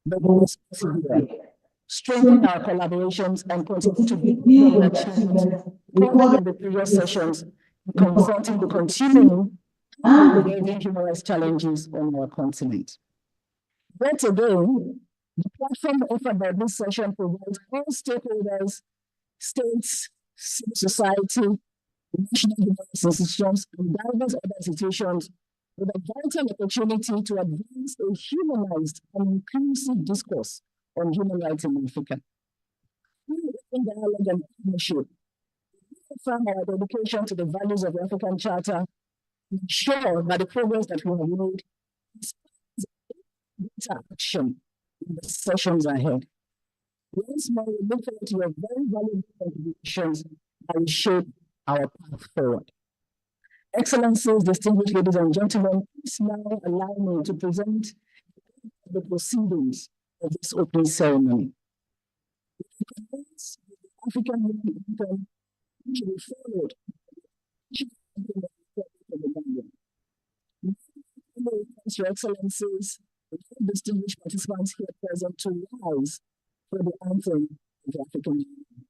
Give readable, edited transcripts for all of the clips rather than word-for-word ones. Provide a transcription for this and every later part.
but we must persevere, strengthen our collaborations, and continue to build on achievements recorded in the previous sessions in confronting the continuing and evolving human rights challenges on our continent. Once again, the platform offered by this session provides all stakeholders, states, civil society, national human rights institutions, and diverse other institutions with a vital opportunity to advance a humanized and inclusive discourse on human rights in Africa. Through open dialogue and partnership, we affirm our dedication to the values of the African Charter, ensure that the progress that we have made inspires greater action in the sessions ahead. Once more, we look forward to your very valuable contributions that will shape our path forward. Excellencies, distinguished ladies and gentlemen, please now allow me to present the proceedings of this opening ceremony. We commence with the African Union anthem, which will be followed by the Gambia. Your Excellencies, and all distinguished participants here present to rise for the anthem of the African Union.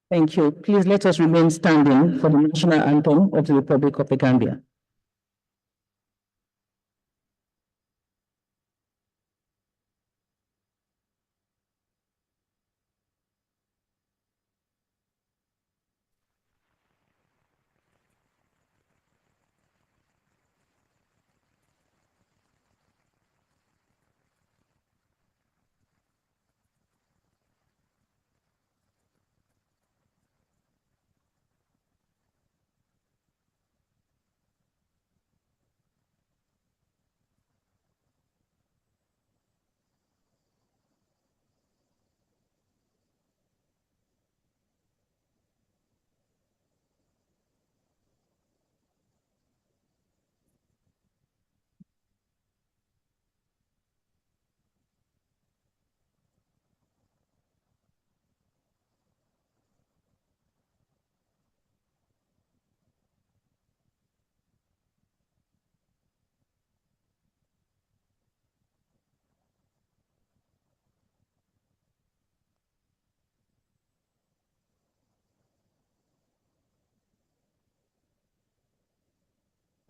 Thank you. Please let us remain standing for the national anthem of the Republic of the Gambia.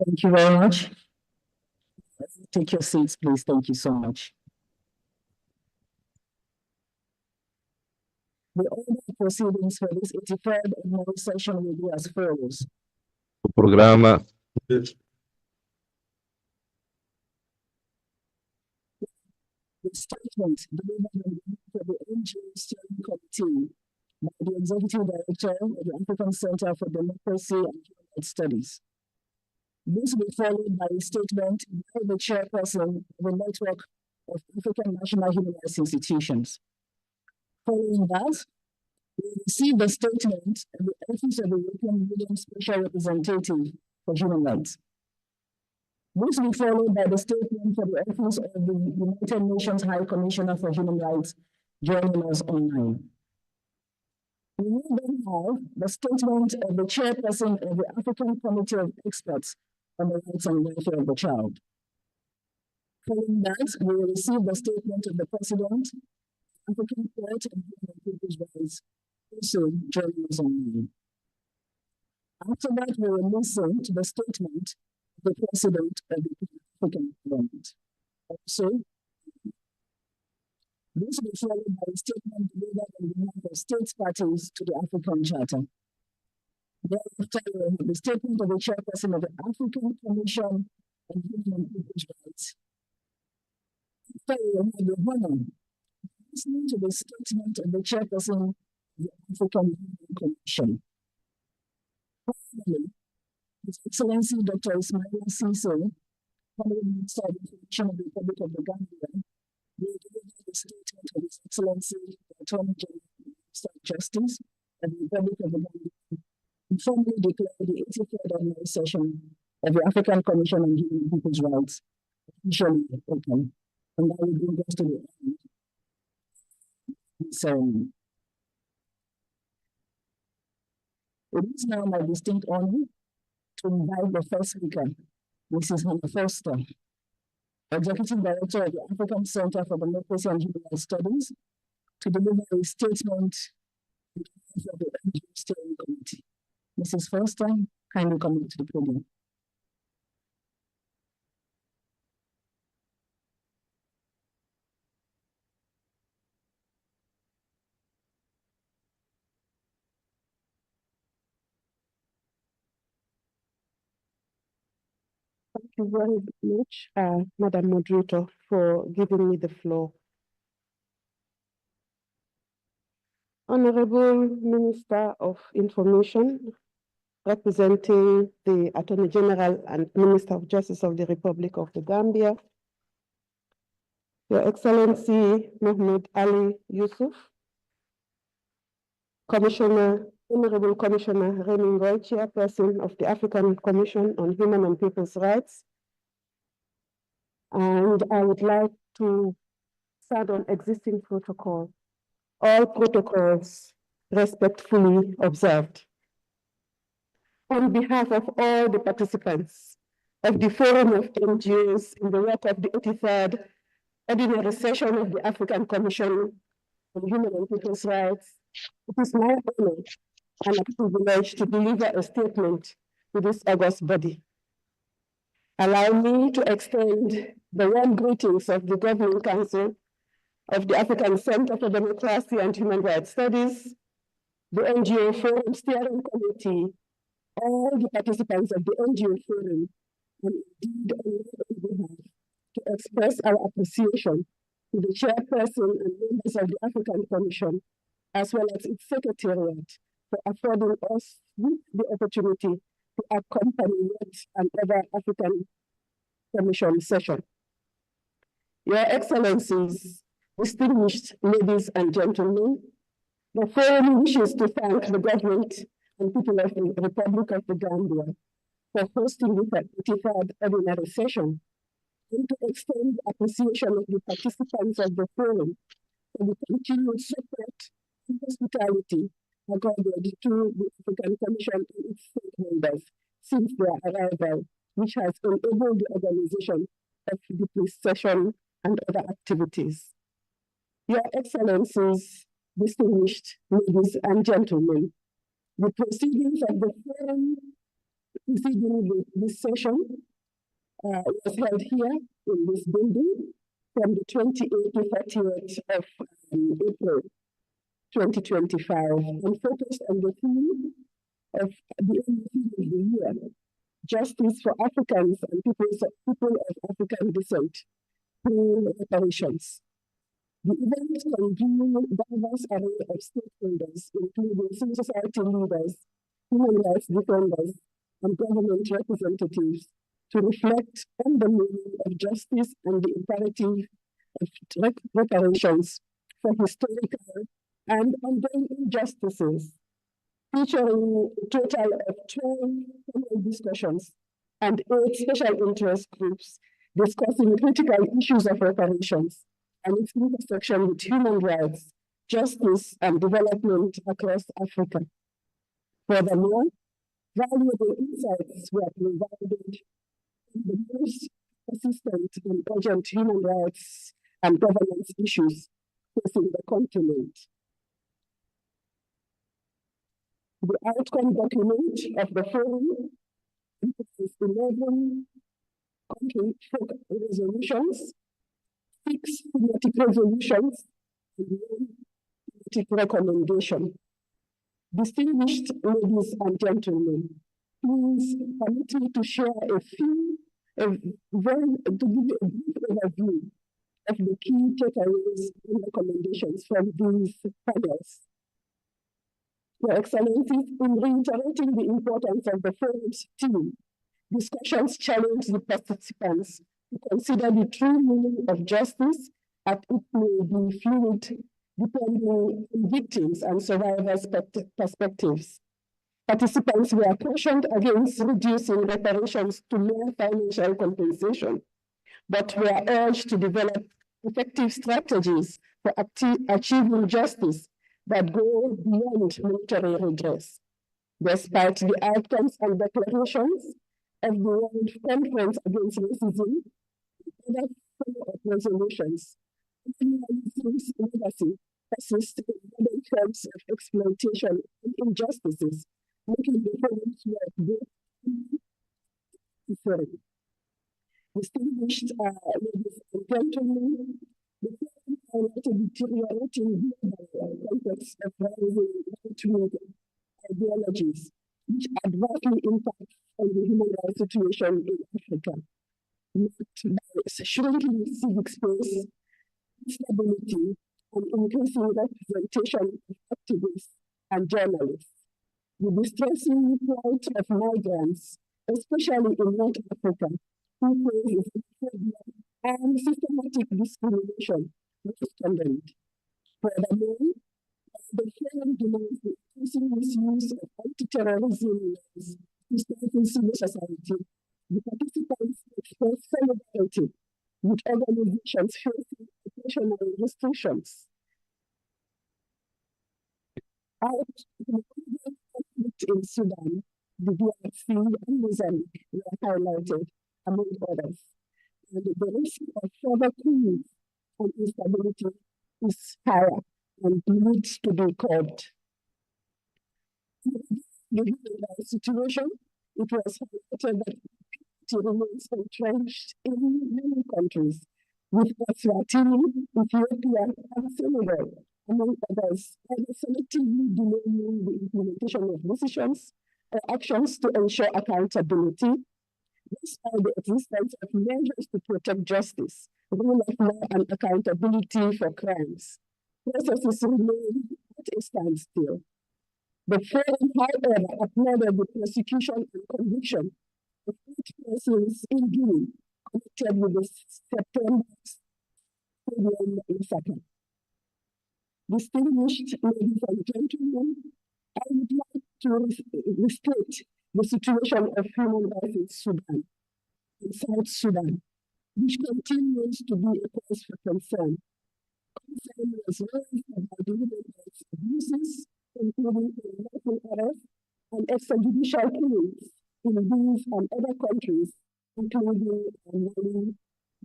Thank you very much. Take your seats, please. Thank you so much. The order of proceedings for this 83rd ordinary session will be as follows. O programa The statement delivered on behalf of the NGO Steering Committee by the Executive Director of the African Center for Democracy and Human Rights Studies. This will be followed by a statement by the chairperson of the Network of African National Human Rights Institutions. Following that, we will receive the statement of the Office of the European Union Special Representative for Human Rights. This will be followed by the statement from the Office of the United Nations High Commissioner for Human Rights, joining us online. We will then have the statement of the chairperson of the African Committee of Experts on the Rights and Welfare of the Child. Following that, we will receive the statement of the President, African Court of Human and People's Rights, also joining us online. After that, we will listen to the statement of the President of the African Parliament. Also, this will be followed by a statement delivered on behalf of states parties to the African Charter. Thereafter, we will have the statement of the chairperson of the African Commission on Human and People's Rights. After, we will have the honor of listening to the statement of the chairperson of the African Union Commission. Finally, His Excellency Dr. Ismail Cisse, Honorable Minister of Information of the Republic of the Gambia, will deliver the statement of His Excellency, the Attorney General and Minister of Justice of the Republic of the Gambia, and formally declare the 83rd ordinary session of the African Commission on Human and People's Rights officially open. And that will bring us to the end of the ceremony. It is now my distinct honor to invite the first speaker, Mrs. Hannah Foster, Executive Director of the African Center for Democracy and Human Rights Studies, to deliver a statement on behalf of the NGO Steering Committee. Mrs. Foster, kindly come to the podium. Thank you very much, Madam Moderator, for giving me the floor. Honorable Minister of Information, representing the Attorney General and Minister of Justice of the Republic of the Gambia, Your Excellency Mohamed Ali Yusuf, Honorable Commissioner Remy Ngoy, Chairperson of the African Commission on Human and People's Rights. And I would like to start on existing protocol. All protocols respectfully observed. On behalf of all the participants of the Forum of NGOs in the work of the 83rd Ordinary Session of the African Commission on Human and People's Rights, it is my honor and a privilege to deliver a statement to this august body. Allow me to extend the warm greetings of the Governing Council of the African Center for Democracy and Human Rights Studies, the NGO Forum Steering Committee, all the participants of the NGO Forum, and indeed on behalf to express our appreciation to the chairperson and members of the African Commission, as well as its Secretariat, for affording us with the opportunity to accompany yet another African Commission session. Your Excellencies, distinguished ladies and gentlemen, the Forum wishes to thank the government and people of the Republic of the Gambia for hosting the 83rd Ordinary Session, and to extend appreciation of the participants of the Forum for the continued support and hospitality accorded to the African Commission and its stakeholders since their arrival, which has enabled the organization of this session and other activities. Your Excellencies, distinguished ladies and gentlemen, the proceedings of the Forum Preceding this session was held here in this building from the 28th to 30th of April 2025 and focused on the theme of the year, justice for Africans and people of African descent through reparations. The event convened a diverse array of stakeholders, including civil society leaders, human rights defenders, and government representatives, to reflect on the meaning of justice and the imperative of reparations for historical and ongoing injustices, featuring a total of 12 panel discussions and 8 special interest groups discussing critical issues of reparations and its intersection with human rights, justice, and development across Africa. Furthermore, valuable insights were provided on the most persistent and urgent human rights and governance issues facing the continent. The outcome document of the forum contains 11 country resolutions, 6 thematic resolutions, and 1 thematic recommendation. Distinguished ladies and gentlemen, please permit me to share to give a brief overview of the key takeaways and recommendations from these panels. Your Excellencies, in reiterating the importance of the forum's theme, discussions challenge the participants to consider the true meaning of justice, as it may be fluid depending on victims' and survivors' perspectives. Participants were cautioned against reducing reparations to mere financial compensation, but were urged to develop effective strategies for achieving justice that go beyond monetary redress. Despite the outcomes and declarations of the World Conference Against Racism and other follow-up resolutions, colonialism's legacy persists in modern forms of exploitation and injustices, making the forum's work both necessary. Distinguished ladies and gentlemen, the forum highlighted deteriorating global context of rising right-wing ideologies, which adversely impact on the human rights situation in Africa, marked by shrinking civic space, instability, and increasing representation of activists and journalists. The distressing plight of migrants, especially in North Africa, who face and systematic discrimination, was condemned. Furthermore, the forum demands the increasing misuse of anti-terrorism laws to strengthen civil society. The participants express solidarity with organizations facing operational restrictions. Out the conflict in Sudan, the DRC, and Mozambique were highlighted, among others. And the risk of further coups and instability is higher and needs to be curbed. Given the situation, it was highlighted that it remains entrenched in many countries, with Eswatini, Ethiopia, and Senegal, among others, either selectively delaying the implementation of decisions or actions to ensure accountability, despite the existence of measures to protect justice, rule of law, and accountability for crimes. Processes remain at a standstill. The forum, however, applauded the prosecution and conviction of 8 persons in Guinea connected with the September stadium massacre. Distinguished ladies and gentlemen, I would like to restate the situation of human rights in Sudan, in South Sudan, which continues to be a cause for concern. Concern was raised about human rights abuses, including unlawful arrests and extrajudicial killings in these and other countries, including Mali,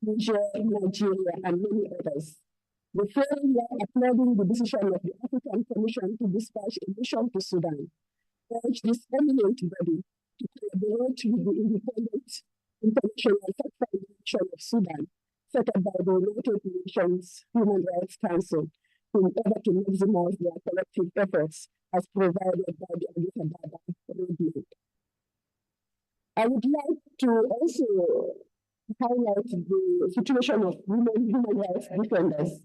Niger, Nigeria, and many others. The forum were applauding the decision of the African Commission to dispatch a mission to Sudan, urged this eminent body to collaborate with the independent International Fact Foundation of Sudan, set up by the United Nations Human Rights Council, in order to maximize their collective efforts as provided by the Addis Ababa roadmap. I would like to also highlight the situation of women human rights defenders,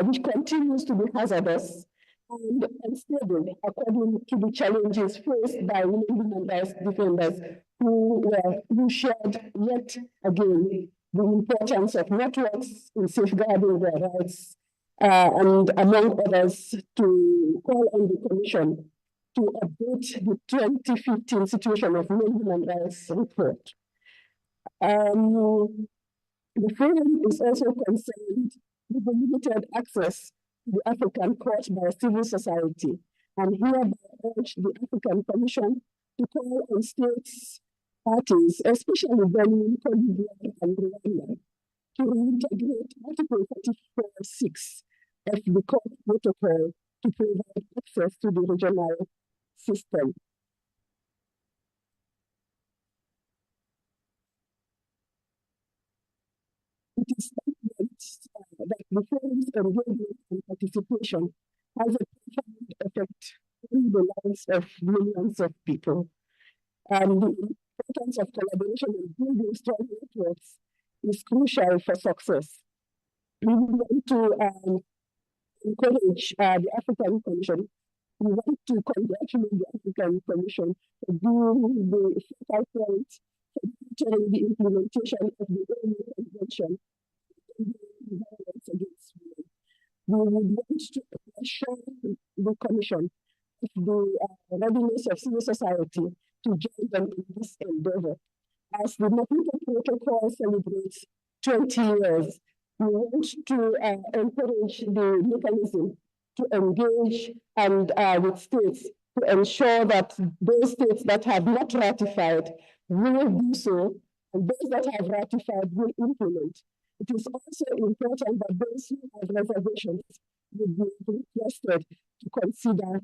which continues to be hazardous and unstable according to the challenges faced by women human rights defenders who shared yet again the importance of networks in safeguarding their rights, and among others, to call on the Commission to update the 2015 Situation of Women Human Rights report. The forum is also concerned with the limited access to the African court by civil society, and hereby urge the African Commission to call on states parties, especially Benin, Kololi, and Rwanda, to reintegrate Article 44.6 of the court protocol to provide access to the regional system. It is evident that the forum's engagement and participation has a profound effect on the lives of millions of people. And the importance of collaboration and building strong networks is crucial for success. We want to encourage the African Commission. We want to congratulate the African Commission for being the focal point for monitoring the implementation of the ONU Convention on violence against women. We would want to assure the Commission of the readiness of civil society to join them in this endeavor. As the Maputo Protocol celebrates 20 years, we want to encourage the mechanism to engage and with states to ensure that those states that have not ratified will do so, and those that have ratified will implement. It is also important that those who have reservations will be requested to consider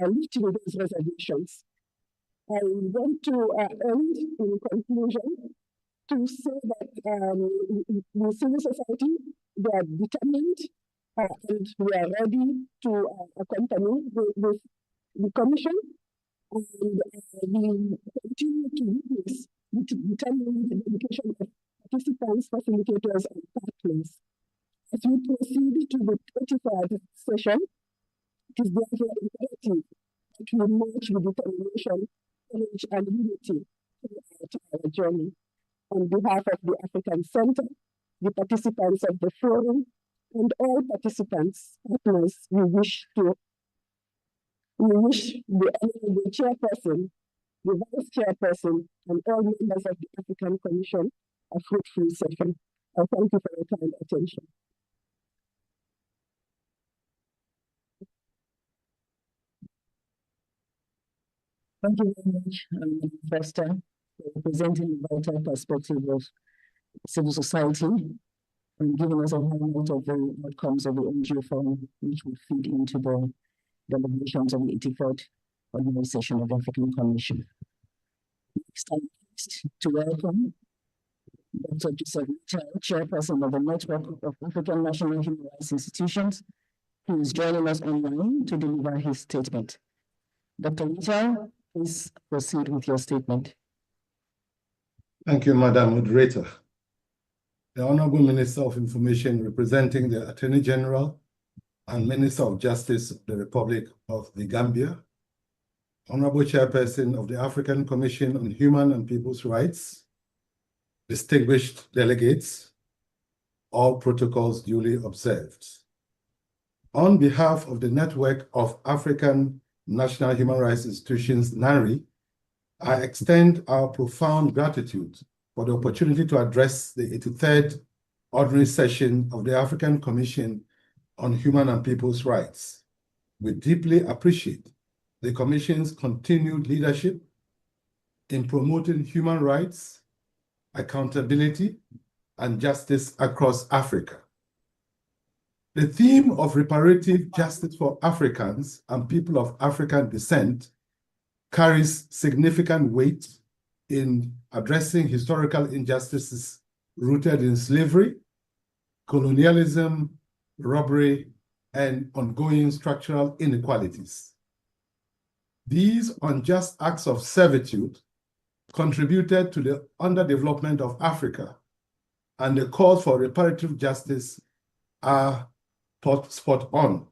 lifting those reservations. I want to end in conclusion to say that the civil society, they are determined and we are ready to accompany the Commission, and we continue to witness the determined dedication of participants, facilitators, and partners. As we proceed to the 23rd session, it is therefore imperative that we march with determination, courage, and unity throughout our journey. On behalf of the African Center, the participants of the forum, and all participants, partners, we wish the honorable chairperson, the vice chairperson, and all members of the African Commission a fruitful session. I thank you for your kind attention. Thank you very much, Foster, for presenting the vital perspective of civil society and giving us a highlight of the outcomes of the NGO forum, which will feed into the deliberations of the 83rd ordinary session of the African Commission. Next, I'm pleased to welcome Dr. Joseph Mitchell, Chairperson of the Network of African National Human Rights Institutions, who is joining us online to deliver his statement. Dr. Mitchell, please proceed with your statement. Thank you, Madam Moderator. The Honorable Minister of Information, representing the Attorney General and Minister of Justice of the Republic of the Gambia, Honorable Chairperson of the African Commission on Human and People's Rights, distinguished delegates, all protocols duly observed. On behalf of the Network of African National Human Rights Institutions, NARI, I extend our profound gratitude for the opportunity to address the 83rd Ordinary Session of the African Commission on Human and People's Rights. We deeply appreciate the Commission's continued leadership in promoting human rights, accountability, and justice across Africa. The theme of reparative justice for Africans and people of African descent carries significant weight in addressing historical injustices rooted in slavery, colonialism, robbery, and ongoing structural inequalities. These unjust acts of servitude contributed to the underdevelopment of Africa, and the calls for reparative justice are spot on.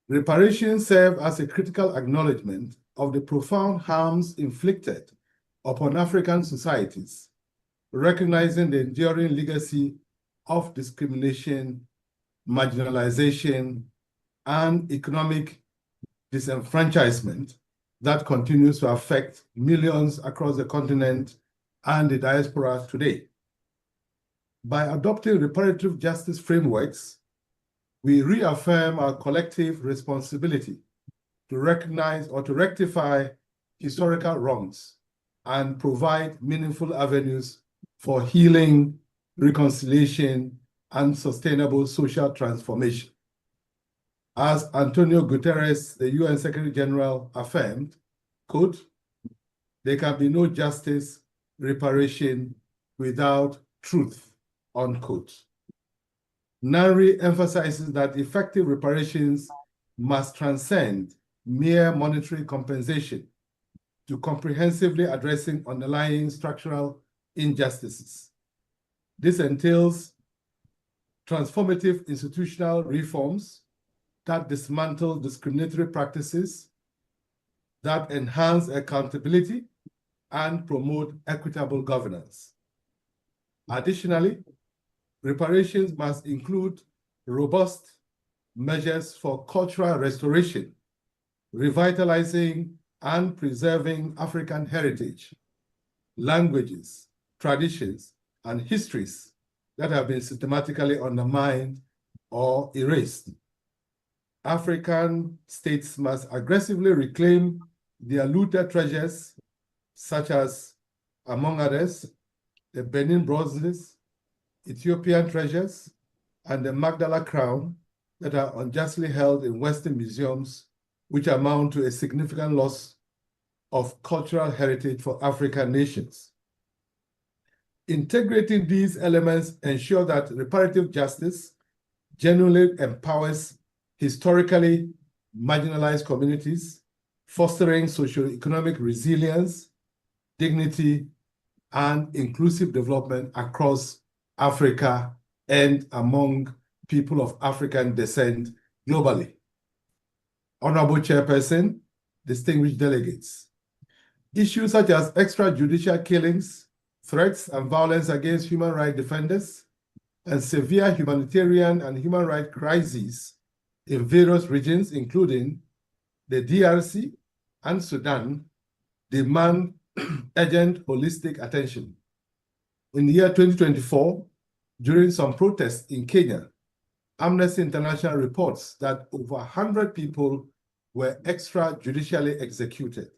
Reparations serve as a critical acknowledgement of the profound harms inflicted upon African societies, recognizing the enduring legacy of discrimination, marginalization, and economic disenfranchisement that continues to affect millions across the continent and the diaspora today. By adopting reparative justice frameworks, we reaffirm our collective responsibility to recognize or to rectify historical wrongs and provide meaningful avenues for healing, reconciliation, and sustainable social transformation. As Antonio Guterres, the UN Secretary General, affirmed, quote, "There can be no justice, reparation without truth," unquote. NARI emphasizes that effective reparations must transcend mere monetary compensation to comprehensively addressing underlying structural injustices. This entails transformative institutional reforms that dismantle discriminatory practices, that enhance accountability, and promote equitable governance. Additionally, reparations must include robust measures for cultural restoration, revitalizing and preserving African heritage, languages, traditions, and histories that have been systematically undermined or erased. African states must aggressively reclaim their looted treasures, such as, among others, the Benin bronzes, Ethiopian treasures, and the Magdala crown that are unjustly held in Western museums, which amount to a significant loss of cultural heritage for African nations. Integrating these elements ensure that reparative justice genuinely empowers historically marginalized communities, fostering socioeconomic resilience, dignity, and inclusive development across Africa and among people of African descent globally. Honorable Chairperson, distinguished delegates, issues such as extrajudicial killings, threats and violence against human rights defenders, and severe humanitarian and human rights crises in various regions, including the DRC and Sudan, demand urgent holistic attention. In the year 2024, during some protests in Kenya, Amnesty International reports that over 100 people were extrajudicially executed.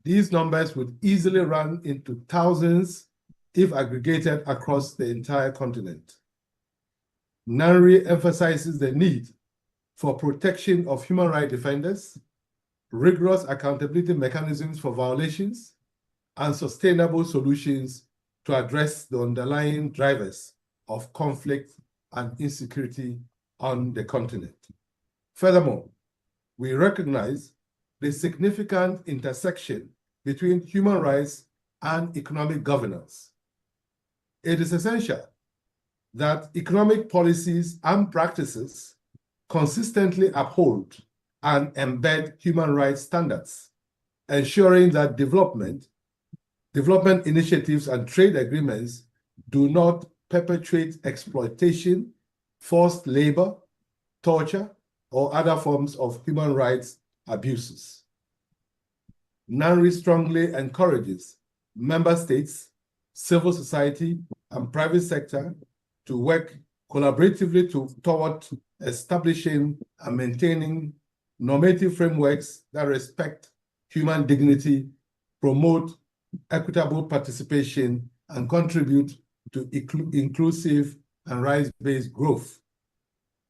These numbers would easily run into thousands if aggregated across the entire continent. NARI emphasizes the need for protection of human rights defenders, rigorous accountability mechanisms for violations, and sustainable solutions to address the underlying drivers of conflict and insecurity on the continent. Furthermore, we recognize the significant intersection between human rights and economic governance. It is essential that economic policies and practices consistently uphold and embed human rights standards, ensuring that development initiatives and trade agreements do not perpetuate exploitation, forced labor, torture, or other forms of human rights abuses. NARI strongly encourages member states, civil society, and private sector to work collaboratively toward establishing and maintaining normative frameworks that respect human dignity, promote equitable participation, and contribute to inclusive and rights-based growth.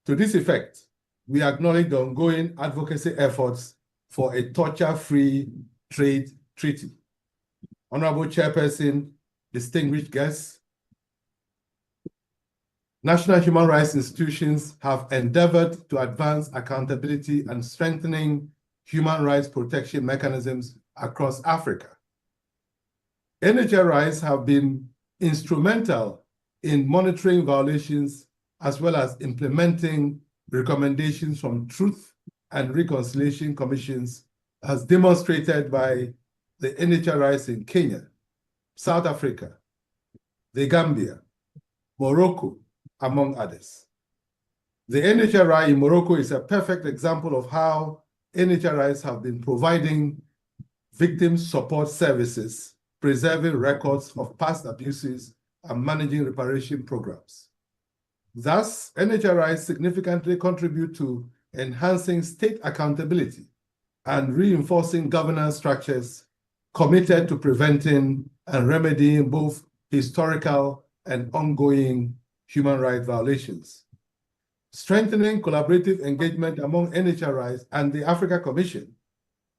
To this effect, we acknowledge the ongoing advocacy efforts for a torture-free trade treaty. Honorable Chairperson, distinguished guests, national human rights institutions have endeavored to advance accountability and strengthening human rights protection mechanisms across Africa. NHRIs have been instrumental in monitoring violations as well as implementing recommendations from Truth and Reconciliation Commissions, as demonstrated by the NHRIs in Kenya, South Africa, the Gambia, Morocco, among others. The NHRI in Morocco is a perfect example of how NHRIs have been providing victim support services, preserving records of past abuses, and managing reparation programs. Thus, NHRIs significantly contribute to enhancing state accountability and reinforcing governance structures committed to preventing and remedying both historical and ongoing human rights violations. Strengthening collaborative engagement among NHRIs and the Africa Commission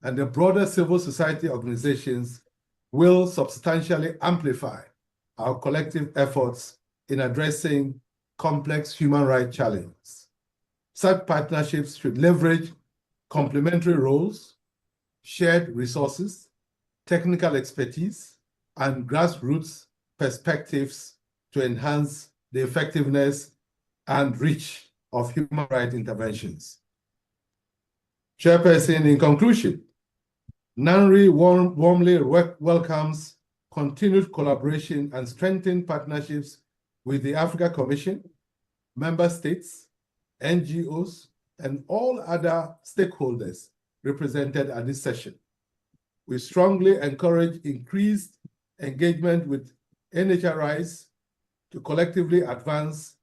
and the broader civil society organizations will substantially amplify our collective efforts in addressing complex human rights challenges. Such partnerships should leverage complementary roles, shared resources, technical expertise, and grassroots perspectives to enhance the effectiveness and reach of human rights interventions. Chairperson, in conclusion, NANRI warmly welcomes continued collaboration and strengthened partnerships with the Africa Commission, member states, NGOs, and all other stakeholders represented at this session. We strongly encourage increased engagement with NHRIs to collectively advance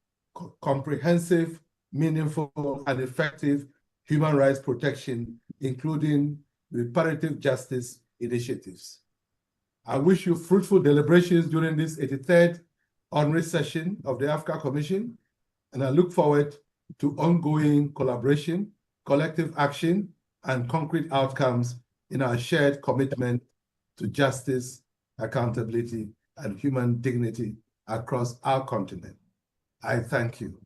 comprehensive, meaningful, and effective human rights protection, including reparative justice initiatives. I wish you fruitful deliberations during this 83rd honorary session of the Africa Commission, and I look forward to ongoing collaboration, collective action, and concrete outcomes in our shared commitment to justice, accountability, and human dignity across our continent. I thank you.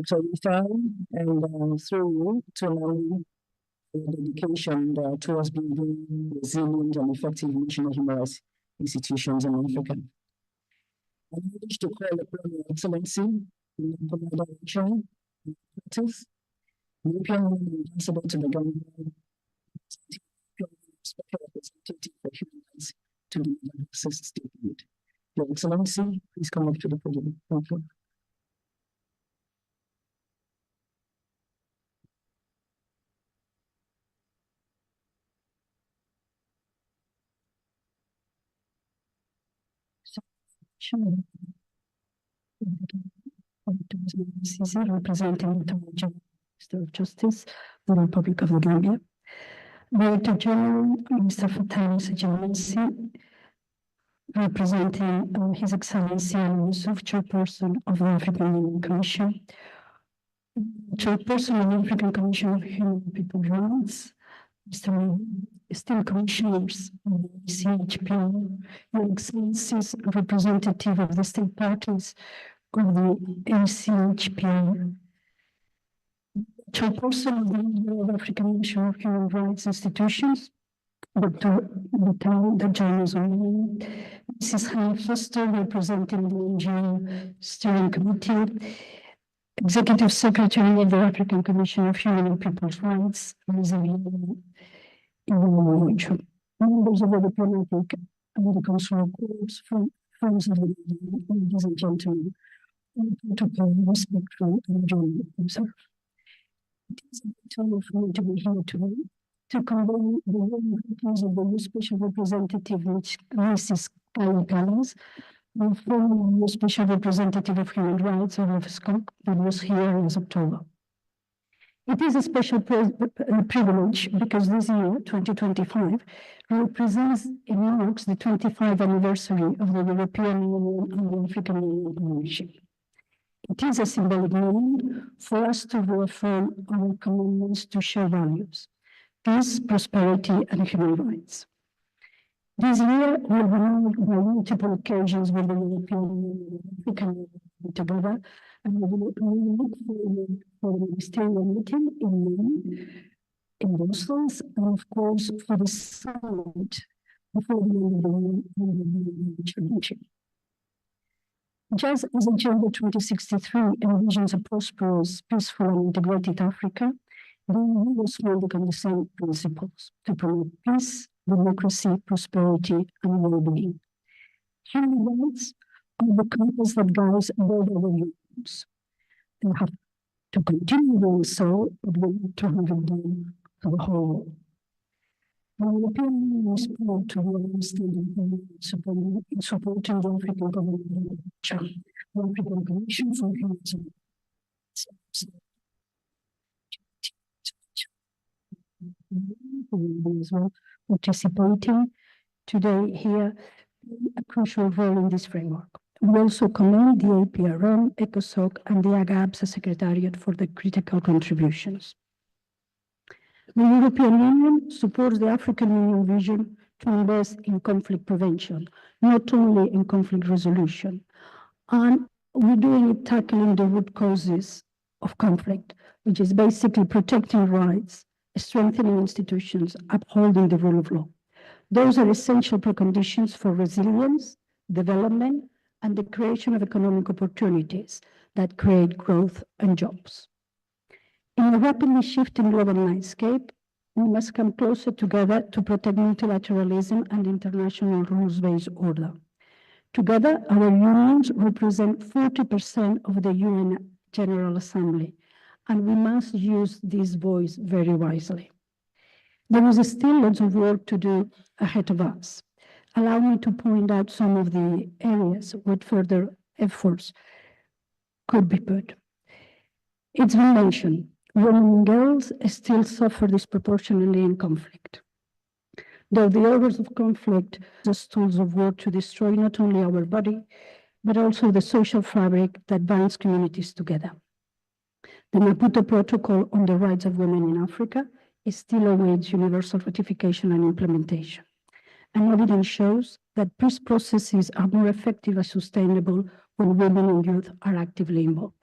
So we found, and through you, to dedication towards building resilient and effective national human rights institutions in Africa. I wish to call upon Your Excellency, in the direction, European Ambassador to the Gambia, Special Representative for Human Rights to the Access Statement. Your Excellency, please come up to the podium. Thank you. Representing the Minister of Justice, the Republic of the Gambia. Director General, Mr. Fatani Sajamansi, representing His Excellency and Yusuf, Chairperson of the African Union Commission, Chairperson of the African Commission of Human People Rights, Mr. Esteemed Commissioners of the CHP, Your Excellencies, representative of the state parties of the ACHP, Chairperson of the Union of African Commission of Human Rights Institutions, Dr. Dawda Kairaba, Mrs. Hannah Foster, representing the NGO Steering Committee, Executive Secretary of the African Commission of Human and People's Rights, members of the diplomatic and the consular corps, friends of the media, ladies and gentlemen, protocol respectful and duly observed. It is a time for me to be here today to convey the warm greetings of the new Special Representative, Mrs. Kyle Gallas, the former new Special Representative of Human Rights of SCOC that was here in October. It is a special privilege because this year, 2025, marks the 25th anniversary of the European Union and the African Union Convention. It is a symbolic moment for us to reaffirm our commitments to share values, peace, prosperity, and human rights. This year, we will mark by multiple occasions with the European Union and African Union together, and we will look forward for the ministerial meeting in May in Brussels, and of course for the summit before the end of the year in the championship. Just as Agenda 2063 envisions a prosperous, peaceful, and integrated Africa, the EU was founded on the same principles to promote peace, democracy, prosperity, and well-being. Human rights are the compass that guides all our unions. They have to continue doing so, but we need to have it done for the whole world. The European Union is proud to be a long-standing partner in supporting the African government, the African Commission for Human Rights. As well, participating today here, a crucial role in this framework. We also commend the APRM, ECOSOC, and the AGABSA Secretariat for the critical contributions. The European Union supports the African Union vision to invest in conflict prevention, not only in conflict resolution. And we're doing it tackling the root causes of conflict, which is basically protecting rights, strengthening institutions, upholding the rule of law. Those are essential preconditions for resilience, development, and the creation of economic opportunities that create growth and jobs. In a rapidly shifting global landscape, we must come closer together to protect multilateralism and international rules-based order. Together, our unions represent 40% of the UN General Assembly, and we must use this voice very wisely. There is still lots of work to do ahead of us. Allow me to point out some of the areas where further efforts could be put. It's been mentioned, women and girls still suffer disproportionately in conflict. Though the horrors of conflict are tools of war to destroy not only our body, but also the social fabric that binds communities together. The Maputo Protocol on the Rights of Women in Africa still awaits universal ratification and implementation. And evidence shows that peace processes are more effective and sustainable when women and youth are actively involved.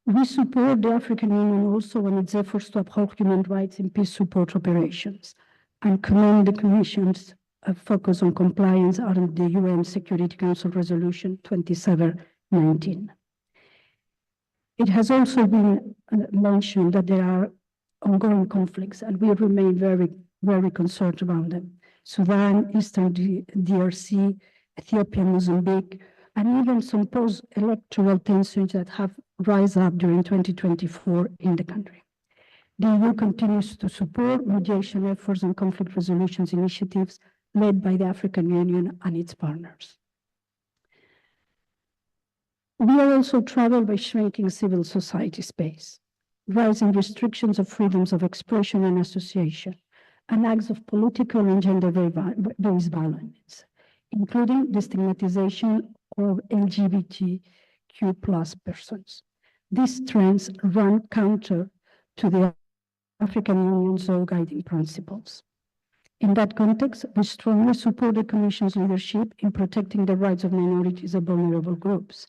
We support the African Union also in its efforts to uphold human rights in peace support operations and commend the Commission's focus on compliance under the UN Security Council Resolution 2719. It has also been mentioned that there are ongoing conflicts, and we remain very, very concerned around them. Sudan, Eastern DRC, Ethiopia, Mozambique, and even some post-electoral tensions that have risen up during 2024 in the country. The EU continues to support mediation efforts and conflict resolutions initiatives led by the African Union and its partners. We are also troubled by shrinking civil society space, rising restrictions of freedoms of expression and association, and acts of political and gender-based violence, including the stigmatization of LGBTQ+ persons. These trends run counter to the African Union's own guiding principles. In that context, we strongly support the Commission's leadership in protecting the rights of minorities and vulnerable groups.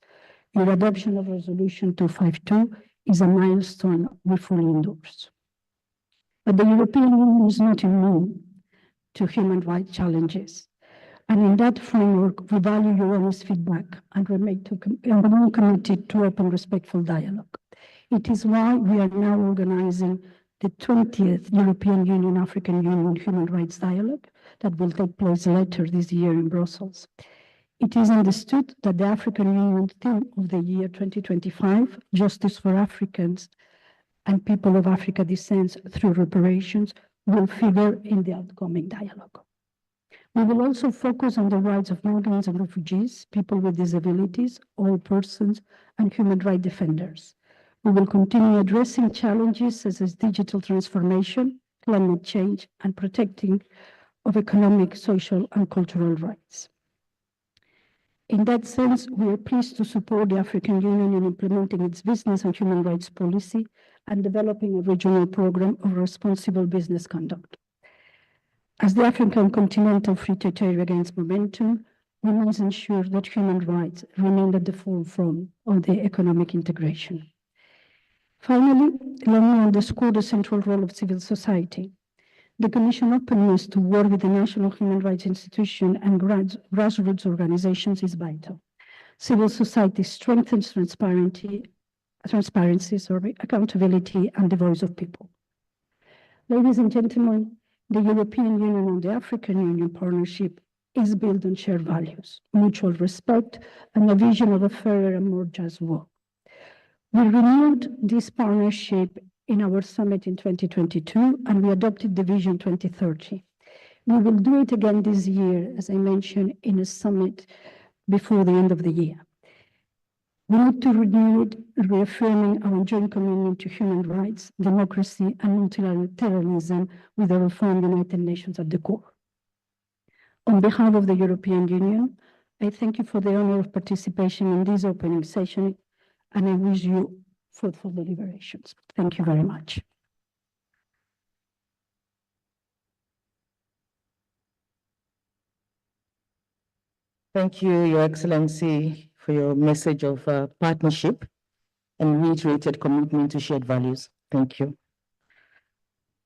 Your adoption of Resolution 252 is a milestone we fully endorse. But the European Union is not immune to human rights challenges. And in that framework, we value your honest feedback and remain committed to open, respectful dialogue. It is why we are now organizing the 20th European Union African Union Human Rights Dialogue that will take place later this year in Brussels. It is understood that the African Union theme of the year 2025, Justice for Africans and People of Africa Descent through Reparations, will figure in the upcoming dialogue. We will also focus on the rights of migrants and refugees, people with disabilities, all persons, and human rights defenders. We will continue addressing challenges such as digital transformation, climate change, and protecting of economic, social, and cultural rights. In that sense, we are pleased to support the African Union in implementing its business and human rights policy and developing a regional program of responsible business conduct. As the African continental free trade area gains momentum, we must ensure that human rights remain at the forefront of the economic integration. Finally, let me underscore the central role of civil society. The Commission openness to work with the national human rights institution and grassroots organizations is vital. Civil society strengthens transparency, accountability, and the voice of people. Ladies and gentlemen, the European Union and the African Union partnership is built on shared values, mutual respect, and a vision of a fairer and more just world. We renewed this partnership in our summit in 2022, and we adopted the Vision 2030. We will do it again this year, as I mentioned, in a summit before the end of the year. We need to renew it, reaffirming our joint commitment to human rights, democracy, and multilateralism with our reformed United Nations at the core. On behalf of the European Union, I thank you for the honor of participation in this opening session, and I wish you fruitful deliberations. Thank you very much. Thank you, Your Excellency, for your message of partnership and reiterated commitment to shared values. Thank you.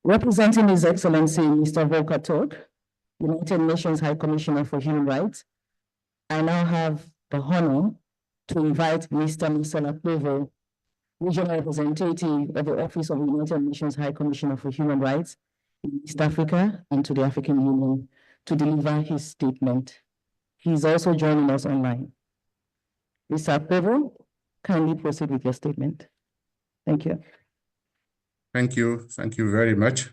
Representing His Excellency, Mr. Volker Turk, United Nations High Commissioner for Human Rights, I now have the honor to invite Mr. Marcela Plevo, Regional Representative of the Office of the United Nations High Commissioner for Human Rights in East Africa and to the African Union, to deliver his statement. He is also joining us online. Mr. Plevo, kindly proceed with your statement. Thank you. Thank you. Thank you very much.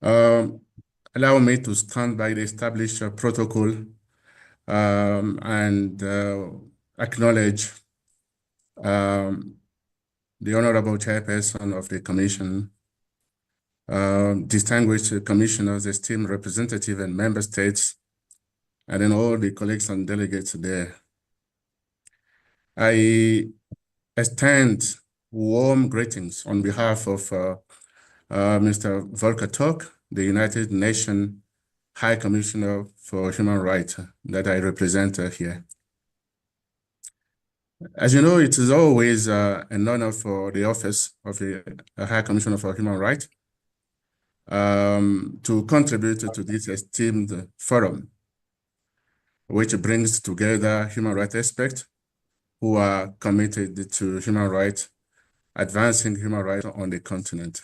Allow me to stand by the established protocol and acknowledge the Honorable Chairperson of the Commission, distinguished commissioners, esteemed representative and member states, and then all the colleagues and delegates there. I extend warm greetings on behalf of Mr. Volker Turk, the United Nations High Commissioner for Human Rights that I represent here. As you know, it is always an honor for the Office of the High Commissioner for Human Rights to contribute to this esteemed forum, which brings together human rights experts who are committed to human rights, advancing human rights on the continent.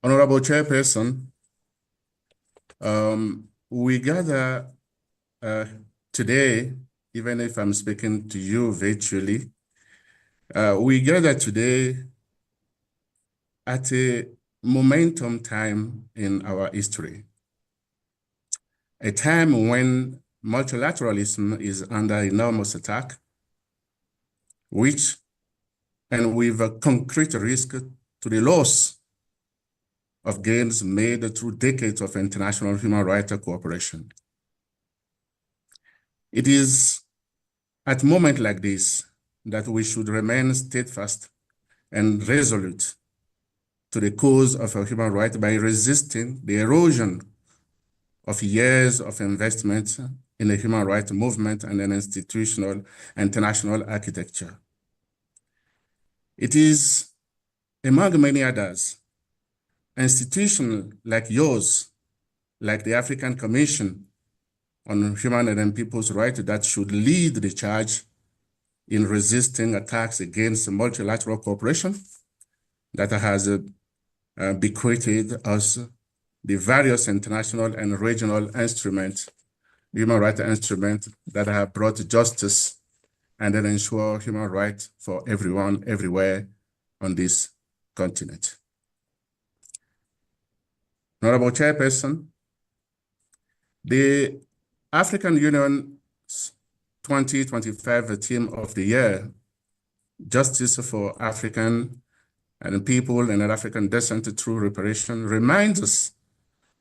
Honorable Chairperson, we gather today, even if I'm speaking to you virtually, we gather today at a momentum time in our history, a time when multilateralism is under enormous attack, and with a concrete risk to the loss of gains made through decades of international human rights cooperation. It is at moments like this that we should remain steadfast and resolute to the cause of our human rights by resisting the erosion of years of investment in the human rights movement and an institutional international architecture. It is, among many others, institutions like yours, like the African Commission on Human and People's Rights, that should lead the charge in resisting attacks against multilateral cooperation that has bequeathed us the various international and regional instruments, human rights instruments that have brought justice and then ensure human rights for everyone, everywhere on this continent. Honorable Chairperson, the African Union's 2025 theme of the year, Justice for African and People and African Descent Through Reparation, reminds us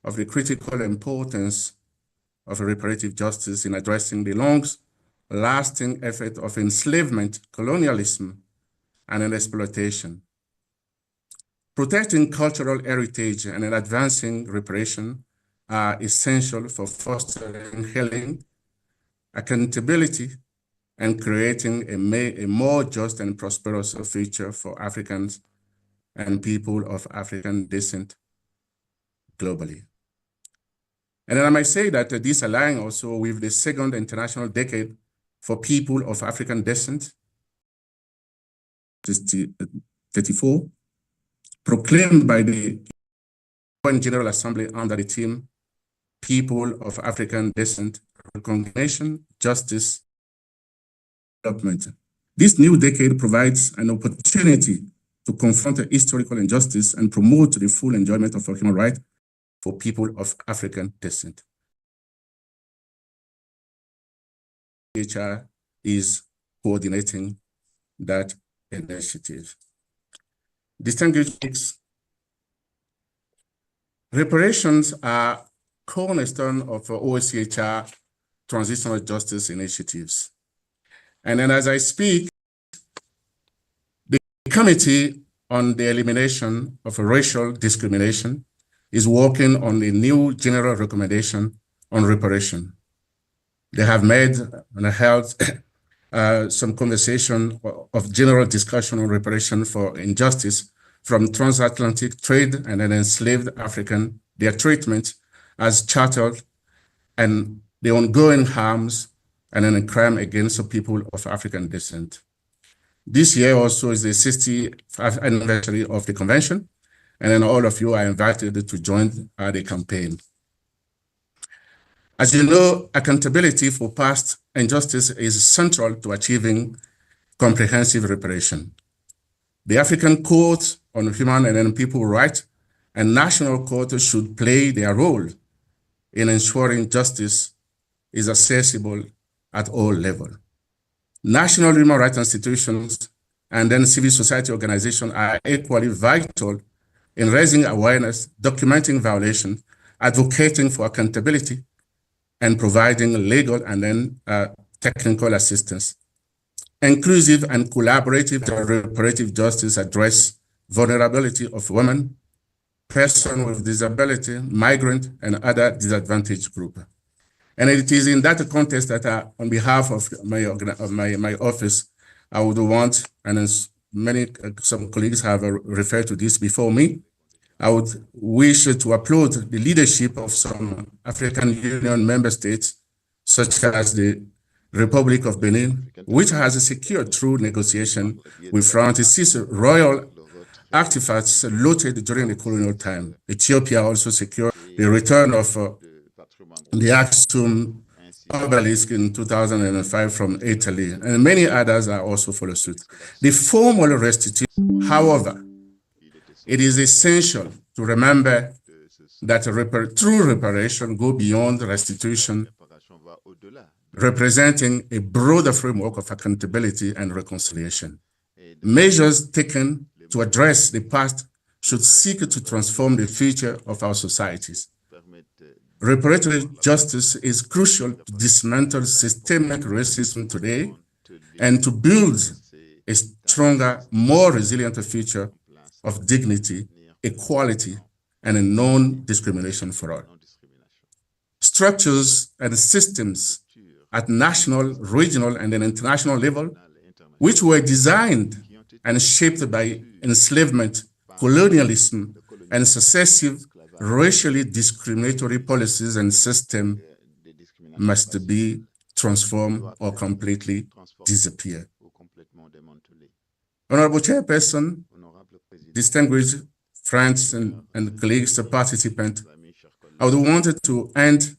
of the critical importance of reparative justice in addressing the long-lasting effect of enslavement, colonialism, and exploitation. Protecting cultural heritage and advancing reparation are essential for fostering healing, accountability, and creating a more just and prosperous future for Africans and people of African descent globally. And then I might say that this aligns also with the second international decade for people of African descent, 34, proclaimed by the UN General Assembly under the theme, People of African Descent, Recognition, Justice, Development. This new decade provides an opportunity to confront the historical injustice and promote the full enjoyment of human rights for people of African descent. HR is coordinating that initiative. Distinguished colleagues, reparations are cornerstone of OSCHR transitional justice initiatives. And then as I speak, the Committee on the Elimination of Racial Discrimination is working on a new general recommendation on reparation. They have made and held some conversation of general discussion on reparation for injustice from transatlantic trade and an enslaved African, their treatment as chattel, and the ongoing harms and a crime against the people of African descent. This year also is the 60th anniversary of the convention, and then all of you are invited to join the campaign. As you know, accountability for past injustice is central to achieving comprehensive reparation. The African Court on Human and People Rights and national courts should play their role in ensuring justice is accessible at all levels. National human rights institutions and then civil society organizations are equally vital in raising awareness, documenting violations, advocating for accountability, and providing legal and then technical assistance. Inclusive and collaborative reparative justice address vulnerability of women, persons with disability, migrant, and other disadvantaged groups. And it is in that context that on behalf of my office, I would want, and some colleagues have referred to this before me, I would wish to applaud the leadership of some African Union member states, such as the Republic of Benin, which has secured through negotiation with France 6 royal artifacts looted during the colonial time. Ethiopia also secured the return of the Aksum obelisk in 2005 from Italy, and many others are also follow suit. The formal restitution, however, it is essential to remember that true reparation go beyond restitution, representing a broader framework of accountability and reconciliation. Measures taken to address the past should seek to transform the future of our societies. Reparative justice is crucial to dismantle systemic racism today and to build a stronger, more resilient future of dignity, equality, and a non-discrimination for all. Structures and systems at national, regional, and an international level, which were designed and shaped by enslavement, colonialism, and successive racially discriminatory policies and systems, must be transformed or completely disappear. Honorable Chairperson, distinguished friends and colleagues, participants, I would want to end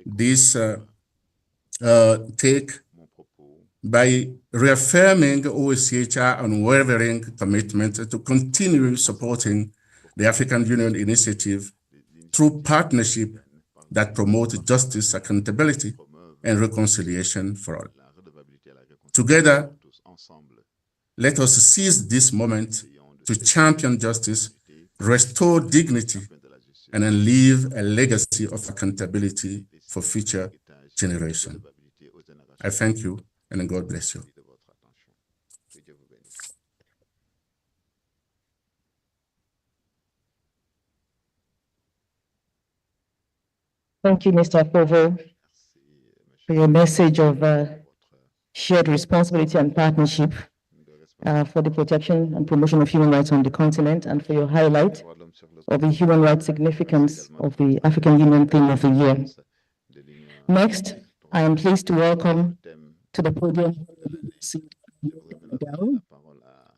this take by reaffirming OSCHR unwavering commitment to continue supporting the African Union initiative through partnership that promotes justice, accountability, and reconciliation for all. Together, let us seize this moment to champion justice, restore dignity, and then leave a legacy of accountability for future generations. I thank you and God bless you. Thank you, Mr. Povo, for your message of shared responsibility and partnership for the protection and promotion of human rights on the continent, and for your highlight of the human rights significance of the African Union theme of the year. Next, I am pleased to welcome to the podium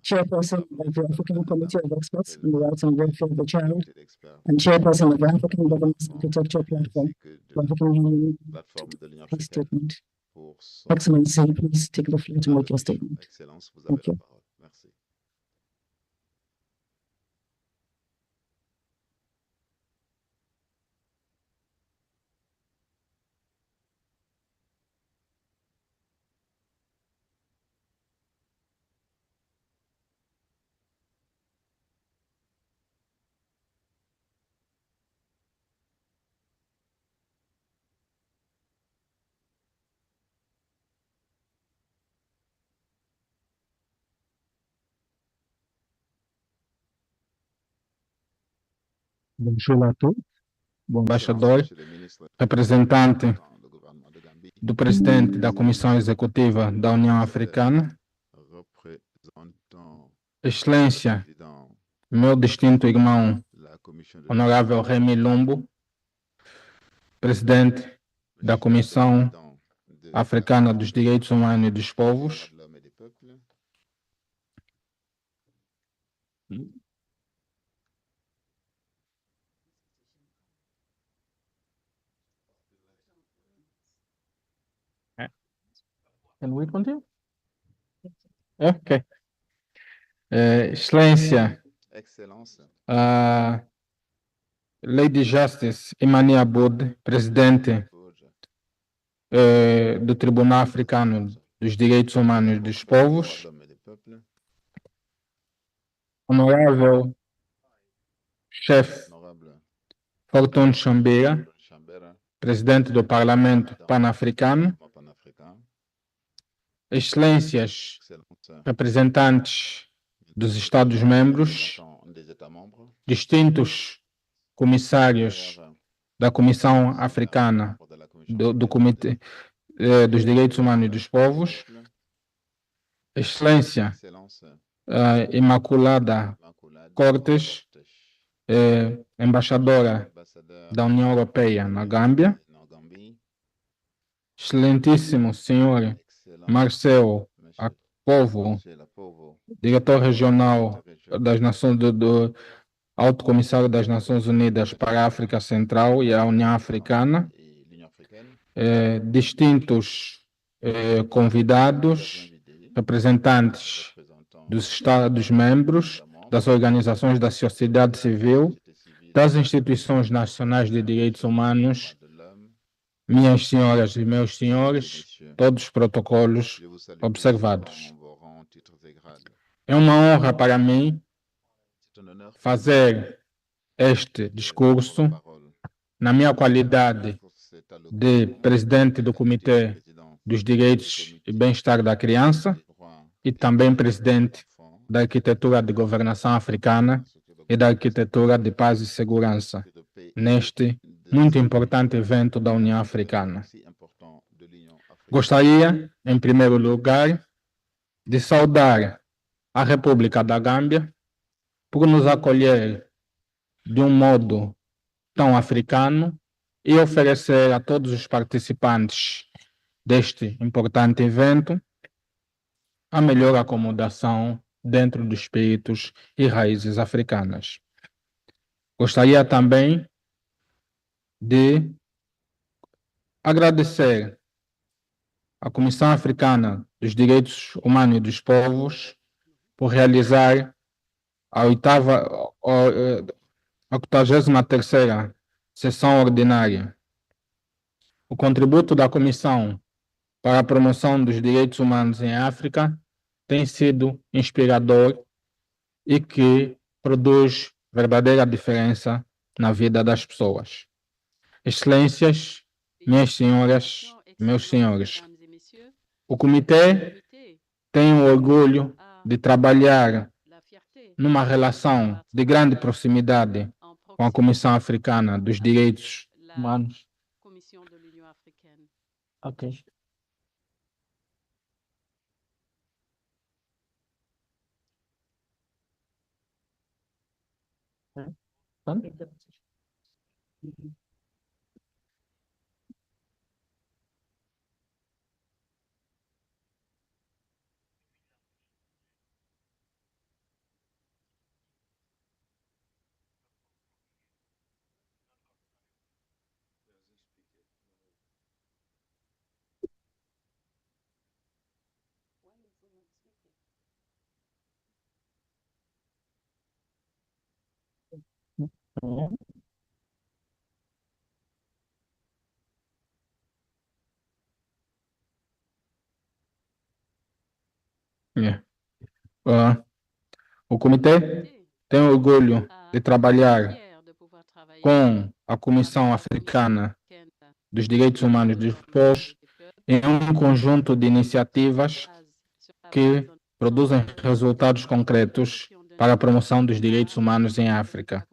Chairperson of the African Committee of Experts on the Rights and Welfare of the Child, and Chairperson of the African Governance Architecture Platform for African Union. His statement. Excellency, please take the floor to make your statement. Thank you. Bonjour à tous, embaixador, representante do presidente da Comissão Executiva da União Africana, Excelência, meu distinto irmão, Honorável Remy Lumbu, presidente da Comissão Africana dos Direitos Humanos e dos Povos, Can we continue? Ok. Excelência, Lady Justice Imani Aboud, presidente do Tribunal Africano dos Direitos Humanos dos Povos, Honorável Chefe Fortune Chambeira, presidente do Parlamento Pan-Africano, Excelências, representantes dos Estados-membros, distintos comissários da Comissão Africana do Comitê dos Direitos Humanos e dos Povos, Excelência Imaculada Cortes, embaixadora da União Europeia na Gâmbia, Excelentíssimo Senhor Marcel Povo, diretor regional das Nações do Alto Comissário das Nações Unidas para a África Central e a União Africana, distintos convidados, representantes dos Estados-membros, das organizações da sociedade civil, das instituições nacionais de direitos humanos, minhas senhoras e meus senhores, todos os protocolos observados. É uma honra para mim fazer este discurso na minha qualidade de presidente do Comitê dos Direitos e Bem-Estar da Criança e também presidente da Arquitetura de Governação Africana e da Arquitetura de Paz e Segurança, neste muito importante evento da União Africana. Gostaria, em primeiro lugar, de saudar a República da Gâmbia por nos acolher de um modo tão africano e oferecer a todos os participantes deste importante evento a melhor acomodação dentro dos espíritos e raízes africanas. Gostaria também de agradecer à Comissão Africana dos Direitos Humanos e dos Povos por realizar a 83ª sessão ordinária. O contributo da Comissão para a promoção dos direitos humanos em África tem sido inspirador e que produz verdadeira diferença na vida das pessoas. Excelências, minhas senhoras e meus senhores, o Comitê tem o orgulho de trabalhar numa relação de grande proximidade com a Comissão Africana dos Direitos Humanos. Ok. Yeah. O Comitê tem orgulho de trabalhar com a Comissão Africana dos Direitos Humanos dos Povos em um conjunto de iniciativas que produzem resultados concretos para a promoção dos direitos humanos em África.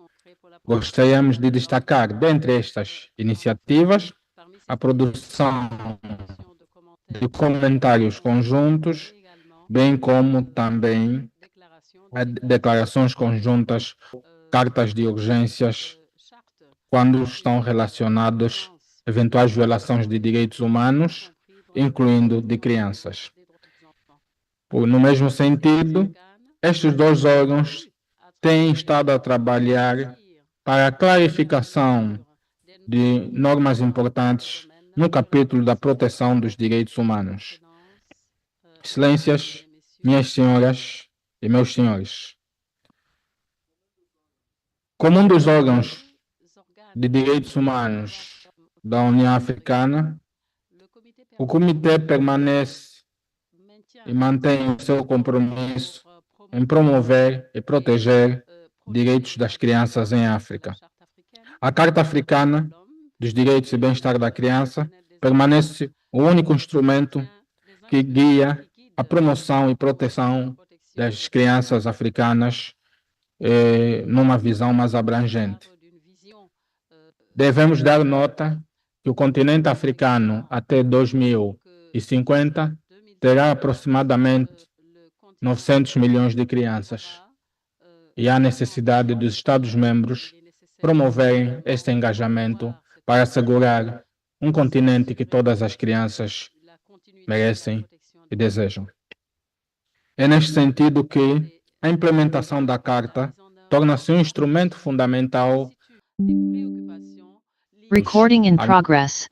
Gostaríamos de destacar, dentre estas iniciativas, a produção de comentários conjuntos, bem como também declarações conjuntas, cartas de urgências, quando estão relacionados a eventuais violações de direitos humanos, incluindo de crianças. No mesmo sentido, estes dois órgãos têm estado a trabalhar para a clarificação de normas importantes no capítulo da proteção dos direitos humanos. Excelências, minhas senhoras e meus senhores, como um dos órgãos de direitos humanos da União Africana, o Comitê permanece e mantém o seu compromisso em promover e proteger direitos das crianças em África. A Carta Africana dos Direitos e Bem-Estar da Criança permanece o único instrumento que guia a promoção e proteção das crianças africanas numa visão mais abrangente. Devemos dar nota que o continente africano, até 2050, terá aproximadamente 900 milhões de crianças e há necessidade dos Estados-membros promoverem este engajamento para assegurar um continente que todas as crianças merecem e desejam. É neste sentido que a implementação da Carta torna-se um instrumento fundamental Recording in progress.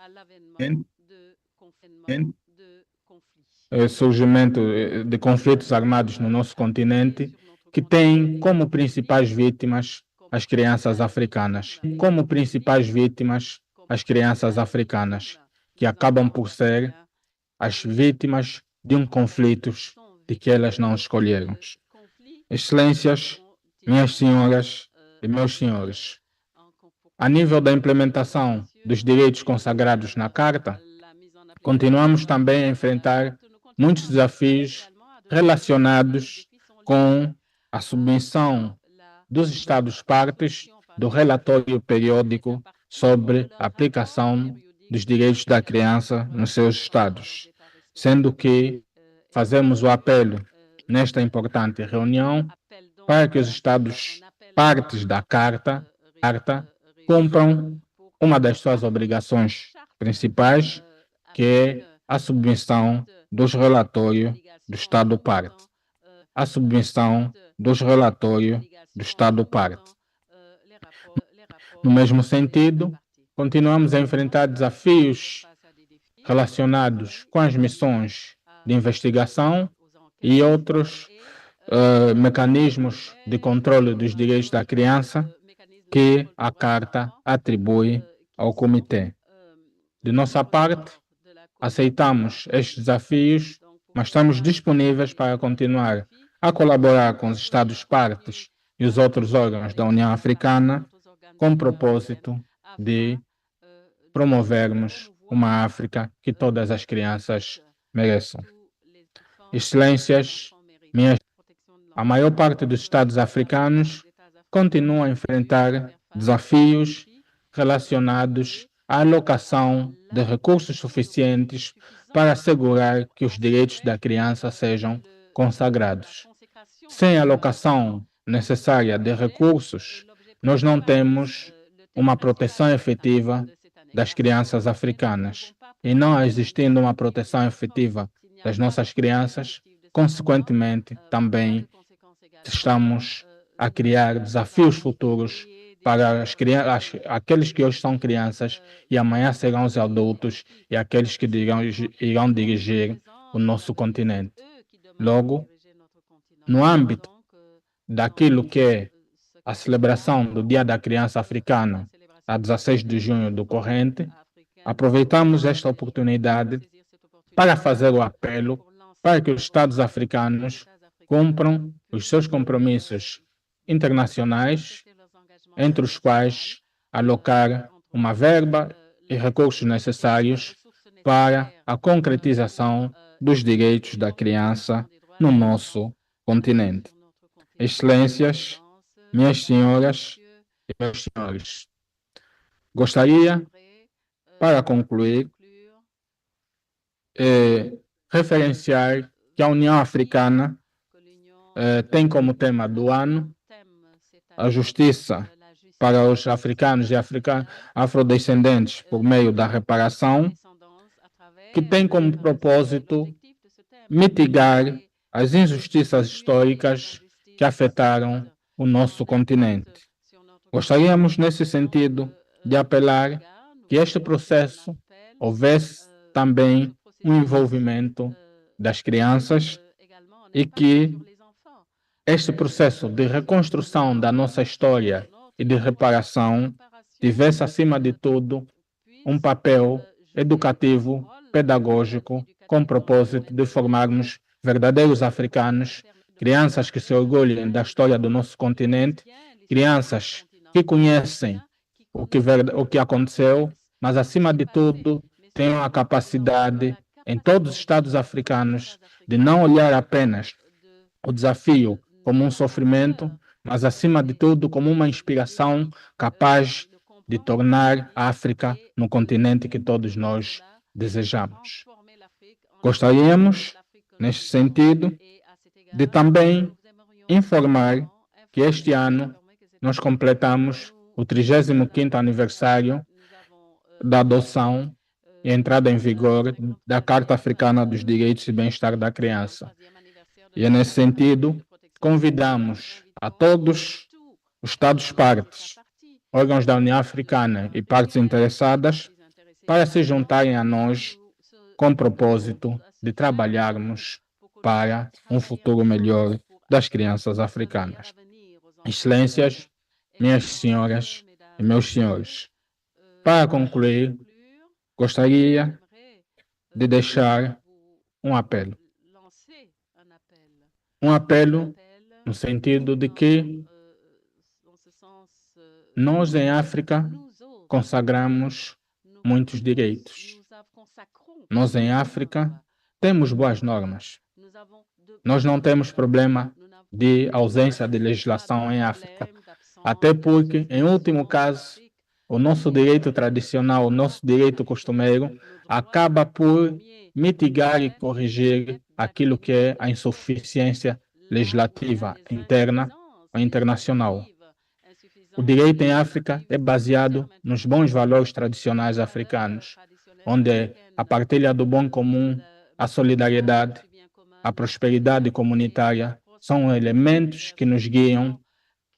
Surgimento de conflitos armados no nosso continente, que tem como principais vítimas as crianças africanas. Como principais vítimas as crianças africanas, que acabam por ser as vítimas de um conflito de que elas não escolheram. Excelências, minhas senhoras e meus senhores, a nível da implementação dos direitos consagrados na Carta, continuamos também a enfrentar muitos desafios relacionados com a submissão dos Estados-partes do relatório periódico sobre a aplicação dos direitos da criança nos seus Estados, sendo que fazemos o apelo nesta importante reunião para que os Estados-partes da Carta cumpram uma das suas obrigações principais, que é a submissão dos relatórios do Estado-parte. A submissão dos relatórios do Estado-parte. No mesmo sentido, continuamos a enfrentar desafios relacionados com as missões de investigação e outros mecanismos de controle dos direitos da criança que a Carta atribui ao Comitê. De nossa parte, aceitamos estes desafios, mas estamos disponíveis para continuar a colaborar com os Estados-partes e os outros órgãos da União Africana com o propósito de promovermos uma África que todas as crianças mereçam. Excelências, a maior parte dos Estados africanos continua a enfrentar desafios relacionados à alocação de recursos suficientes para assegurar que os direitos da criança sejam consagrados. Sem a alocação necessária de recursos, nós não temos uma proteção efetiva das crianças africanas. E não existindo uma proteção efetiva das nossas crianças, consequentemente, também estamos a criar desafios futuros para aqueles que hoje são crianças e amanhã serão os adultos e aqueles que irão dirigir o nosso continente. Logo, no âmbito daquilo que é a celebração do Dia da Criança Africana, a 16 de junho do corrente, aproveitamos esta oportunidade para fazer o apelo para que os Estados africanos cumpram os seus compromissos internacionais, entre os quais alocar uma verba e recursos necessários para a concretização dos direitos da criança no nosso continente. Excelências, minhas senhoras e meus senhores, gostaria, para concluir, referenciar que a União Africana tem como tema do ano a justiça para os africanos e afrodescendentes por meio da reparação, que tem como propósito mitigar as injustiças históricas que afetaram o nosso continente. Gostaríamos, nesse sentido, de apelar que este processo houvesse também um envolvimento das crianças e que este processo de reconstrução da nossa história e de reparação tivesse, acima de tudo, um papel educativo, pedagógico, com o propósito de formarmos verdadeiros africanos, crianças que se orgulhem da história do nosso continente, crianças que conhecem o que aconteceu, mas, acima de tudo, tenham a capacidade, em todos os estados africanos, de não olhar apenas o desafio como um sofrimento, mas, acima de tudo, como uma inspiração capaz de tornar a África no continente que todos nós desejamos. Gostaríamos, neste sentido, de também informar que este ano nós completamos o 35º aniversário da adoção e entrada em vigor da Carta Africana dos Direitos e Bem-Estar da Criança. E, nesse sentido, convidamos a todos os Estados-partes, órgãos da União Africana e partes interessadas para se juntarem a nós com o propósito de trabalharmos para um futuro melhor das crianças africanas. Excelências, minhas senhoras e meus senhores, para concluir, gostaria de deixar um apelo. Um apelo no sentido de que nós, em África, consagramos muitos direitos. Nós, em África, temos boas normas. Nós não temos problema de ausência de legislação em África. Até porque, em último caso, o nosso direito tradicional, o nosso direito costumeiro, acaba por mitigar e corrigir aquilo que é a insuficiência legislativa interna ou internacional. O direito em África é baseado nos bons valores tradicionais africanos, onde a partilha do bom comum, a solidariedade, a prosperidade comunitária são elementos que nos guiam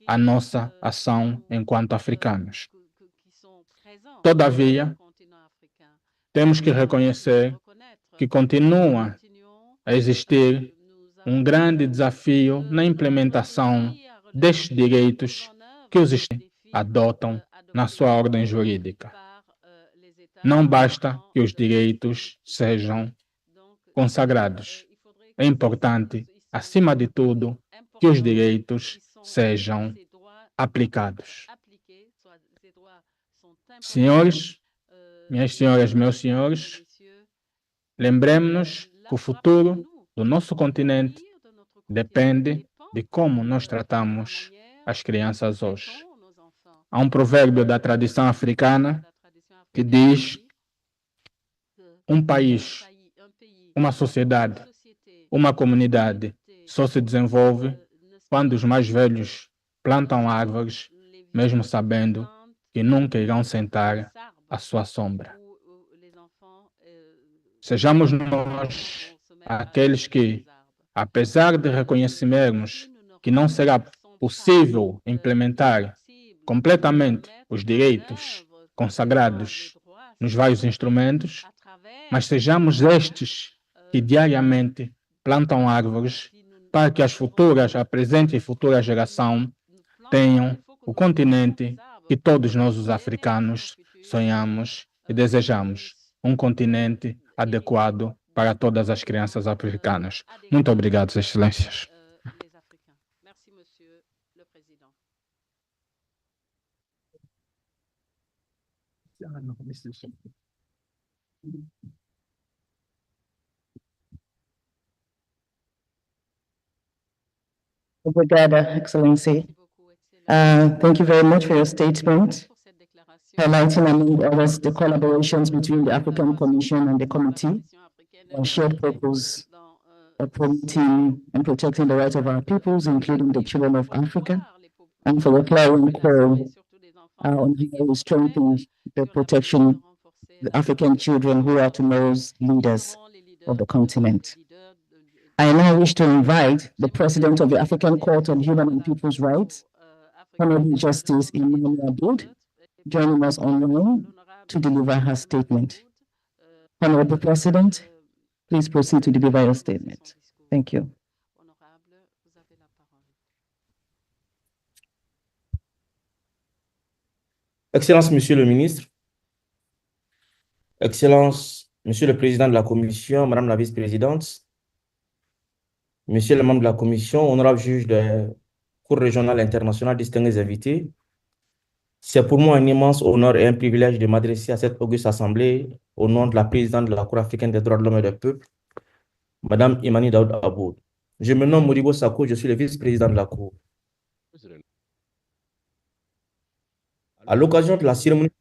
a nossa ação enquanto africanos. Todavia, temos que reconhecer que continua a existir um grande desafio na implementação destes direitos que os Estados adotam na sua ordem jurídica. Não basta que os direitos sejam consagrados. É importante, acima de tudo, que os direitos sejam aplicados. Senhores, Minhas senhoras, meus senhores, lembremos-nos que o futuro do nosso continente depende de como nós tratamos as crianças hoje. Há um provérbio da tradição africana que diz: um país, uma sociedade, uma comunidade só se desenvolve quando os mais velhos plantam árvores, mesmo sabendo que nunca irão sentar à sua sombra. Sejamos nós aqueles que, apesar de reconhecermos que não será possível implementar completamente os direitos consagrados nos vários instrumentos, mas sejamos estes que diariamente plantam árvores para que a presente e futura geração tenham o continente que todos nós, os africanos, sonhamos e desejamos. Um continente adequado para todas as crianças africanas. Muito obrigado, Excelências. Obrigada, Excellency. Thank you very much for your statement, highlighting among others the collaborations between the African Commission and the Committee on shared purpose of promoting and protecting the rights of our peoples, including the children of Africa, and for the clarion call on how we strengthen the protection of the African children who are tomorrow's leaders of the continent. I now wish to invite the President of the African Court on Human and People's Rights, Honorable Justice Imani Aboud, joining us online to deliver her statement. Honorable President, please proceed to deliver your statement. Thank you. Excellence, Monsieur le Ministre, Excellence, Monsieur le Président de la Commission, Madame la Vice-Présidente, Monsieur le membre de la Commission, honorable juge de Cour régionale internationale, distingués invités, c'est pour moi un immense honneur et un privilège de m'adresser à cette auguste assemblée au nom de la présidente de la Cour africaine des droits de l'homme et des peuples, Madame Imani Dawda Aboud. Je me nomme Modibo Sako, je suis le vice-président de la Cour. À l'occasion de la cérémonie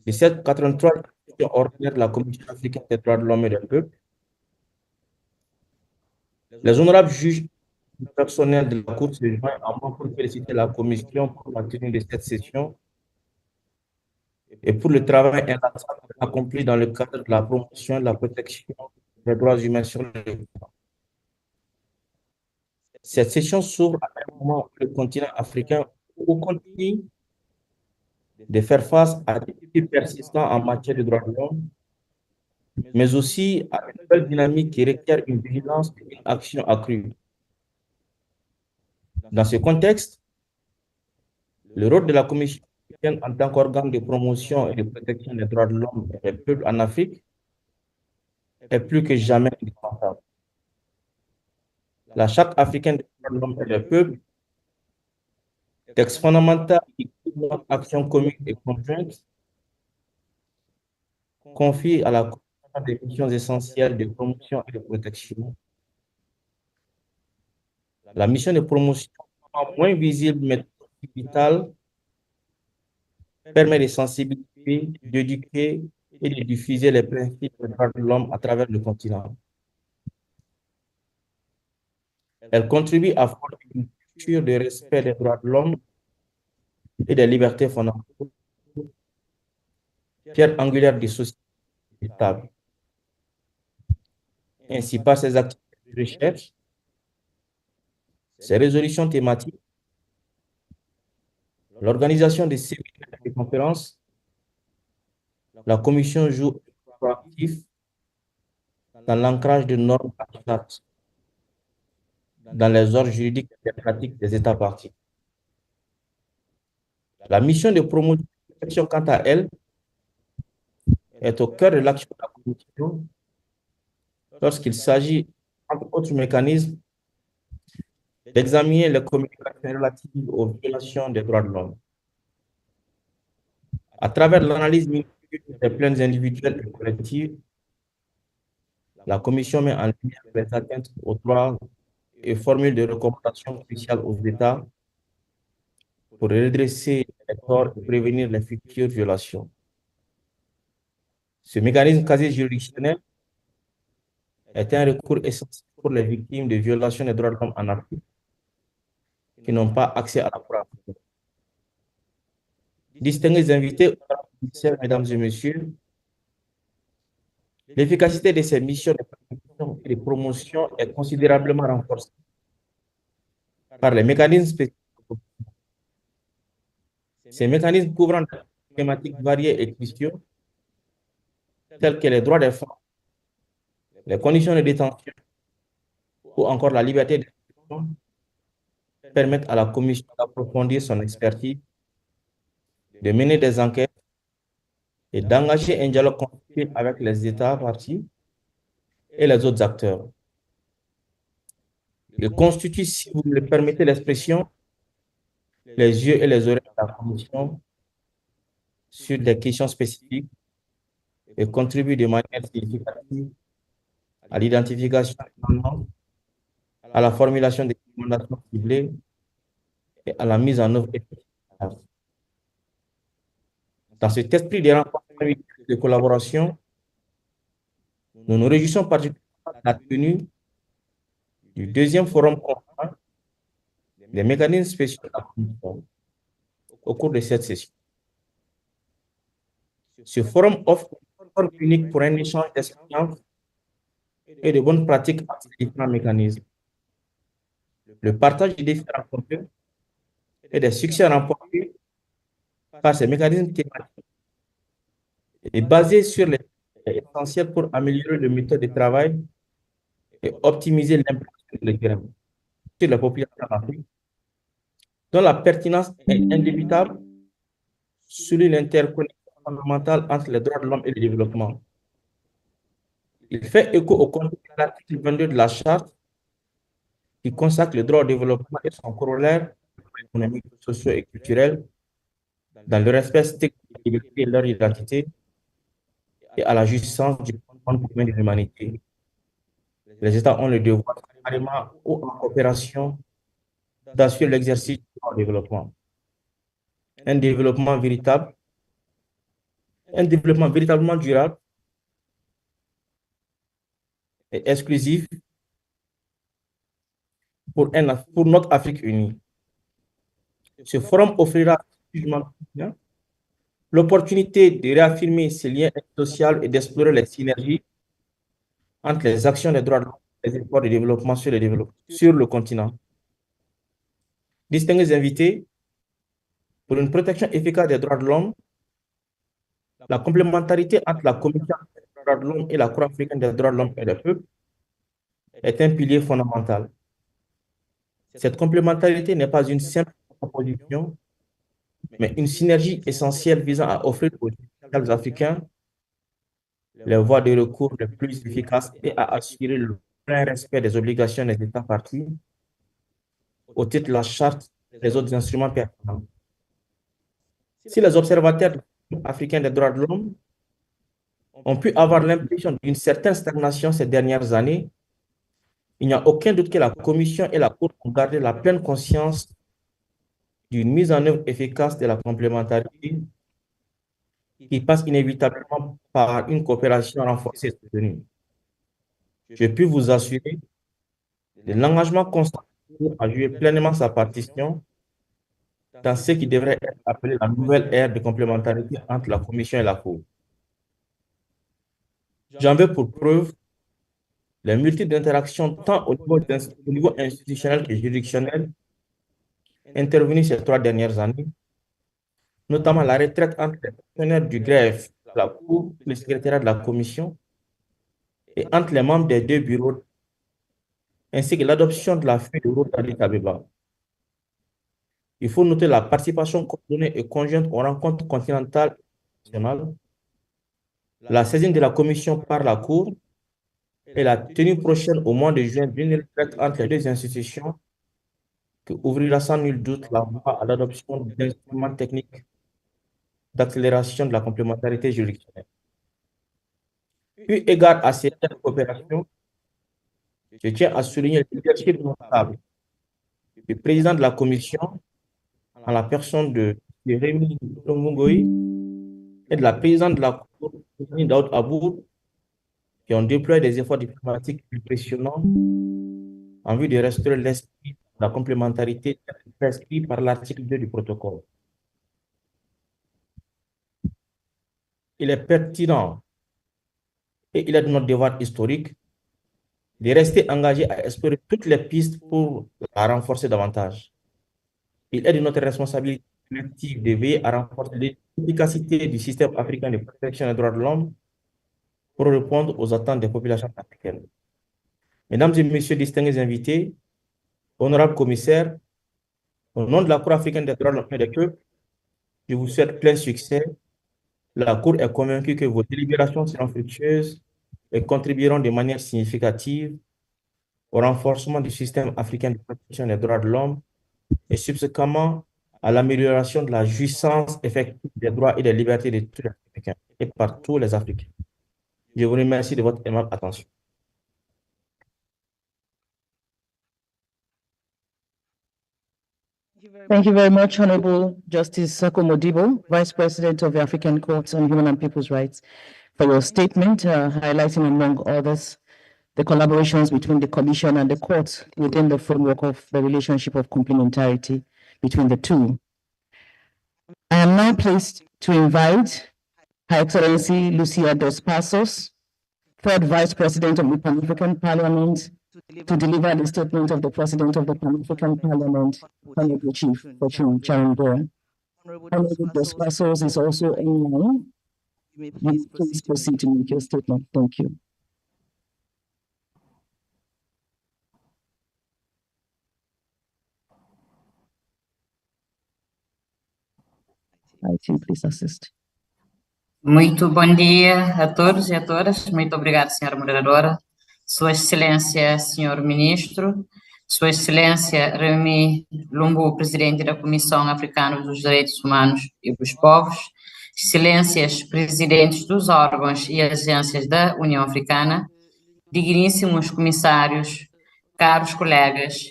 de cette 83e ordinaire de la Commission africaine des droits de l'homme et des peuples, les honorables juges personnels de la Cour se joignent à moi pour féliciter la Commission pour la tenue de cette session et pour le travail inlassable accompli dans le cadre de la promotion et de la protection des droits humains sur le continent. Cette session s'ouvre à un moment où le continent africain continue de faire face à des défis persistants en matière de droits de l'homme, mais aussi à une nouvelle dynamique qui requiert une vigilance et une action accrue. Dans ce contexte, le rôle de la Commission africaine en tant qu'organe de promotion et de protection des droits de l'homme et des peuples en Afrique est plus que jamais indispensable. La Charte africaine des droits de l'homme et des peuples, texte fondamental qui guide notre action commune et conjointe, confie à la Commission des missions essentielles de promotion et de protection. La mission de promotion, moins visible mais vitale, permet de sensibiliser, d'éduquer et de diffuser les principes des droits de l'homme à travers le continent. Elle contribue à former une culture de respect des droits de l'homme et des libertés fondamentales, pierre angulaire des sociétés stables. Ainsi, par ses activités de recherche, ses résolutions thématiques, l'organisation des séminaires et des conférences, la Commission joue un rôle actif dans l'ancrage de normes abstraites dans les ordres juridiques et pratiques des États parties. La mission de promotion, quant à elle, est au cœur de l'action de la Commission lorsqu'il s'agit, entre autres mécanismes, d'examiner les communications relatives aux violations des droits de l'homme. À travers l'analyse minutieuse des plaintes individuelles et collectives, la Commission met en lumière les atteintes aux droits et formule des recommandations cruciales aux États pour redresser les torts et prévenir les futures violations. Ce mécanisme quasi juridictionnel est un recours essentiel pour les victimes de violations des droits de l'homme en Afrique qui n'ont pas accès à la Cour africaine. Distingués invités, commissaires, mesdames et messieurs, l'efficacité de ces missions de protection et de promotion est considérablement renforcée par les mécanismes spécifiques. Ces mécanismes couvrant des thématiques variées et cruciaux, telles que les droits des femmes, les conditions de détention ou encore la liberté d'expression, permettent à la Commission d'approfondir son expertise, de mener des enquêtes et d'engager un dialogue constructif avec les États parties et les autres acteurs. Il constitue, si vous me le permettez l'expression, les yeux et les oreilles de la Commission sur des questions spécifiques et contribue de manière significative à l'identification des tendances, à la formulation des recommandations ciblées et à la mise en œuvre efficace. Dans cet esprit de renforcement et de collaboration, nous nous réjouissons particulièrement de la tenue du deuxième forum conjoint des mécanismes spéciaux de la Commission au cours de cette session. Ce forum offre une forme unique pour un échange d'expériences et de bonnes pratiques entre ces différents mécanismes. Le partage des défis rencontrés et des succès remportés par ces mécanismes thématiques est basé sur les essentiels pour améliorer le méthode de travail et optimiser l'impact sur la population d'Afrique, dont la pertinence est indubitable sur l'interconnexion fondamentale entre les droits de l'homme et le développement. Il fait écho au contenu de l'article 22 de la Charte qui consacre le droit au développement et son corollaire économique, socio et culturel dans le respect strict des libertés et leur identité et à la jouissance du patrimoine commun de l'humanité. Les États ont le devoir, carrément ou en coopération, d'assurer l'exercice du droit au développement. Un développement véritablement durable et exclusif pour notre Afrique unie. Ce forum offrira l'opportunité de réaffirmer ces liens sociaux et d'explorer les synergies entre les actions des droits de l'homme et les efforts de développement sur le continent. Distingués invités, pour une protection efficace des droits de l'homme, la complémentarité entre la Commission des droits de l'homme et la Cour africaine des droits de l'homme et des peuples est un pilier fondamental. Cette complémentarité n'est pas une simple proposition, mais une synergie essentielle visant à offrir aux justiciables africains les voies de recours les plus efficaces et à assurer le plein respect des obligations des États parties au titre de la Charte et des autres instruments pertinents. Si les observateurs africains des droits de l'homme ont pu avoir l'impression d'une certaine stagnation ces dernières années, il n'y a aucun doute que la Commission et la Cour ont gardé la pleine conscience d'une mise en œuvre efficace de la complémentarité qui passe inévitablement par une coopération renforcée et soutenue. Je puis vous assurer de l'engagement constant à jouer pleinement sa partition dans ce qui devrait être appelé la nouvelle ère de complémentarité entre la Commission et la Cour. J'en veux pour preuve les multiples interactions tant au niveau institutionnel que juridictionnel intervenues ces 3 dernières années, notamment la retraite entre les fonctionnaires du greffe, la Cour et le secrétariat de la Commission, et entre les membres des 2 bureaux, ainsi que l'adoption de la feuille de route d'Addis Abeba. Il faut noter la participation coordonnée et conjointe aux rencontres continentales et nationales, la saisine de la Commission par la Cour et la tenue prochaine au mois de juin d'une retraite entre les 2 institutions qui ouvrira sans nul doute la voie à l'adoption d'instruments techniques d'accélération de la complémentarité juridictionnelle. Eu égard à cette coopération, je tiens à souligner le leadership notable du président de la Commission, en la personne de CÉRÉMONIE D'OUVERTURE et de la présidente de la Cour, Dawda Kairaba, qui ont déployé des efforts diplomatiques impressionnants en vue de restaurer l'esprit de la complémentarité prescrit par l'article 2 du protocole. Il est pertinent et il est de notre devoir historique de rester engagé à explorer toutes les pistes pour la renforcer davantage. Il est de notre responsabilité collective de veiller à renforcer l'efficacité du système africain de protection des droits de l'homme pour répondre aux attentes des populations africaines. Mesdames et messieurs distingués invités, honorables commissaires, au nom de la Cour africaine des droits de l'homme et des peuples, je vous souhaite plein succès. La Cour est convaincue que vos délibérations seront fructueuses et contribueront de manière significative au renforcement du système africain de protection des droits de l'homme et subséquemment à l'amélioration de la jouissance effective des droits et des libertés de tous les Africains et par tous les Africains. Je vous remercie de votre aimable attention. Thank you very much, Honorable Justice Sako Modibo, Vice President of the African Court on Human and People's Rights, for your statement highlighting, among others, the collaborations between the Commission and the courts within the framework of the relationship of complementarity between the two. I am now pleased to invite Her Excellency Lucia dos Passos, Third Vice President of the Pan-African Parliament, to deliver the statement of the President of the Pan-African Parliament, Honorable Chief Fortune Charango. Honorable dos Passos is also online. Please proceed to make your statement. Thank you. Please assist. Muito bom dia a todos e a todas. Muito obrigada, senhora moderadora. Sua Excelência, senhor Ministro, Sua Excelência Remy Lumbu, Presidente da Comissão Africana dos Direitos Humanos e dos Povos, Excelências, Presidentes dos órgãos e agências da União Africana, digníssimos comissários, caros colegas,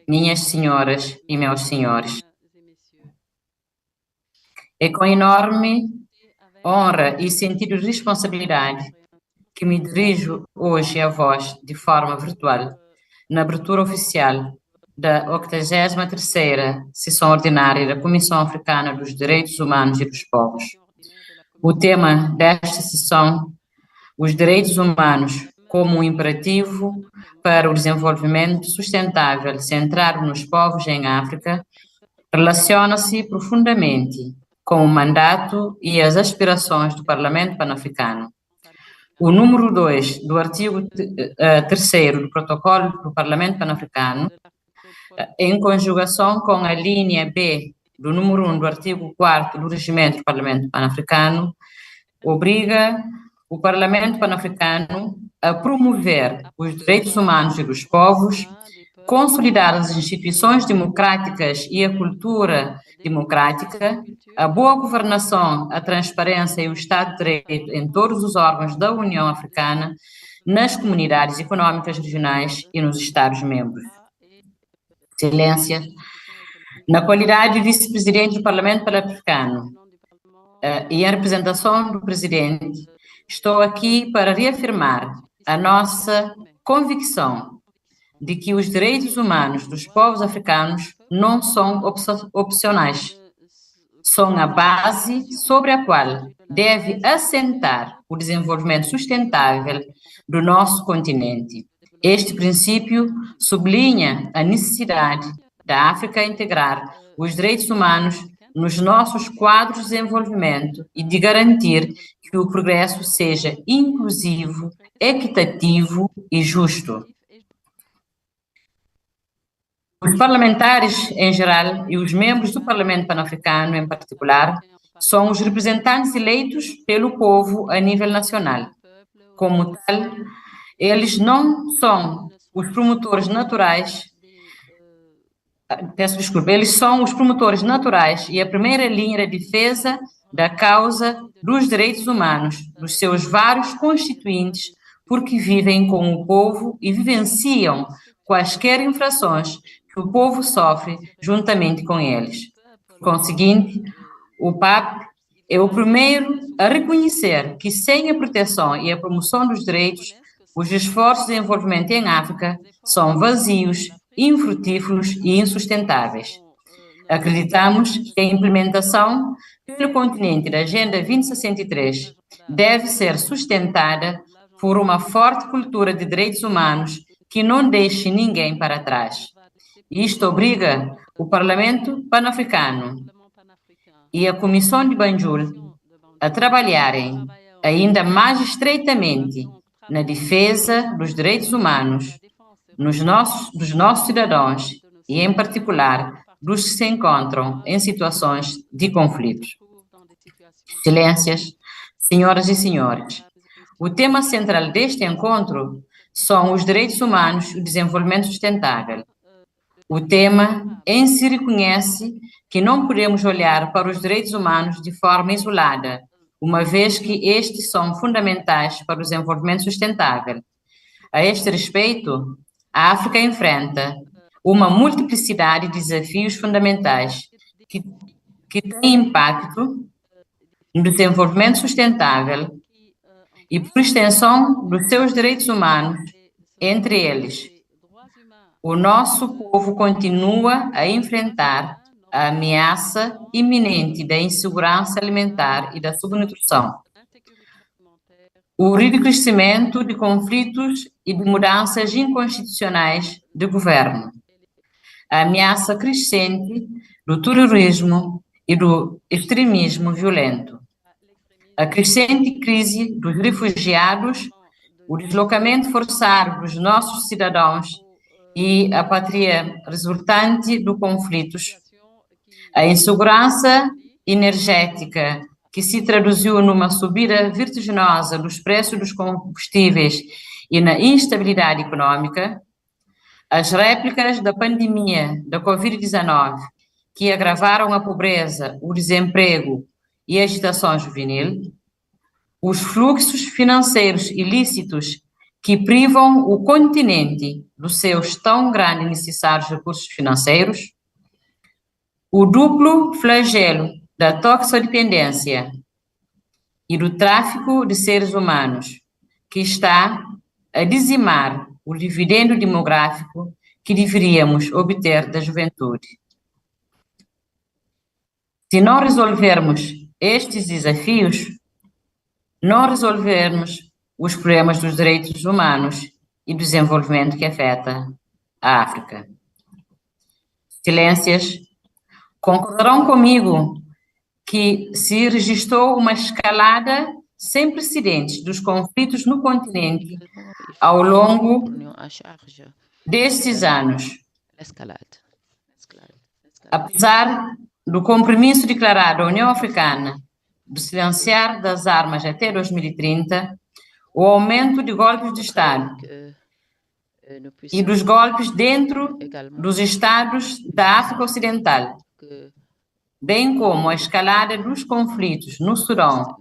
minhas senhoras e meus senhores. É com enorme honra e sentido de responsabilidade que me dirijo hoje a vós de forma virtual, na abertura oficial da 83ª Sessão Ordinária da Comissão Africana dos Direitos Humanos e dos Povos. O tema desta sessão, os direitos humanos como um imperativo para o desenvolvimento sustentável centrado nos povos em África, relaciona-se profundamente com o mandato e as aspirações do Parlamento Pan-Africano. O número 2 do artigo 3º do Protocolo do Parlamento Pan-Africano, em conjugação com a linha B do número 1 do artigo 4º do Regimento do Parlamento Pan-Africano, obriga o Parlamento Pan-Africano a promover os direitos humanos e dos povos, consolidar as instituições democráticas e a cultura democrática, a boa governação, a transparência e o Estado de Direito em todos os órgãos da União Africana, nas comunidades econômicas regionais e nos Estados-membros. Excelência, na qualidade de vice-presidente do Parlamento Pan-Africano e em representação do presidente, estou aqui para reafirmar a nossa convicção de que os direitos humanos dos povos africanos não são opcionais. São a base sobre a qual deve assentar o desenvolvimento sustentável do nosso continente. Este princípio sublinha a necessidade da África integrar os direitos humanos nos nossos quadros de desenvolvimento e de garantir que o progresso seja inclusivo, equitativo e justo. Os parlamentares, em geral, e os membros do Parlamento Pan-Africano, em particular, são os representantes eleitos pelo povo a nível nacional. Como tal, eles não são os promotores naturais, eles são os promotores naturais e a primeira linha de defesa da causa dos direitos humanos dos seus vários constituintes, porque vivem com o povo e vivenciam quaisquer infrações que o povo sofre juntamente com eles. Por conseguinte, o PAP é o primeiro a reconhecer que sem a proteção e a promoção dos direitos, os esforços de desenvolvimento em África são vazios, infrutíferos e insustentáveis. Acreditamos que a implementação pelo continente da Agenda 2063 deve ser sustentada por uma forte cultura de direitos humanos que não deixe ninguém para trás. Isto obriga o Parlamento Pan-Africano e a Comissão de Banjul a trabalharem ainda mais estreitamente na defesa dos direitos humanos dos nossos cidadãos e, em particular, dos que se encontram em situações de conflito. Excelências, senhoras e senhores, o tema central deste encontro são os direitos humanos e o desenvolvimento sustentável. O tema em si reconhece que não podemos olhar para os direitos humanos de forma isolada, uma vez que estes são fundamentais para o desenvolvimento sustentável. A este respeito, a África enfrenta uma multiplicidade de desafios fundamentais que têm impacto no desenvolvimento sustentável e, por extensão, dos seus direitos humanos, entre eles. O nosso povo continua a enfrentar a ameaça iminente da insegurança alimentar e da subnutrição. O recrudescimento de conflitos e de mudanças inconstitucionais de governo. A ameaça crescente do terrorismo e do extremismo violento. A crescente crise dos refugiados, o deslocamento forçado dos nossos cidadãos e a apatria resultante dos conflitos. A insegurança energética, que se traduziu numa subida vertiginosa dos preços dos combustíveis e na instabilidade econômica. As réplicas da pandemia da Covid-19, que agravaram a pobreza, o desemprego e a agitação juvenil. Os fluxos financeiros ilícitos que privam o continente dos seus tão grandes e necessários recursos financeiros. O duplo flagelo da toxicodependência e do tráfico de seres humanos, que está a dizimar o dividendo demográfico que deveríamos obter da juventude. Se não resolvermos estes desafios, não resolvermos os problemas dos direitos humanos e do desenvolvimento que afeta a África. Excelências, concordarão comigo que se registrou uma escalada sem precedentes dos conflitos no continente ao longo destes anos. Apesar do compromisso declarado da União Africana de silenciar das armas até 2030, o aumento de golpes de Estado e dos golpes dentro dos Estados da África Ocidental, bem como a escalada dos conflitos no Sudão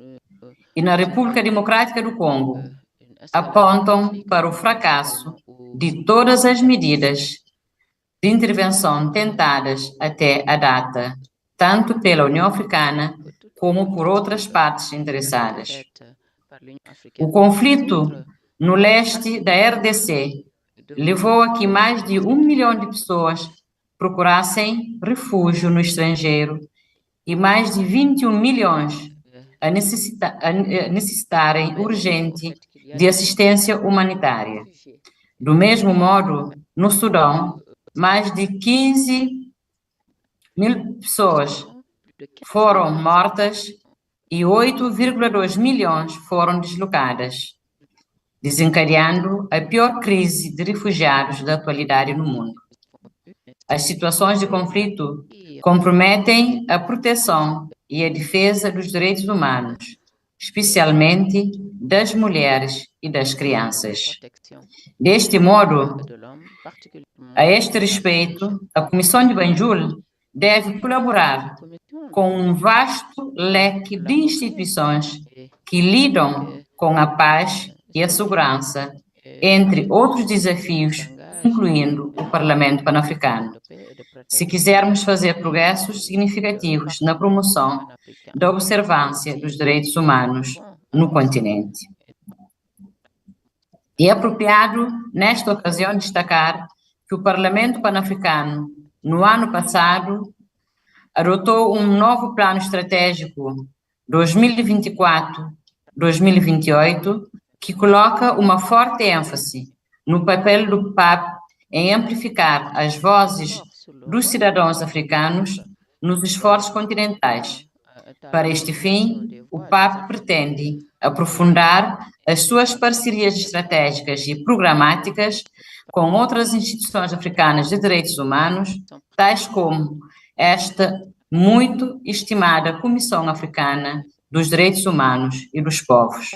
e na República Democrática do Congo, apontam para o fracasso de todas as medidas de intervenção tentadas até a data, tanto pela União Africana como por outras partes interessadas. O conflito no leste da RDC levou a que mais de 1 milhão de pessoas procurassem refúgio no estrangeiro e mais de 21 milhões a necessitarem urgente de assistência humanitária. Do mesmo modo, no Sudão, mais de 15 mil pessoas foram mortas e 8,2 milhões foram deslocadas, desencadeando a pior crise de refugiados da atualidade no mundo. As situações de conflito comprometem a proteção e a defesa dos direitos humanos, especialmente das mulheres e das crianças. Deste modo, a este respeito, a Comissão de Banjul deve colaborar com um vasto leque de instituições que lidam com a paz e a segurança, entre outros desafios, incluindo o Parlamento Pan-Africano, se quisermos fazer progressos significativos na promoção da observância dos direitos humanos no continente. É apropriado, nesta ocasião, destacar que o Parlamento Pan-Africano, no ano passado, adotou um novo plano estratégico 2024-2028, que coloca uma forte ênfase no papel do PAP em amplificar as vozes dos cidadãos africanos nos esforços continentais. Para este fim, o PAP pretende aprofundar as suas parcerias estratégicas e programáticas com outras instituições africanas de direitos humanos, tais como esta muito estimada Comissão Africana dos Direitos Humanos e dos Povos,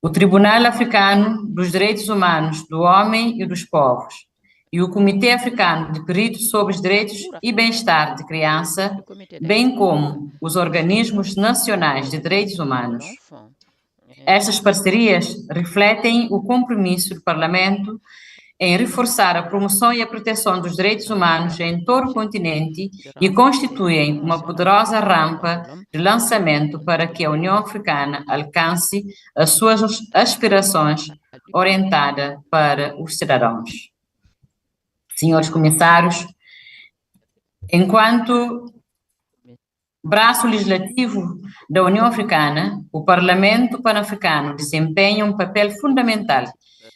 o Tribunal Africano dos Direitos Humanos do Homem e dos Povos e o Comitê Africano de Peritos sobre os Direitos e Bem-Estar de Criança, bem como os organismos nacionais de direitos humanos. Estas parcerias refletem o compromisso do Parlamento em reforçar a promoção e a proteção dos direitos humanos em todo o continente e constituem uma poderosa rampa de lançamento para que a União Africana alcance as suas aspirações orientada para os cidadãos. Senhores comissários, enquanto braço legislativo da União Africana, o Parlamento Pan-Africano desempenha um papel fundamental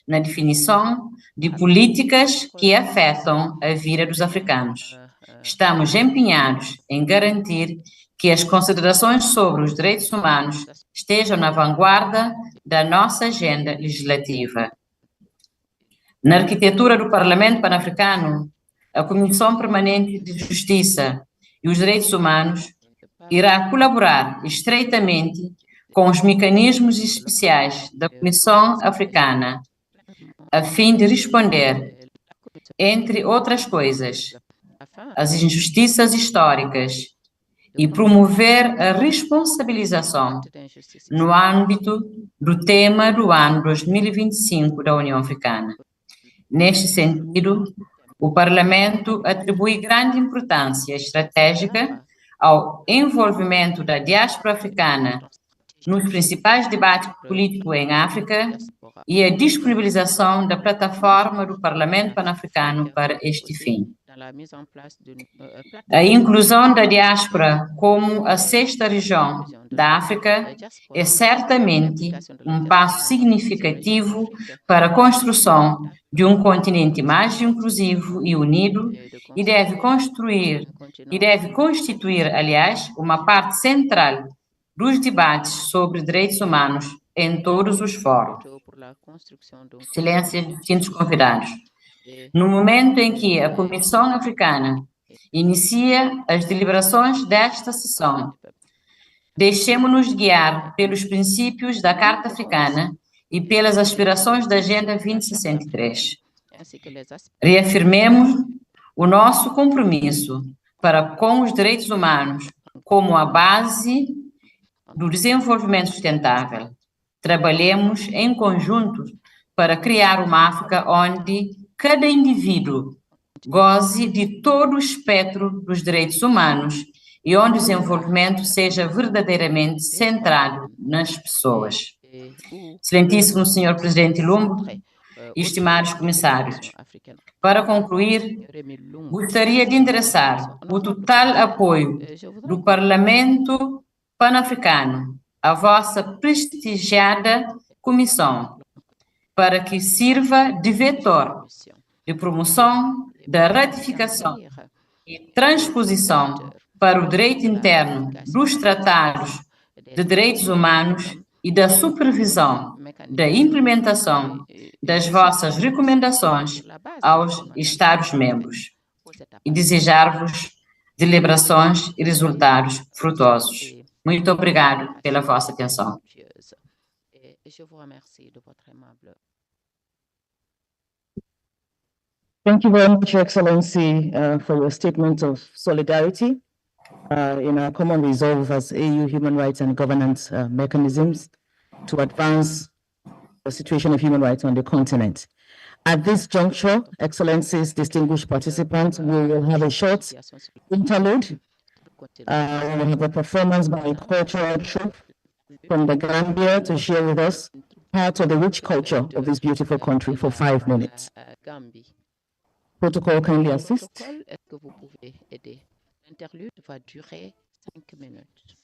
na definição de políticas que afetam a vida dos africanos. Estamos empenhados em garantir que as considerações sobre os direitos humanos estejam na vanguarda da nossa agenda legislativa. Na arquitetura do Parlamento Pan-Africano, a Comissão Permanente de Justiça e os Direitos Humanos irá colaborar estreitamente com os mecanismos especiais da Comissão Africana, a fim de responder, entre outras coisas, às injustiças históricas e promover a responsabilização no âmbito do tema do ano 2025 da União Africana. Neste sentido, o Parlamento atribui grande importância estratégica ao envolvimento da diáspora africana nos principais debates políticos em África e a disponibilização da plataforma do Parlamento Pan-Africano para este fim. A inclusão da diáspora como a sexta região da África é certamente um passo significativo para a construção de um continente mais inclusivo e unido e deve constituir, aliás, uma parte central dos debates sobre direitos humanos em todos os fóruns. Excelências, distintos convidados. No momento em que a Comissão Africana inicia as deliberações desta sessão, deixemo-nos guiar pelos princípios da Carta Africana e pelas aspirações da Agenda 2063. Reafirmemos o nosso compromisso para com os direitos humanos como a base do desenvolvimento sustentável. Trabalhemos em conjunto para criar uma África onde cada indivíduo goze de todo o espectro dos direitos humanos e onde o desenvolvimento seja verdadeiramente centrado nas pessoas. Excelentíssimo Senhor Presidente Lumbo, estimados comissários, para concluir, gostaria de endereçar o total apoio do Parlamento Pan-Africano à vossa prestigiada comissão, para que sirva de vetor de promoção da ratificação e transposição para o direito interno dos tratados de direitos humanos e da supervisão da implementação das vossas recomendações aos Estados-membros e desejar-vos deliberações e resultados frutuosos. Muito obrigado pela vossa atenção. Thank you very much, Your Excellency, for your statement of solidarity in our common resolve as AU human rights and governance mechanisms to advance the situation of human rights on the continent. At this juncture, Excellencies, distinguished participants, we will have a short interlude. We will have a performance by a cultural troupe from the Gambia to share with us part of the rich culture of this beautiful country for 5 minutes. Protocol, kindly assist. Est-ce que vous pouvez aider? L'interlude va durer 5 minutes.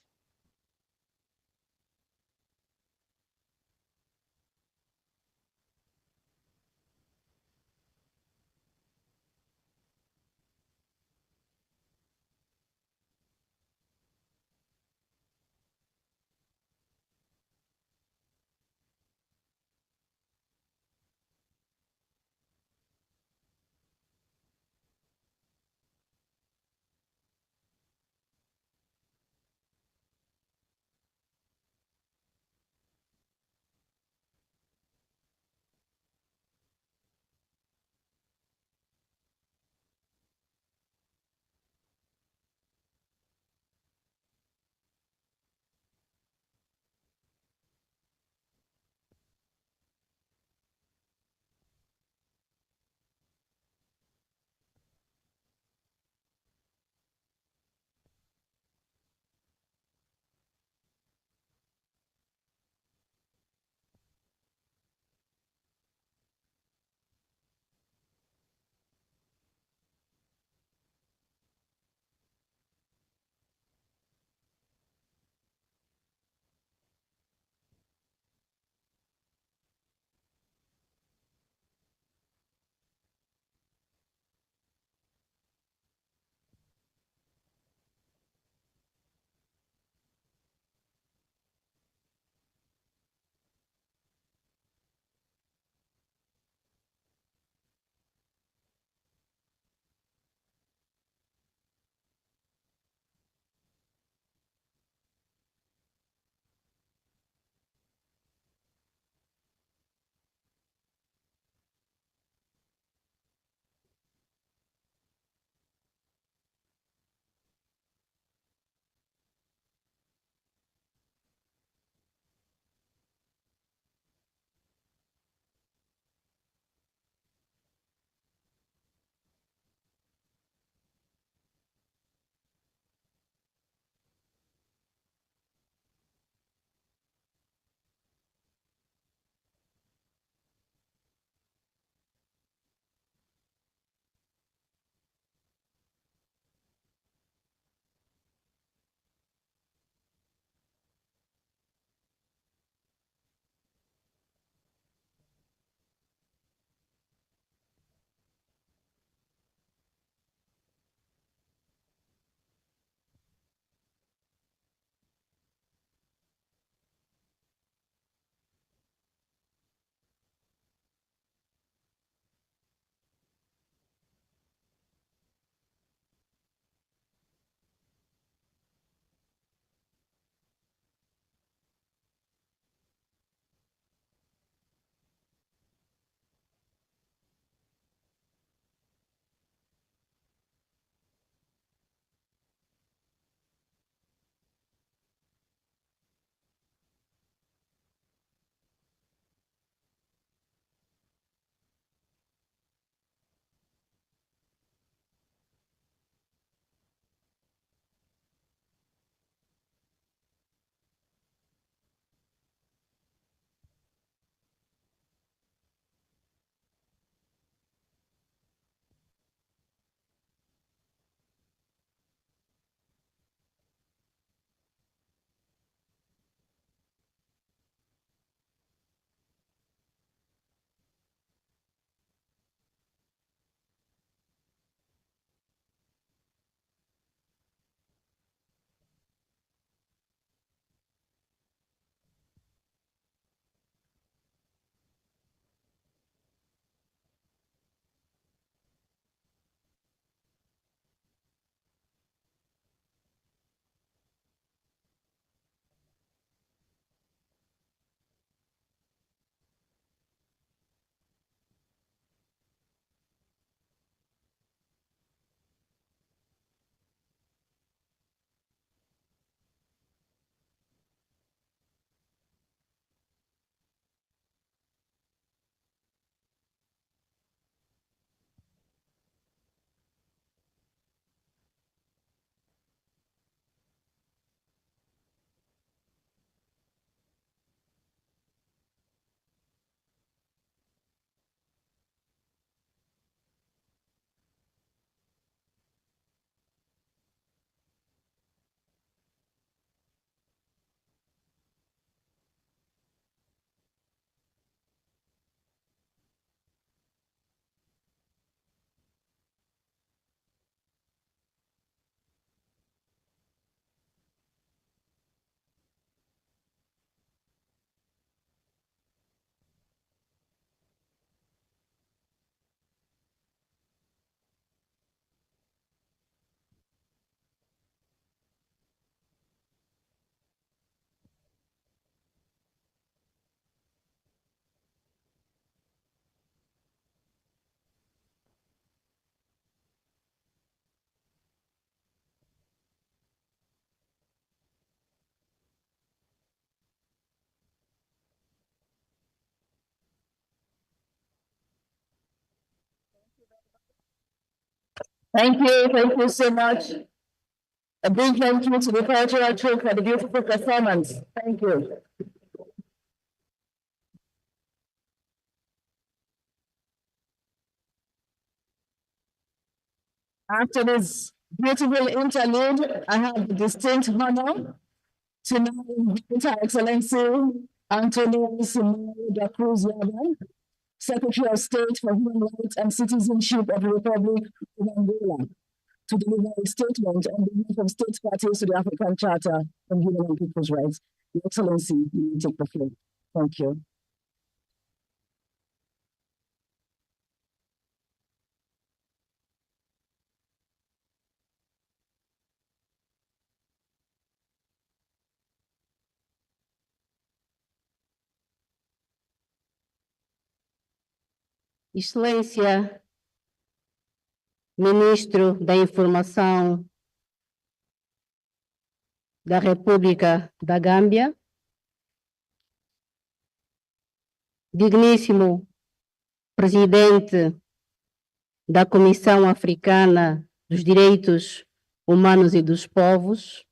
Thank you so much. A big thank you to the cultural troupe for the beautiful performance. Thank you. After this beautiful interlude, I have the distinct honor to now invite Her Excellency Antonio Simão da Cruz Jawara, Secretary of State for Human Rights and Citizenship of the Republic of Angola, to deliver a statement on behalf of state parties to the African Charter on Human and People's Rights. Your Excellency, you may take the floor. Thank you. Excelência, Ministro da Informação da República da Gâmbia, digníssimo Presidente da Comissão Africana dos Direitos Humanos e dos Povos,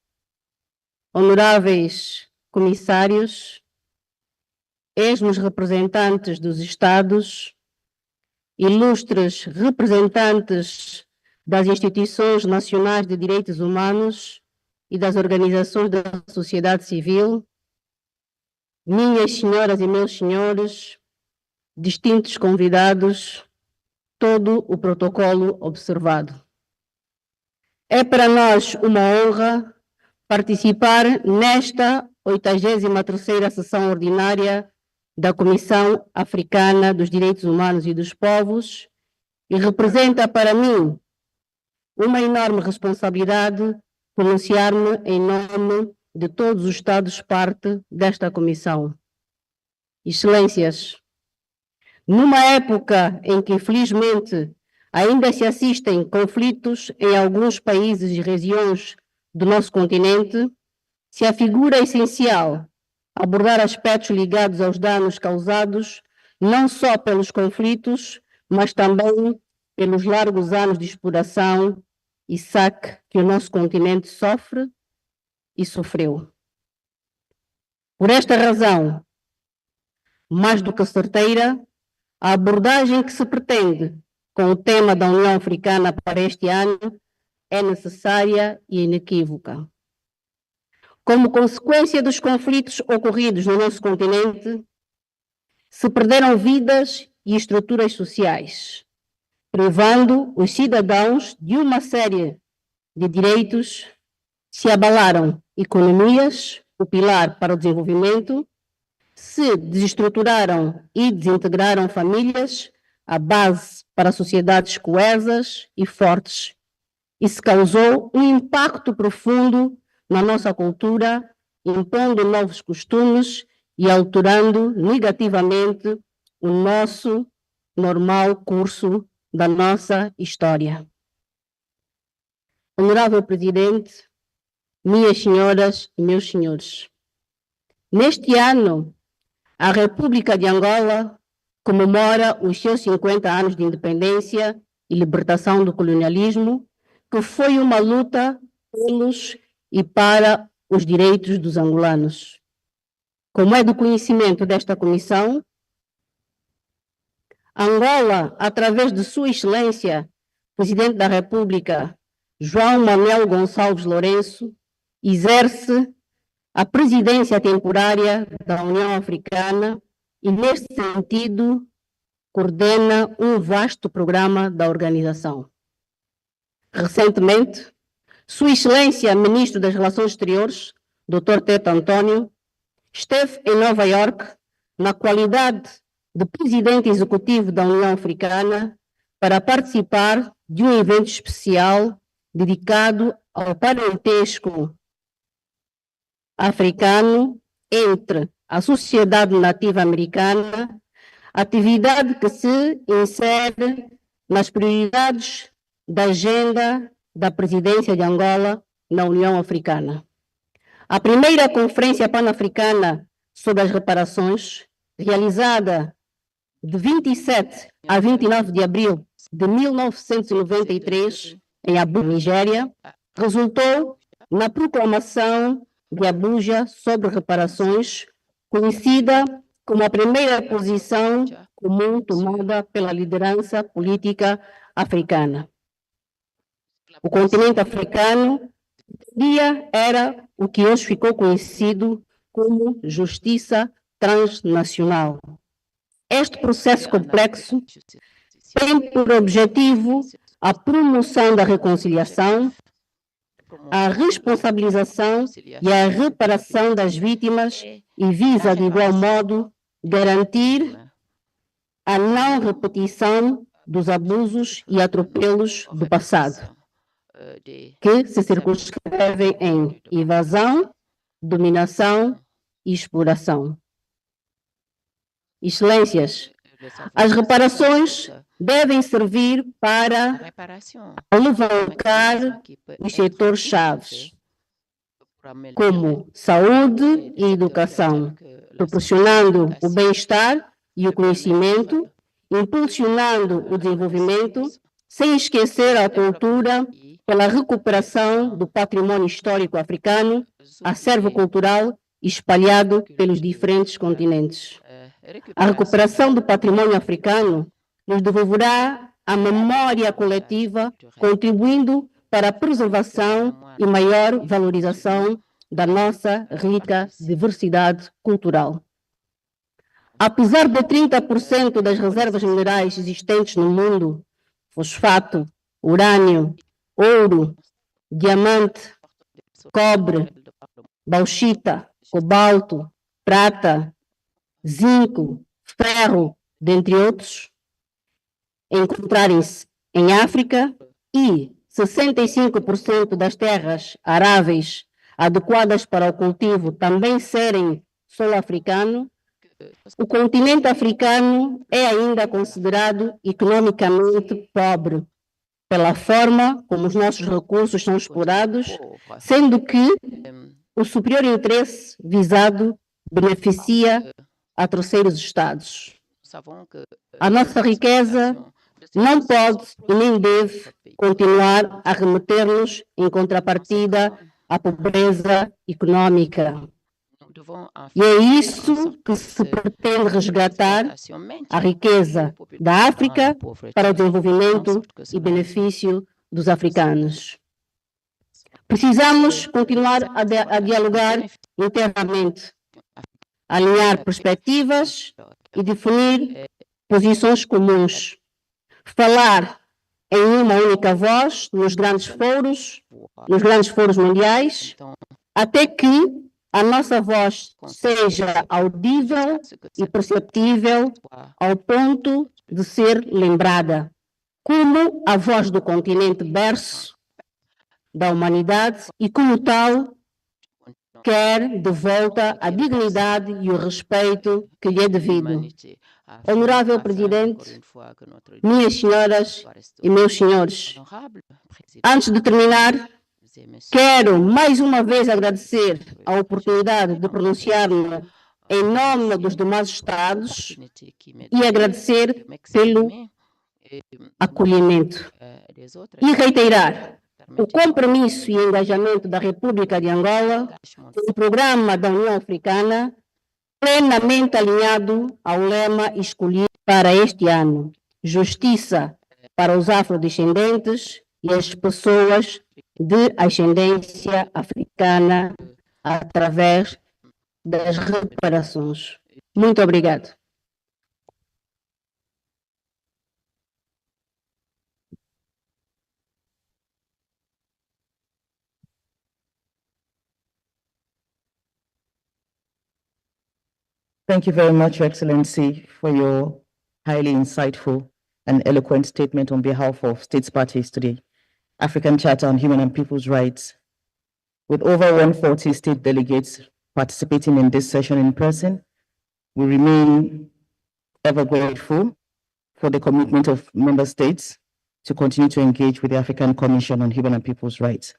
honoráveis comissários, esmos representantes dos Estados, ilustres representantes das instituições nacionais de direitos humanos e das organizações da sociedade civil, minhas senhoras e meus senhores, distintos convidados, todo o protocolo observado. É para nós uma honra participar nesta 83ª sessão ordinária da Comissão Africana dos Direitos Humanos e dos Povos e representa para mim uma enorme responsabilidade pronunciar-me em nome de todos os Estados-parte desta Comissão. Excelências, numa época em que, infelizmente, ainda se assistem conflitos em alguns países e regiões do nosso continente, se afigura essencial abordar aspectos ligados aos danos causados não só pelos conflitos, mas também pelos largos anos de exploração e saque que o nosso continente sofre e sofreu. Por esta razão, mais do que certeira, a abordagem que se pretende com o tema da União Africana para este ano é necessária e inequívoca. Como consequência dos conflitos ocorridos no nosso continente, se perderam vidas e estruturas sociais, privando os cidadãos de uma série de direitos, se abalaram economias, o pilar para o desenvolvimento, se desestruturaram e desintegraram famílias, a base para sociedades coesas e fortes, e se causou um impacto profundo na nossa cultura, impondo novos costumes e alterando negativamente o nosso normal curso da nossa história. Honorável Presidente, minhas senhoras e meus senhores, neste ano, a República de Angola comemora os seus 50 anos de independência e libertação do colonialismo, que foi uma luta pelos e para os direitos dos angolanos. Como é do conhecimento desta comissão, Angola, através de Sua Excelência, Presidente da República, João Manuel Gonçalves Lourenço, exerce a presidência temporária da União Africana e, neste sentido, coordena um vasto programa da organização. Recentemente, Sua Excelência, Ministro das Relações Exteriores, Dr. Tete Antônio, esteve em Nova Iorque na qualidade de Presidente Executivo da União Africana para participar de um evento especial dedicado ao parentesco africano entre a sociedade nativa americana, atividade que se insere nas prioridades da agenda da presidência de Angola na União Africana. A primeira Conferência Pan-Africana sobre as Reparações, realizada de 27 a 29 de abril de 1993, em Abuja, Nigéria, resultou na proclamação de Abuja sobre reparações, conhecida como a primeira posição comum tomada pela liderança política africana. O continente africano era o que hoje ficou conhecido como justiça transnacional. Este processo complexo tem por objetivo a promoção da reconciliação, a responsabilização e a reparação das vítimas e visa, de igual modo, garantir a não repetição dos abusos e atropelos do passado, que se circunscrevem em invasão, dominação e exploração. Excelências, as reparações devem servir para alavancar os setores-chave, como saúde e educação, proporcionando o bem-estar e o conhecimento, impulsionando o desenvolvimento, sem esquecer a cultura, pela recuperação do patrimônio histórico africano, acervo cultural espalhado pelos diferentes continentes. A recuperação do patrimônio africano nos devolverá a memória coletiva, contribuindo para a preservação e maior valorização da nossa rica diversidade cultural. Apesar de 30% das reservas minerais existentes no mundo, fosfato, urânio, ouro, diamante, cobre, bauxita, cobalto, prata, zinco, ferro, dentre outros, encontrarem-se em África e 65% das terras aráveis adequadas para o cultivo também serem solo africano, o continente africano é ainda considerado economicamente pobre, pela forma como os nossos recursos são explorados, sendo que o superior interesse visado beneficia a terceiros estados. A nossa riqueza não pode e nem deve continuar a remeter-nos em contrapartida à pobreza econômica. E é isso que se pretende resgatar, a riqueza da África para o desenvolvimento e benefício dos africanos. Precisamos continuar a dialogar internamente, alinhar perspectivas e definir posições comuns. Falar em uma única voz nos grandes foros mundiais, até que a nossa voz seja audível e perceptível ao ponto de ser lembrada, como a voz do continente berço da humanidade e, como tal, quer de volta a dignidade e o respeito que lhe é devido. Honorável Presidente, minhas senhoras e meus senhores, antes de terminar, quero mais uma vez agradecer a oportunidade de pronunciar-me em nome dos demais Estados e agradecer pelo acolhimento e reiterar o compromisso e engajamento da República de Angola com o programa da União Africana, plenamente alinhado ao lema escolhido para este ano: justiça para os afrodescendentes e as pessoas de ascendência africana através das reparações. Muito obrigado. Thank you very much, Your Excellency, for your highly insightful and eloquent statement on behalf of states parties to the African Charter on Human and People's Rights. With over 140 state delegates participating in this session in person, we remain ever grateful for the commitment of member states to continue to engage with the African Commission on Human and People's Rights.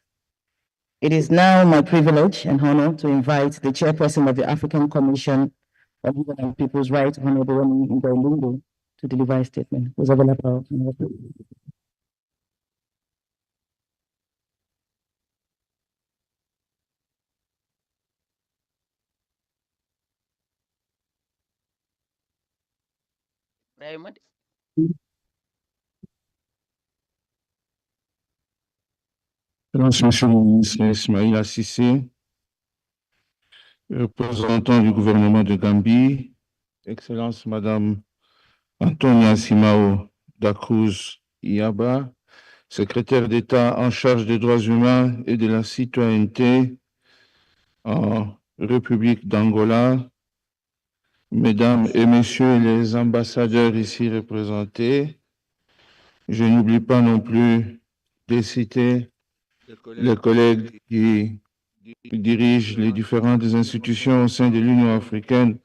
It is now my privilege and honor to invite the chairperson of the African Commission on Human and People's Rights, Honorable Lungu, to deliver a statement. Excellence, Monsieur le ministre Ismaïla Cissé, représentant du gouvernement de Gambie, Excellence Madame Antonia Simao da Cruz Iaba, secrétaire d'État en charge des droits humains et de la citoyenneté en République d'Angola, Mesdames et Messieurs les ambassadeurs ici représentés, je n'oublie pas non plus de citer les collègues qui dirigent les différentes institutions au sein de l'Union africaine,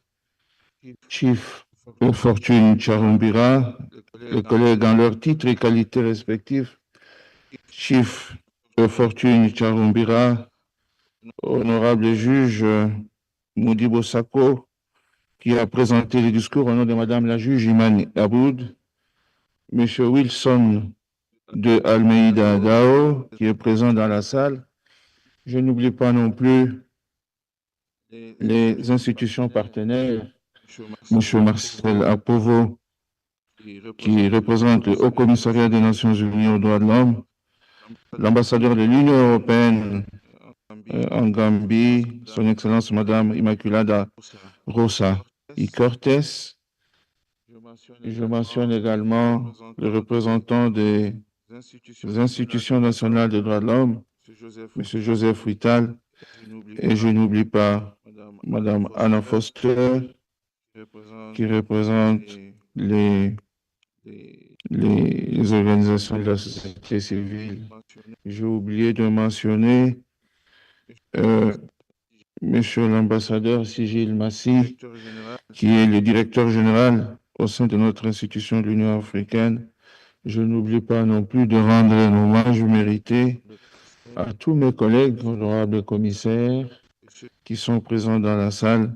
Chief Fortune Charumbira, les collègues en leur titre et qualité respectifs, Chief Fortune Charumbira, honorable juge Modibo Sako, qui a présenté le discours au nom de Madame la juge Imani Aboud, Monsieur Wilson de Almeida Dao, qui est présent dans la salle. Je n'oublie pas non plus les institutions partenaires, Monsieur Marcel Apovo, qui représente le Haut Commissariat des Nations Unies aux droits de l'homme, l'ambassadeur de l'Union européenne en Gambie, son Excellence Madame Immaculada Rosa y Cortés. Je mentionne également le représentant des institutions nationales des droits de l'homme, M. Joseph Whittal, et je n'oublie pas Mme Anna Foster, qui représente les organisations de la société civile. J'ai oublié de mentionner Monsieur l'ambassadeur Sigil Massi, qui est le directeur général au sein de notre institution de l'Union africaine. Je n'oublie pas non plus de rendre un hommage mérité à tous mes collègues, honorables commissaires, qui sont présents dans la salle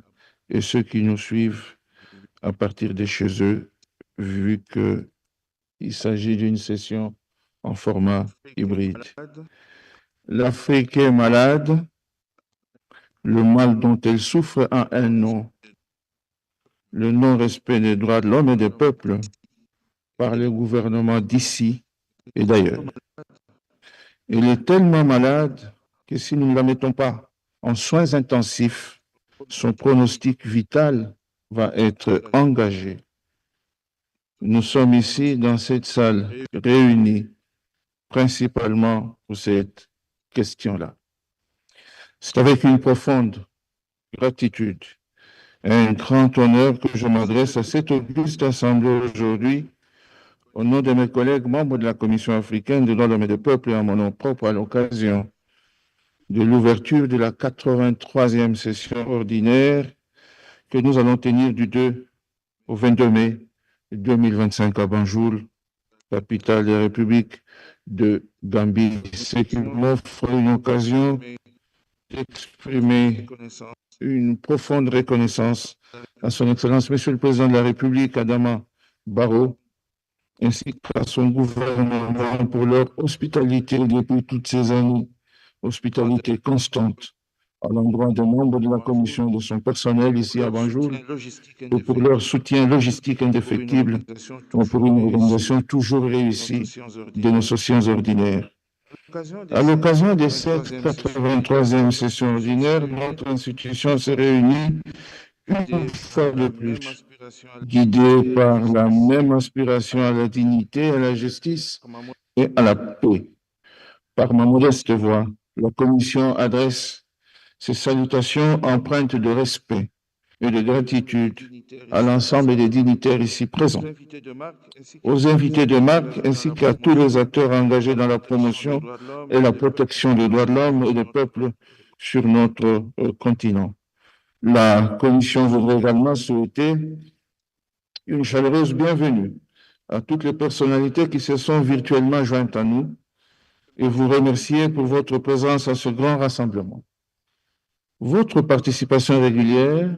et ceux qui nous suivent à partir de chez eux, vu qu'il s'agit d'une session en format hybride. L'Afrique est malade. Le mal dont elle souffre a un nom, le non-respect des droits de l'homme et des peuples par les gouvernements d'ici et d'ailleurs. Elle est tellement malade que si nous ne la mettons pas en soins intensifs, son pronostic vital va être engagé. Nous sommes ici dans cette salle réunis principalement pour cette question-là. C'est avec une profonde gratitude et un grand honneur que je m'adresse à cette auguste assemblée aujourd'hui, au nom de mes collègues membres de la Commission africaine des droits de l'homme et des peuples et en mon nom propre à l'occasion de l'ouverture de la 83e session ordinaire que nous allons tenir du 2 au 22 mai 2025 à Banjul, capitale de la République de Gambie. C'est qui m'offre une occasion d'exprimer une profonde reconnaissance à son Excellence, Monsieur le Président de la République, Adama Barrow, ainsi qu'à son gouvernement pour leur hospitalité depuis toutes ces années, hospitalité constante à l'endroit des membres de la commission, de son personnel ici à Banjul, et pour leur soutien logistique indéfectible pour une organisation toujours réussie de nos sessions ordinaires. À l'occasion de cette 83e session ordinaire, notre institution s'est réunie une fois de plus, guidée par la même aspiration à la dignité, à la justice et à la paix. Par ma modeste voix, la Commission adresse ses salutations empreintes de respect et de gratitude à l'ensemble des dignitaires ici présents, aux invités de marque ainsi qu'à tous les acteurs engagés dans la promotion et la protection des droits de l'homme et des peuples sur notre continent. La Commission voudrait également souhaiter une chaleureuse bienvenue à toutes les personnalités qui se sont virtuellement jointes à nous et vous remercier pour votre présence à ce grand rassemblement. Votre participation régulière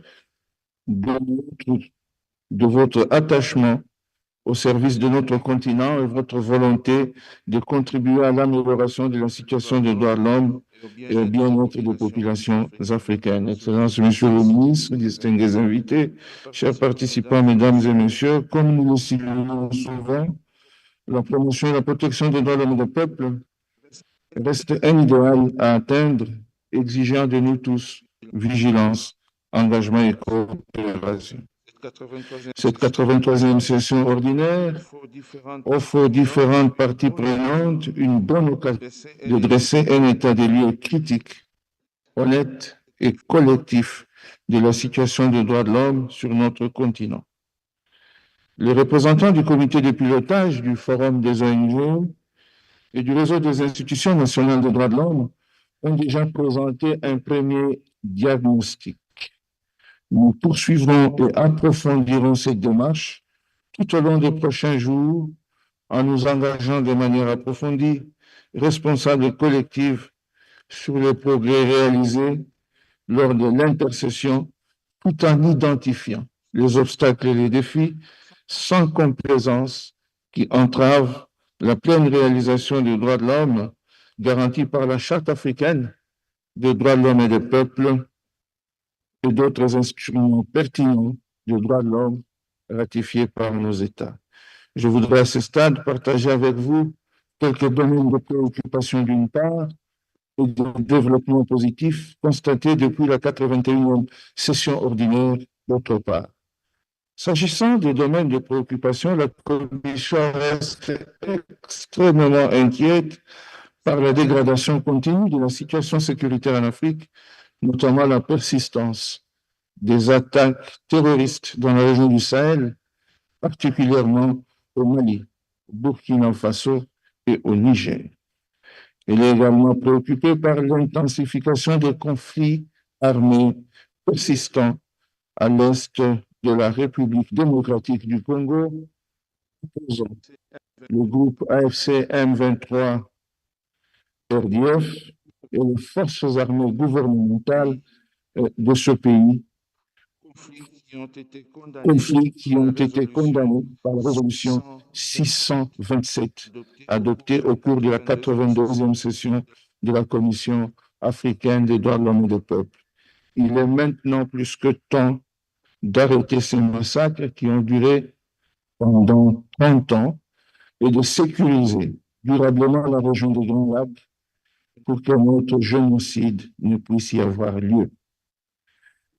de votre attachement au service de notre continent et votre volonté de contribuer à l'amélioration de la situation des droits de l'homme et au bien-être des populations africaines. Excellences, Monsieur le ministre, distingués invités, chers participants, Mesdames et Messieurs, comme nous le signalons souvent, la promotion et la protection des droits de l'homme et des peuples reste un idéal à atteindre, exigeant de nous tous vigilance, engagement et coopération. Cette 83e session ordinaire offre aux différentes parties prenantes une bonne occasion de dresser un état des lieux critique, honnête et collectif de la situation des droits de l'homme sur notre continent. Les représentants du comité de pilotage du Forum des ONG et du réseau des institutions nationales des droits de l'homme ont déjà présenté un premier diagnostic. Nous poursuivrons et approfondirons cette démarche tout au long des prochains jours en nous engageant de manière approfondie, responsable et collective sur les progrès réalisés lors de l'intercession, tout en identifiant les obstacles et les défis sans complaisance qui entravent la pleine réalisation des droits de l'homme garantis par la Charte africaine des droits de l'homme et des peuples et d'autres instruments pertinents des droits de l'homme ratifiés par nos États. Je voudrais à ce stade partager avec vous quelques domaines de préoccupation d'une part et de développement positif constatés depuis la 81e session ordinaire d'autre part. S'agissant des domaines de préoccupation, la Commission reste extrêmement inquiète par la dégradation continue de la situation sécuritaire en Afrique, notamment la persistance des attaques terroristes dans la région du Sahel, particulièrement au Mali, au Burkina Faso et au Niger. Elle est également préoccupée par l'intensification des conflits armés persistants à l'est de la République démocratique du Congo, opposant le groupe AFC M23 RDF et les forces armées gouvernementales de ce pays, conflits qui ont été condamnés par la résolution 627 adoptée au cours de la 82e session de la Commission africaine des droits de l'homme et des peuples. Il est maintenant plus que temps d'arrêter ces massacres qui ont duré pendant 30 ans et de sécuriser durablement la région des Grands Lacs pour que notre génocide ne puisse y avoir lieu.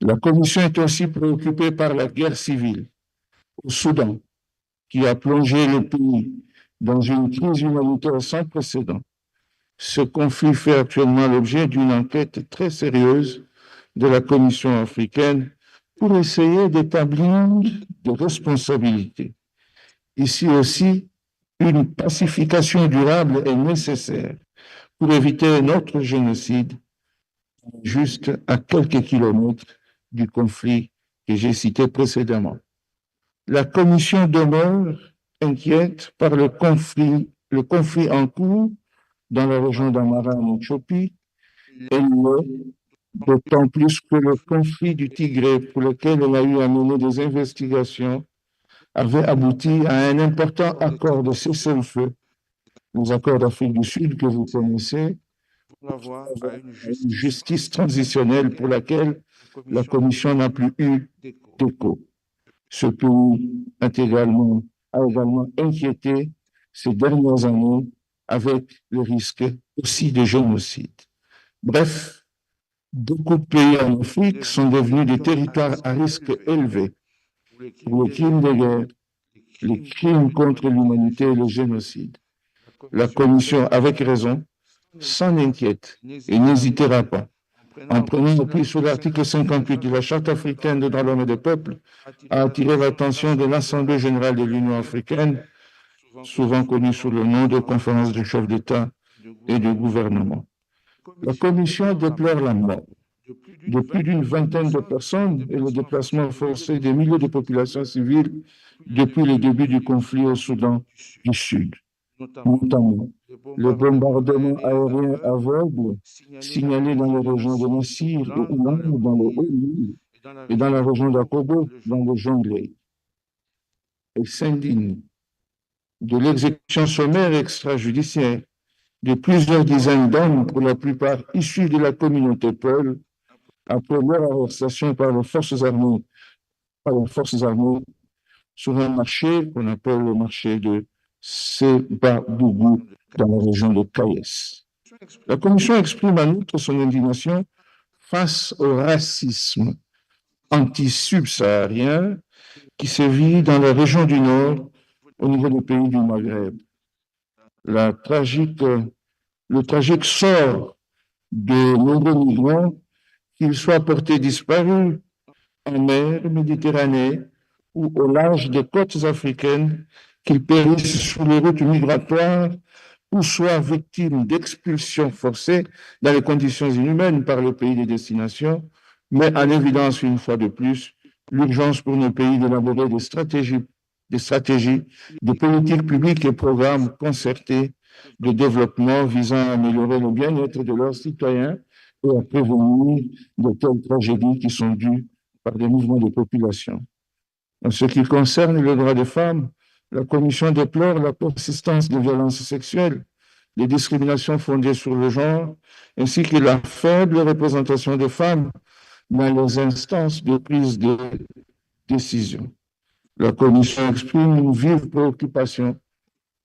La Commission est aussi préoccupée par la guerre civile au Soudan, qui a plongé le pays dans une crise humanitaire sans précédent. Ce conflit fait actuellement l'objet d'une enquête très sérieuse de la Commission africaine pour essayer d'établir des responsabilités. Ici aussi, une pacification durable est nécessaire pour éviter un autre génocide juste à quelques kilomètres du conflit que j'ai cité précédemment. La Commission demeure inquiète par le conflit en cours dans la région d'Amara en Éthiopie, et d'autant plus que le conflit du Tigré, pour lequel elle a eu à mener des investigations, avait abouti à un important accord de cessez-le-feu, les accords d'Afrique du Sud que vous connaissez, une justice transitionnelle pour laquelle la Commission n'a plus eu d'écho. Ce pays a également inquiété ces dernières années avec le risque aussi de génocide. Bref, beaucoup de pays en Afrique sont devenus des territoires à risque élevé pour les crimes de guerre, les crimes contre l'humanité et le génocide. La Commission, avec raison, s'en inquiète et n'hésitera pas, en prenant appui sur l'article 58 de la Charte africaine des droits de l'homme et des peuples, à attirer l'attention de l'Assemblée générale de l'Union africaine, souvent connue sous le nom de conférence des chefs d'État et de gouvernement. La Commission déplore la mort de plus d'une vingtaine de personnes et le déplacement forcé des milliers de populations civiles depuis le début du conflit au Soudan du Sud, notamment le bombardement aérien aveugle signalé dans les régions de Nassir et Oulam, dans le Haut-Nil, et dans la région d'Akobo, dans le Jonglei. Elle s'indigne de l'exécution sommaire extrajudiciaire de plusieurs dizaines d'hommes, pour la plupart issus de la communauté peul, après leur arrestation par les forces armées, sur un marché qu'on appelle le marché de Sebabougou, dans la région de Kayes. La Commission exprime en outre son indignation face au racisme anti-subsaharien qui sévit dans la région du Nord au niveau des pays du Maghreb. Le tragique sort de nombreux migrants, qu'ils soient portés disparus en mer Méditerranée ou au large des côtes africaines, qu'ils périssent sur les routes migratoires ou soient victimes d'expulsions forcées dans les conditions inhumaines par le pays de destination, met en évidence une fois de plus l'urgence pour nos pays d'élaborer des stratégies, des politiques publiques et programmes concertés de développement visant à améliorer le bien-être de leurs citoyens et à prévenir de telles tragédies qui sont dues par des mouvements de population. En ce qui concerne les droits des femmes, la Commission déplore la persistance des violences sexuelles, les discriminations fondées sur le genre, ainsi que la faible représentation des femmes dans les instances de prise de décision. La Commission exprime une vive préoccupation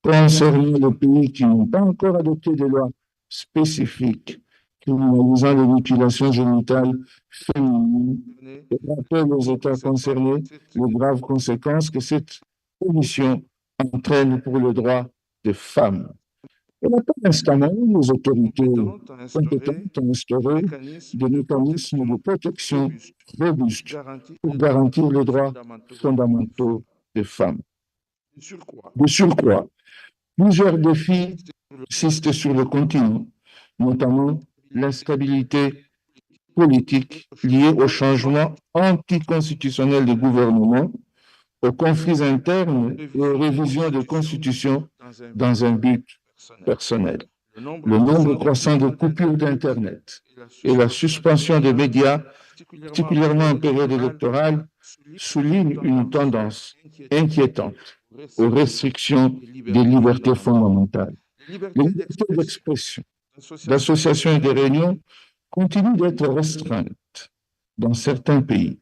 concernant les pays qui n'ont pas encore adopté des lois spécifiques criminalisant les mutilations génitales féminines et rappelle aux États concernés les graves conséquences que cette omission entraîne pour le droit des femmes. Elle appelle instamment les autorités compétentes à instaurer des mécanismes de protection robustes pour garantir les droits fondamentaux des femmes. De surcroît, plusieurs défis persistent sur le continent, notamment l'instabilité politique liée au changement anticonstitutionnel du gouvernement, aux conflits internes et aux révisions de constitution dans un but personnel. Le nombre croissant de coupures d'Internet et la suspension des médias, particulièrement en période électorale, soulignent une tendance inquiétante aux restrictions des libertés fondamentales. Les libertés d'expression, d'association et de réunion continuent d'être restreintes dans certains pays.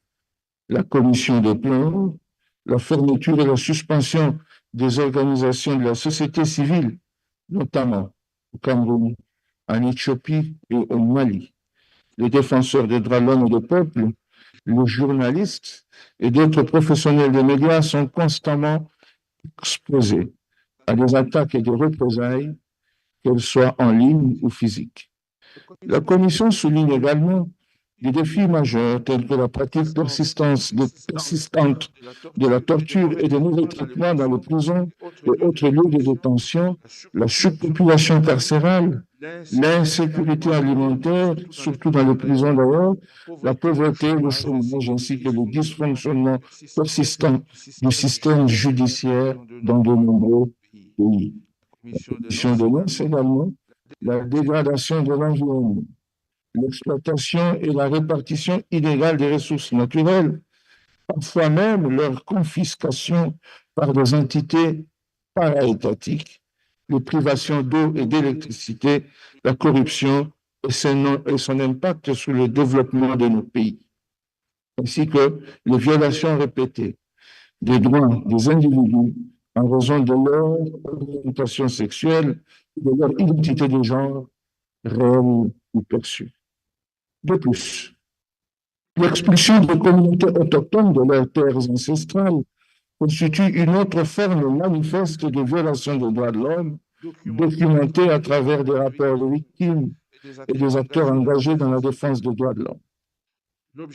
La Commission déplore la fermeture et la suspension des organisations de la société civile, notamment au Cameroun, en Éthiopie et au Mali. Les défenseurs des droits de l'homme et des peuples, les journalistes et d'autres professionnels des médias sont constamment exposés à des attaques et des représailles, qu'elles soient en ligne ou physiques. La Commission souligne également des défis majeurs tels que la pratique persistante de la torture et des mauvais traitements dans les prisons et autres lieux de détention, la surpopulation carcérale, l'insécurité alimentaire, surtout dans les prisons d'ailleurs, la pauvreté, le chômage ainsi que le dysfonctionnement persistant du système judiciaire dans de nombreux pays. La Commission dénonce également la dégradation de l'environnement, l'exploitation et la répartition illégale des ressources naturelles, parfois même leur confiscation par des entités para-étatiques, les privations d'eau et d'électricité, la corruption et son impact sur le développement de nos pays, ainsi que les violations répétées des droits des individus en raison de leur orientation sexuelle et de leur identité de genre réelle ou perçue. De plus, l'expulsion des communautés autochtones de leurs terres ancestrales constitue une autre forme manifeste de violation des droits de l'homme, documentée à travers des rapports de victimes et des acteurs engagés dans la défense des droits de l'homme.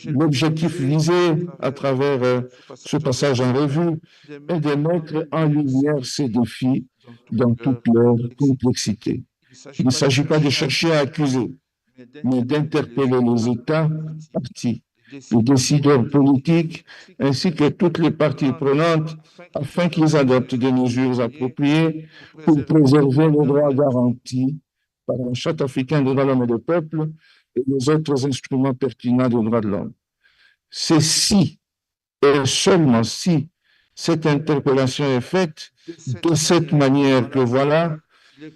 L'objectif visé à travers ce passage en revue est de mettre en lumière ces défis dans toute leur complexité. Il ne s'agit pas de chercher à accuser, mais d'interpeller les États parties, les décideurs politiques, ainsi que toutes les parties prenantes, afin qu'ils adoptent des mesures appropriées pour préserver les droits garantis par la Charte africaine des droits de l'homme et des peuples et les autres instruments pertinents des droits de l'homme. C'est si, et seulement si, cette interpellation est faite de cette manière que voilà,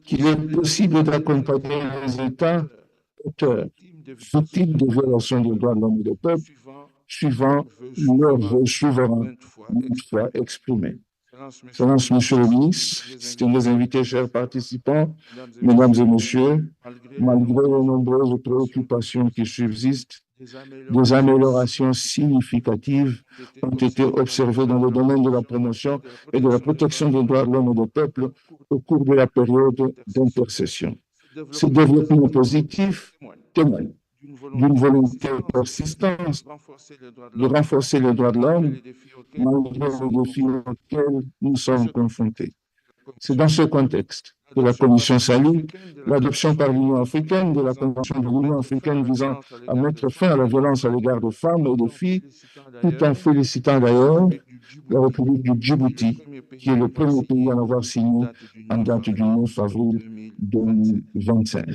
qu'il est possible d'accompagner les États auteurs victimes de violations des droits de l'homme et des peuples suivant leurs vœux souverains maintes fois exprimés. Excellences, Monsieur le ministre, distingués invités, chers participants, Mesdames et Messieurs, malgré les nombreuses préoccupations qui subsistent, des améliorations significatives ont été observées dans le domaine de la promotion et de la protection des droits de l'homme et des peuples au cours de la période d'intercession. Ce développement positif témoigne d'une volonté persistante de renforcer les droits de l'homme malgré les défis auxquels nous sommes confrontés. C'est dans ce contexte que la Commission salue l'adoption par l'Union africaine de la Convention de l'Union africaine visant à mettre fin à la violence à l'égard de femmes et de filles, tout en félicitant d'ailleurs la République du Djibouti, qui est le premier pays à l'avoir signé en date du 9 avril 2025.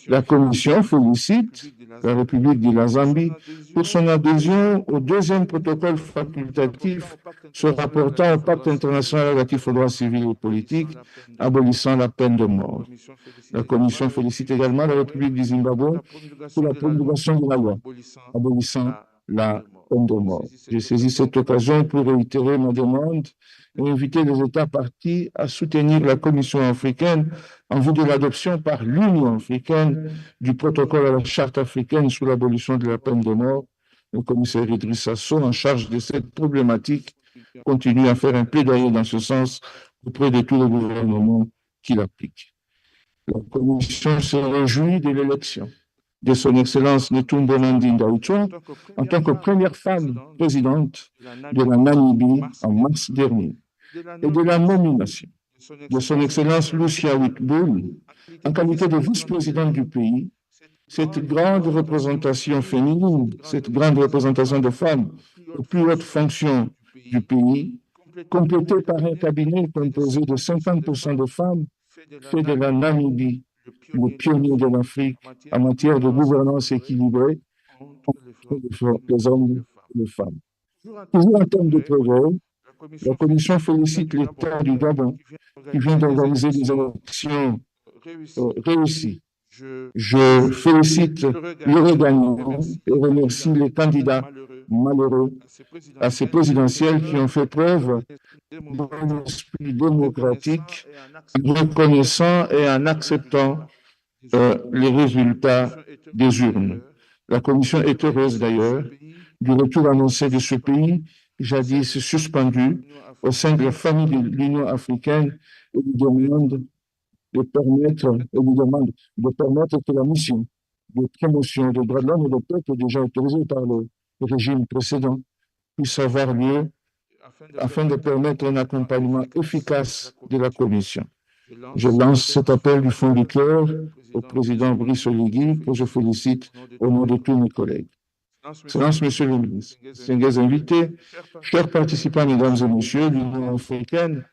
La Commission félicite la République de la Zambie pour son adhésion au deuxième protocole facultatif se rapportant au pacte international relatif aux droits civils et politiques, abolissant la peine de mort. La Commission félicite également la République du Zimbabwe pour la promulgation de la loi abolissant la peine de mort. J'ai saisi cette occasion pour réitérer ma demande et inviter les États partis à soutenir la Commission africaine en vue de l'adoption par l'Union africaine du protocole à la Charte africaine sur l'abolition de la peine de mort. Le commissaire Idrissa Sow, en charge de cette problématique, continue à faire un plaidoyer dans ce sens auprès de tous les gouvernements qui l'appliquent. La Commission se réjouit de l'élection de son Excellence Netumbo Nandi-Ndaitwah en tant que première femme présidente de la Namibie en mars dernier et de la nomination de son Excellence Lucia Witboul en qualité de vice-présidente du pays. Cette grande représentation féminine, cette grande représentation de femmes aux plus hautes fonctions du pays, complétée par un cabinet composé de 50% de femmes, fait de la Namibie le pionnier de l'Afrique en matière de gouvernance équilibrée entre les hommes et les femmes. Toujours en termes de progrès, la Commission félicite l'État du Gabon qui vient d'organiser des élections réussies. Je félicite le gagnant et remercie les candidats malheureux à ces présidentielles qui ont fait preuve d'un esprit démocratique en reconnaissant et en acceptant les résultats des urnes. La Commission est heureuse d'ailleurs du retour annoncé de ce pays, jadis suspendu, au sein de la famille de l'Union africaine et lui demande de permettre que la mission de promotion des droits de l'homme et des peuples déjà autorisée par le régime précédent puisse avoir lieu afin de permettre un accompagnement efficace de la Commission. Je lance cet appel du fond du cœur au président Brice Oligui, que je félicite au nom de tous mes collègues. Excellences, Monsieur le ministre, distingués invités, chers participants, Mesdames et Messieurs, l'Union africaine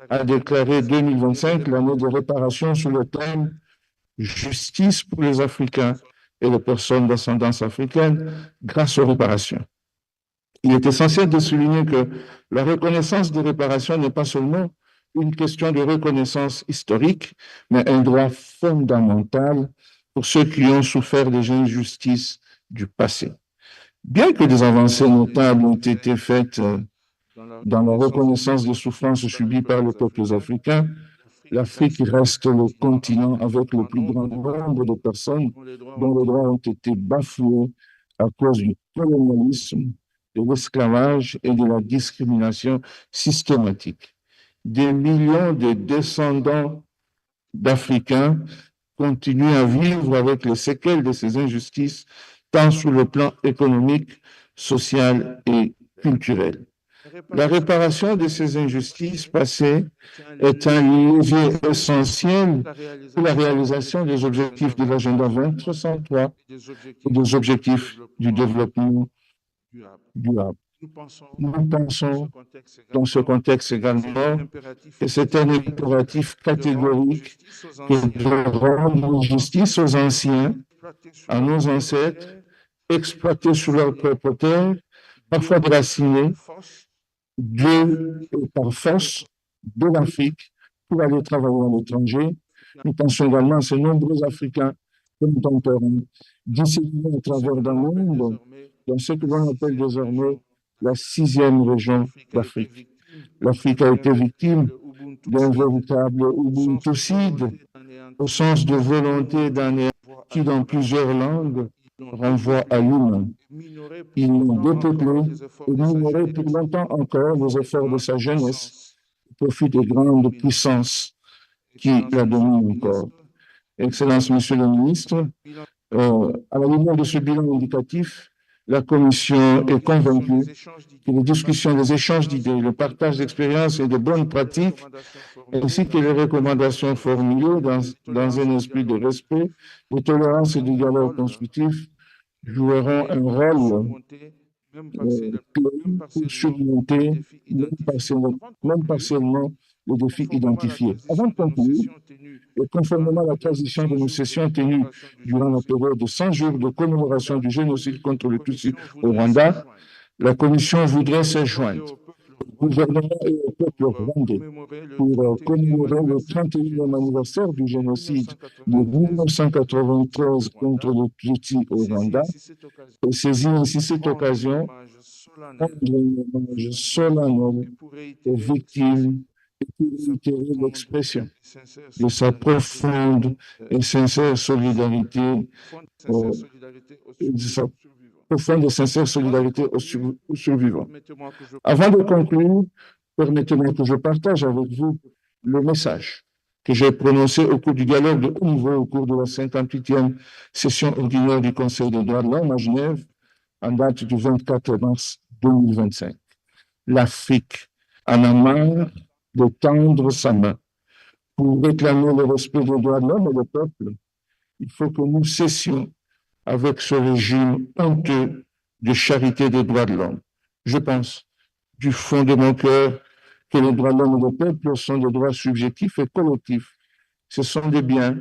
a déclaré 2025 l'année de réparation sous le thème « Justice pour les Africains et les personnes d'ascendance africaine grâce aux réparations ». Il est essentiel de souligner que la reconnaissance des réparations n'est pas seulement une question de reconnaissance historique, mais un droit fondamental pour ceux qui ont souffert des injustices du passé. Bien que des avancées notables ont été faites dans la reconnaissance des souffrances subies par les peuples africains, l'Afrique reste le continent avec le plus grand nombre de personnes dont les droits ont été bafoués à cause du colonialisme, de l'esclavage et de la discrimination systématique. Des millions de descendants d'Africains continuent à vivre avec les séquelles de ces injustices, tant sur le plan économique, social et culturel. La réparation de ces injustices passées est un levier essentiel pour la réalisation des objectifs de l'agenda 2063 et des objectifs du développement durable. Nous pensons dans ce contexte également que c'est un impératif catégorique que de rendre justice aux anciens, à nos ancêtres, exploités sous leur propre terre, parfois déracinés, et par force de l'Afrique pour aller travailler à l'étranger, Nous pensons également à ces nombreux Africains contemporains disséminés à travers le monde dans ce que l'on appelle désormais la 6e région d'Afrique. L'Afrique a été victime d'un véritable ubuntucide au sens de volonté d'anéantir qui, dans plusieurs langues, renvoie à l'humain. Il a dépeuplé et minoré pour longtemps encore les efforts de sa jeunesse au profit des grandes puissances qui la dominent encore. Excellence, Monsieur le Ministre, à la lumière de ce bilan indicatif, la Commission est convaincue que les discussions, les échanges d'idées, le partage d'expériences et de bonnes pratiques, ainsi que les recommandations formulées dans un esprit de respect, de tolérance et de dialogue constructif, joueront un rôle pour surmonter, même partiellement, les défis identifiés. Avant de conclure, et conformément à la tradition de nos sessions tenues durant la période de 100 jours de commémoration du génocide contre les Tutsis au Rwanda, la Commission voudrait se joindre au gouvernement et au peuple rwandais pour commémorer le 31e anniversaire du génocide de 1993 contre les Tutsis au Rwanda et saisir ainsi cette occasion pour rendre un hommage solennel aux victimes et pour réitérer l'expression de sa profonde et sincère solidarité aux survivants. Avant de conclure, permettez-moi que je partage avec vous le message que j'ai prononcé au cours du dialogue de haut niveau au cours de la 58e session ordinaire du Conseil des droits de l'homme à Genève en date du 24 mars 2025. L'Afrique en a marre de tendre sa main pour réclamer le respect des droits de l'homme et des peuples. Il faut que nous cessions avec ce régime honteux de charité des droits de l'homme. Je pense du fond de mon cœur que les droits de l'homme et des peuples sont des droits subjectifs et collectifs. Ce sont des biens,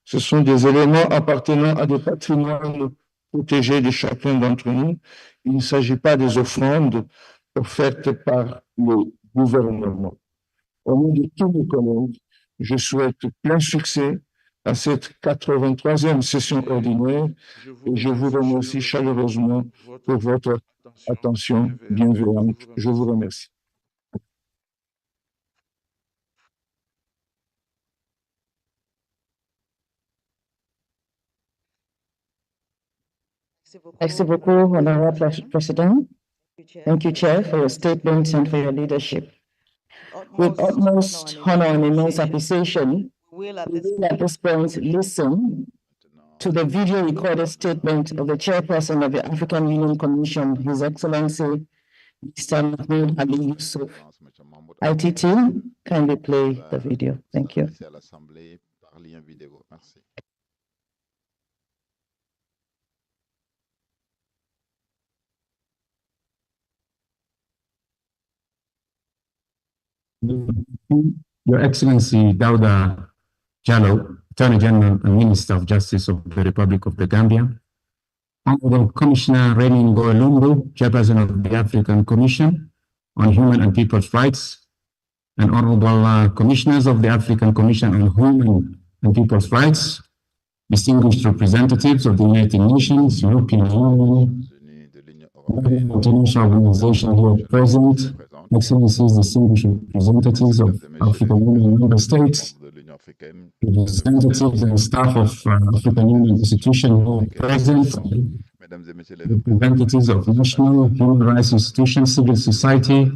ce sont des éléments appartenant à des patrimoines protégés de chacun d'entre nous. Il ne s'agit pas des offrandes offertes par le gouvernement. Au nom de tous mes collègues, je souhaite plein succès à cette 83e session ordinaire et je vous remercie chaleureusement pour votre attention bienveillante. Je vous remercie. Merci beaucoup, Honorable President. Thank you, Chair, for your statements and for your leadership. With utmost honor and immense appreciation, we will at this point listen to the video recorded statement of the Chairperson of the African Union Commission, His Excellency, Mr. Mahmoud Ali Yusuf. ITT, kindly play the video. Thank you. Your Excellency Dawda Jallow, Attorney General and Minister of Justice of the Republic of the Gambia, Honorable Commissioner Remy Ngoylungu, Chairperson of the African Commission on Human and People's Rights, and Honorable Commissioners of the African Commission on Human and People's Rights, distinguished representatives of the United Nations, European Union, international organizations here present, Excellencies, distinguished representatives of African Union member states, representatives and staff of African Union institutions here present, representatives of national human rights institutions, civil society,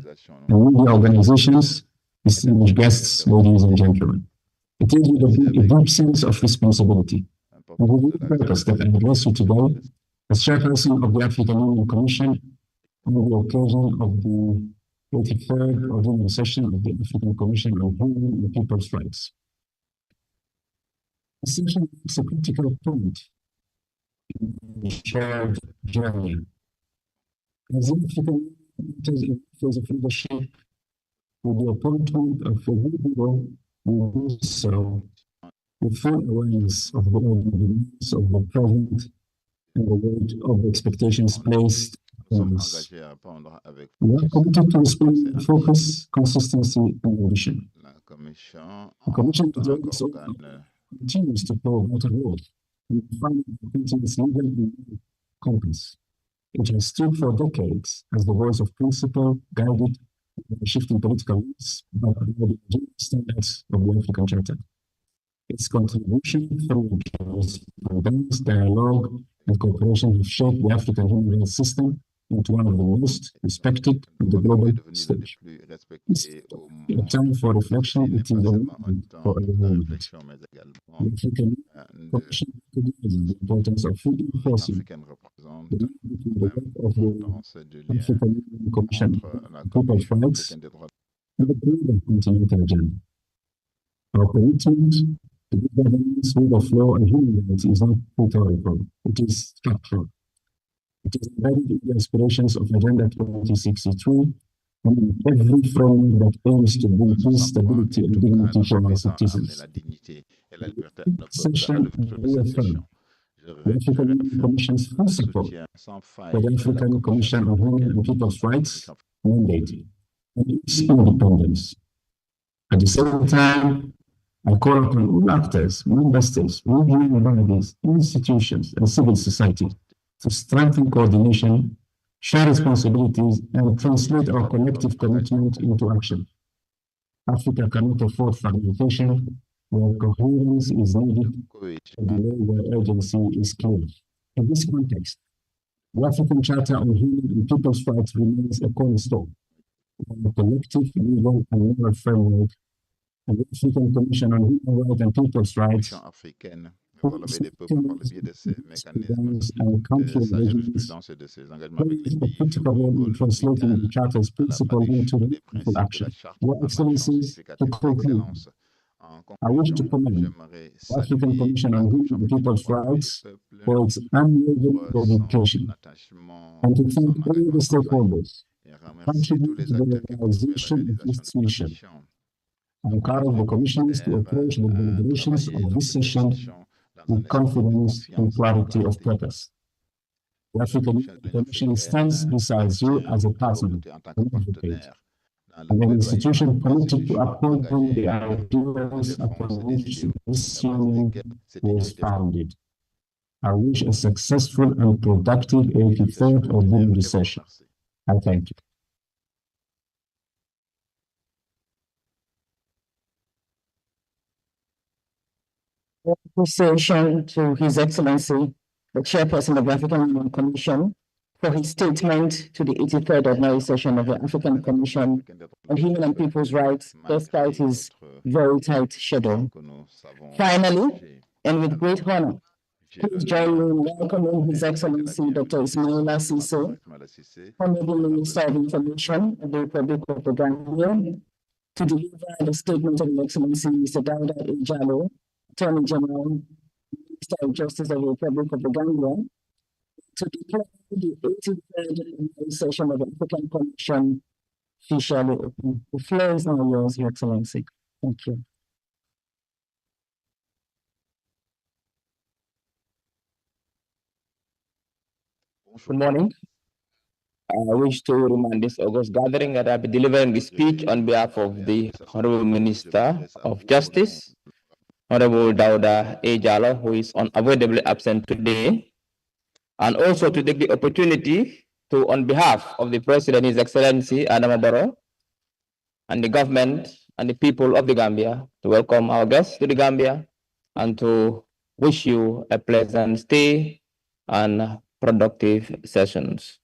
and media organizations, distinguished guests, ladies and gentlemen. It is with a deep sense of responsibility and with the purpose that I address you today as Chairperson of the African Union Commission on the occasion of the 83rd ordinary session of the African Commission on Human and People's Rights. The session is a critical point in the shared journey. As the African Union enters a phase of leadership with the appointment of a new leader, we do so with full awareness of the needs of the present and the weight of the expectations placed on us. We are committed to responding with focus, consistency, and ambition. The Commission today is continues to play a vital role in defining the continent's legal and moral compass. It has stood for decades as the voice of principle, guided by shifting political needs, but by the standards of the African Charter. Its contribution through jurisprudence, dialogue, and cooperation have shaped the African human rights system into one of the most respected on the global stage. It's a time for reflection. It is a moment for a moment. The African Commission recognizes the importance of reinforcing the link between the work of the African Union Commission on People's Rights and the broader continental agenda. Our commitment to good governance, rule of law, and human rights is not rhetorical, it is structural. It is embedded in the aspirations of Agenda 2063 and in every framework that aims to bring peace, stability, and dignity for our citizens. This session reaffirms the African Union Commission's full support for the African Commission on Human and People's Rights mandate and its independence. At the same time, I call upon all actors, member states, regional bodies, institutions, and civil society to strengthen coordination, share responsibilities, and translate our collective commitment into action. Africa cannot afford fragmentation, where coherence is needed, and delay where urgency is clear. In this context, the African Charter on Human and People's Rights remains a cornerstone of a collective legal and moral framework, and the African Commission on Human Rights and People's Rights and country arrangements plays a critical role in translating the Charter's principles into meaningful action. Your Excellencies, to conclude, I wish to commend the African Commission on Human and People's Rights for its unwavering dedication, and to thank all the stakeholders contributing to the realization of this mission. I encourage the commissioners to approach the deliberations of this session with confidence and clarity of purpose. The African Commission stands beside you as a partner and advocate, and an institution committed to upholding the ideals upon which this union was founded. I wish a successful and productive 83rd ordinary session. I thank you. Appreciation to His Excellency, the Chairperson of the African Union Commission, for his statement to the 83rd ordinary session of the African Commission on Human and People's Rights, despite his very tight schedule. Finally, and with great honor, please join me in welcoming His Excellency Dr. Ismaila Cissé, Honorable Minister of Information of the Republic of the Gambia, to deliver the statement of His Excellency Mr. Dawda Kairaba, Attorney General, Minister of Justice of the Republic of the Gambia, to declare the 83rd session of the African Commission officially open. The floor is now yours, Your Excellency. Thank you. Good morning. I wish to remind this August gathering that I'll be delivering the speech on behalf of the Honorable Minister of Justice, Honorable Dawda Kairaba, who is unavoidably absent today, and also to take the opportunity to, on behalf of the President, His Excellency Adama Barrow, and the government and the people of the Gambia, to welcome our guests to the Gambia and to wish you a pleasant stay and productive sessions.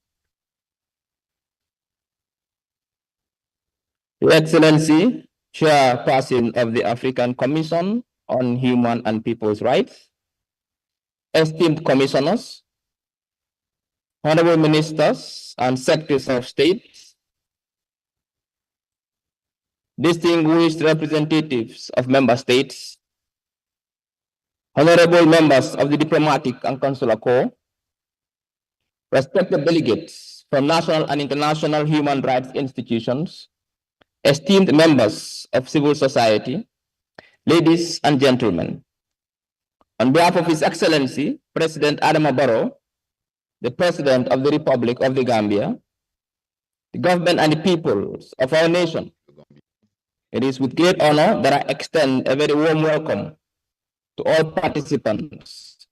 Your Excellency, Chairperson of the African Commission on Human and People's Rights, esteemed commissioners, honorable ministers and secretaries of state, distinguished representatives of member states, honorable members of the diplomatic and consular corps, respected delegates from national and international human rights institutions, esteemed members of civil society, ladies and gentlemen. On behalf of His Excellency, President Adama Barrow, the President of the Republic of the Gambia, the government and the peoples of our nation, it is with great honor that I extend a very warm welcome to all participants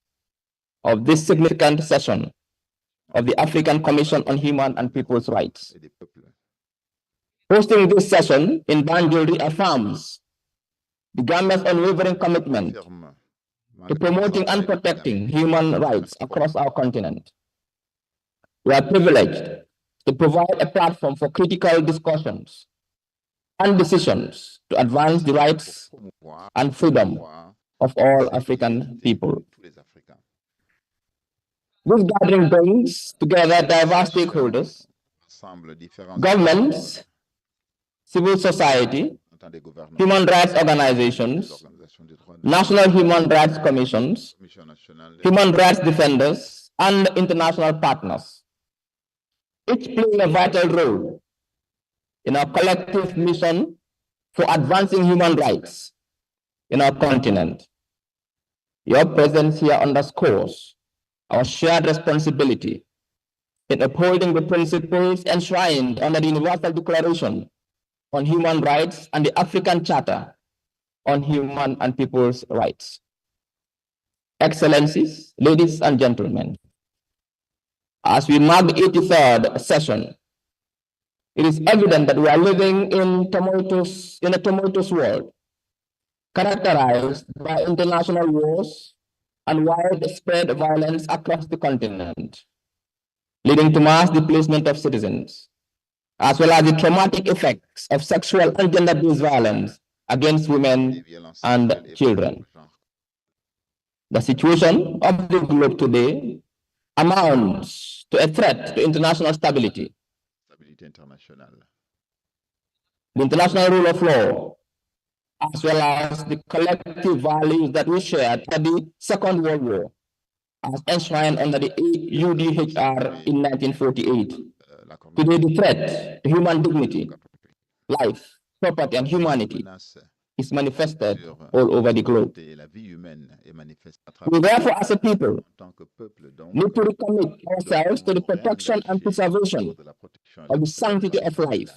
of this significant session of the African Commission on Human and People's Rights. Hosting this session in Banjul reaffirms the Gambia's unwavering commitment to promoting and protecting human rights across our continent. We are privileged to provide a platform for critical discussions and decisions to advance the rights and freedom of all African people. This gathering brings together diverse stakeholders, governments, civil society, human rights organizations, national human rights commissions, human rights defenders, and international partners, each playing a vital role in our collective mission for advancing human rights in our continent. Your presence here underscores our shared responsibility in upholding the principles enshrined under the Universal Declaration on Human Rights and the African Charter on Human and People's Rights. Excellencies, ladies and gentlemen, as we mark the 83rd session, it is evident that we are living in a tumultuous world, characterized by international wars and widespread violence across the continent, leading to mass displacement of citizens, as well as the traumatic effects of sexual and gender-based violence against women and children. The situation of the globe today amounts to a threat to international stability. The international rule of law, as well as the collective values that we shared at the Second World War, as enshrined under the UDHR in 1948. Today, the threat to human dignity, life, property, and humanity is manifested all over the globe. We therefore, as a people, need to recommit ourselves to the protection and preservation of the sanctity of life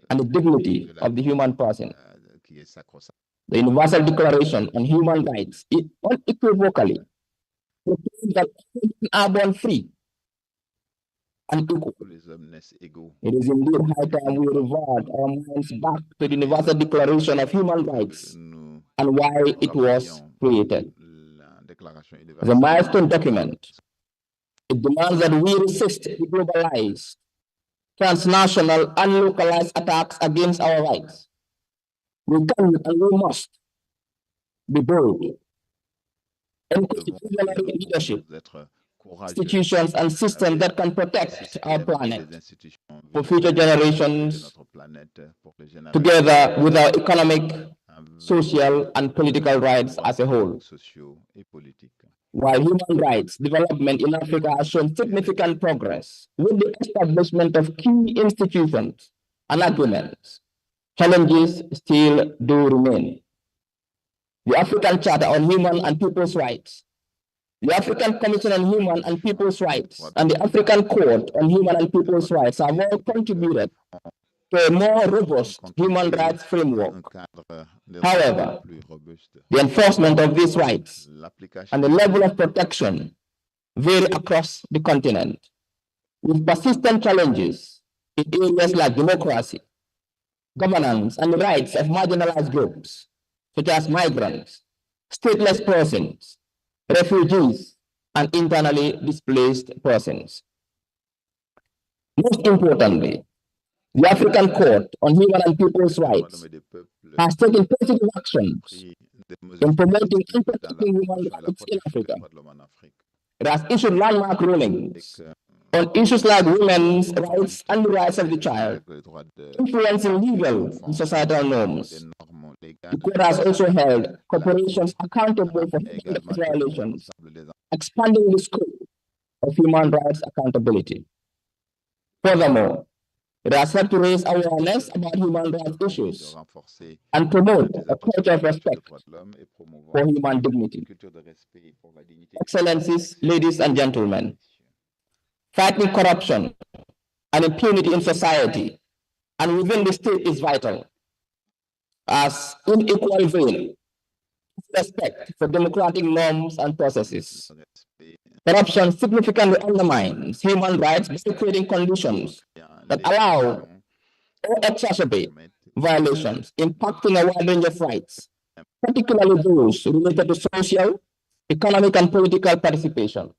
and the dignity of the human person. The Universal Declaration on Human Rights is unequivocally proclaims that children are born free and equal. It is indeed high time we revert our minds back to the Universal Declaration of Human Rights and why it was created. As a milestone document, it demands that we resist the globalized, transnational, and localized attacks against our rights. We can and we must be bold, encourage visionary leadership, institutions and systems that can protect our planet for future generations, together with our economic, social, and political rights as a whole. While human rights development in Africa has shown significant progress with the establishment of key institutions and agreements, challenges still do remain. The African Charter on Human and People's Rights, the African Commission on Human and People's Rights, and the African Court on Human and People's Rights have all contributed to a more robust human rights framework. However, the enforcement of these rights and the level of protection vary across the continent, with persistent challenges in areas like democracy, governance, and the rights of marginalized groups, such as migrants, stateless persons, refugees, and internally displaced persons. Most importantly, the African Court on Human and People's Rights has taken positive actions in promoting and protecting human rights in Africa. It has issued landmark rulings on issues like women's rights and the rights of the child, influencing legal and societal norms. The court has also held corporations accountable for human rights violations, expanding the scope of human rights accountability. Furthermore, it has helped to raise awareness about human rights issues and promote a culture of respect for human dignity. Excellencies, ladies and gentlemen, fighting corruption and impunity in society and within the state is vital. As in equal vein, respect for democratic norms and processes. Corruption significantly undermines human rights by creating conditions that allow or exacerbate violations impacting a wide range of rights, particularly those related to social, economic, and political participation.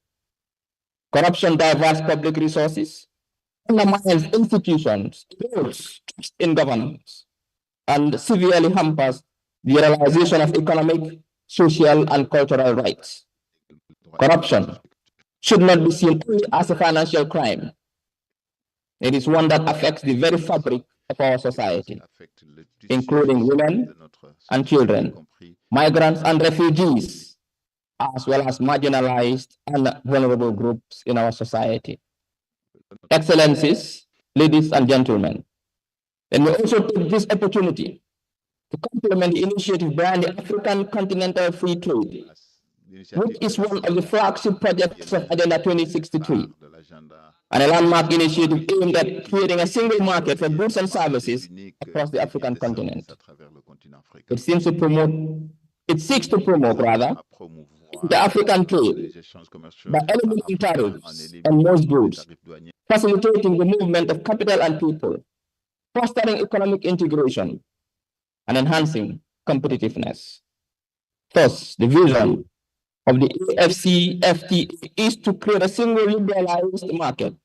Corruption diverts public resources, undermines institutions, erodes trust in governance, and severely hampers the realization of economic, social, and cultural rights. Corruption should not be seen only as a financial crime. It is one that affects the very fabric of our society, including women and children, migrants and refugees, as well as marginalized and vulnerable groups in our society. Excellencies, ladies and gentlemen, and we also take this opportunity to complement the initiative behind the African Continental Free Trade, which is one of the flagship projects of Agenda 2063, and a landmark initiative aimed at creating a single market for goods and services across the African continent. It seeks to promote the African trade by eliminating tariffs on most goods, facilitating the movement of capital and people, fostering economic integration, and enhancing competitiveness. Thus, the vision of the AFCFTA is to create a single liberalized market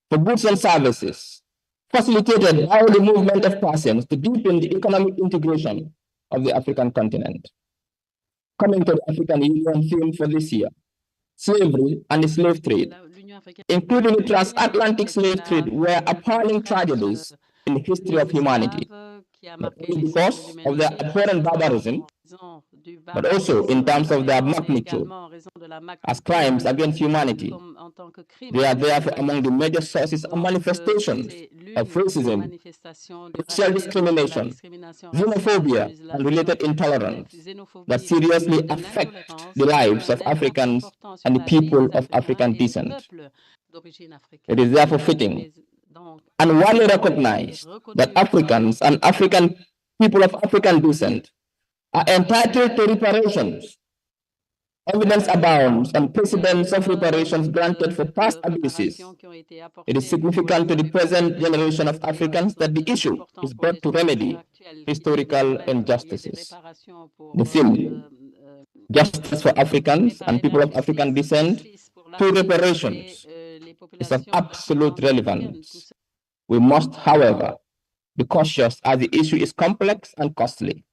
for goods and services, facilitated by the movement of persons to deepen the economic integration of the African continent. Coming to the African Union theme for this year, slavery and the slave trade, including the transatlantic slave trade, were appalling tragedies in the history of humanity, not only because of their abhorrent barbarism, but also in terms of their magnitude. As crimes against humanity, they are therefore among the major sources and manifestations of racism, racial discrimination, xenophobia, and related intolerance that seriously affect the lives of Africans and the people of African descent. It is therefore fitting and widely recognized that Africans and people of African descent are entitled to reparations. Evidence abounds and precedents of reparations granted for past abuses. It is significant to the present generation of Africans that the issue is brought to remedy historical injustices. The theme, justice for Africans and people of African descent through reparations, is of absolute relevance. We must, however, be cautious as the issue is complex and costly.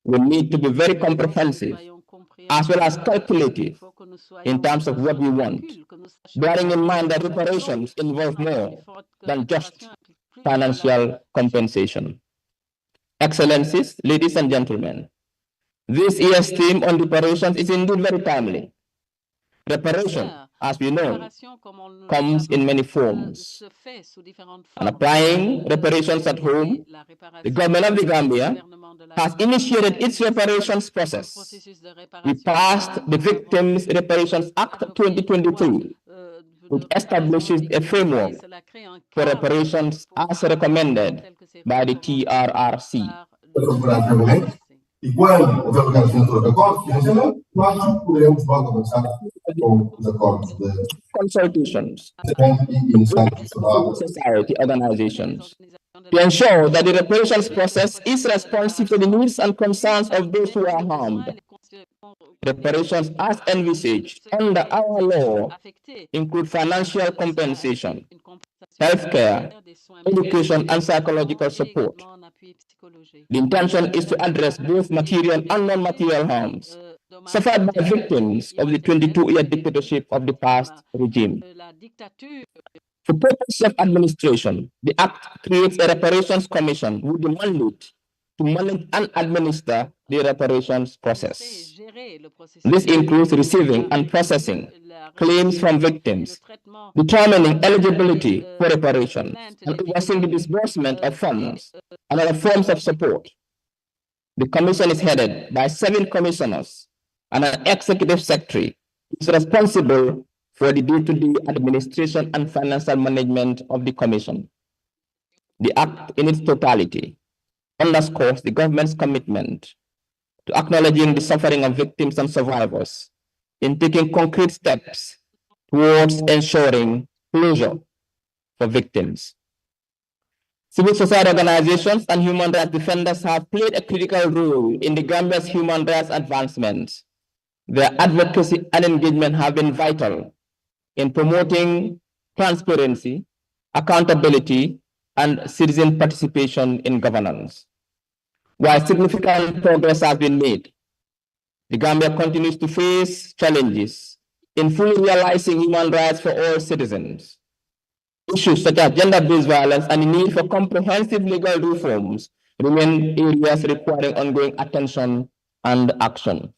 We need to be very comprehensive as well as calculative in terms of what we want, bearing in mind that reparations involve more than just financial compensation. Excellencies, ladies and gentlemen, this year's theme on reparations is indeed very timely. Reparation, as we know, comes in many forms. And applying reparations at home, the government of the Gambia has initiated its reparations process. We passed the Victims Reparations Act 2023, which establishes a framework for reparations as recommended by the TRRC. Consultations with society organizations to ensure that the reparations process is responsive to the needs and concerns of those who are harmed. Reparations as envisaged under our law include financial compensation, healthcare, education, and psychological support. The intention is to address both material and non-material harms suffered by victims of the 22-year dictatorship of the past regime. For purposes of administration, the Act creates a reparations commission with the mandate to manage and administer the reparations process. This includes receiving and processing claims from victims, determining eligibility for reparations, and overseeing the disbursement of funds and other forms of support. The commission is headed by 7 commissioners and an executive secretary who is responsible for the day-to-day administration and financial management of the commission. The Act in its totality underscores the government's commitment to acknowledging the suffering of victims and survivors, in taking concrete steps towards ensuring closure for victims. Civil society organizations and human rights defenders have played a critical role in the Gambia's human rights advancement. Their advocacy and engagement have been vital in promoting transparency, accountability, and citizen participation in governance. While significant progress has been made, the Gambia continues to face challenges in fully realizing human rights for all citizens. Issues such as gender-based violence and the need for comprehensive legal reforms remain areas requiring ongoing attention and action.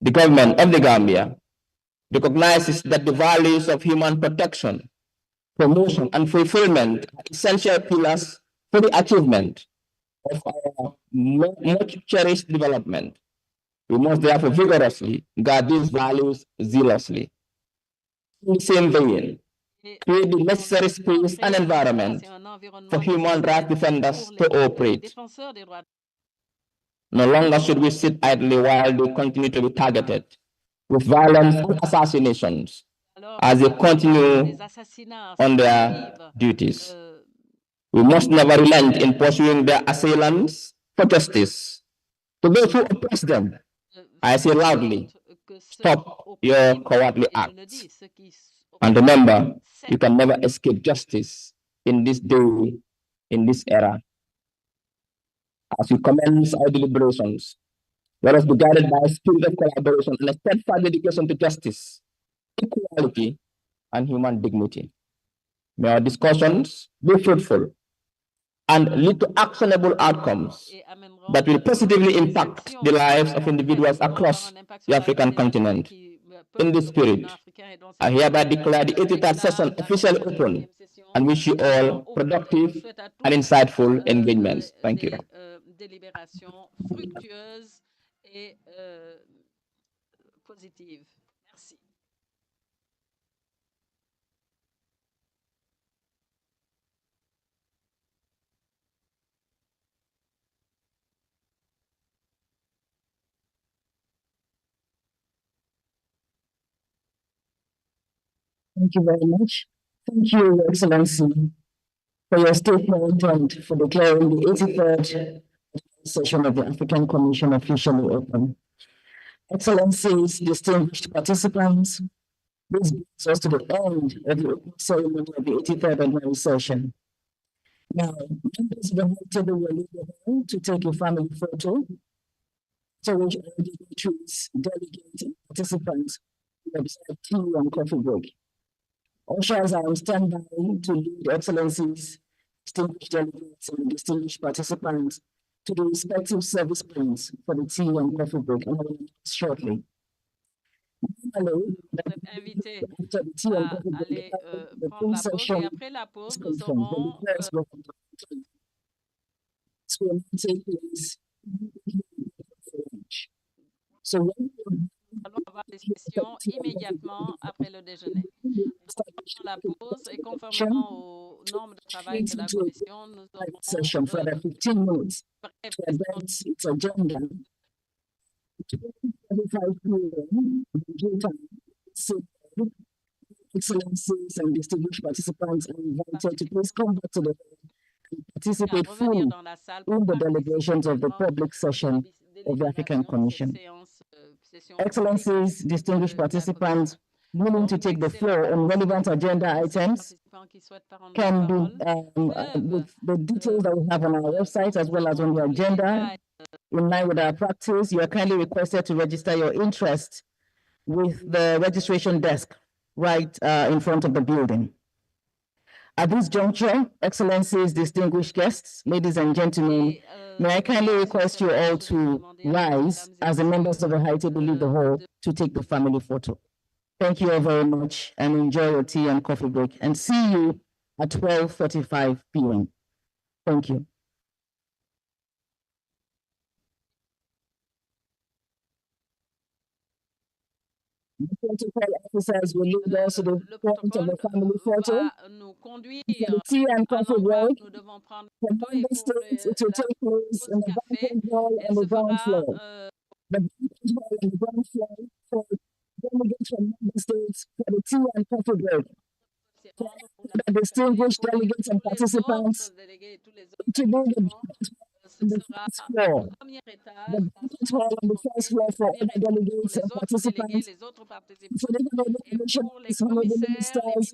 The government of the Gambia recognizes that the values of human protection, promotion, and fulfillment are essential pillars for the achievement of our much cherished development. We must therefore vigorously guard these values zealously. In the same vein, create the necessary space and environment for human rights defenders to operate. No longer should we sit idly while they continue to be targeted with violence and assassinations as they continue on their duties. We must never relent in pursuing their assailants for justice. To those who oppress them, I say loudly, stop your cowardly acts. And remember, you can never escape justice in this day, in this era. As we commence our deliberations, let us be guided by a spirit of collaboration and a steadfast dedication to justice, equality, and human dignity. May our discussions be fruitful and lead to actionable outcomes that will positively impact the lives of individuals across the African continent. In this spirit, I hereby declare the 83rd session officially open and wish you all productive and insightful engagements. Thank you. Délibération fructueuse et positive. Merci. Thank you very much. Thank you, Your Excellency, for your statement and for declaring the 83rd session of the African Commission officially open. Excellencies, distinguished participants, this brings us to the end of the opening ceremony of the 83rd ordinary session. Now, members of the whole table will leave the hall to take a family photo, to which all dignitaries, delegates, and participants will observe tea and coffee break. Ushers are on standby to lead Excellencies, distinguished delegates, and distinguished participants to the respective service points for the tea and coffee break, and I will announce shortly. Invité à aller prendre la pause et après la pause, nous aurons allons avoir des questions immédiatement après le déjeuner. Pendant la pause et conformément aux normes de travail de la Commission, nous aurons for 15 minutes to advance its agenda. 25 p.m. Excellencies and distinguished participants are invited to please come back to the hall and participate fully in the deliberations of the public session of the African Commission. Excellencies, distinguished participants willing to take the floor on relevant agenda items can be with the details that we have on our website as well as on the agenda. In line with our practice, you are kindly requested to register your interest with the registration desk right in front of the building. At this juncture, Excellencies, distinguished guests, ladies and gentlemen, may I kindly request you all to rise as the members of the high table leave the hall to take the family photo. Thank you all very much and enjoy your tea and coffee break, and see you at 12:45 p.m. Thank you. The protocol officers will lead us to the point of the family photo. Nous conduire For the tea and à coffee l'endroit break, où nous devons prendre for member states, it will take place in the banquet hall on the ground floor. The banquet hall on the ground floor for delegates from member states for the tea and coffee break. For the distinguished delegates and participants, to do the banquet hall on the first floor. The banquet hall on the first floor for other delegates and participants. For the commissioners, honorable ministers,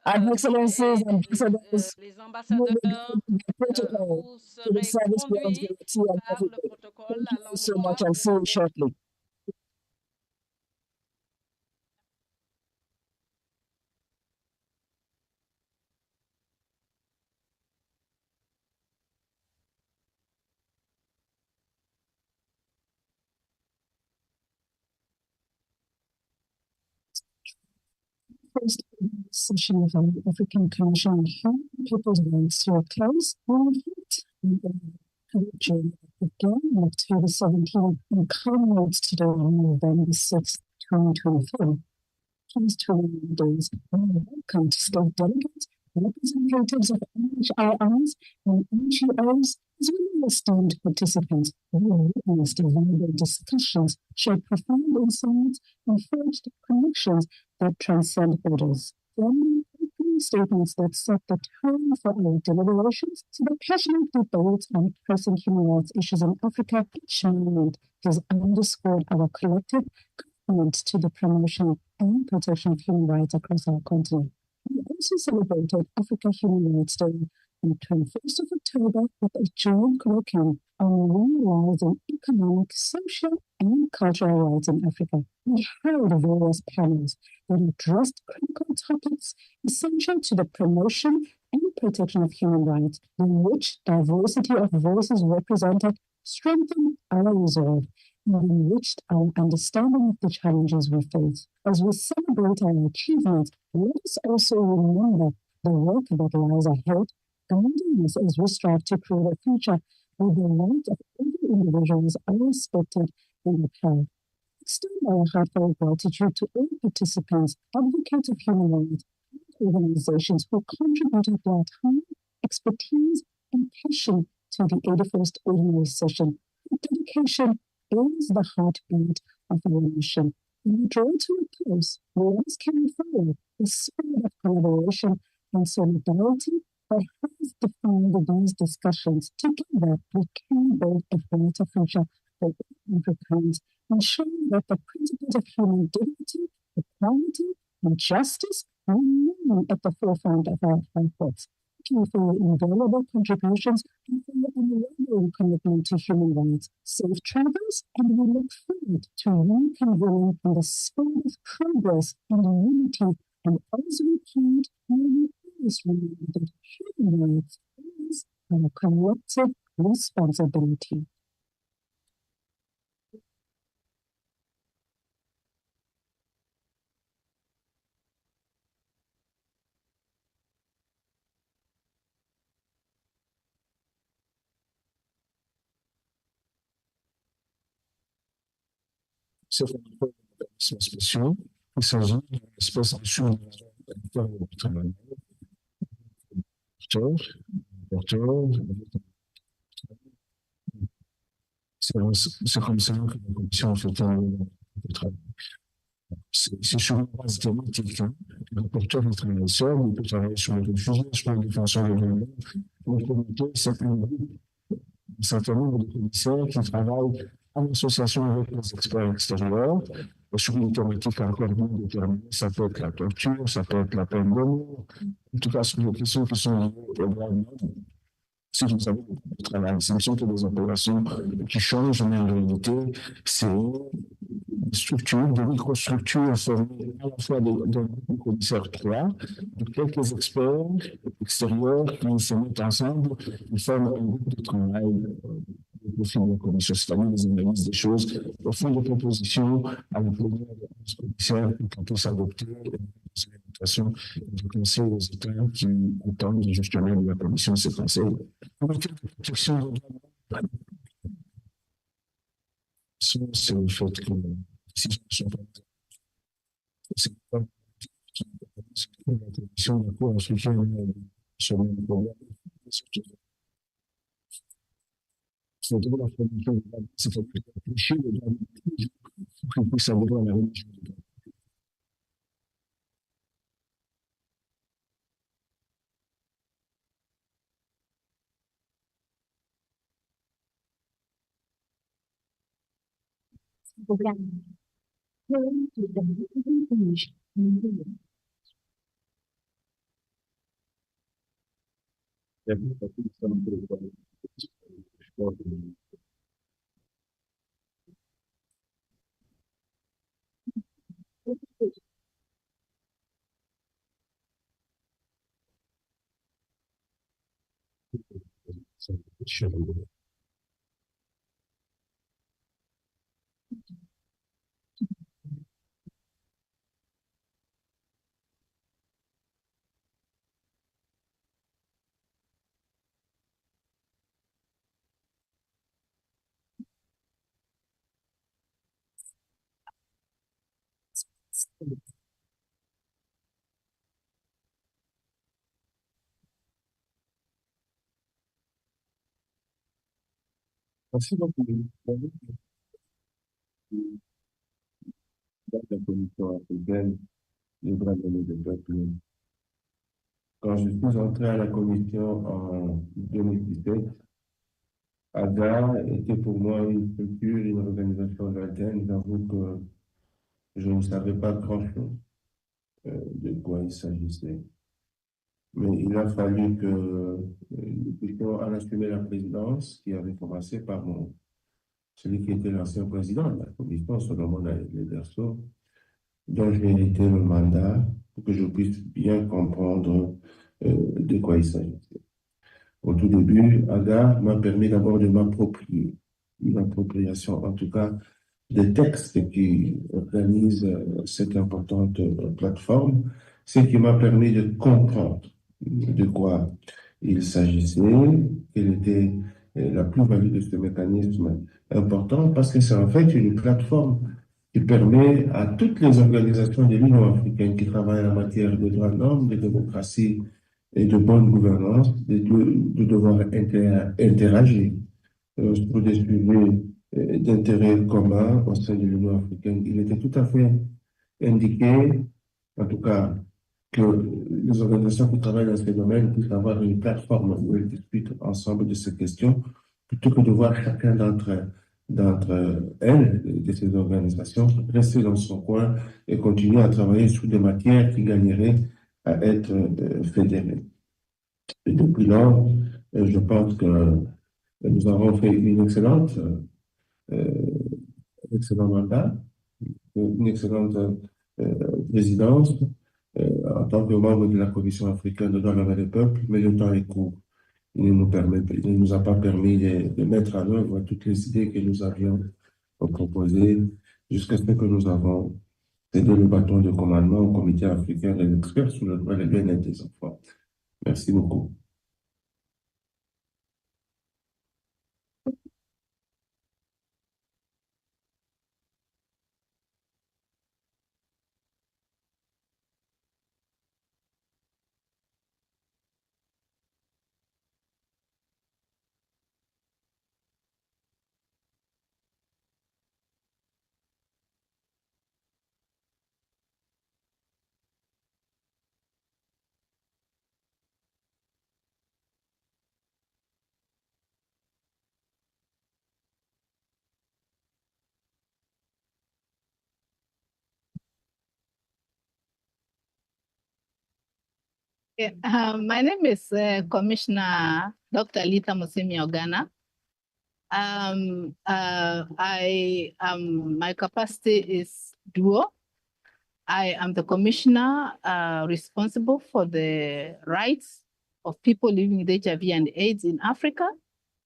and excellencies, ambassadors, who will guide the protocol to the service grounds for the tea and coffee break. Thank you so much and see you shortly. First session of the African Commission on Human People's Rights to a close on the journey began on October 17 and culminates today on November 6, 2024. Please 21 days. Welcome to state delegates, representatives of NHRIs and NGOs, as well as esteemed participants who have witnessed valuable discussions, shared profound insights, and forged connections that transcend borders. Forming opening statements that set the tone for our deliberations, so the passionate debate on pressing human rights issues in Africa each moment has underscored our collective commitment to the promotion and protection of human rights across our continent. We also celebrated Africa Human Rights Day on the 21st of October with a joint curriculum on realizing economic, social, and cultural rights in Africa. We held various panels that addressed critical topics essential to the promotion and protection of human rights, in which diversity of voices represented strengthened our resolve and enriched our understanding of the challenges we face. As we celebrate our achievements, let us also remember the work that lies ahead, guiding us as we strive to create a future where the rights of every individual are respected and upheld. Extend our heartfelt gratitude to all participants, advocates of human rights, and organizations who contributed their time, expertise, and passion to the 81st Ordinary Session. Your dedication is the heartbeat of our mission. When we draw to a close, we must carry forward the spirit of collaboration and solidarity that has defined these discussions. Together, we can build a brighter future for all Africans, ensuring that the principles of human dignity, equality, and justice remain at the forefront of our efforts. Thank you for your invaluable contributions and for your unwavering commitment to human rights. Safe travels, and we look forward to reconvening in the spirit of progress and unity. And as we plead, may we always remember that human rights is our collective responsibility. C'est une organisation spéciale. Il s'agit d'une espèce de sous-division du travail. C'est comme ça que la commission fait le travail. C'est sur une base thématique. Le rapporteur il travaille seul, il peut travailler sur le réfugié, sur le défenseur de l'homme. Le comité, c'est un groupe, un certain nombre de commissaires qui travaillent en association avec les experts extérieurs, sur une thématique encore bien déterminée. Ça peut être la torture, ça peut être la peine de mort, en tout cas sur les questions qui sont liées aux droits humains. Si vous avez du travail, ce ne sont que des opérations qui changent, mais en réalité, c'est des structures, des microstructures formées à la fois des commissaires 3, de quelques experts extérieurs qui se mettent ensemble, ils forment un groupe de travail au profil de la commission, c'est-à-dire des analyses des choses, au fond de propositions à la première des commissaires qui ont tous adopté des orientations du Conseil aux États qui attendent justement de la commission ces conseils. En matière de protection des droits, c'est le fait que si je ne suis pas Merci beaucoup. La commission africaine des droits de l'homme et des peuples. Quand je suis entré à la commission en 2017, AGA était pour moi une structure, une organisation lointaine. J'avoue que je ne savais pas grand-chose de quoi il s'agissait. Mais il a fallu que nous puissions en assumer la présidence, qui avait commencé par celui qui était l'ancien président de la commission, Solomon Berceau, dont j'ai hérité le mandat pour que je puisse bien comprendre de quoi il s'agissait. Au tout début, AGA m'a permis d'abord de m'approprier, une appropriation en tout cas des textes qui organisent cette importante plateforme, ce qui m'a permis de comprendre de quoi il s'agissait, quelle était la plus-value de ce mécanisme important, parce que c'est en fait une plateforme qui permet à toutes les organisations de l'Union africaine qui travaillent en matière de droits de l'homme, de démocratie et de bonne gouvernance de devoir interagir sur des sujets d'intérêt commun au sein de l'Union africaine. Il était tout à fait indiqué, en tout cas, que les organisations qui travaillent dans ces domaines puissent avoir une plateforme où elles discutent ensemble de ces questions, plutôt que de voir chacun d'entre elles, de ces organisations, rester dans son coin et continuer à travailler sur des matières qui gagneraient à être fédérées. Et depuis lors, je pense que nous avons fait une excellent mandat, une excellente présidence en tant que membre de la Commission africaine de droits de l'homme et des peuples, mais le temps est court. Il ne nous a pas permis de mettre en œuvre toutes les idées que nous avions proposées jusqu'à ce que nous avons cédé le bâton de commandement au Comité africain des experts sur le droit et le bien-être des enfants. Merci beaucoup. My name is Commissioner Dr. Lita Musimi Ogana. My capacity is dual. I am the commissioner responsible for the rights of people living with HIV and AIDS in Africa,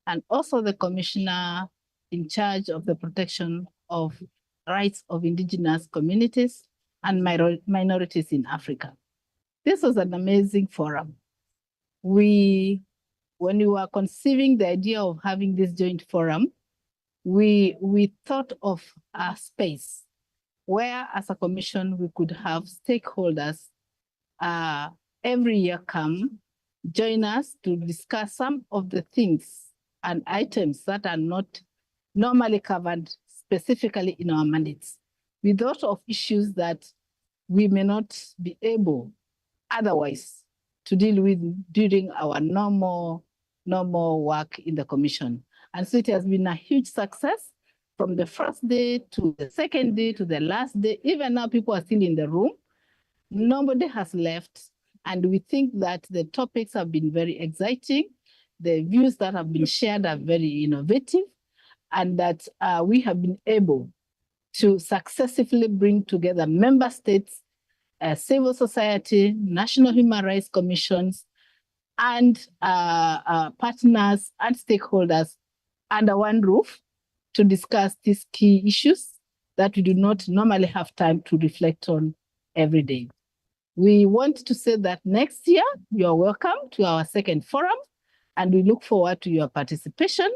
and also the commissioner in charge of the protection of rights of indigenous communities and minorities in Africa. This was an amazing forum. When we were conceiving the idea of having this joint forum, we thought of a space where as a commission we could have stakeholders every year come, join us to discuss some of the things and items that are not normally covered specifically in our mandates. We thought of issues that we may not be able otherwise to deal with during our normal work in the commission. And so it has been a huge success from the first day to the second day to the last day. Even now, people are still in the room. Nobody has left. And we think that the topics have been very exciting. The views that have been shared are very innovative, and that we have been able to successfully bring together member states, civil society, national human rights commissions, and partners and stakeholders under one roof to discuss these key issues that we do not normally have time to reflect on every day. We want to say that next year, you're welcome to our second forum, and we look forward to your participation,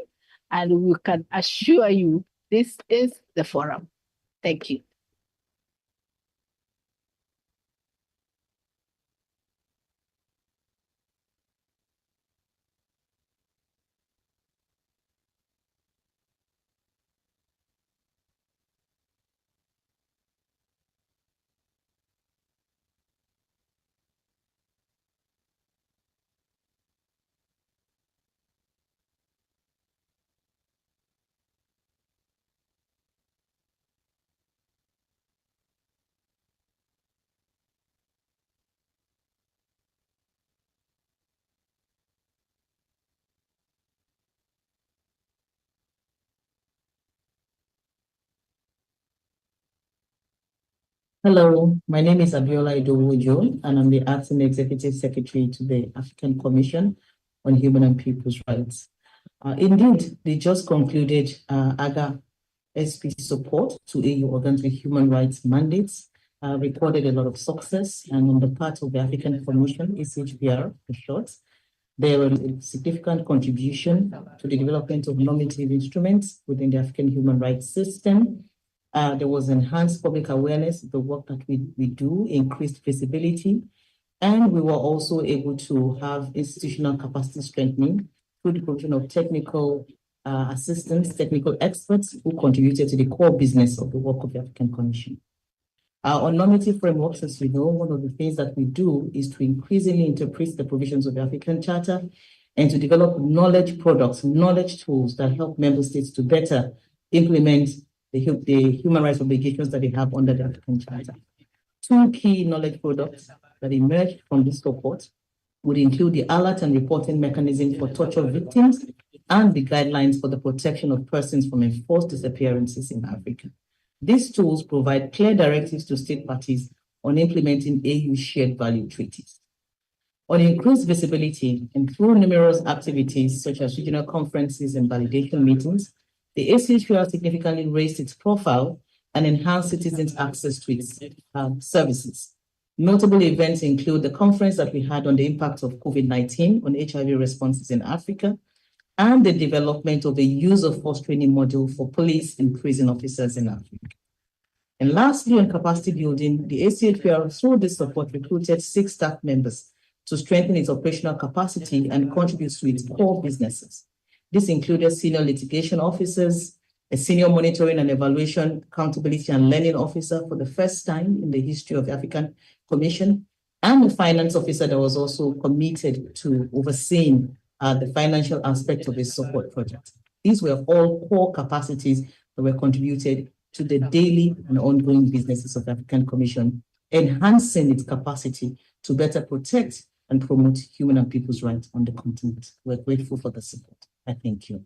and we can assure you this is the forum. Thank you. Hello, my name is Abiola Idowu, and I'm the Acting Executive Secretary to the African Commission on Human and People's Rights. Indeed, they just concluded AGA SP support to AU organs with human rights mandates, recorded a lot of success, and on the part of the African Commission, ACHPR for short, there were a significant contribution to the development of normative instruments within the African human rights system. There was enhanced public awareness of the work that we do, increased visibility, and we were also able to have institutional capacity strengthening through the provision of technical assistance, technical experts who contributed to the core business of the work of the African Commission. On normative frameworks, as you know, one of the things that we do is to increasingly interpret the provisions of the African Charter and to develop knowledge products, knowledge tools that help member states to better implement the human rights obligations that they have under the African Charter. Two key knowledge products that emerged from this support would include the alert and reporting mechanism for torture victims and the guidelines for the protection of persons from enforced disappearances in Africa. These tools provide clear directives to state parties on implementing AU shared value treaties. On increased visibility and through numerous activities such as regional conferences and validation meetings, the ACHPR significantly raised its profile and enhanced citizens' access to its services. Notable events include the conference that we had on the impact of COVID-19 on HIV responses in Africa, and the development of a use of force training module for police and prison officers in Africa. And lastly, on capacity building, the ACHPR through this support recruited 6 staff members to strengthen its operational capacity and contribute to its core businesses. This included senior litigation officers, a senior monitoring and evaluation, accountability and learning officer for the first time in the history of the African Commission, and a finance officer that was also committed to overseeing the financial aspect of this support project. These were all core capacities that were contributed to the daily and ongoing businesses of the African Commission, enhancing its capacity to better protect and promote human and people's rights on the continent. We're grateful for the support. I thank you.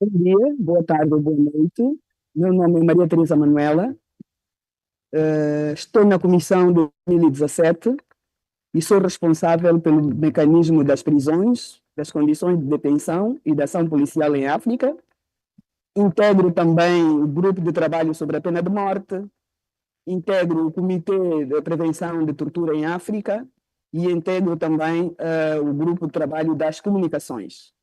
Bom dia, boa tarde ou boa noite. Meu nome é Maria Teresa Manuela. Estou na comissão de 2017 e sou responsável pelo mecanismo das prisões, das condições de detenção e da ação policial em África. Integro também o grupo de trabalho sobre a pena de morte, integro o Comitê de Prevenção de Tortura em África e integro também o grupo de trabalho das comunicações.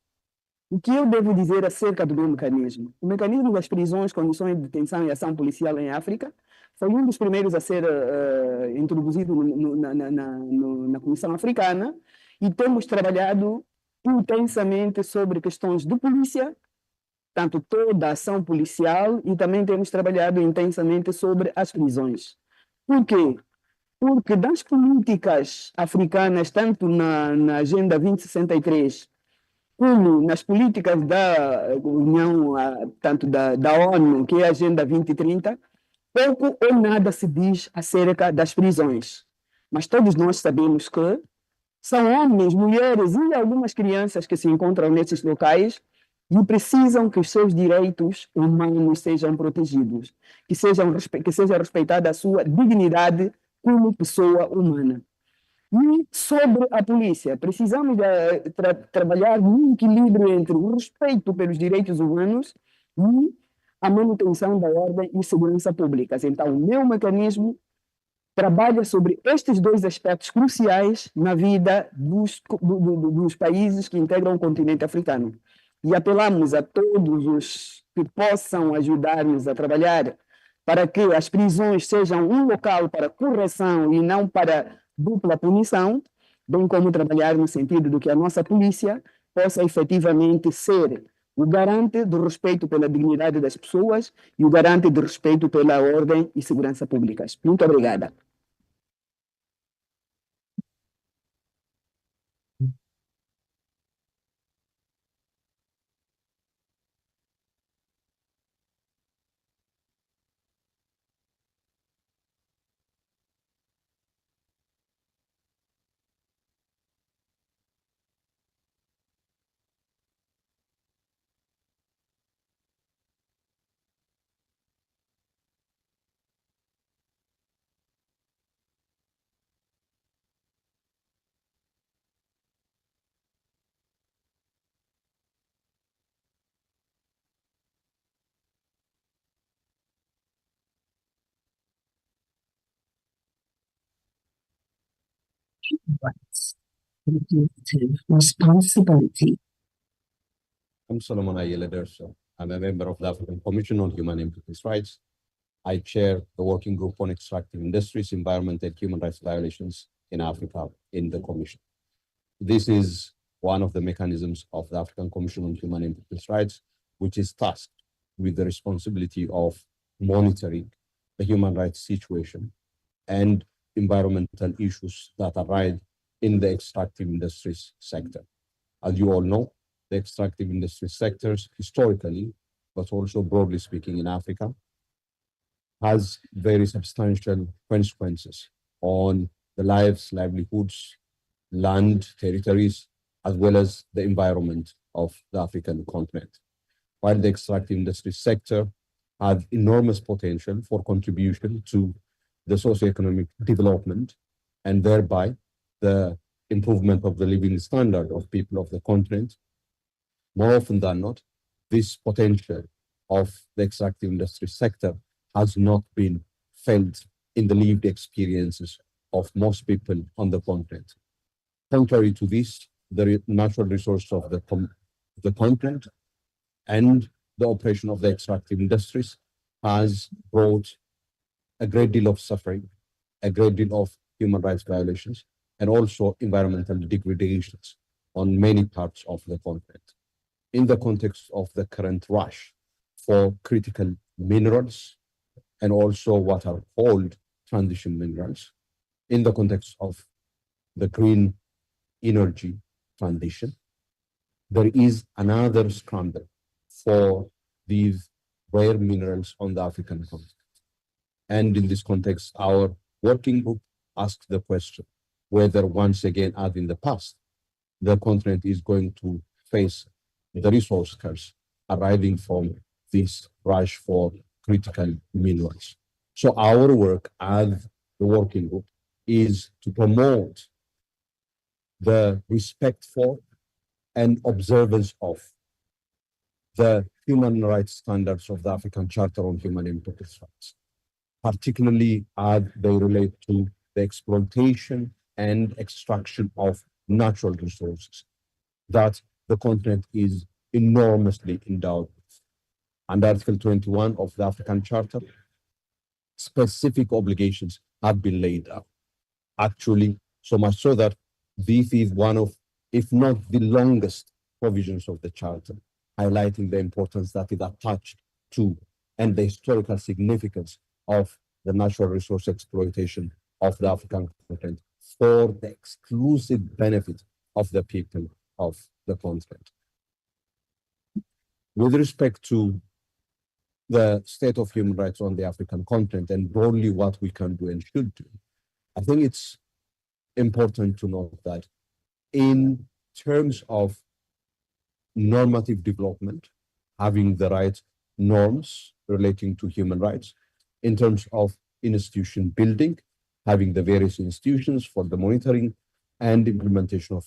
O que eu devo dizer acerca do meu mecanismo? O mecanismo das prisões, condições de detenção e ação policial em África foi um dos primeiros a ser introduzido na Comissão Africana e temos trabalhado intensamente sobre questões de polícia, tanto toda a ação policial, e também temos trabalhado intensamente sobre as prisões. Por quê? Porque das políticas africanas, tanto na Agenda 2063, como nas políticas da União, tanto da ONU, que é a Agenda 2030, pouco ou nada se diz acerca das prisões. Mas todos nós sabemos que são homens, mulheres e algumas crianças que se encontram nesses locais e precisam que os seus direitos humanos sejam protegidos, que seja respeitada a sua dignidade como pessoa humana. E sobre a polícia, precisamos trabalhar num equilíbrio entre o respeito pelos direitos humanos e a manutenção da ordem e segurança públicas. Então, o meu mecanismo trabalha sobre estes dois aspectos cruciais na vida dos países que integram o continente africano. E apelamos a todos os que possam ajudar-nos a trabalhar para que as prisões sejam um local para correção e não para dupla punição, bem como trabalhar no sentido de que a nossa polícia possa efetivamente ser o garante do respeito pela dignidade das pessoas e o garante do respeito pela ordem e segurança públicas. Muito obrigada. rights, collective responsibility. I'm Solomon Ayele Derso. I'm a member of the African Commission on Human and People's Rights. I chair the working group on extractive industries, environment, and human rights violations in Africa in the Commission. This is one of the mechanisms of the African Commission on Human and People's Rights, which is tasked with the responsibility of monitoring the human rights situation and environmental issues that arise in the extractive industries sector. As you all know, the extractive industry sectors historically, but also broadly speaking in Africa, has very substantial consequences on the lives, livelihoods, land, territories, as well as the environment of the African continent. While the extractive industry sector has enormous potential for contribution to the socioeconomic development and thereby the improvement of the living standard of people of the continent, more often than not, this potential of the extractive industry sector has not been felt in the lived experiences of most people on the continent. Contrary to this, the natural resource of the continent and the operation of the extractive industries has brought a great deal of suffering, a great deal of human rights violations, and also environmental degradations on many parts of the continent. In the context of the current rush for critical minerals and also what are called transition minerals, in the context of the green energy transition, there is another scramble for these rare minerals on the African continent. And in this context, our working group asked the question whether once again, as in the past, the continent is going to face the resource curse arriving from this rush for critical minerals. So our work as the working group is to promote the respect for and observance of the human rights standards of the African Charter on Human and People's Rights, particularly as they relate to the exploitation and extraction of natural resources that the continent is enormously endowed with. Under Article 21 of the African Charter, specific obligations have been laid out. Actually, so much so that this is one of, if not the longest provisions of the Charter, highlighting the importance that is attached to and the historical significance of the natural resource exploitation of the African continent for the exclusive benefit of the people of the continent. With respect to the state of human rights on the African continent and broadly what we can do and should do, I think it's important to note that in terms of normative development, having the right norms relating to human rights, in terms of institution building, having the various institutions for the monitoring and implementation of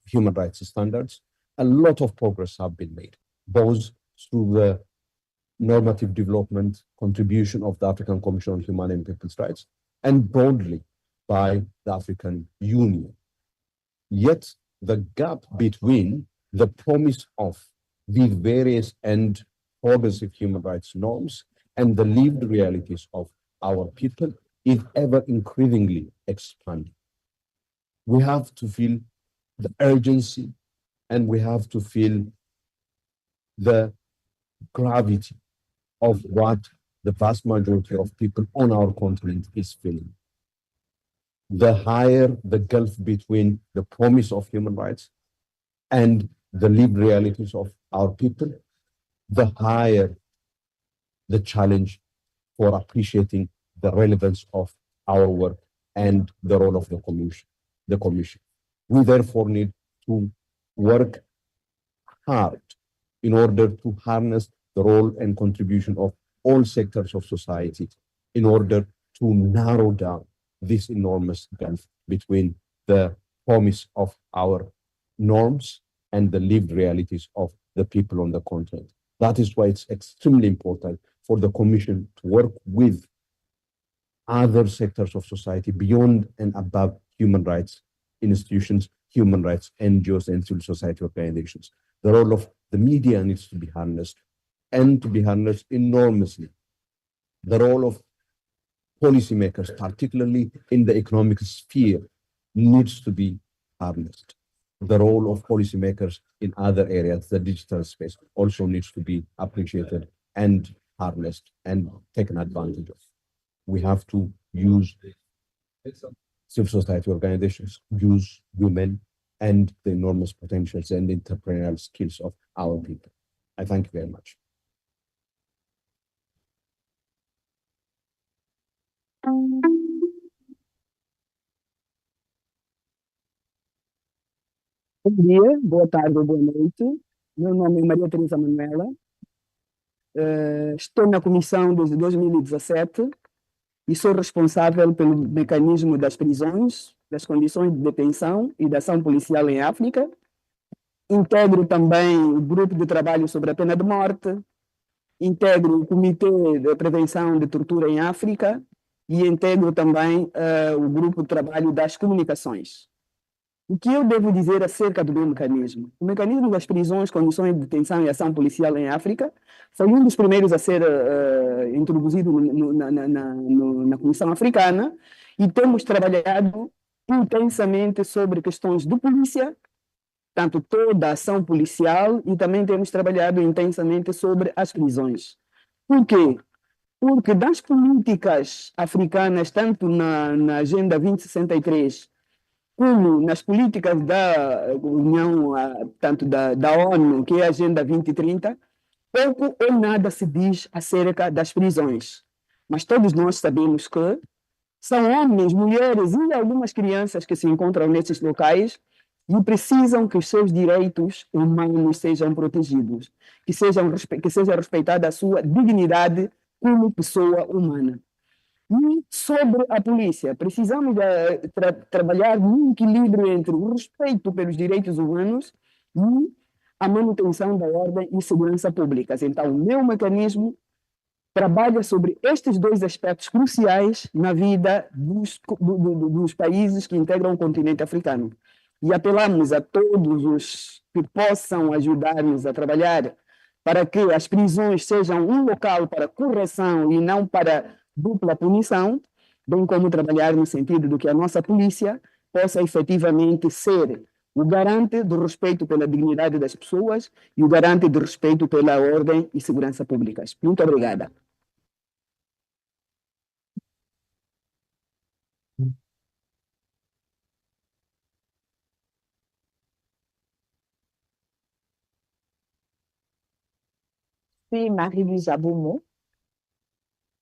human rights standards, a lot of progress have been made, both through the normative development contribution of the African Commission on Human and People's Rights and broadly by the African Union. Yet the gap between the promise of these various and progressive human rights norms and the lived realities of our people is ever increasingly expanding. We have to feel the urgency and we have to feel the gravity of what the vast majority of people on our continent is feeling. The higher the gulf between the promise of human rights and the lived realities of our people, the higher the challenge for appreciating the relevance of our work and the role of the Commission. We therefore need to work hard in order to harness the role and contribution of all sectors of society in order to narrow down this enormous gulf between the promise of our norms and the lived realities of the people on the continent. That is why it's extremely important for the Commission to work with other sectors of society beyond and above human rights institutions, human rights NGOs, and civil society organizations. The role of the media needs to be harnessed, and to be harnessed enormously. The role of policymakers, particularly in the economic sphere, needs to be harnessed. The role of policymakers in other areas, the digital space, also needs to be appreciated and harnessed and taken advantage of. We have to use civil society organizations, use women, and the enormous potentials and entrepreneurial skills of our people. I thank you very much. Bom dia, boa tarde ou boa noite. Meu nome é Maria Teresa Manuela. Estou na comissão desde 2017 e sou responsável pelo mecanismo das prisões, das condições de detenção e da ação policial em África. Integro também o grupo de trabalho sobre a pena de morte, integro o Comitê de Prevenção de Tortura em África e integro também o grupo de trabalho das comunicações. O que eu devo dizer acerca do meu mecanismo? O mecanismo das prisões, condições de detenção e ação policial em África foi um dos primeiros a ser introduzido na Comissão Africana e temos trabalhado intensamente sobre questões de polícia, tanto toda a ação policial, e também temos trabalhado intensamente sobre as prisões. Por quê? Porque das políticas africanas, tanto na Agenda 2063, como nas políticas da União, tanto da ONU, que é a Agenda 2030, pouco ou nada se diz acerca das prisões. Mas todos nós sabemos que são homens, mulheres e algumas crianças que se encontram nesses locais e precisam que os seus direitos humanos sejam protegidos, que seja respeitada a sua dignidade como pessoa humana. E sobre a polícia, precisamos trabalhar no equilíbrio entre o respeito pelos direitos humanos e a manutenção da ordem e segurança públicas. Então, o meu mecanismo trabalha sobre estes dois aspectos cruciais na vida dos países que integram o continente africano. E apelamos a todos os que possam ajudar-nos a trabalhar para que as prisões sejam um local para correção e não para dupla punição, bem como trabalhar no sentido de que a nossa polícia possa efetivamente ser o garante do respeito pela dignidade das pessoas e o garante do respeito pela ordem e segurança públicas. Muito obrigada. Je suis Marie-Louise Aboumou.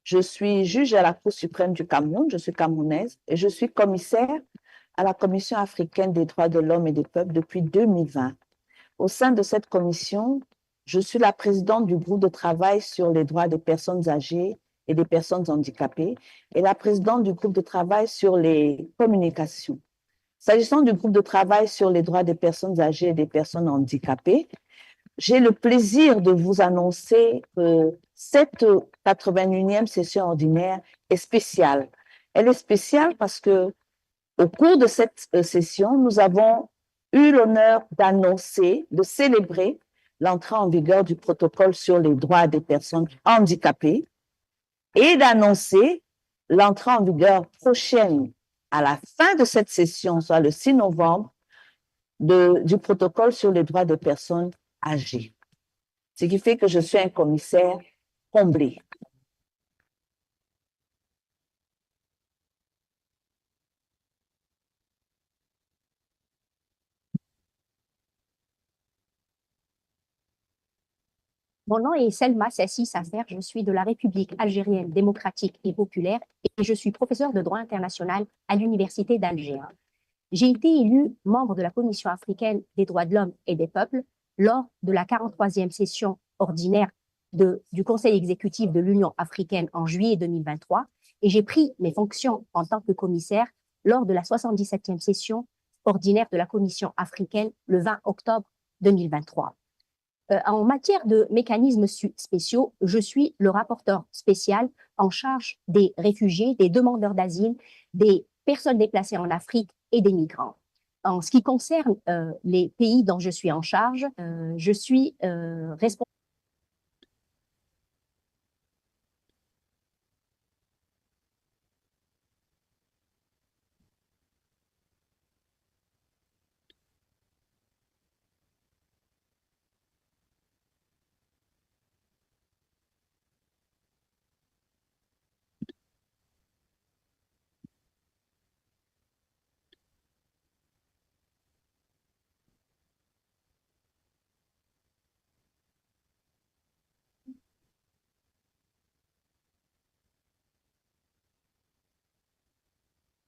Je suis juge à la Cour suprême du Cameroun, je suis camerounaise, et je suis commissaire à la Commission africaine des droits de l'homme et des peuples depuis 2020. Au sein de cette commission, je suis la présidente du groupe de travail sur les droits des personnes âgées et des personnes handicapées et la présidente du groupe de travail sur les communications. S'agissant du groupe de travail sur les droits des personnes âgées et des personnes handicapées, j'ai le plaisir de vous annoncer que cette 81e session ordinaire est spéciale. Elle est spéciale parce que au cours de cette session, nous avons eu l'honneur d'annoncer, de célébrer l'entrée en vigueur du protocole sur les droits des personnes handicapées et d'annoncer l'entrée en vigueur prochaine à la fin de cette session, soit le 6 novembre, du protocole sur les droits des personnes âgées. Ce qui fait que je suis un commissaire comblé. Mon nom est Selma Sessi Safer, je suis de la République algérienne démocratique et populaire et je suis professeure de droit international à l'Université d'Alger. J'ai été élue membre de la Commission africaine des droits de l'homme et des peuples lors de la 43e session ordinaire du Conseil exécutif de l'Union africaine en juillet 2023 et j'ai pris mes fonctions en tant que commissaire lors de la 77e session ordinaire de la Commission africaine le 20 octobre 2023. En matière de mécanismes spéciaux, je suis le rapporteur spécial en charge des réfugiés, des demandeurs d'asile, des personnes déplacées en Afrique et des migrants. En ce qui concerne les pays dont je suis en charge, je suis responsable.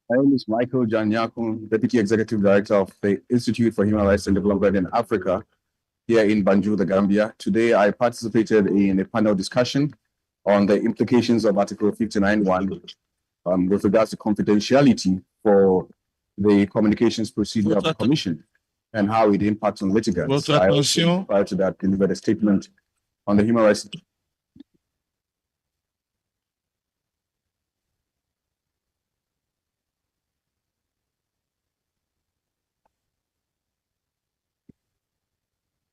My name is Michael Janyakun, Deputy Executive Director of the Institute for Human Rights and Development in Africa, here in Banjul, the Gambia. Today, I participated in a panel discussion on the implications of Article 59(1) with regards to confidentiality for the communications procedure of the Commission and how it impacts on litigants. I also, prior to that, delivered a statement on the human rights.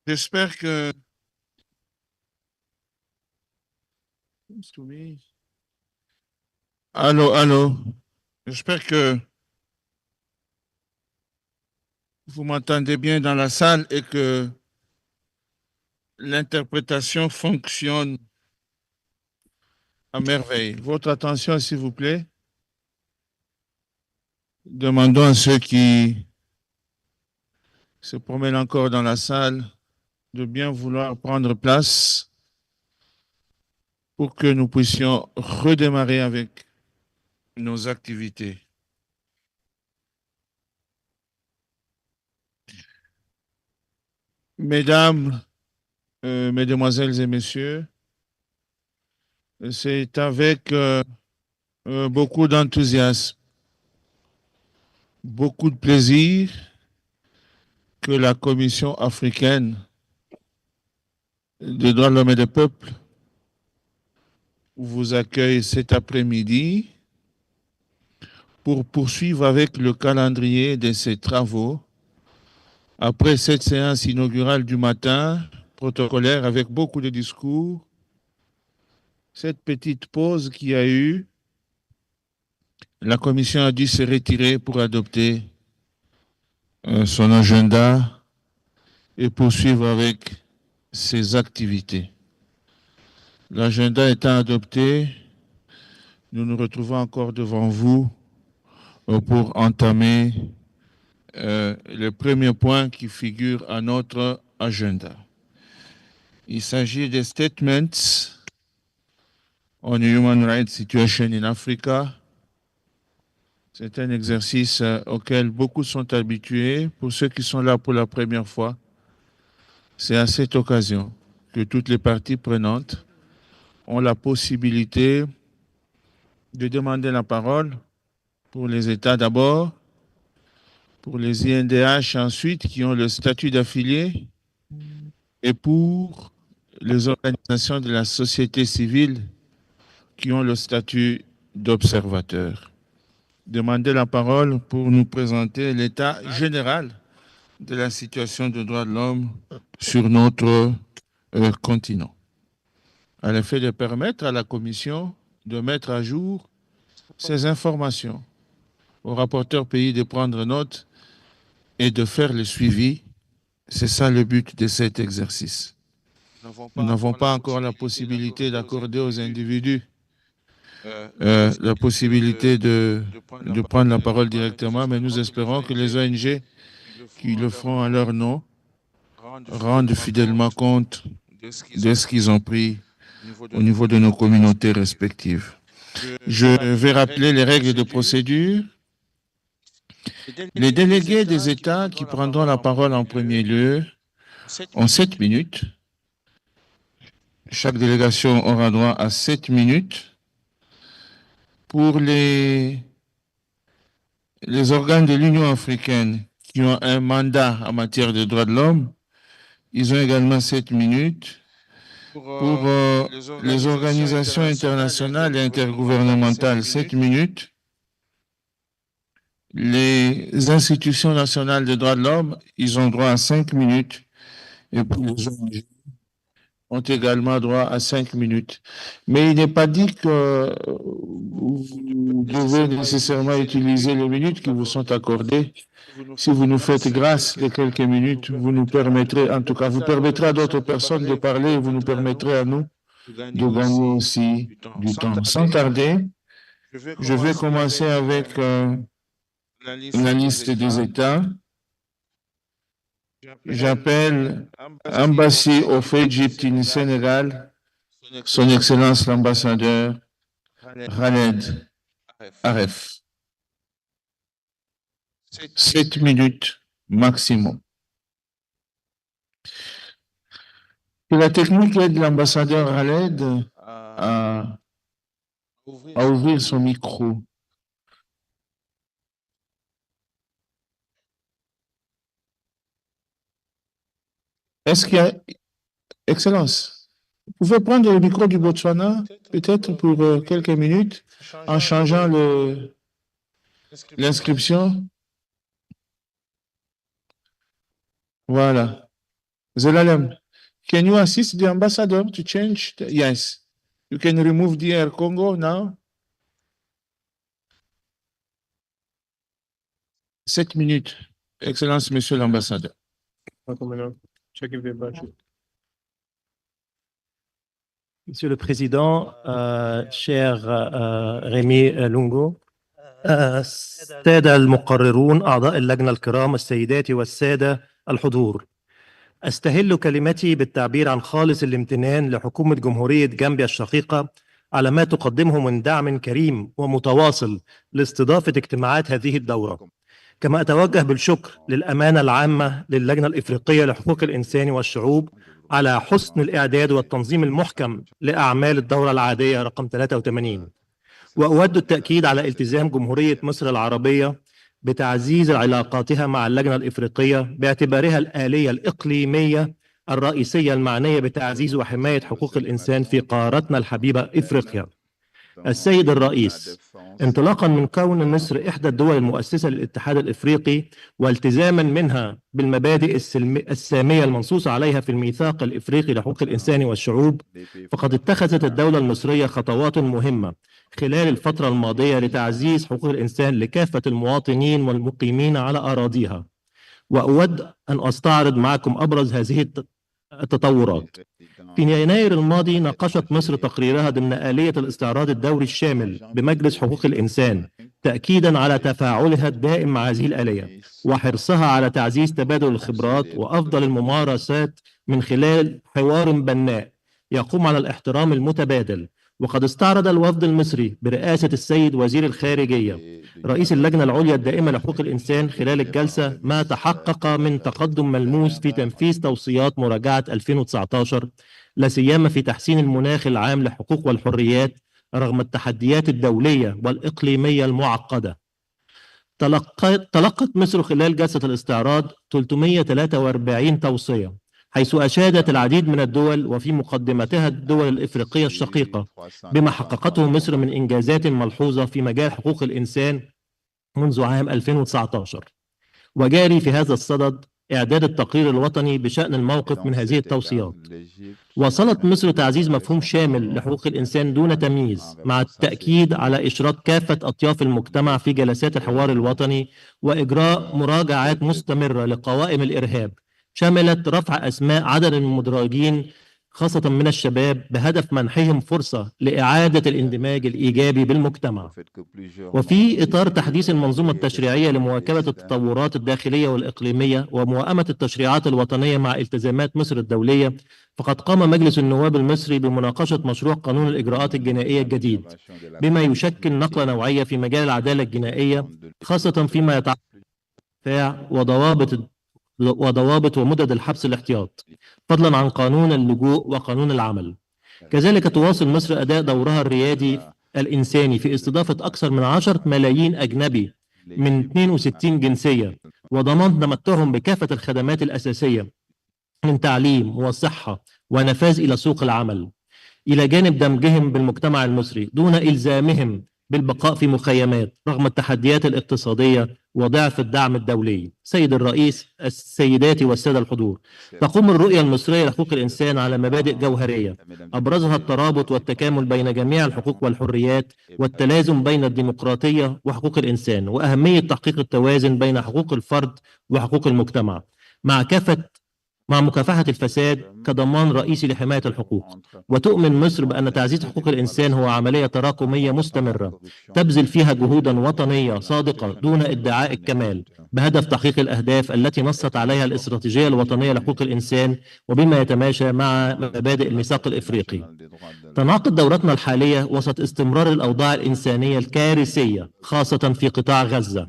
J'espère que allô. J'espère que vous m'entendez bien dans la salle et que l'interprétation fonctionne à merveille. Votre attention, s'il vous plaît. Demandons à ceux qui se promènent encore dans la salle de bien vouloir prendre place pour que nous puissions redémarrer avec nos activités. Mesdames, Mesdemoiselles et Messieurs, c'est avec beaucoup d'enthousiasme, beaucoup de plaisir que la Commission africaine des droits de l'homme et des peuples vous accueille cet après-midi pour poursuivre avec le calendrier de ces travaux après cette séance inaugurale du matin, protocolaire avec beaucoup de discours. Cette petite pause qu'il y a eu, la Commission a dû se retirer pour adopter son agenda et poursuivre avec ses activités. L'agenda étant adopté, nous nous retrouvons encore devant vous pour entamer le premier point qui figure à notre agenda. Il s'agit des statements on the human rights situation in Africa. C'est un exercice auquel beaucoup sont habitués. Pour ceux qui sont là pour la première fois, c'est à cette occasion que toutes les parties prenantes ont la possibilité de demander la parole pour les États d'abord, pour les INDH ensuite qui ont le statut d'affiliés et pour les organisations de la société civile qui ont le statut d'observateur. Demander la parole pour nous présenter l'état général de la situation des droits de l'homme sur notre continent, à l'effet de permettre à la Commission de mettre à jour ces informations, aux rapporteurs pays de prendre note et de faire le suivi. C'est ça le but de cet exercice. Nous n'avons pas encore la possibilité d'accorder aux individus la possibilité de prendre la parole directement, mais nous espérons que les ONG qui le feront à leur nom rendent fidèlement compte de ce qu'ils ont pris au niveau de nos communautés respectives. Je vais rappeler les règles de procédure. Les délégués des États qui prendront la parole en premier lieu ont 7 minutes. Chaque délégation aura droit à 7 minutes. Pour les organes de l'Union africaine qui ont un mandat en matière de droits de l'homme, ils ont également 7 minutes. Pour les organisations internationales et intergouvernementales, 7 minutes. Les institutions nationales des droits de l'homme, ils ont droit à 5 minutes. Et puis les ONG ont également droit à 5 minutes. Mais il n'est pas dit que vous devez nécessairement utiliser les minutes qui vous sont accordées. Si vous nous faites grâce de quelques minutes, vous nous permettrez, en tout cas, vous permettrez à d'autres personnes de parler et vous nous permettrez à nous de gagner aussi du temps. Sans tarder, je vais commencer avec la liste des États. J'appelle Embassy of Egypt in Sénégal, Son Excellence l'ambassadeur Khaled Aref. 7 minutes maximum. Et la technique aide l'ambassadeur Khaled à ouvrir son micro. Est-ce qu'il y a... Excellence, vous pouvez prendre le micro du Botswana, peut-être pour quelques minutes, en changeant l'inscription. Voilà. Zelalem, can you assist the ambassador to change? Yes. You can remove the Air Congo now. 7 minutes. Excellence, Monsieur l'ambassadeur. Monsieur le Président, cher ريمي لونغو، السادة المقررون، أعضاء اللجنة الكرام، السيدات والسادة الحضور، أستهل كلمتي بالتعبير عن خالص الامتنان لحكومة جمهورية جامبيا الشقيقة على ما تقدمه من دعم كريم ومتواصل لاستضافة اجتماعات هذه الدورة. كما أتوجه بالشكر للأمانة العامة للجنة الإفريقية لحقوق الإنسان والشعوب على حسن الإعداد والتنظيم المحكم لأعمال الدورة العادية رقم 83. وأود التأكيد على التزام جمهورية مصر العربية بتعزيز علاقاتها مع اللجنة الإفريقية باعتبارها الآلية الإقليمية الرئيسية المعنية بتعزيز وحماية حقوق الإنسان في قارتنا الحبيبة إفريقيا. السيد الرئيس، انطلاقا من كون مصر إحدى الدول المؤسسة للاتحاد الإفريقي والتزاما منها بالمبادئ السامية المنصوص عليها في الميثاق الإفريقي لحقوق الإنسان والشعوب، فقد اتخذت الدولة المصرية خطوات مهمة خلال الفترة الماضية لتعزيز حقوق الإنسان لكافة المواطنين والمقيمين على أراضيها. وأود أن أستعرض معكم أبرز هذه التطورات. في يناير الماضي ناقشت مصر تقريرها ضمن آلية الاستعراض الدوري الشامل بمجلس حقوق الإنسان، تأكيدا على تفاعلها الدائم مع هذه الآلية وحرصها على تعزيز تبادل الخبرات وأفضل الممارسات من خلال حوار بناء يقوم على الاحترام المتبادل. وقد استعرض الوفد المصري برئاسة السيد وزير الخارجية رئيس اللجنة العليا الدائمة لحقوق الإنسان خلال الجلسة ما تحقق من تقدم ملموس في تنفيذ توصيات مراجعة 2019، لا سيما في تحسين المناخ العام للحقوق والحريات رغم التحديات الدولية والإقليمية المعقدة. تلقت مصر خلال جلسة الاستعراض 343 توصية، حيث أشادت العديد من الدول وفي مقدمتها الدول الإفريقية الشقيقة بما حققته مصر من إنجازات ملحوظة في مجال حقوق الإنسان منذ عام 2019. وجاري في هذا الصدد إعداد التقرير الوطني بشأن الموقف من هذه التوصيات. واصلت مصر تعزيز مفهوم شامل لحقوق الإنسان دون تمييز، مع التأكيد على إشراك كافة أطياف المجتمع في جلسات الحوار الوطني وإجراء مراجعات مستمرة لقوائم الإرهاب شملت رفع أسماء عدد من المدرجين خاصة من الشباب بهدف منحهم فرصة لإعادة الاندماج الإيجابي بالمجتمع. وفي إطار تحديث المنظومة التشريعية لمواكبة التطورات الداخلية والإقليمية وموائمة التشريعات الوطنية مع التزامات مصر الدولية، فقد قام مجلس النواب المصري بمناقشة مشروع قانون الإجراءات الجنائية الجديد بما يشكل نقلة نوعية في مجال العدالة الجنائية، خاصة فيما يتعلق بالدفاع وضوابط ومدد الحبس الاحتياط، فضلا عن قانون اللجوء وقانون العمل. كذلك تواصل مصر أداء دورها الريادي الإنساني في استضافة أكثر من 10 ملايين أجنبي من 62 جنسية وضمان تمتعهم بكافة الخدمات الأساسية من تعليم وصحة ونفاذ إلى سوق العمل، إلى جانب دمجهم بالمجتمع المصري دون إلزامهم بالبقاء في مخيمات رغم التحديات الاقتصادية وضعف الدعم الدولي. سيد الرئيس، السيدات والسادة الحضور، تقوم الرؤية المصرية لحقوق الإنسان على مبادئ جوهرية أبرزها الترابط والتكامل بين جميع الحقوق والحريات والتلازم بين الديمقراطية وحقوق الإنسان، وأهمية تحقيق التوازن بين حقوق الفرد وحقوق المجتمع مع مكافحة الفساد كضمان رئيسي لحماية الحقوق. وتؤمن مصر بأن تعزيز حقوق الإنسان هو عملية تراكمية مستمرة تبذل فيها جهودا وطنية صادقة دون ادعاء الكمال بهدف تحقيق الأهداف التي نصت عليها الاستراتيجية الوطنية لحقوق الإنسان وبما يتماشى مع مبادئ الميثاق الإفريقي. تنعقد دورتنا الحالية وسط استمرار الأوضاع الإنسانية الكارثية خاصة في قطاع غزة،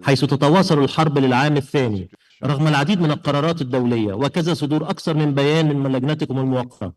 حيث تتواصل الحرب للعام الثاني رغم العديد من القرارات الدولية وكذا صدور أكثر من بيان من لجنتكم الموقرة.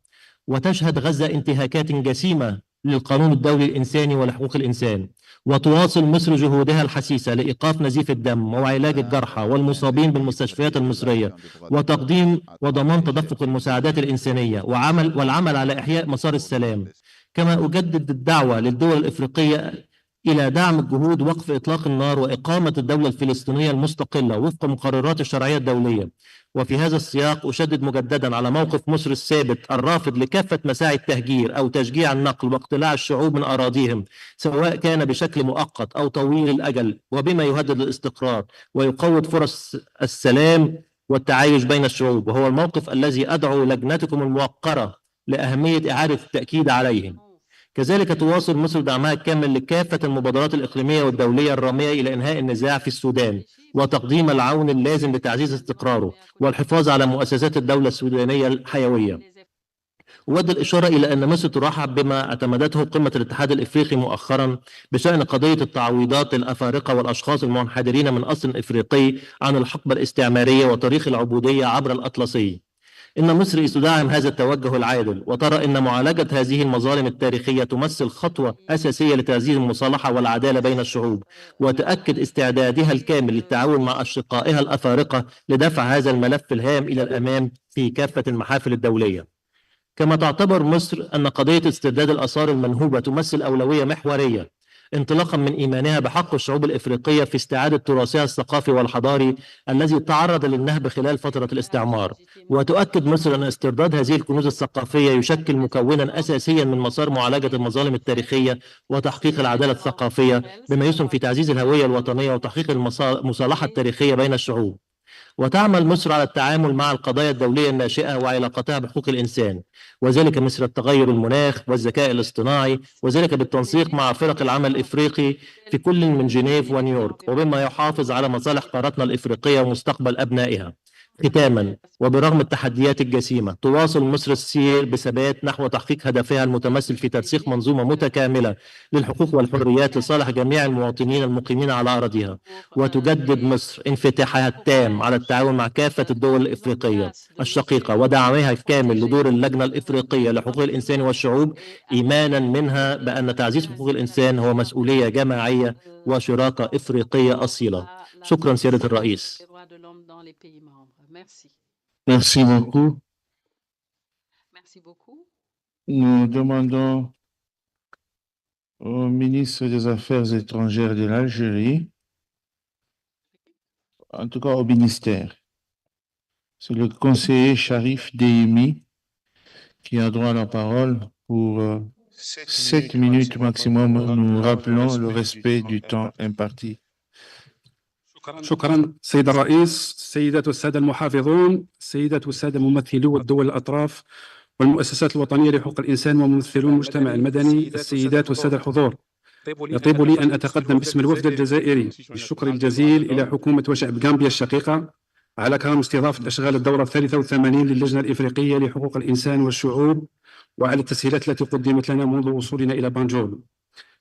وتشهد غزة انتهاكات جسيمة للقانون الدولي الإنساني ولحقوق الإنسان. وتواصل مصر جهودها الحثيثة لإيقاف نزيف الدم وعلاج الجرحى والمصابين بالمستشفيات المصرية وتقديم وضمان تدفق المساعدات الإنسانية والعمل على إحياء مسار السلام. كما أجدد الدعوة للدول الإفريقية إلى دعم الجهود وقف إطلاق النار وإقامة الدولة الفلسطينية المستقلة وفق مقررات الشرعية الدولية. وفي هذا السياق أشدد مجددا على موقف مصر الثابت الرافض لكافة مساعي التهجير أو تشجيع النقل واقتلاع الشعوب من أراضيهم سواء كان بشكل مؤقت أو طويل الأجل وبما يهدد الاستقرار ويقوض فرص السلام والتعايش بين الشعوب، وهو الموقف الذي أدعو لجنتكم الموقرة لأهمية إعادة التأكيد عليه. كذلك تواصل مصر دعمها الكامل لكافة المبادرات الإقليمية والدولية الرامية إلى إنهاء النزاع في السودان وتقديم العون اللازم لتعزيز استقراره والحفاظ على مؤسسات الدولة السودانية الحيوية. أود الإشارة إلى أن مصر ترحب بما اعتمدته قمة الاتحاد الإفريقي مؤخرا بشأن قضية التعويضات للأفارقة والأشخاص المنحدرين من أصل إفريقي عن الحقبة الاستعمارية وتاريخ العبودية عبر الأطلسي. إن مصر تدعم هذا التوجه العادل وترى أن معالجة هذه المظالم التاريخية تمثل خطوة أساسية لتعزيز المصالحة والعدالة بين الشعوب، وتأكد استعدادها الكامل للتعاون مع أشقائها الأفارقة لدفع هذا الملف الهام إلى الأمام في كافة المحافل الدولية. كما تعتبر مصر أن قضية استرداد الآثار المنهوبة تمثل أولوية محورية انطلاقا من إيمانها بحق الشعوب الإفريقية في استعادة تراثها الثقافي والحضاري الذي تعرض للنهب خلال فترة الاستعمار. وتؤكد مصر أن استرداد هذه الكنوز الثقافية يشكل مكونا أساسيا من مسار معالجة المظالم التاريخية وتحقيق العدالة الثقافية بما يسهم في تعزيز الهوية الوطنية وتحقيق المصالحة التاريخية بين الشعوب. وتعمل مصر على التعامل مع القضايا الدولية الناشئة وعلاقتها بحقوق الإنسان، وذلك مثل التغير المناخ والذكاء الاصطناعي، وذلك بالتنسيق مع فرق العمل الإفريقي في كل من جنيف ونيويورك، وبما يحافظ على مصالح قارتنا الإفريقية ومستقبل أبنائها. ختاما، وبرغم التحديات الجسيمة تواصل مصر السير بثبات نحو تحقيق هدفها المتمثل في ترسيخ منظومة متكاملة للحقوق والحريات لصالح جميع المواطنين المقيمين على أراضيها. وتجدد مصر انفتاحها التام على التعاون مع كافة الدول الإفريقية الشقيقة ودعمها الكامل لدور اللجنة الإفريقية لحقوق الإنسان والشعوب، إيمانا منها بأن تعزيز حقوق الإنسان هو مسؤولية جماعية وشراكة إفريقية أصيلة. شكرا سيادة الرئيس. Merci beaucoup. Merci beaucoup. Nous demandons au ministre des Affaires étrangères de l'Algérie, en tout cas au ministère. C'est le conseiller Sharif Deymi qui a droit à la parole pour 7 minutes maximum. Nous rappelons le respect du temps imparti. شكرا سيد الرئيس، السيدات والسادة المحافظون، السيدات والسادة ممثلو الدول الأطراف والمؤسسات الوطنية لحقوق الإنسان وممثلو المجتمع المدني، السيدات والسادة الحضور، يطيب لي أن أتقدم باسم الوفد الجزائري بالشكر الجزيل إلى حكومة وشعب غامبيا الشقيقة على كرم استضافة أشغال الدورة 83 للجنة الإفريقية لحقوق الإنسان والشعوب وعلى التسهيلات التي قدمت لنا منذ وصولنا إلى بانجول.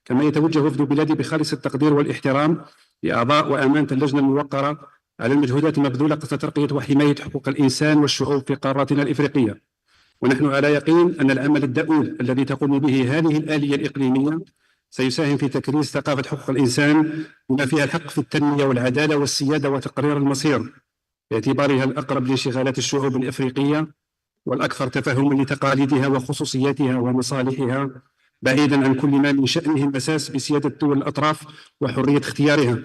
كما يتوجه وفد بلادي بخالص التقدير والاحترام لأعضاء وأمانة اللجنة الموقرة على المجهودات المبذولة قصد ترقية وحماية حقوق الإنسان والشعوب في قارتنا الإفريقية. ونحن على يقين أن العمل الدؤوب الذي تقوم به هذه الآلية الإقليمية سيساهم في تكريس ثقافة حقوق الإنسان بما فيها الحق في التنمية والعدالة والسيادة وتقرير المصير باعتبارها الأقرب لانشغالات الشعوب الإفريقية والأكثر تفهما لتقاليدها وخصوصياتها ومصالحها بعيدا عن كل ما من شأنه المساس بسيادة دول الأطراف وحرية اختيارها.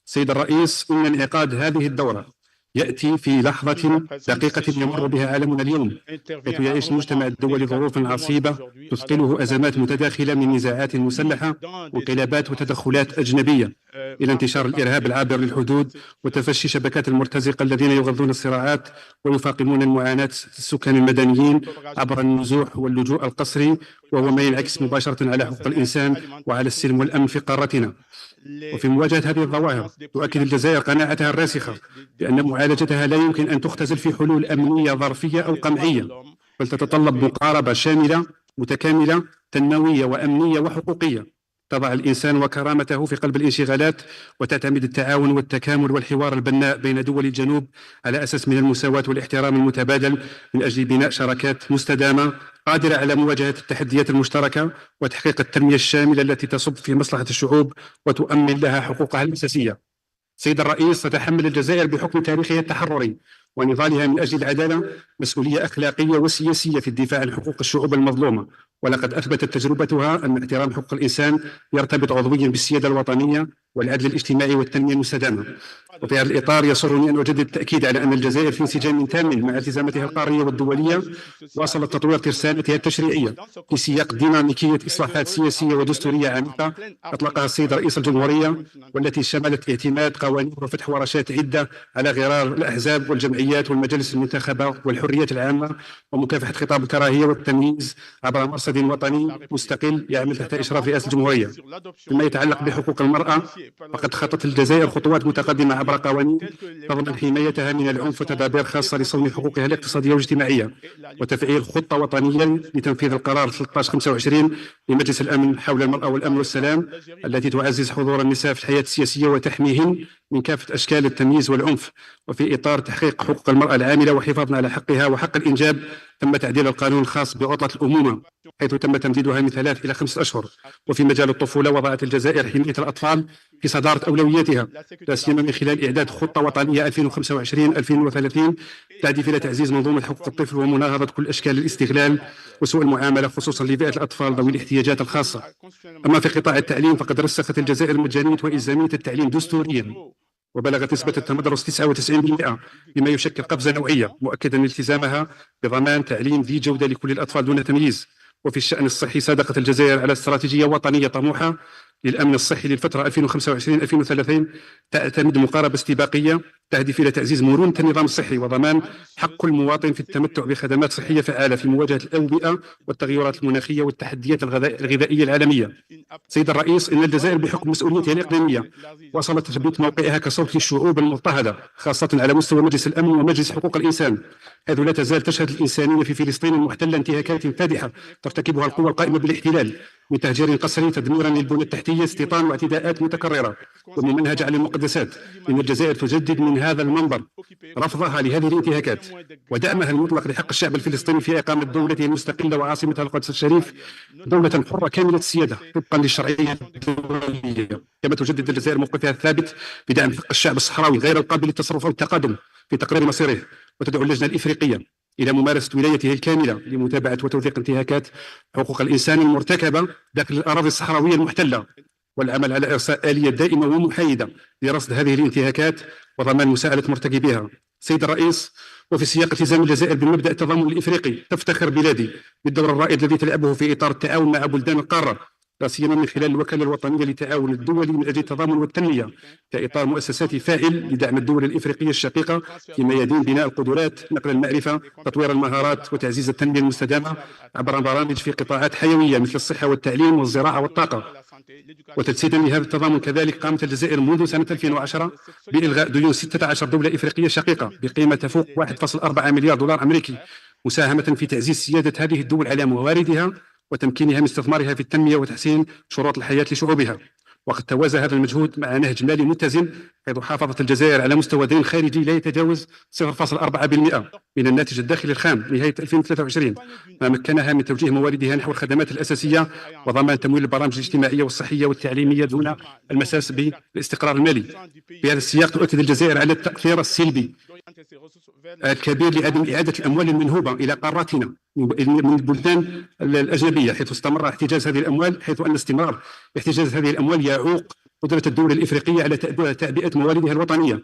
سيد الرئيس، إن انعقاد هذه الدورة يأتي في لحظة دقيقة يمر بها عالمنا اليوم، حيث يعيش المجتمع الدولي ظروفا عصيبة تثقله أزمات متداخلة من نزاعات مسلحة وانقلابات وتدخلات أجنبية إلى انتشار الإرهاب العابر للحدود وتفشي شبكات المرتزقة الذين يغذون الصراعات ويفاقمون المعاناة السكان المدنيين عبر النزوح واللجوء القسري، وهو ما ينعكس مباشرة على حقوق الإنسان وعلى السلم والأمن في قارتنا. وفي مواجهة هذه الظواهر تؤكد الجزائر قناعتها الراسخة بأن معالجتها لا يمكن أن تختزل في حلول أمنية ظرفية أو قمعية، بل تتطلب مقاربة شاملة متكاملة تنموية وأمنية وحقوقية تضع الإنسان وكرامته في قلب الانشغالات، وتعتمد التعاون والتكامل والحوار البناء بين دول الجنوب على أساس من المساواة والاحترام المتبادل من أجل بناء شراكات مستدامة قادرة على مواجهة التحديات المشتركة وتحقيق التنمية الشاملة التي تصب في مصلحة الشعوب وتؤمن لها حقوقها الأساسية. سيد الرئيس، تتحمل الجزائر بحكم تاريخها التحرري ونضالها من أجل العدالة مسؤولية أخلاقية وسياسية في الدفاع عن حقوق الشعوب المظلومة، ولقد أثبتت تجربتها أن احترام حقوق الإنسان يرتبط عضويا بالسيادة الوطنية والعدل الاجتماعي والتنمية المستدامة. وفي هذا الإطار يسرني أن أجدد التأكيد على أن الجزائر في انسجام تام مع التزاماتها القارية والدولية واصلت تطوير ترسانتها التشريعية في سياق ديناميكية إصلاحات سياسية ودستورية عميقة أطلقها السيد رئيس الجمهورية، والتي شملت اعتماد قوانين وفتح ورشات عدة على غرار الأحزاب والجمعيات والمجالس المنتخبة والحريات العامة ومكافحة خطاب الكراهية والتمييز عبر مرصد وطني مستقل يعمل تحت إشراف رئاسة الجمهورية. فيما يتعلق بحقوق المرأة، فقد خطت الجزائر خطوات متقدمة عبر قوانين تضمن حمايتها من العنف وتدابير خاصة لصون حقوقها الاقتصادية والاجتماعية، وتفعيل خطة وطنية لتنفيذ القرار 1325 لمجلس الأمن حول المرأة والأمن والسلام، التي تعزز حضور النساء في الحياة السياسية وتحميهن من كافة أشكال التمييز والعنف. وفي إطار تحقيق حقوق المرأة العاملة وحفاظنا على حقها وحق الإنجاب، تم تعديل القانون الخاص بعطلة الأمومة حيث تم تمديدها من 3 إلى 5 أشهر. وفي مجال الطفولة، وضعت الجزائر حماية الأطفال في صدارة أولوياتها، لا سيما من خلال إعداد خطة وطنية 2025-2030 تهدف إلى تعزيز منظومة حقوق الطفل ومناهضة كل أشكال الاستغلال وسوء المعاملة، خصوصا لفئة الأطفال ذوي الاحتياجات الخاصة. أما في قطاع التعليم، فقد رسخت الجزائر مجانية وإلزامية التعليم دستوريا، وبلغت نسبة التمدرس 99%، بما يشكل قفزة نوعية، مؤكدا التزامها بضمان تعليم ذي جودة لكل الأطفال دون تمييز. وفي الشأن الصحي، صادقت الجزائر على استراتيجية وطنية طموحة للأمن الصحي للفترة 2025-2030 تعتمد مقاربة استباقية تهدف إلى تعزيز مرونة النظام الصحي وضمان حق كل مواطن في التمتع بخدمات صحية فعالة في مواجهة الأوبئة والتغيرات المناخية والتحديات الغذائية العالمية. سيد الرئيس، إن الجزائر بحكم مسؤوليتها الإقليمية وصلت تثبيت موقعها كصوت للشعوب المضطهدة، خاصة على مستوى مجلس الأمن ومجلس حقوق الإنسان، حيث لا تزال تشهد الإنسانية في فلسطين المحتلة انتهاكات فادحة ترتكبها القوى القائمة بالاحتلال، من تهجير قسري، تدميرا للبنى التحتية، استيطان واعتداءات متكررة وممنهجة على المقدسات. إن الجزائر تجدد من هذا المنبر رفضها لهذه الانتهاكات ودعمها المطلق لحق الشعب الفلسطيني في إقامة دولته المستقلة وعاصمتها القدس الشريف دولة حرة كاملة السيادة طبقا للشرعية الدولية. كما تجدد الجزائر موقفها الثابت بدعم حق الشعب الصحراوي غير القابل للتصرف أو التقادم في تقرير مصيره، وتدعو اللجنة الإفريقية إلى ممارسة ولايته الكاملة لمتابعة وتوثيق انتهاكات حقوق الإنسان المرتكبة داخل الأراضي الصحراوية المحتلة، والعمل على إرساء آلية دائمة ومحايدة لرصد هذه الانتهاكات وضمان مساءلة مرتكبيها. سيد الرئيس، وفي سياق التزام الجزائر بمبدأ التضامن الإفريقي، تفتخر بلادي بالدور الرائد الذي تلعبه في إطار التعاون مع بلدان القارة، لا سيما من خلال الوكالة الوطنية للتعاون الدولي من أجل التضامن والتنمية كإطار مؤسساتي فاعل لدعم الدول الإفريقية الشقيقة في ميادين بناء القدرات، نقل المعرفة، تطوير المهارات، وتعزيز التنمية المستدامة عبر برامج في قطاعات حيوية مثل الصحة والتعليم والزراعة والطاقة. وتجسيدا لهذا التضامن كذلك، قامت الجزائر منذ سنة 2010 بإلغاء ديون 16 دولة إفريقية شقيقة بقيمة تفوق 1.4 مليار دولار أمريكي، مساهمة في تعزيز سيادة هذه الدول على مواردها وتمكينها من استثمارها في التنمية وتحسين شروط الحياة لشعوبها. وقد توازى هذا المجهود مع نهج مالي متزن، حيث حافظت الجزائر على مستوى دين خارجي لا يتجاوز 0.4% من الناتج الداخلي الخام نهاية 2023، ما مكنها من توجيه مواردها نحو الخدمات الأساسية وضمان تمويل البرامج الاجتماعية والصحية والتعليمية دون المساس بالاستقرار المالي. في هذا السياق تؤكد الجزائر على التأثير السلبي الكبير لعدم إعادة الأموال المنهوبة إلى قاراتنا من البلدان الأجنبية، حيث استمر احتجاز هذه الأموال، حيث أن استمرار احتجاز هذه الأموال يعوق قدرة الدولة الإفريقية على تعبئة مواردها الوطنية،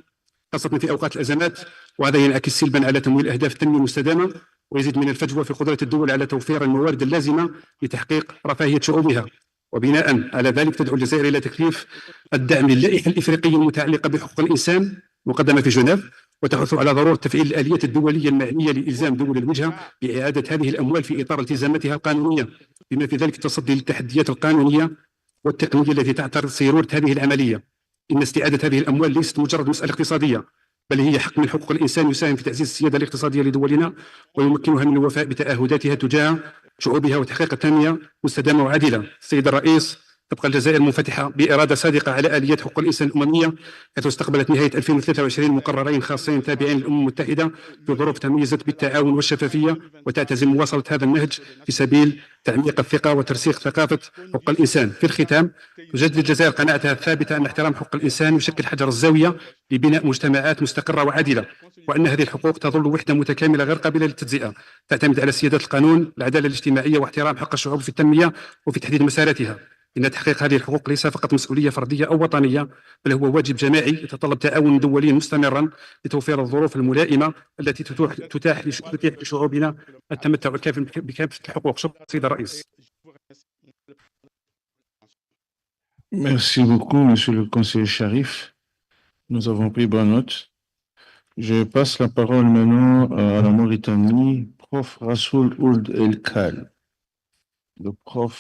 خاصة في أوقات الأزمات، وهذا ينعكس سلبا على تمويل أهداف التنمية المستدامة، ويزيد من الفجوة في قدرة الدول على توفير الموارد اللازمة لتحقيق رفاهية شعوبها. وبناء على ذلك تدعو الجزائر إلى تكليف الدعم للائحة الإفريقية المتعلقة بحقوق الإنسان مقدمة في جنيف، وتحث على ضرورة تفعيل الآليات الدولية المعنية لإلزام دول الوجهة بإعادة هذه الأموال في إطار التزاماتها القانونية، بما في ذلك التصدي للتحديات القانونية والتقنية التي تعترض سيرورة هذه العملية. إن استعادة هذه الأموال ليست مجرد مسألة اقتصادية، بل هي حق من حقوق الإنسان يساهم في تعزيز السيادة الاقتصادية لدولنا، ويمكنها من الوفاء بتعهداتها تجاه شعوبها وتحقيق تنمية مستدامة وعادلة. السيد الرئيس، تبقى الجزائر منفتحة بإرادة صادقة على آليات حقوق الإنسان الأممية، حيث استقبلت نهاية 2023 مقررين خاصين تابعين للأمم المتحدة في ظروف تميزت بالتعاون والشفافية، وتعتزم مواصلة هذا النهج في سبيل تعميق الثقة وترسيخ ثقافة حقوق الإنسان. في الختام، تجدد الجزائر قناعتها الثابتة أن احترام حقوق الإنسان يشكل حجر الزاوية لبناء مجتمعات مستقرة وعادلة، وأن هذه الحقوق تظل وحدة متكاملة غير قابلة للتجزئة، تعتمد على سيادة القانون، العدالة الاجتماعية، واحترام حق الشعوب في التنمية وفي تحديد مساراتها. إن تحقيق هذه الحقوق ليس فقط مسؤولية فردية أو وطنية، بل هو واجب جماعي يتطلب تعاون دولي مستمرا لتوفير الظروف الملائمة التي تتاح لشعوبنا التمتع الكافي بكافة الحقوق. شكرا سيد الرئيس. Merci beaucoup, Monsieur le conseiller Sharif. Nous avons pris bonne note. Je passe la parole maintenant à la Mauritanie, prof Rassoul Ould El Khal. Le prof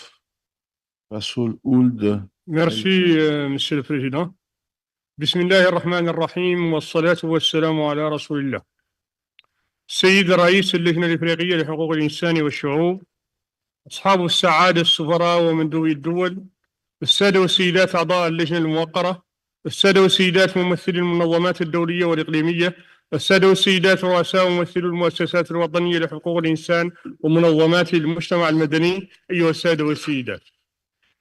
Rassoul Ould. Merci, Monsieur le Président. Bismillah ar-Rahman ar-Rahim, wassalatu wassalamu ala Rasulillah. السيد رئيس اللجنة الإفريقية لحقوق الإنسان والشعوب، أصحاب السعادة السفراء ومندوبي الدول، السادة والسيدات أعضاء اللجنة الموقرة، السادة والسيدات ممثلي المنظمات الدولية والإقليمية، السادة والسيدات رؤساء وممثلو المؤسسات الوطنية لحقوق الإنسان ومنظمات المجتمع المدني، أيها السادة والسيدات،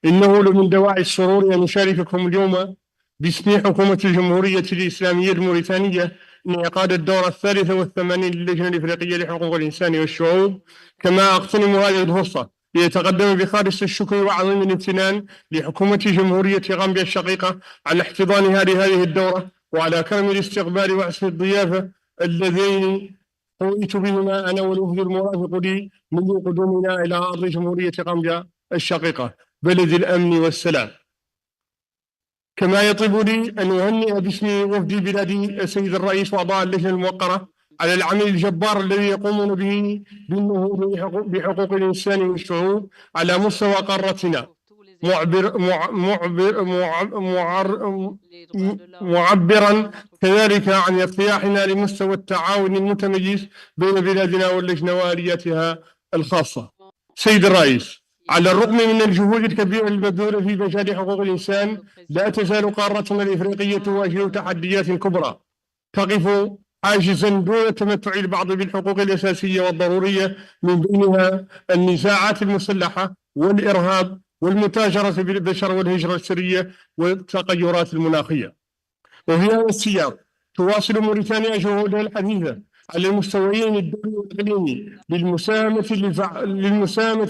إنه لمن دواعي السرور أن أشارككم اليوم باسم حكومة الجمهورية الإسلامية الموريتانية انعقاد الدورة 83 للجنة الإفريقية لحقوق الإنسان والشعوب. كما أغتنم هذه الفرصة ليتقدم بخالص الشكر وعظيم الامتنان لحكومة جمهورية غامبيا الشقيقة على احتضانها لهذه الدورة، وعلى كرم الاستقبال وحسن الضيافة اللذين حويت بهما أنا والوفد المرافق لي منذ قدومنا إلى أرض جمهورية غامبيا الشقيقة بلد الأمن والسلام. كما يطيب لي أن أهنئ باسم وفد بلادي السيد الرئيس وأعضاء اللجنة الموقرة على العمل الجبار الذي يقومون به بالنهوض بحقوق الإنسان والشعوب على مستوى قارتنا، معبرا كذلك عن ارتياحنا لمستوى التعاون المتميز بين بلادنا واللجنة وآلياتها الخاصة. سيد الرئيس، على الرغم من الجهود الكبيرة المبذولة في مجال حقوق الإنسان، لا تزال قارتنا الإفريقية تواجه تحديات كبرى تقف عاجزا دون التمتع البعض بالحقوق الأساسية والضرورية، من بينها النزاعات المسلحة والإرهاب والمتاجرة بالبشر والهجرة السرية والتغيرات المناخية. وفي هذا السياق تواصل موريتانيا جهودها الحثيثة على المستويين الدولي والإقليمي للمساهمة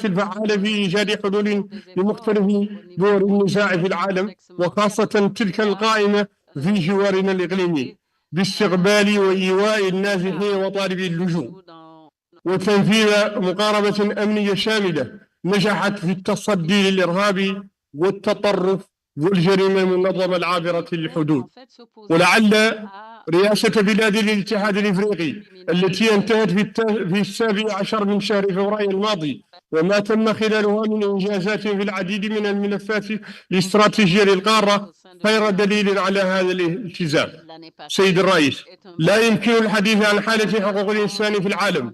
الفعالة في إيجاد حلول لمختلف دور النزاع في العالم، وخاصة تلك القائمة في جوارنا الإقليمي، باستقبال وإيواء النازحين وطالبي اللجوء، وتنفيذ مقاربة أمنية شاملة نجحت في التصدي للإرهاب والتطرف والجريمة المنظمة العابرة للحدود. ولعل رئاسة بلاد الاتحاد الإفريقي التي انتهت في 17 من شهر فبراير الماضي، وما تم خلالها من إنجازات في العديد من الملفات الاستراتيجية للقارة، خير دليل على هذا الالتزام. سيد الرئيس، لا يمكن الحديث عن حالة حقوق الإنسان في العالم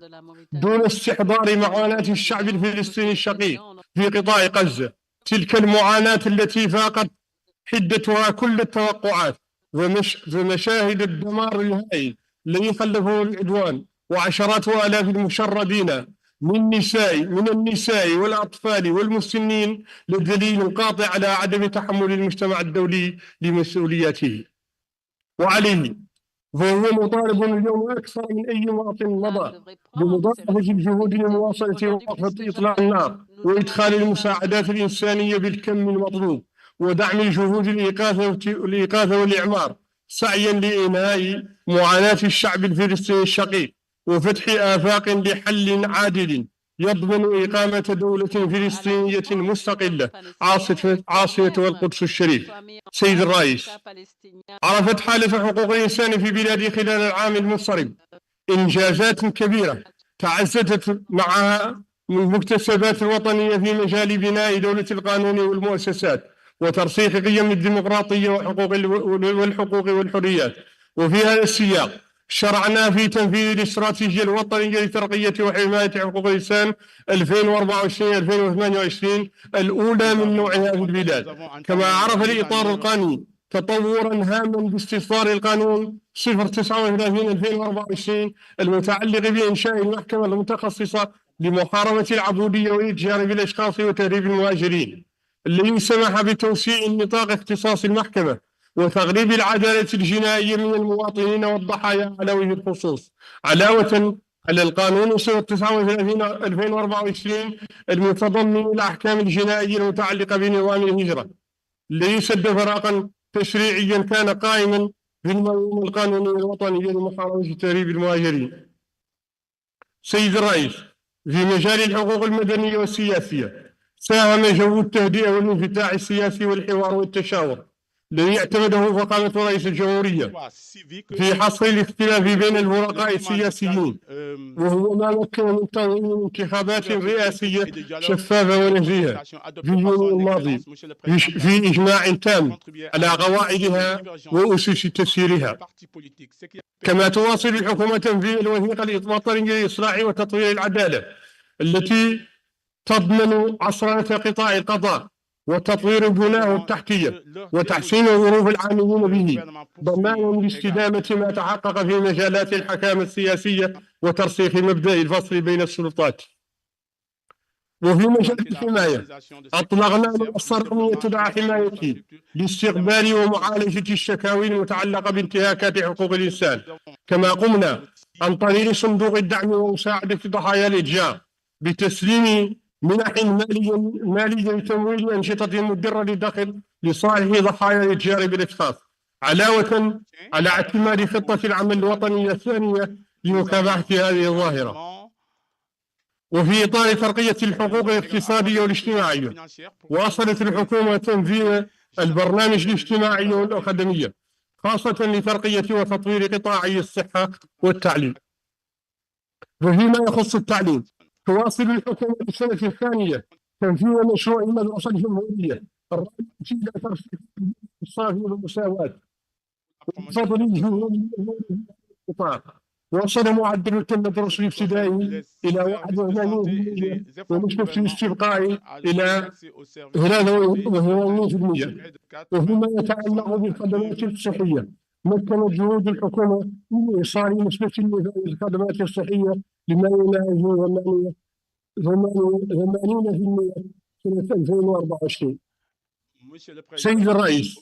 دون استحضار معاناة الشعب الفلسطيني الشقيق في قطاع غزة، تلك المعاناة التي فاقت حدتها كل التوقعات، ومشاهد الدمار الهائل الذي خلفه العدوان، وعشرات آلاف المشردين من النساء والأطفال والمسنين، لدليل قاطع على عدم تحمل المجتمع الدولي لمسؤولياته. وعليه فهو مطالب اليوم أكثر من أي مواطن مضى بمضاعفة الجهود لمواصلة وقف إطلاق النار وإدخال المساعدات الإنسانية بالكم المطلوب ودعم الجهود الإغاثة والإعمار سعيا لإنهاء معاناة الشعب الفلسطيني الشقيق وفتح آفاق لحل عادل يضمن إقامة دولة فلسطينية مستقلة عاصمة القدس الشريف. سيد الرئيس، عرفت حالة حقوق الإنسان في بلادي خلال العام المنصرم إنجازات كبيرة تعززت معها المكتسبات الوطنية في مجال بناء دولة القانون والمؤسسات وترسيخ قيم الديمقراطية والحقوق والحريات. وفي هذا السياق شرعنا في تنفيذ الاستراتيجية الوطنية لترقية وحماية حقوق الإنسان 2024-2028 الأولى من نوعها في البلاد، كما عرف الإطار القانوني تطورا هاما باستصدار القانون 039/2024 المتعلق بإنشاء المحكمة المتخصصة لمحاربة العبودية والإتجار بالأشخاص وتهريب المهاجرين، الذي سمح بتوسيع نطاق اختصاص المحكمة وتغليب العدالة الجنائية من المواطنين والضحايا على وجه الخصوص، علاوة على القانون 039/2024 المتضمن الأحكام الجنائية المتعلقة بنظام الهجرة، الذي سد فراغا تشريعيا كان قائما في المنظومة القانونية الوطنية لمحاربة تهريب المهاجرين. سيد الرئيس، في مجال الحقوق المدنية والسياسية ساهم جو التهدئة والانفتاح السياسي والحوار والتشاور الذي اعتمده فخامة رئيس الجمهورية في حصر الاختلاف بين الفرقاء السياسيين، وهو ما مكن من تنظيم انتخابات رئاسية شفافة ونزيهة في يونيو الماضي في إجماع تام على قواعدها وأسس تسييرها. كما تواصل الحكومة تنفيذ الوثيقة الوطنية لإصلاح وتطوير العدالة التي تضمن عصرنة قطاع القضاء وتطوير البنى والتحتية وتحسين ظروف العاملين به ضمانا لاستدامة ما تحقق في مجالات الحكامة السياسية وترسيخ مبدأ الفصل بين السلطات. وفي مجال الحماية أطلقنا منصة رقمية تدعى حمايتي لاستقبال ومعالجة الشكاوي المتعلقة بانتهاكات حقوق الإنسان، كما قمنا عن طريق صندوق الدعم ومساعدة ضحايا الإتجار بتسليم منح مالية لتمويل أنشطة مدرة للدخل لصالح ضحايا الإتجار بالأشخاص، علاوة على اعتماد خطة العمل الوطنية الثانية لمكافحة هذه الظاهرة. وفي إطار ترقية الحقوق الاقتصادية والاجتماعية واصلت الحكومة تنفيذ البرنامج الاجتماعي والأكاديمية خاصة لترقية وتطوير قطاعي الصحة والتعليم. وفيما يخص التعليم تواصل الحكومة السنة الثانية تنفيذ مشروع المدرسة الجمهورية الرابع في ترسيخ الصافي والمساواة وفضل الجهود القطاع. وصل معدل التمدرس الابتدائي إلى 81% ونسبة الاستبقاء إلى 83%. وفيما يتعلق بالخدمات الصحية مكنت جهود الحكومة من إيصال نسبة الخدمات الصحية لما يناهز 80% سنة 2024. سيد الرئيس،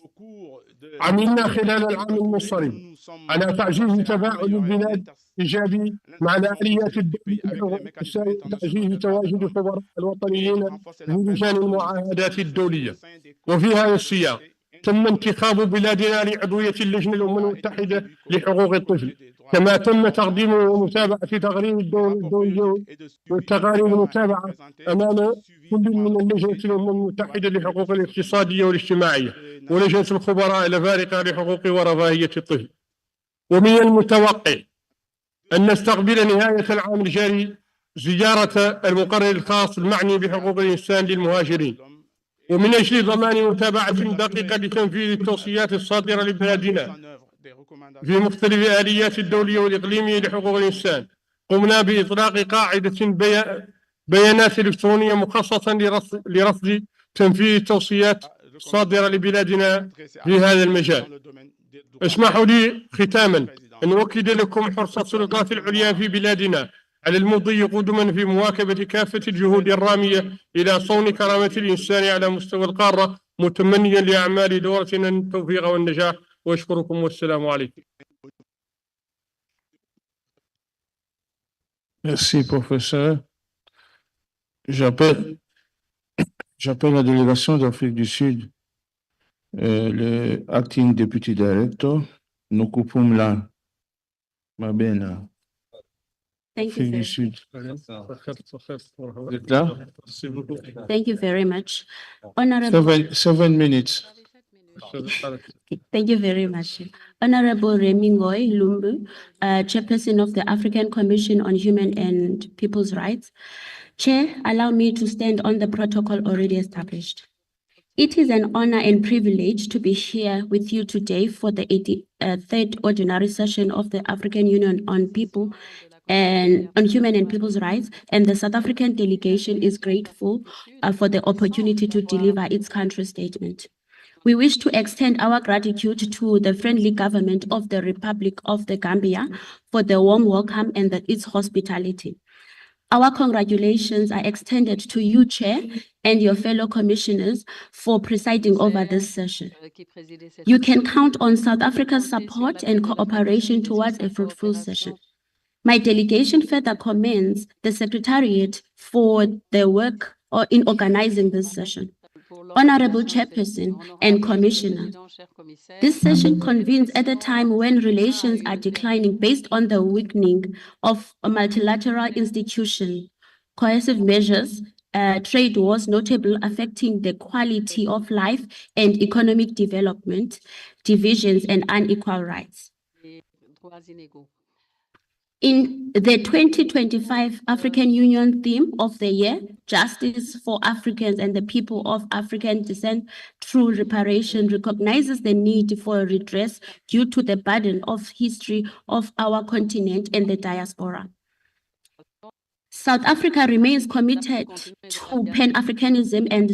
عملنا خلال العام المنصرم على تعزيز تفاعل البلاد إيجابي مع الآليات الدولية وتعزيز تواجد خبراء الوطنيين في لجان المعاهدات الدولية. وفي هذا السياق تم انتخاب بلادنا لعضوية اللجنة الأمم المتحدة لحقوق الطفل، كما تم تقديم ومتابعة تقارير الدول الدولية والتقارير المتابعة أمام كل من اللجنة الأمم المتحدة لحقوق الاقتصادية والاجتماعية ولجنة الخبراء الأفارقة لحقوق ورفاهية الطفل. ومن المتوقع أن نستقبل نهاية العام الجاري زيارة المقرر الخاص المعني بحقوق الإنسان للمهاجرين، ومن أجل ضمان متابعة دقيقة لتنفيذ التوصيات الصادرة لبلادنا في مختلف آليات الدولية والإقليمية لحقوق الإنسان قمنا بإطلاق قاعدة بيانات إلكترونية مخصصة لرصد تنفيذ التوصيات الصادرة لبلادنا في هذا المجال. اسمحوا لي ختاما أن أؤكد لكم حرص السلطات العليا في بلادنا على المضي قدما في مواكبة كافة الجهود الرامية إلى صون كرامة الإنسان على مستوى القارة، متمنيا لأعمال دورتنا التوفيق والنجاح، وأشكركم والسلام عليكم. Merci, professeur. J'appelle la délégation d'Afrique du Sud, le acting deputy director, Nukupumla Mabena. Thank you Afrique du very Sud. Vous êtes là? Thank you very much. Honorable, 7 minutes. thank you very much. Honorable Remi Ngoy Lumbu, Chairperson of the African Commission on Human and People's Rights. Chair, allow me to stand on the protocol already established. It is an honor and privilege to be here with you today for the 83rd ordinary session of the African Union on People and on Human and People's Rights, and the South African delegation is grateful for the opportunity to deliver its country statement. We wish to extend our gratitude to the friendly government of the Republic of the Gambia for the warm welcome and its hospitality. Our congratulations are extended to you, Chair, and your fellow commissioners for presiding over this session. You can count on South Africa's support and cooperation towards a fruitful session. My delegation further commends the Secretariat for their work in organizing this session. Honorable Chairperson and Commissioner, this session convenes at a time when relations are declining based on the weakening of a multilateral institution, coercive measures, trade wars notably affecting the quality of life and economic development, divisions and unequal rights. In the 2025 African Union theme of the year, Justice for Africans and the People of African Descent through Reparation, recognizes the need for redress due to the burden of history of our continent and the diaspora. South Africa remains committed to Pan-Africanism and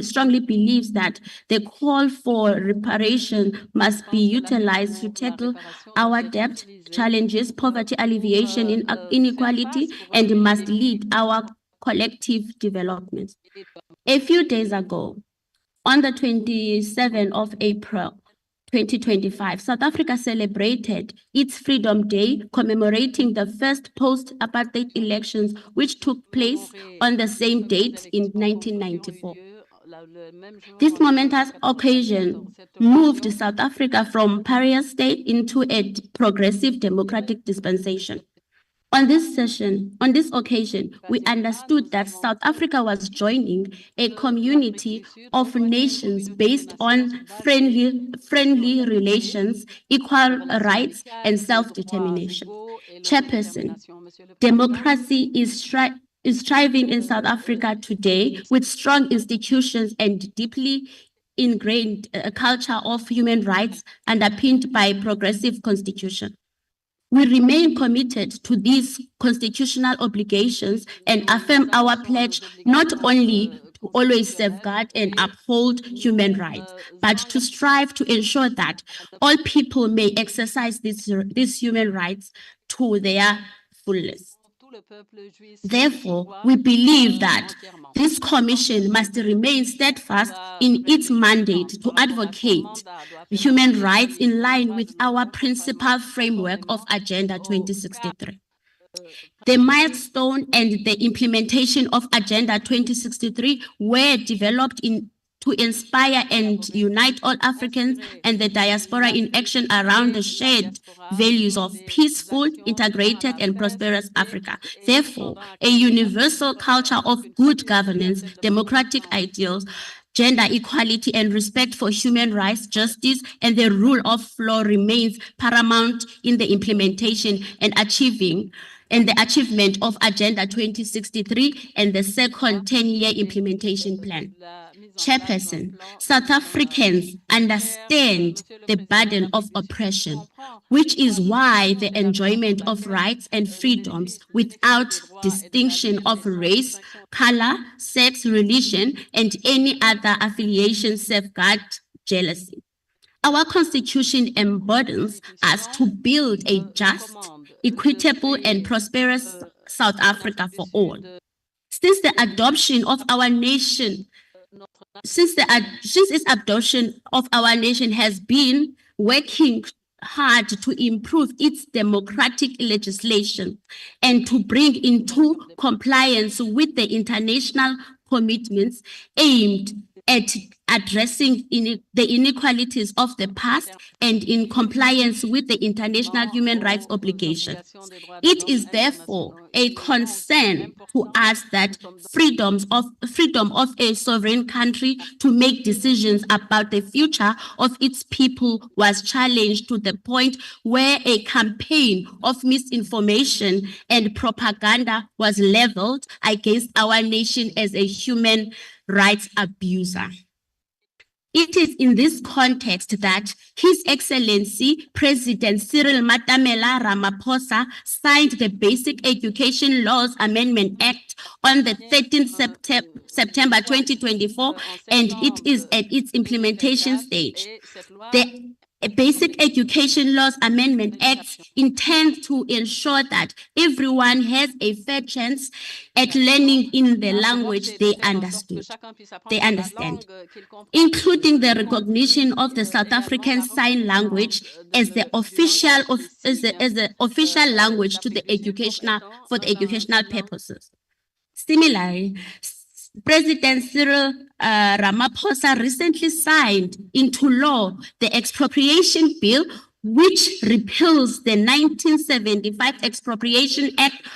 strongly believes that the call for reparation must be utilized to tackle our debt challenges, poverty alleviation, inequality, and must lead our collective development. A few days ago, on the 27th of April, 2025, South Africa celebrated its Freedom Day, commemorating the first post-apartheid elections, which took place on the same date in 1994. This momentous occasion moved South Africa from pariah state into a progressive democratic dispensation. On this occasion, we understood that South Africa was joining a community of nations based on friendly relations, equal rights, and self-determination. Chairperson, democracy is thriving in South Africa today with strong institutions and deeply ingrained culture of human rights underpinned by a progressive constitution. We remain committed to these constitutional obligations and affirm our pledge not only to always safeguard and uphold human rights, but to strive to ensure that all people may exercise these human rights to their fullest. Therefore, we believe that this commission must remain steadfast in its mandate to advocate human rights in line with our principal framework of Agenda 2063. The milestone and the implementation of Agenda 2063 were developed to inspire and unite all Africans and the diaspora in action around the shared values of peaceful, integrated, and prosperous Africa. Therefore, a universal culture of good governance, democratic ideals, gender equality, and respect for human rights, justice, and the rule of law remains paramount in the implementation and the achievement of Agenda 2063 and the second 10-year implementation plan. Chairperson, South Africans understand the burden of oppression, which is why the enjoyment of rights and freedoms without distinction of race, color, sex, religion, and any other affiliation safeguard jealousy. Our Constitution embodies us to build a just, equitable, and prosperous South Africa for all. Since its adoption of our nation has been working hard to improve its democratic legislation and to bring into compliance with the international commitments aimed at addressing the inequalities of the past and in compliance with the international human rights obligations. It is therefore a concern to us that freedom of a sovereign country to make decisions about the future of its people was challenged to the point where a campaign of misinformation and propaganda was leveled against our nation as a human rights abuser. It is in this context that His Excellency President Cyril Matamela Ramaphosa signed the Basic Education Laws Amendment Act on the 13th September 2024, and it is at its implementation stage. The Basic Education Laws Amendment Act intends to ensure that everyone has a fair chance at learning in the language they understand, including the recognition of the South African Sign Language as the official language to the for the educational purposes. Similarly, President Cyril Ramaphosa recently signed into law the Expropriation Bill, which repeals the 1975 Expropriation Act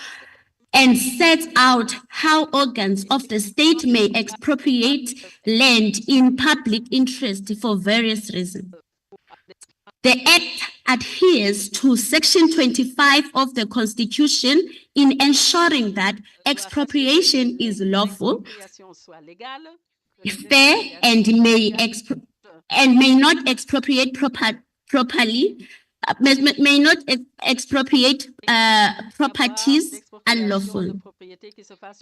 and sets out how organs of the state may expropriate land in public interest for various reasons. The Act adheres to Section 25 of the Constitution in ensuring that expropriation is lawful, fair, and may not expropriate properties unlawful.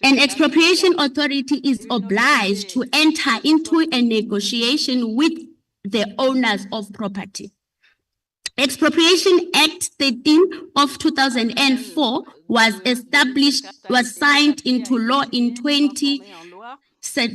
An expropriation authority is obliged to enter into a negotiation with the owners of property. Expropriation Act 13 of 2004 was signed into law in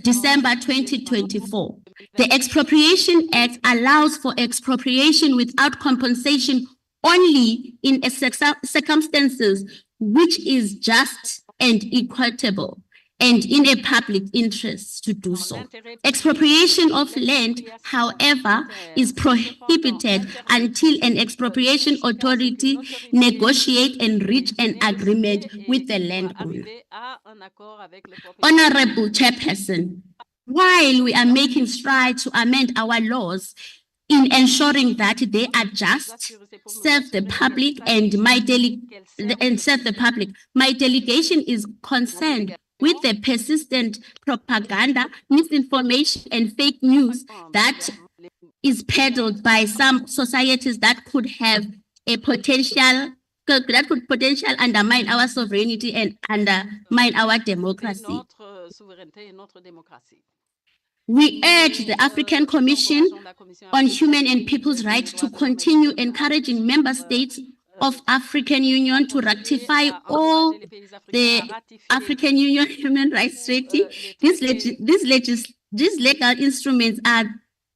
December 2024. The Expropriation Act allows for expropriation without compensation only in circumstances which is just and equitable and in a public interest to do so. Expropriation of land, however, is prohibited until an expropriation authority negotiates and reach an agreement with the landowner. Honorable Chairperson, while we are making strides to amend our laws in ensuring that they are just, serve the public, and my delegation is concerned with the persistent propaganda, misinformation, and fake news that is peddled by some societies that could have a potential undermine our sovereignty and undermine our democracy. We urge the African Commission on Human and People's Rights to continue encouraging member states of African Union to ratify all the African Union Human Rights Treaty. These legal instruments are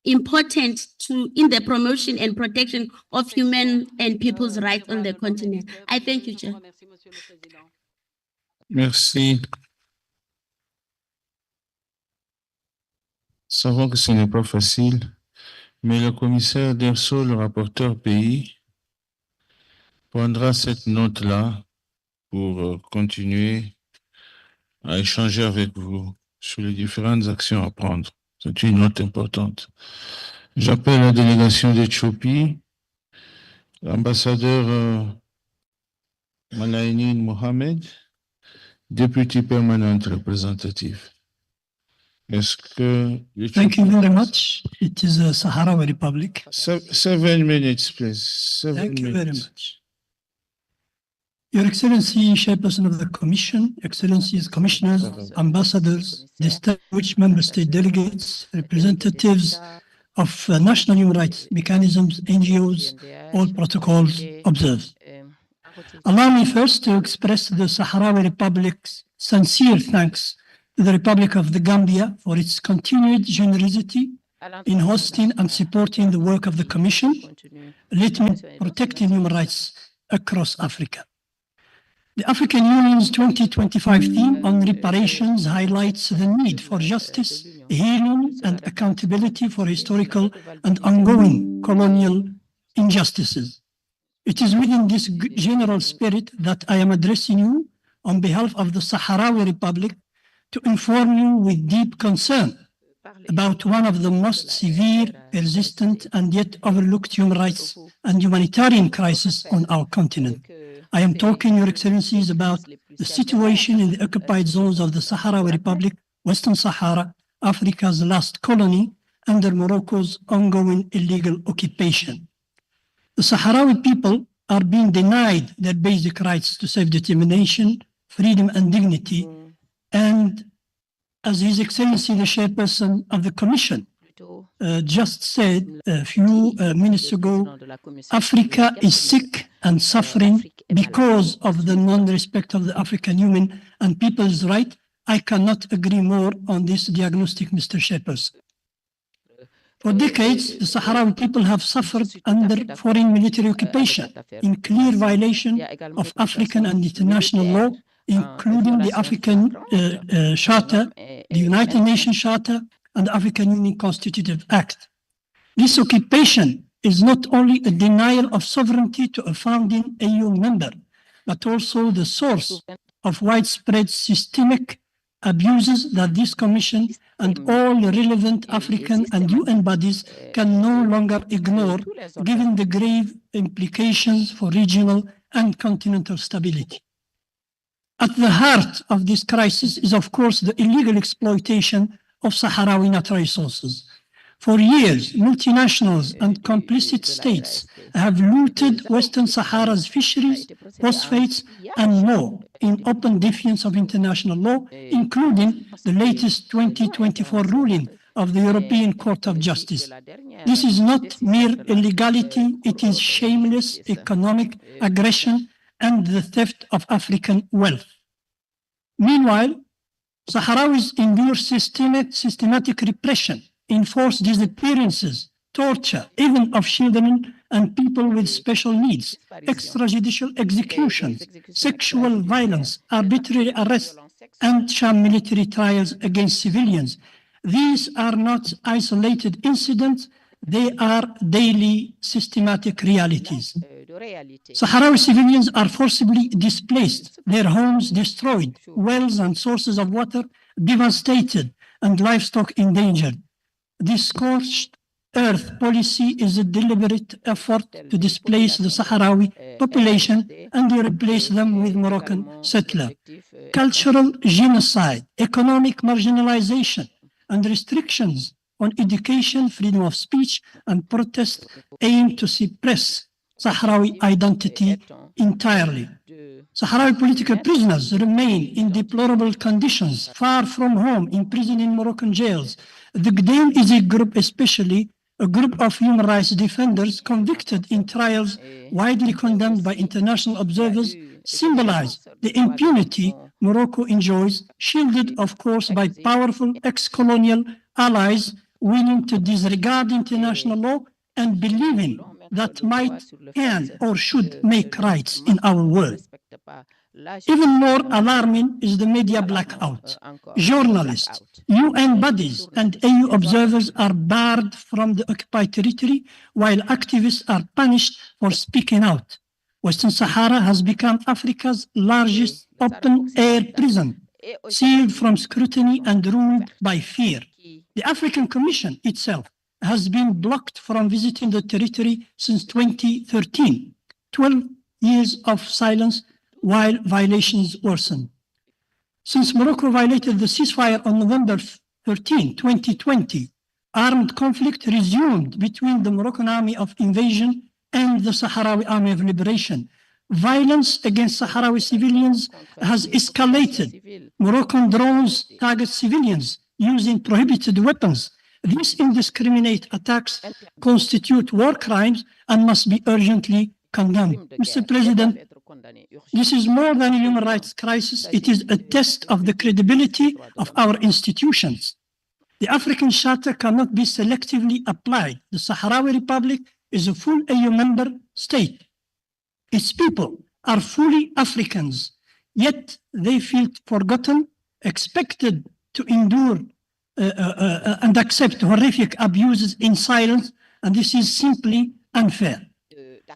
important in the promotion and protection of human and people's rights on the continent. I thank you, Chair. Merci. Savons que ce n'est pas facile, mais le commissaire Derso, le rapporteur pays, prendra cette note-là pour continuer à échanger avec vous sur les différentes actions à prendre. C'est une note importante. J'appelle la délégation d'Éthiopie, l'ambassadeur Malaïnine Mohamed, député permanent représentatif. Est-ce que... Thank you very much. It is a Sahrawi Republic. 7 minutes, please. Thank you very much. Your Excellency, Chairperson of the Commission, Excellencies, Commissioners, Ambassadors, distinguished Member State delegates, representatives of national human rights mechanisms, NGOs, all protocols observed. Allow me first to express the Sahrawi Republic's sincere thanks to the Republic of the Gambia for its continued generosity in hosting and supporting the work of the Commission, protecting human rights across Africa. The African Union's 2025 theme on reparations highlights the need for justice, healing, and accountability for historical and ongoing colonial injustices. It is within this general spirit that I am addressing you on behalf of the Sahrawi Republic to inform you with deep concern about one of the most severe, persistent, and yet overlooked human rights and humanitarian crises on our continent. I am talking, Your Excellencies, about the situation in the occupied zones of the Sahrawi Republic, Western Sahara, Africa's last colony, under Morocco's ongoing illegal occupation. The Sahrawi people are being denied their basic rights to self-determination, freedom, and dignity. And as His Excellency, the Chairperson of the Commission, just said a few minutes ago, Africa is sick and suffering because of the non-respect of the African human and people's right. I cannot agree more on this diagnostic, Mr. Chairperson. For decades, the Sahrawi people have suffered under foreign military occupation in clear violation of African and international law, including the African Charter, the United Nations Charter, and the African Union Constitutive Act. This occupation is not only a denial of sovereignty to a founding AU member, but also the source of widespread systemic abuses that this Commission and all relevant African and UN bodies can no longer ignore, given the grave implications for regional and continental stability. At the heart of this crisis is, of course, the illegal exploitation of Sahrawi natural resources. For years, multinationals and complicit states have looted Western Sahara's fisheries, phosphates, and more in open defiance of international law, including the latest 2024 ruling of the European Court of Justice. This is not mere illegality, it is shameless economic aggression and the theft of African wealth. Meanwhile, Sahrawis endure systematic repression, enforced disappearances, torture, even of children and people with special needs, extrajudicial executions, sexual violence, arbitrary arrests, and sham military trials against civilians. These are not isolated incidents, they are daily systematic realities. Sahrawi civilians are forcibly displaced, their homes destroyed, wells and sources of water devastated, and livestock endangered. This scorched earth policy is a deliberate effort to displace the Sahrawi population and to replace them with Moroccan settlers. Cultural genocide, economic marginalization, and restrictions on education, freedom of speech, and protest aim to suppress Sahrawi identity entirely. Sahrawi political prisoners remain in deplorable conditions, far from home, imprisoned in Moroccan jails. The Gdaim is a group, especially a group of human rights defenders convicted in trials widely condemned by international observers, symbolize the impunity Morocco enjoys, shielded, of course, by powerful ex-colonial allies willing to disregard international law and believing that might can or should make rights in our world. Even more alarming is the media blackout. Journalists, UN bodies, and AU observers are barred from the occupied territory, while activists are punished for speaking out. Western Sahara has become Africa's largest open-air prison, sealed from scrutiny and ruled by fear. The African Commission itself has been blocked from visiting the territory since 2013, 12 years of silence while violations worsen. Since Morocco violated the ceasefire on November 13, 2020, armed conflict resumed between the Moroccan Army of Invasion and the Sahrawi Army of Liberation. Violence against Sahrawi civilians has escalated. Moroccan drones target civilians using prohibited weapons. These indiscriminate attacks constitute war crimes and must be urgently condemned. Mr. President, this is more than a human rights crisis. It is a test of the credibility of our institutions. The African Charter cannot be selectively applied. The Sahrawi Republic is a full AU member state. Its people are fully Africans, yet they feel forgotten, expected to endure and accept horrific abuses in silence, and this is simply unfair.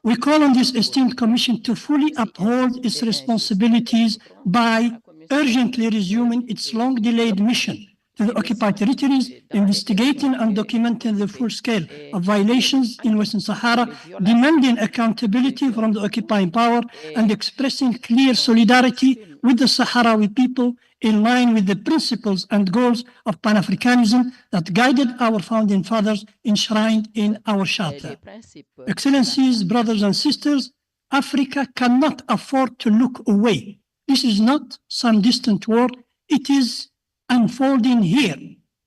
We call on this esteemed commission to fully uphold its responsibilities by urgently resuming its long-delayed mission to the occupied territories, investigating and documenting the full scale of violations in Western Sahara, demanding accountability from the occupying power, and expressing clear solidarity with the Sahrawi people in line with the principles and goals of Pan-Africanism that guided our founding fathers enshrined in our Charter. Excellencies, brothers and sisters, Africa cannot afford to look away. This is not some distant war. It is unfolding here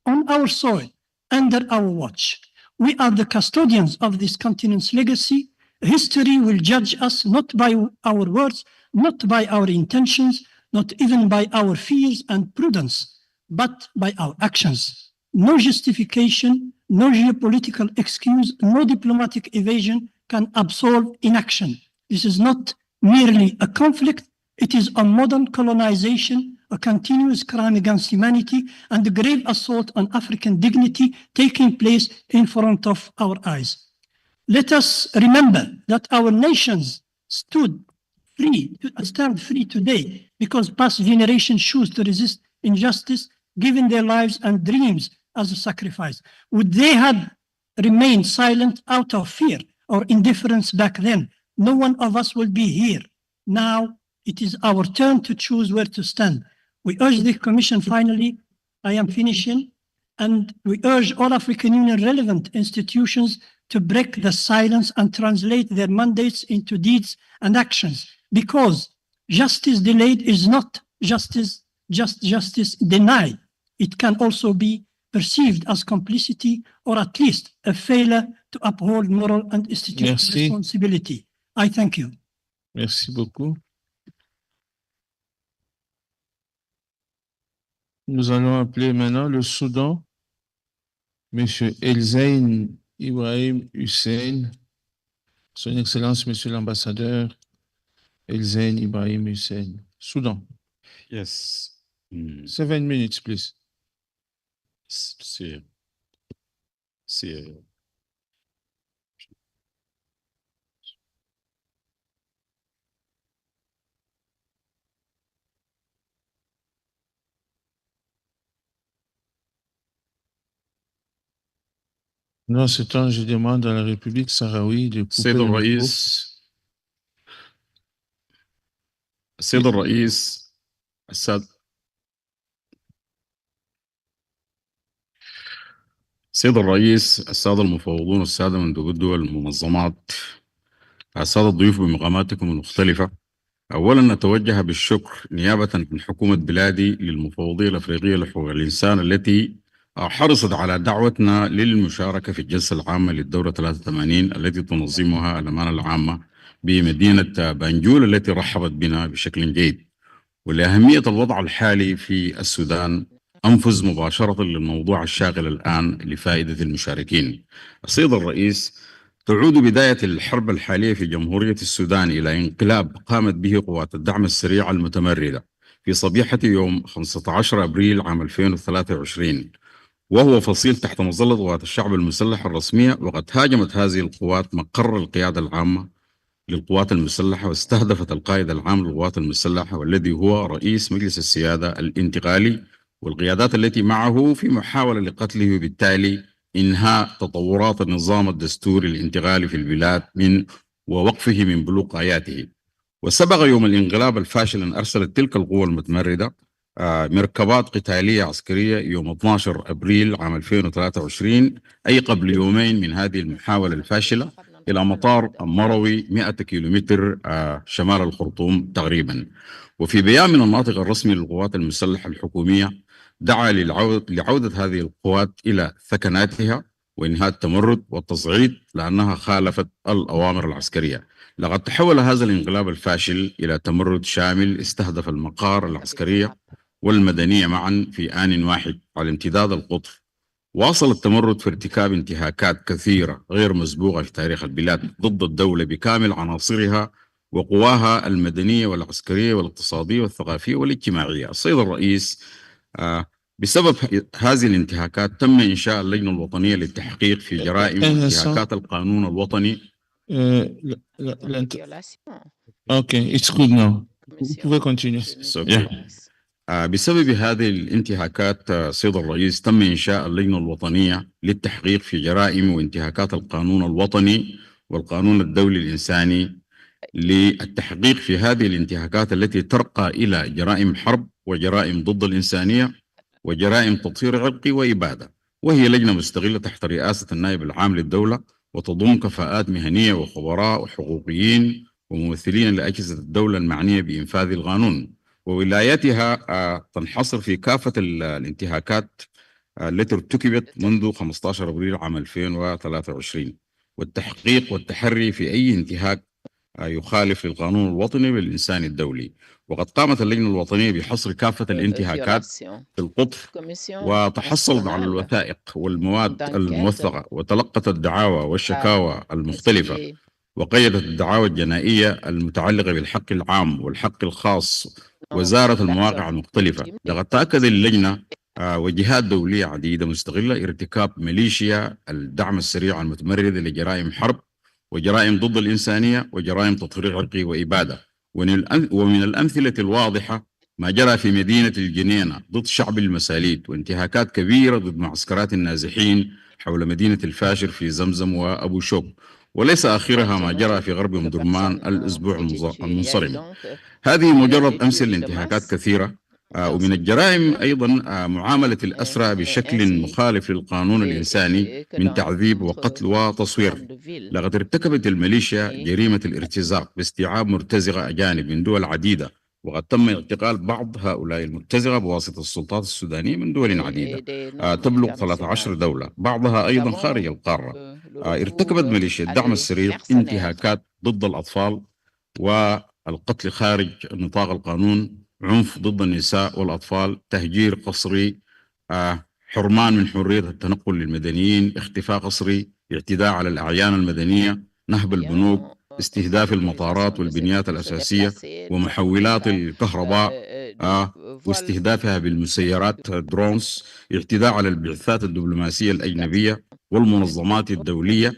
on our soil, under our watch. We are the custodians of this continent's legacy. History will judge us not by our words, not by our intentions, not even by our fears and prudence, but by our actions. No justification, no geopolitical excuse, no diplomatic evasion can absolve inaction. This is not merely a conflict, it is a modern colonization, a continuous crime against humanity, and a grave assault on African dignity taking place in front of our eyes. Let us remember that our nations stand free today because past generations choose to resist injustice, giving their lives and dreams as a sacrifice. Would they have remained silent out of fear or indifference back then, no one of us will be here. Now it is our turn to choose where to stand. We urge the Commission, finally, I am finishing, and we urge all African Union relevant institutions to break the silence and translate their mandates into deeds and actions, because justice delayed is not justice denied. It can also be perceived as complicity or at least a failure to uphold moral and institutional responsibility. I thank you. Merci beaucoup. Nous allons appeler maintenant le Soudan, Monsieur Elzain Ibrahim Hussein, Son Excellence, Monsieur l'Ambassadeur Elzain Ibrahim Hussein. Soudan. Yes. 7 minutes, please. Dans ce temps, je demande à la République sahraoui de couper السيد le micro. السيد الرئيس السادة المفوضون، السادة مندوب الدول، المنظمات، السادة الضيوف بمقاماتكم المختلفة، أولا نتوجه بالشكر نيابة عن حكومة بلادي للمفوضية الأفريقية لحقوق الإنسان التي حرصت على دعوتنا للمشاركة في الجلسة العامة للدورة 83 التي تنظمها الأمانة العامة بمدينة بنجول التي رحبت بنا بشكل جيد. ولأهمية الوضع الحالي في السودان أنفذ مباشرة للموضوع الشاغل الآن لفائدة المشاركين. السيد الرئيس، تعود بداية الحرب الحالية في جمهورية السودان إلى انقلاب قامت به قوات الدعم السريع المتمردة في صبيحة يوم 15 أبريل عام 2023، وهو فصيل تحت مظلة قوات الشعب المسلح الرسمية، وقد هاجمت هذه القوات مقر القيادة العامة للقوات المسلحة واستهدفت القائد العام للقوات المسلحة والذي هو رئيس مجلس السيادة الانتقالي والقيادات التي معه في محاولة لقتله، وبالتالي إنهاء تطورات النظام الدستوري الانتقالي في البلاد ووقفه من بلوغ آياته. وسبق يوم الانقلاب الفاشل أن أرسلت تلك القوى المتمردة مركبات قتالية عسكرية يوم 12 أبريل عام 2023، أي قبل يومين من هذه المحاولة الفاشلة، إلى مطار مروي 100 كيلومتر شمال الخرطوم تقريبا. وفي بيان من الناطق الرسمي للقوات المسلحة الحكومية دعا لعودة هذه القوات إلى ثكناتها وإنهاء التمرد والتصعيد لأنها خالفت الأوامر العسكرية. لقد تحول هذا الانقلاب الفاشل إلى تمرد شامل استهدف المقار العسكرية والمدنية معا في آن واحد على امتداد القطر، واصل التمرد في ارتكاب انتهاكات كثيرة غير مسبوقة في تاريخ البلاد ضد الدولة بكامل عناصرها وقواها المدنية والعسكرية والاقتصادية والثقافية والاجتماعية. السيد الرئيس، بسبب هذه الانتهاكات تم إنشاء اللجنة الوطنية للتحقيق في جرائم وانتهاكات القانون الوطني. Okay, it's good now. Vous pouvez continuer. بسبب هذه الانتهاكات سيد الرئيس تم إنشاء اللجنة الوطنية للتحقيق في جرائم وانتهاكات القانون الوطني والقانون الدولي الإنساني للتحقيق في هذه الانتهاكات التي ترقى إلى جرائم حرب وجرائم ضد الإنسانية وجرائم تطهير عرقي وإبادة. وهي لجنة مستقلة تحت رئاسة النائب العام للدولة وتضم كفاءات مهنية وخبراء وحقوقيين وممثلين لأجهزة الدولة المعنية بإنفاذ القانون، وولايتها تنحصر في كافة الانتهاكات التي ارتكبت منذ 15 أبريل عام 2023 والتحقيق والتحري في أي انتهاك يخالف للقانون الوطني والإنساني الدولي. وقد قامت اللجنة الوطنية بحصر كافة الانتهاكات في القطر وتحصلت على الوثائق والمواد الموثقة وتلقت الدعاوى والشكاوى المختلفة وقيدت الدعاوى الجنائية المتعلقة بالحق العام والحق الخاص وزارت المواقع المختلفة. لقد تأكد اللجنة وجهات دولية عديدة مستقلة ارتكاب ميليشيا الدعم السريع المتمردة لجرائم حرب وجرائم ضد الإنسانية وجرائم تطهير عرقي وإبادة. ومن الأمثلة الواضحة ما جرى في مدينة الجنينة ضد شعب المساليت وانتهاكات كبيرة ضد معسكرات النازحين حول مدينة الفاشر في زمزم وأبو شوك، وليس آخرها ما جرى في غرب درمان الأسبوع المنصرم. هذه مجرد أمثلة لانتهاكات كثيرة. ومن الجرائم أيضا معاملة الأسرى بشكل مخالف للقانون الإنساني من تعذيب وقتل وتصوير. لقد ارتكبت الميليشيا جريمة الارتزاق باستيعاب مرتزقة أجانب من دول عديدة، وقد تم اعتقال بعض هؤلاء المرتزقة بواسطة السلطات السودانية من دول عديدة تبلغ 13 دولة، بعضها أيضا خارج القارة. ارتكبت ميليشيا الدعم السريع انتهاكات ضد الأطفال والقتل خارج نطاق القانون، عنف ضد النساء والأطفال، تهجير قسري، حرمان من حرية التنقل للمدنيين، اختفاء قسري، اعتداء على الأعيان المدنية، نهب البنوك، استهداف المطارات والبنيات الأساسية ومحولات الكهرباء واستهدافها بالمسيرات درونز، اعتداء على البعثات الدبلوماسية الأجنبية والمنظمات الدولية،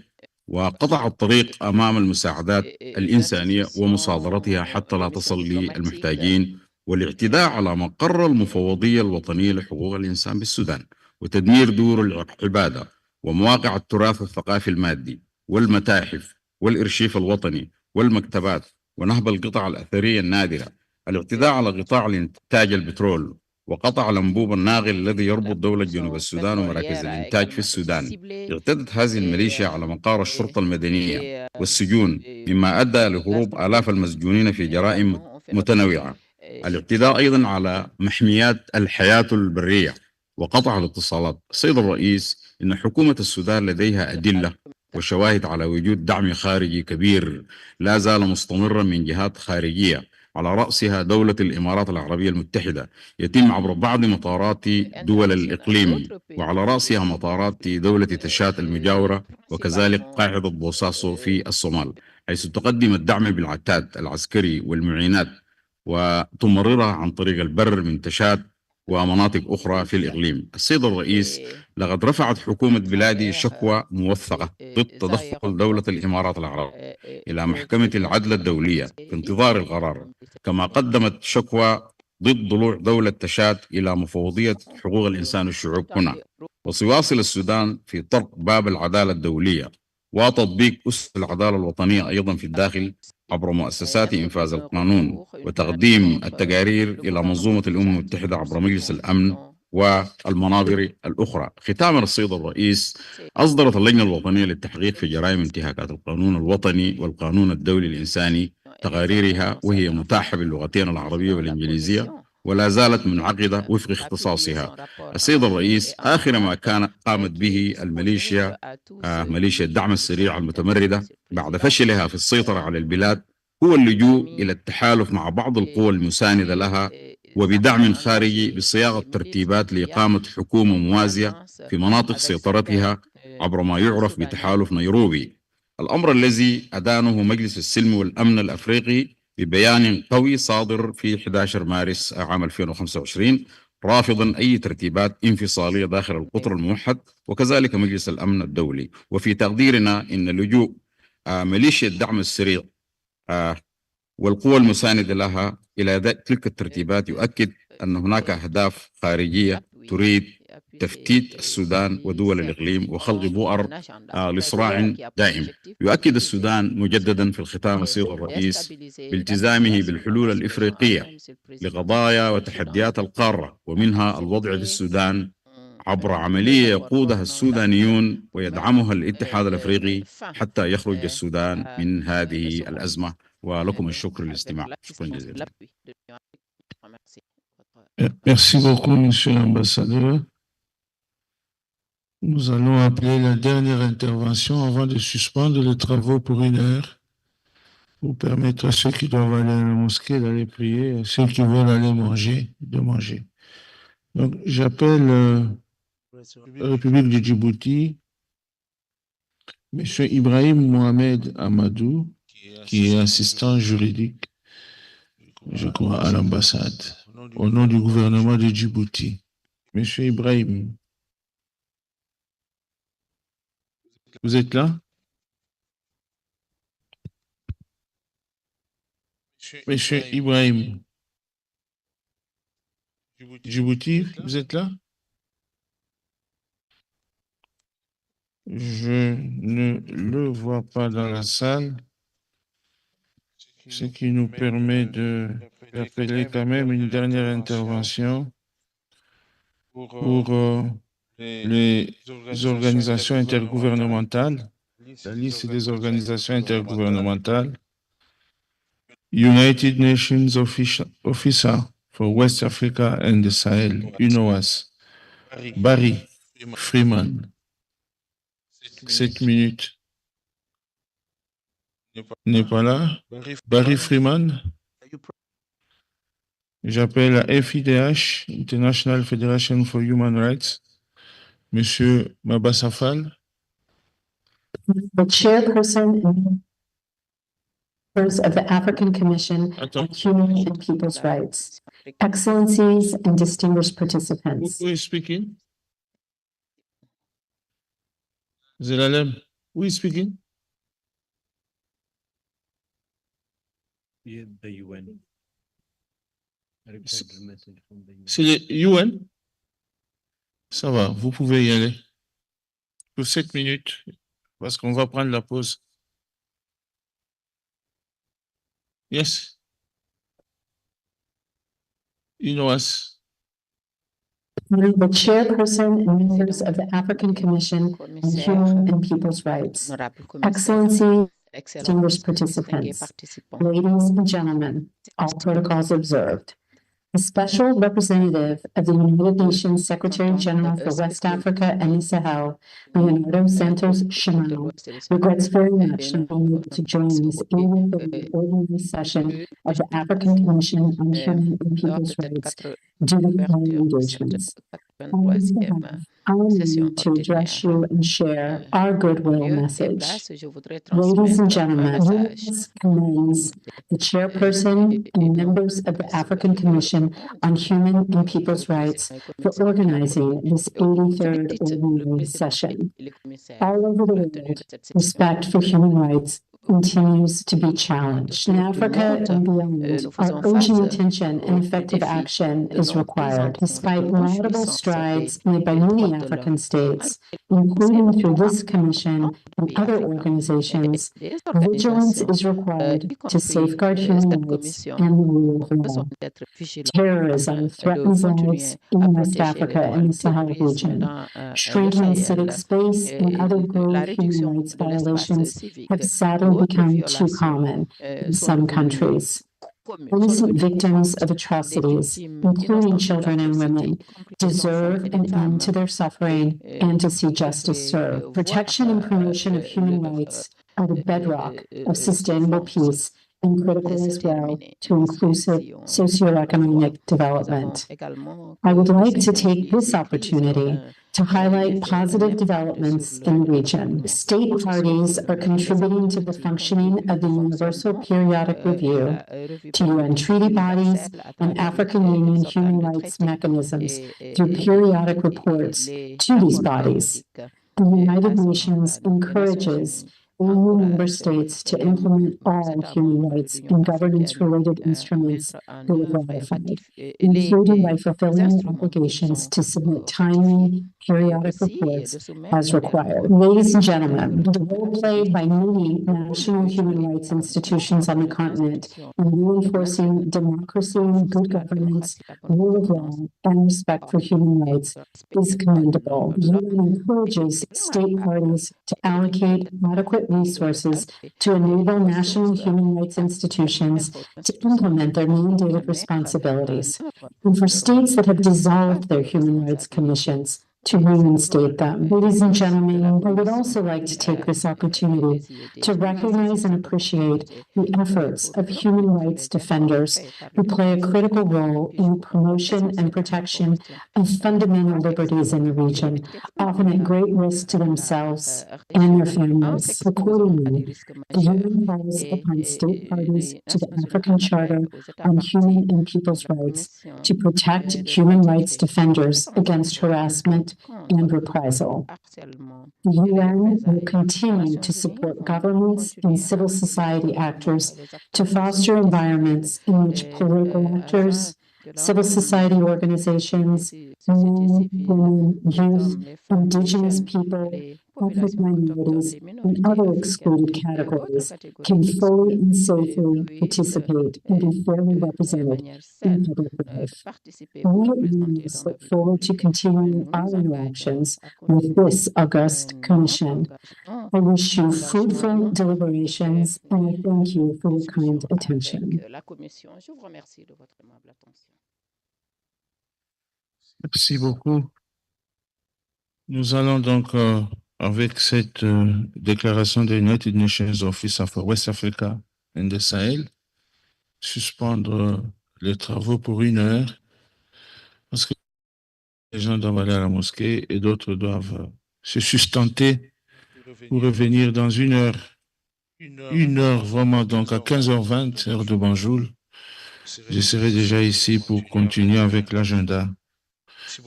وقطع الطريق أمام المساعدات الإنسانية ومصادرتها حتى لا تصل للمحتاجين، والاعتداء على مقر المفوضية الوطنية لحقوق الإنسان بالسودان، وتدمير دور العبادة ومواقع التراث الثقافي المادي والمتاحف والإرشيف الوطني والمكتبات، ونهب القطع الأثرية النادرة، الاعتداء على قطاع الإنتاج البترول، وقطع الأنبوب الناقل الذي يربط دولة جنوب السودان ومراكز الإنتاج في السودان. اعتدت هذه الميليشيا على مقار الشرطة المدنية والسجون، مما أدى لهروب آلاف المسجونين في جرائم متنوعة. الاعتداء أيضا على محميات الحياة البرية وقطع الاتصالات. السيد الرئيس، إن حكومة السودان لديها أدلة وشواهد على وجود دعم خارجي كبير لا زال مستمرا من جهات خارجية، على رأسها دولة الإمارات العربية المتحدة، يتم عبر بعض مطارات دول الإقليم، وعلى رأسها مطارات دولة تشاد المجاورة، وكذلك قاعدة بوساسو في الصومال، حيث تقدم الدعم بالعتاد العسكري والمعينات وتمررها عن طريق البر من تشاد ومناطق أخرى في الإقليم. السيد الرئيس، لقد رفعت حكومة بلادي شكوى موثقة ضد تدخل دولة الإمارات العربية إلى محكمة العدل الدولية في انتظار القرار، كما قدمت شكوى ضد ضلوع دولة تشاد إلى مفوضية حقوق الإنسان والشعوب هنا. وسيواصل السودان في طرق باب العدالة الدولية وتطبيق أسس العدالة الوطنية أيضا في الداخل عبر مؤسسات إنفاذ القانون، وتقديم التقارير إلى منظومة الأمم المتحدة عبر مجلس الأمن والمناظر الأخرى. ختاما السيد الرئيس، أصدرت اللجنة الوطنية للتحقيق في جرائم انتهاكات القانون الوطني والقانون الدولي الإنساني تقاريرها، وهي متاحة باللغتين العربية والإنجليزية ولا زالت منعقدة وفق اختصاصها. السيد الرئيس، آخر ما قامت به الميليشيا ميليشيا الدعم السريع المتمردة بعد فشلها في السيطرة على البلاد هو اللجوء إلى التحالف مع بعض القوى المساندة لها وبدعم خارجي بصياغة ترتيبات لإقامة حكومة موازية في مناطق سيطرتها عبر ما يعرف بتحالف نيروبي، الأمر الذي أدانه مجلس السلم والأمن الأفريقي ببيان قوي صادر في 11 مارس عام 2025 رافضا أي ترتيبات انفصالية داخل القطر الموحد، وكذلك مجلس الأمن الدولي. وفي تقديرنا إن لجوء ميليشيا الدعم السريع والقوى المساندة لها إلى تلك الترتيبات يؤكد أن هناك أهداف خارجية تريد تفتيت السودان ودول الإقليم وخلق بؤر لصراع دائم. يؤكد السودان مجددا في الختام صيغ الرئيس بالتزامه بالحلول الإفريقية لقضايا وتحديات القارة، ومنها الوضع في السودان عبر عملية يقودها السودانيون ويدعمها الاتحاد الأفريقي حتى يخرج السودان من هذه الأزمة. ولكم الشكر للاستماع. شكرا جزيلا. Merci beaucoup, Monsieur l'Ambassadeur. Nous allons appeler la dernière intervention avant de suspendre les travaux pour 1 heure, pour permettre à ceux qui doivent aller à la mosquée d'aller prier, à ceux qui veulent aller manger, de manger. Donc, j'appelle la République du Djibouti, Monsieur Ibrahim Mohamed Amadou, qui est assistant juridique, je crois, à l'ambassade, au nom du gouvernement de Djibouti. Monsieur Ibrahim, vous êtes là? Monsieur Ibrahim, Djibouti, vous êtes là? Je ne le vois pas dans la salle, ce qui nous permet d'appeler quand même une dernière intervention pour les organisations intergouvernementales, la liste des organisations intergouvernementales, United Nations Officer for West Africa and the Sahel, UNOWAS, Barry Freeman, 7 minutes. N'est pas là. Barry Freeman. J'appelle la FIDH, International Federation for Human Rights, Monsieur Mabasafal. The chairperson and members of the African Commission on Human and People's Rights, Excellencies and distinguished participants. Who is speaking? Zelalem, who is speaking? The UN. C'est le UN? Ça va, vous pouvez y aller. Pour 7 minutes, parce qu'on va prendre la pause. Yes. UNOWAS. The chairperson and members of the African Commission on Human and People's Rights, Excellencies, distinguished participants, ladies and gentlemen, all protocols observed. The Special Representative of the United Nations Secretary General for West Africa and the Sahel, Leonardo Santos Shimano, regrets very much not being able to join this annual ordinary session of the African Commission on Human and People's Rights due to prior engagements. I need to address you and share our goodwill message. Ladies and gentlemen, UNOWAS commends the chairperson and members of the African Commission on Human and People's Rights for organizing this 83rd ordinary session. All over the world, respect for human rights continues to be challenged. In Africa and beyond, our urgent attention and effective action is required. Despite laudable strides made by many African states, including through this commission and other organizations, vigilance is required to safeguard human rights and the rule of law. Terrorism threatens lives in West Africa and the Sahel region. Shrinking civic space and other grave human rights violations have sadly become too common in some countries. Innocent victims of atrocities, including children and women, deserve an end to their suffering and to see justice served. Protection and promotion of human rights are the bedrock of sustainable peace and critical as well to inclusive socioeconomic development. I would like to take this opportunity to highlight positive developments in the region. State parties are contributing to the functioning of the Universal Periodic Review, to UN treaty bodies, and African Union human rights mechanisms through periodic reports to these bodies. The United Nations encourages EU member states to implement all human rights and governance-related instruments they have ratified, including by fulfilling their obligations to submit timely, periodic reports as required. Ladies and gentlemen, the role played by many national human rights institutions on the continent in reinforcing democracy, good governance, rule of law, and respect for human rights is commendable. The UN encourages state parties to allocate adequate resources to enable national human rights institutions to implement their mandated responsibilities, and for states that have dissolved their human rights commissions to reinstate them. Ladies and gentlemen, I would also like to take this opportunity to recognize and appreciate the efforts of human rights defenders who play a critical role in the promotion and protection of fundamental liberties in the region, often at great risk to themselves and their families. Accordingly, the UN calls upon state parties to the African Charter on Human and People's Rights to protect human rights defenders against harassment and reprisal. The UN will continue to support governments and civil society actors to foster environments in which political actors, civil society organizations, men, women, youth, indigenous people, ethnic minorities, and other excluded categories can fully and safely participate and be fairly represented in public life. We at UNIS look forward to continuing our interactions with this august commission. I wish you fruitful deliberations, and I thank you for your kind attention. Merci beaucoup. Nous allons donc, avec cette déclaration de United Nations Office for West Africa and the Sahel, suspendre les travaux pour 1 heure, parce que les gens doivent aller à la mosquée et d'autres doivent se sustenter pour revenir dans 1 heure. 1 heure vraiment, donc à 15h20, heure de Banjul. Je serai déjà ici pour continuer avec l'agenda.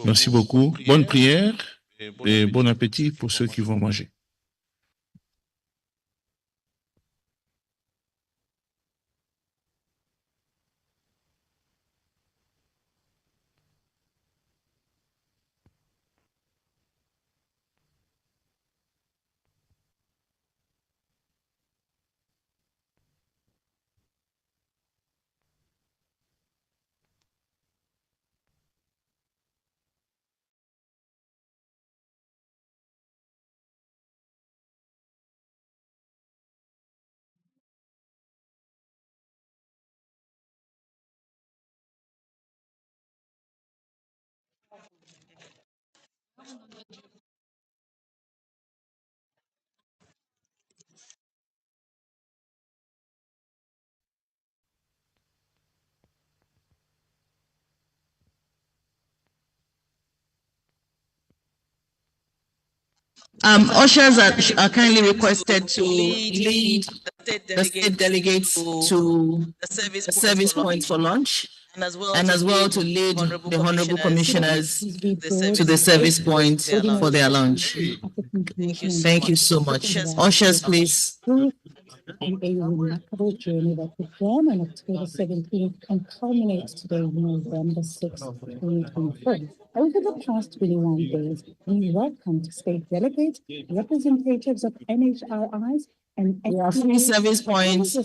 Merci beaucoup. Bonne prière et bon appétit pour ceux qui vont manger. Ushers are kindly requested to lead the state delegates to the service points for lunch, and as well to lead the honorable commissioners to the service point for their lunch. Thank you so much. Ushers, please. A remarkable journey that began on October 17th and culminates today, November 6th, 2024. Over the past 21 days, we welcomed state delegates, representatives of NHRIs, and there are 3 service points,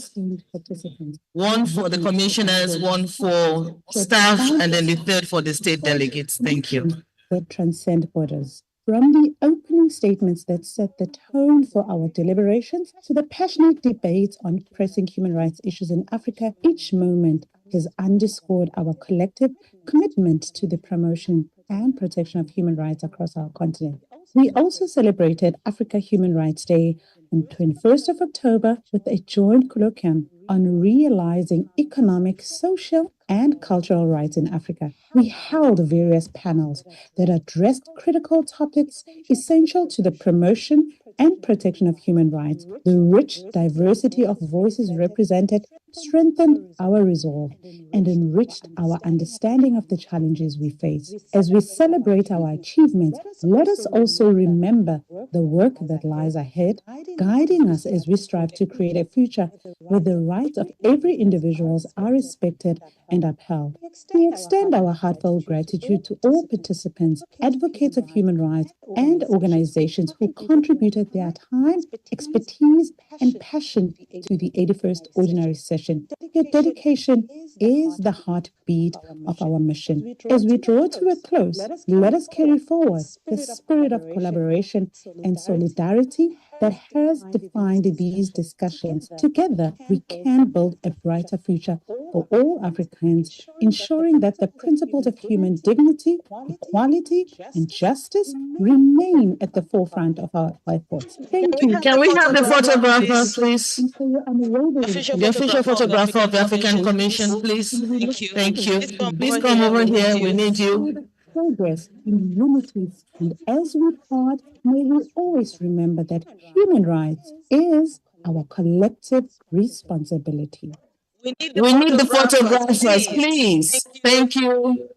one for the commissioners, one for staff, and then the 3rd for the state delegates. Thank you. That transcend borders. From the opening statements that set the tone for our deliberations to the passionate debates on pressing human rights issues in Africa, each moment has underscored our collective commitment to the promotion and protection of human rights across our continent. We also celebrated Africa Human Rights Day on 21st of October with a joint colloquium on realizing economic, social, and cultural rights in Africa. We held various panels that addressed critical topics essential to the promotion and protection of human rights. The rich diversity of voices represented strengthened our resolve and enriched our understanding of the challenges we face. As we celebrate our achievements, let us also remember the work that lies ahead, guiding us as we strive to create a future where the rights of every individual are respected and upheld. We extend our heartfelt gratitude to all participants, advocates of human rights, and organizations who contributed their time, expertise, and passion to the 81st Ordinary Session. Your dedication is the heartbeat of our mission. As we draw to a close, let us carry forward the spirit of collaboration and solidarity that has defined these discussions. Together, we can build a brighter future for all Africans, ensuring that the principles of human dignity, equality, and justice remain at the forefront of our efforts. Thank you. Can we have the photographer, please? The official photographer of the African Commission, please. Thank you. Please come over here. We need you. Progress in unity, and as we part, may we always remember that human rights is our collective responsibility. We need the photographers, please. Thank you.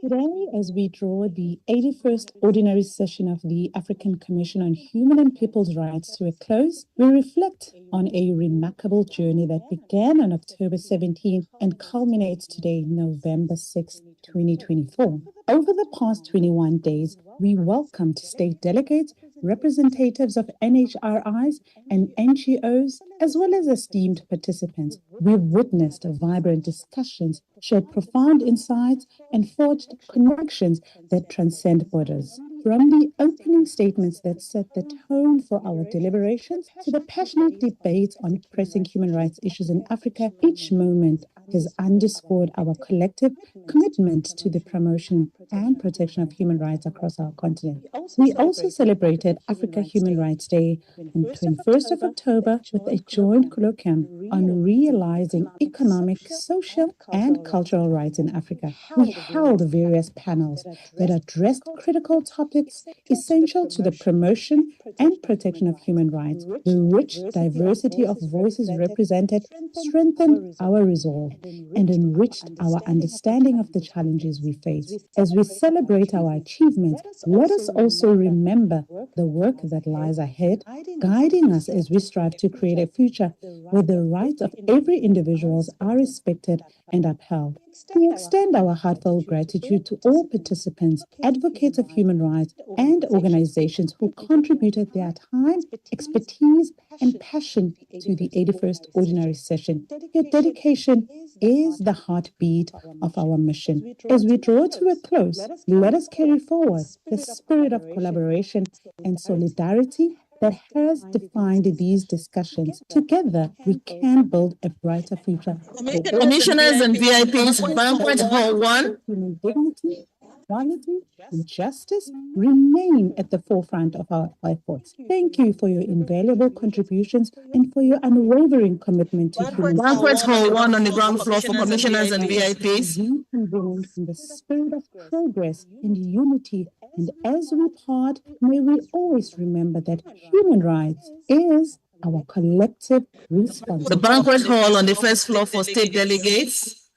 Today, as we draw the 81st Ordinary Session of the African Commission on Human and People's Rights to a close, we reflect on a remarkable journey that began on October 17 and culminates today, November 6, 2024. Over the past 21 days, we welcomed state delegates, representatives of NHRIs and NGOs, as well as esteemed participants. We witnessed vibrant discussions, shared profound insights, and forged connections that transcend borders. From the opening statements that set the tone for our deliberations to the passionate debates on pressing human rights issues in Africa, each moment has underscored our collective commitment to the promotion and protection of human rights across our continent. We also celebrated Africa Human Rights Day on 21st of October with a joint colloquium on realizing economic, social, and cultural rights in Africa. We held various panels that addressed critical topics essential to the promotion and protection of human rights. The rich diversity of voices represented strengthened our resolve and enriched our understanding of the challenges we face. As we celebrate our achievements, let us also remember the work that lies ahead, guiding us as we strive to create a future where the rights of every individual are respected and upheld. We extend our heartfelt gratitude to all participants, advocates of human rights, and organizations who contributed their time, expertise, and passion to the 81st Ordinary Session. Your dedication is the heartbeat of our mission. As we draw to a close, let us carry forward the spirit of collaboration and solidarity that has defined these discussions. Together, we can build a brighter future. Commissioners and VIPs, Banquet Hall 1. Human dignity, equality, and justice remain at the forefront of our efforts. Thank you for your invaluable contributions and for your unwavering commitment to human rights. Banquet Hall 1 on the ground floor for commissioners and VIPs. We convene in the spirit of progress and unity, and as we part, may we always remember that human rights is our collective responsibility. The banquet hall on the first floor for state delegates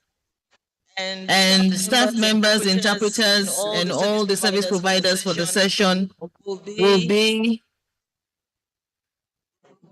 and staff members, interpreters, and all the service providers for the session will be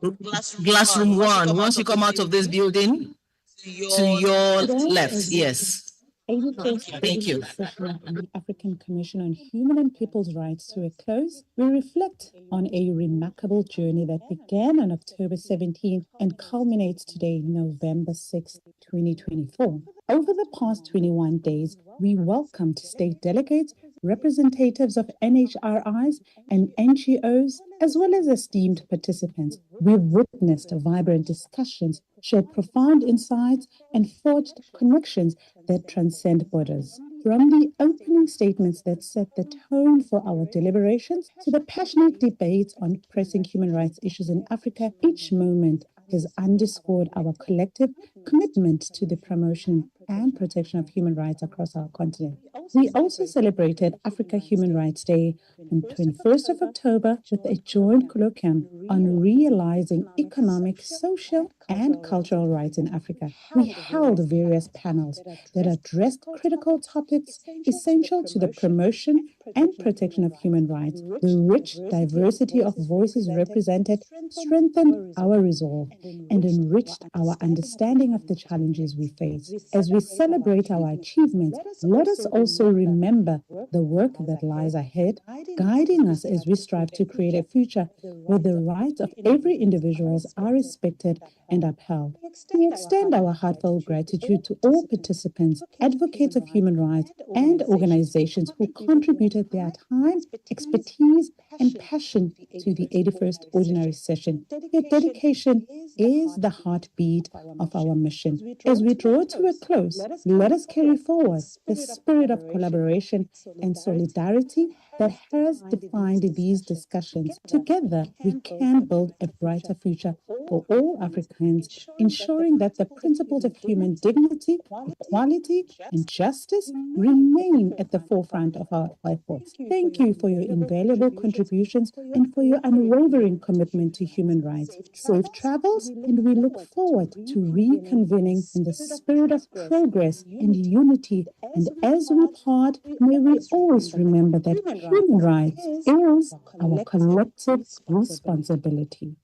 glass room 1. Once you come out of this building, to your left, yes. Thank you. The African Commission on Human and People's Rights to a close, we reflect on a remarkable journey that began on October 17 and culminates today, November 6, 2024. Over the past 21 days, we welcomed state delegates, representatives of NHRIs and NGOs, as well as esteemed participants. We witnessed vibrant discussions, shared profound insights, and forged connections that transcend borders. From the opening statements that set the tone for our deliberations to the passionate debates on pressing human rights issues in Africa, each moment has underscored our collective commitment to the promotion and protection of human rights across our continent. We also celebrated Africa Human Rights Day on 21st of October with a joint colloquium on realizing economic, social, and cultural rights in Africa. We held various panels that addressed critical topics essential to the promotion and protection of human rights. The rich diversity of voices represented strengthened our resolve and enriched our understanding of the challenges we face. As we celebrate our achievements, let us also remember the work that lies ahead, guiding us as we strive to create a future where the rights of every individual are respected and upheld. We extend our heartfelt gratitude to all participants, advocates of human rights, and organizations who contributed their time, expertise, and passion to the 81st Ordinary Session. Your dedication is the heartbeat of our mission. As we draw to a close, let us carry forward the spirit of collaboration and solidarity that has defined these discussions. Together, we can build a brighter future for all Africans, ensuring that the principles of human dignity, equality, and justice remain at the forefront of our efforts. Thank you for your invaluable contributions and for your unwavering commitment to human rights. Safe travels, and we look forward to reconvening in the spirit of progress and unity. And as we part, may we always remember that human rights is our collective responsibility.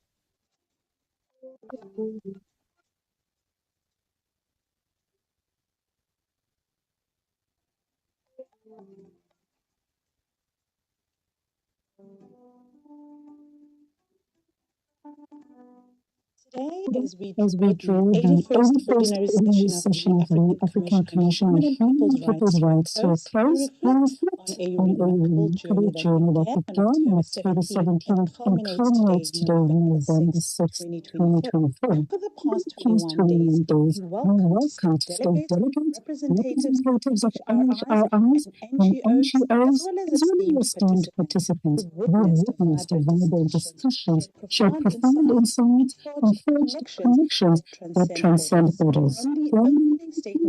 As we draw the 81st Ordinary Session of the African Commission on Human and People's Rights to a close, we reflect on a remarkable journey that began in October 17th and culminates today on November 6th, 2024. Over the past 21 days, we welcomed state delegates, representatives of NHRIs and NGOs, as well as esteemed participants. We witnessed vibrant discussions, shared profound insights, and forged connections that transcend borders. From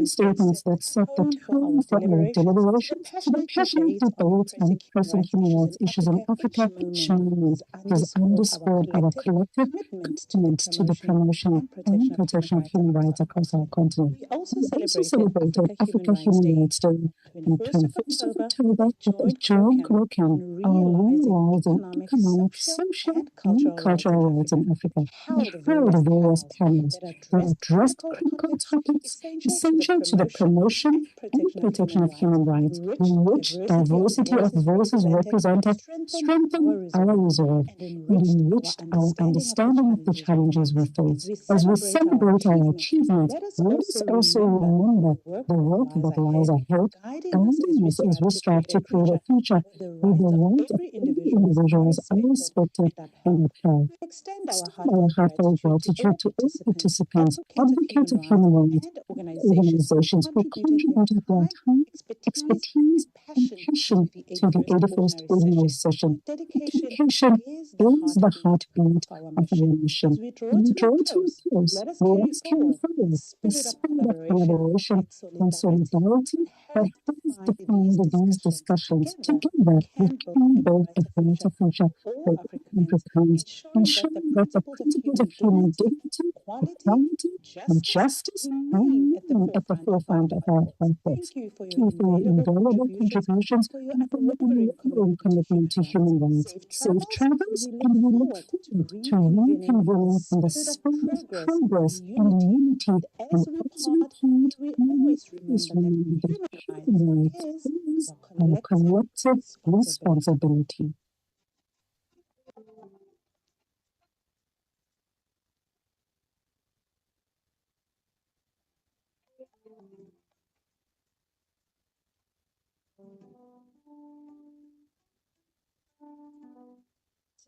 statements that set the tone for our deliberations to the passionate debates on pressing human rights issues in Africa, each moment has underscored our collective commitment to the promotion and protection of human rights across our continent. We also celebrated Africa Human Rights Day on 21st of October with a joint colloquium on realizing economic, social, and cultural rights in Africa. We held various panels that addressed critical topics essential to the promotion and protection of human rights. The rich diversity of voices represented strengthened our resolve and enriched our understanding of the challenges we face. As we celebrate our achievements, let us also remember the work that lies ahead, guiding us as we strive to create a future where the rights of every individual are respected and upheld. Extend our heartfelt gratitude to all participants, advocates of human rights, organizations who contributed their time, expertise, and passion to the 81st Ordinary Session. Dedication is the heartbeat of our mission. We draw to a close. Let us carry forward the spirit of collaboration and solidarity that has defined these discussions. Together, we can build a brighter future for Africans, ensuring that the principles of human dignity, equality, and justice remain at the forefront of our efforts. Thank you for your invaluable contributions and for your unwavering commitment to human rights. Safe travels, and we look forward to reconvening in the spirit of progress and unity. And as we part, we always remember that human rights is our collective responsibility.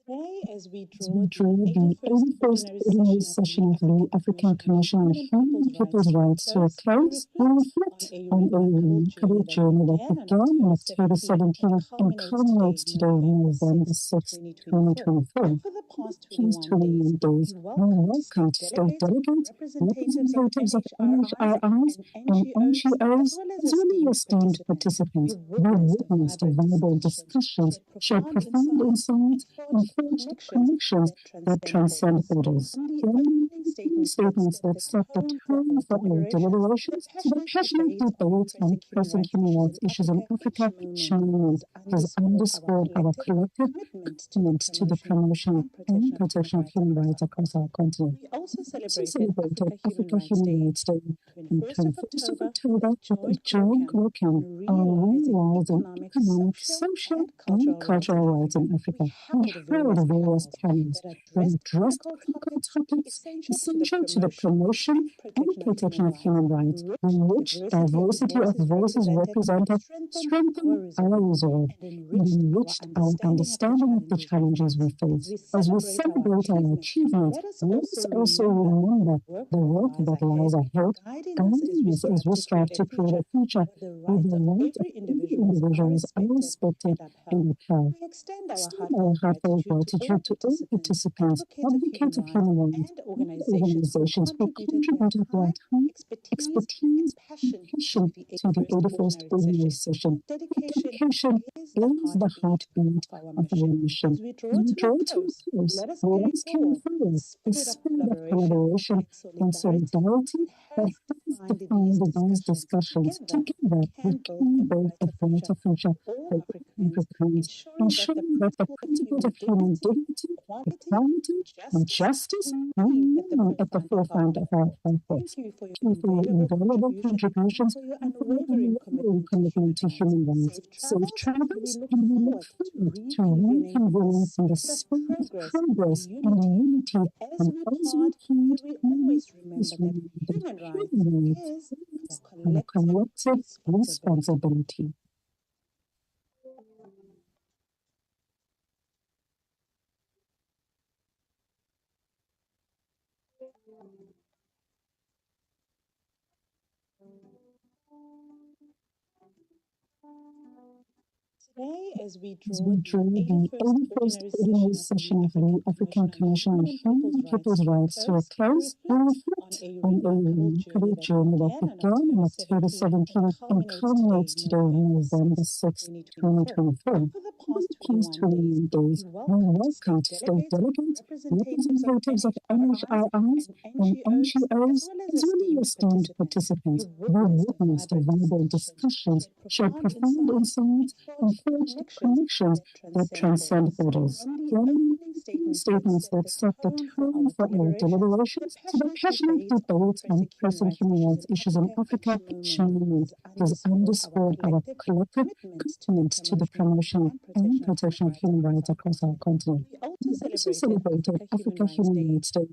As we draw the 81st ordinary session of the African Commission on Human and People's Rights to a close, we reflect on a remarkable journey that began on October 17th and culminates today, November 6th, 2024. These 21 days, we welcomed state delegates, representatives of NHRIs and NGOs, as well as esteemed participants. We witnessed vibrant discussions, showed profound insights, and forged connections that transcend borders. Statements that set the tone for our deliberations to the passionate debate on pressing human rights issues in Africa each moment has underscored our collective commitment to the promotion and protection of human rights across our continent. We also celebrated Africa Human Rights Day on 21st of October with a joint weekend on rising economic, social, and cultural rights in Africa. We held various panels that addressed critical topics essential to the promotion and protection of human rights, in which diversity of voices represented strengthened our resolve and enriched our understanding of the challenges we face. As we celebrate our achievements, let us also remember the work that lies ahead, guiding us as we strive to create a future where the rights of every individual is respected and upheld. Extend our heartfelt gratitude to all participants, advocates of human rights, and organizations who contributed their time, expertise, and passion to the 81st ordinary session. Dedication is the heartbeat of our mission. As we draw to a close, let us carry forward the spirit of collaboration and solidarity that has defined these discussions. Together, we can build a brighter future for Africans, ensuring that the principles of human dignity, equality, and justice remain at the forefront of our efforts. Thank you for your invaluable contributions and for your unwavering commitment to human rights. Safe travels, and we look forward to reconvening in the spirit of progress and unity. And as we heed, always remember that human rights is our collective responsibility. Today, as we draw the 81st ordinary session of the African Commission on Human and People's Rights to a close, we reflect on a remarkable journey that began on October 17th and culminates today, November 6th, 2024. For the past 21 days, we welcomed state delegates, representatives of NHRIs and NGOs, as well as esteemed participants. We witnessed vibrant discussions, showed profound insights, and forged connections that transcend borders. Statements that set the tone for our deliberations to the passionate debate on pressing human rights issues in Africa each moment has underscored our collective commitment to the promotion and protection of human rights across our continent. We also celebrated Africa Human Rights Day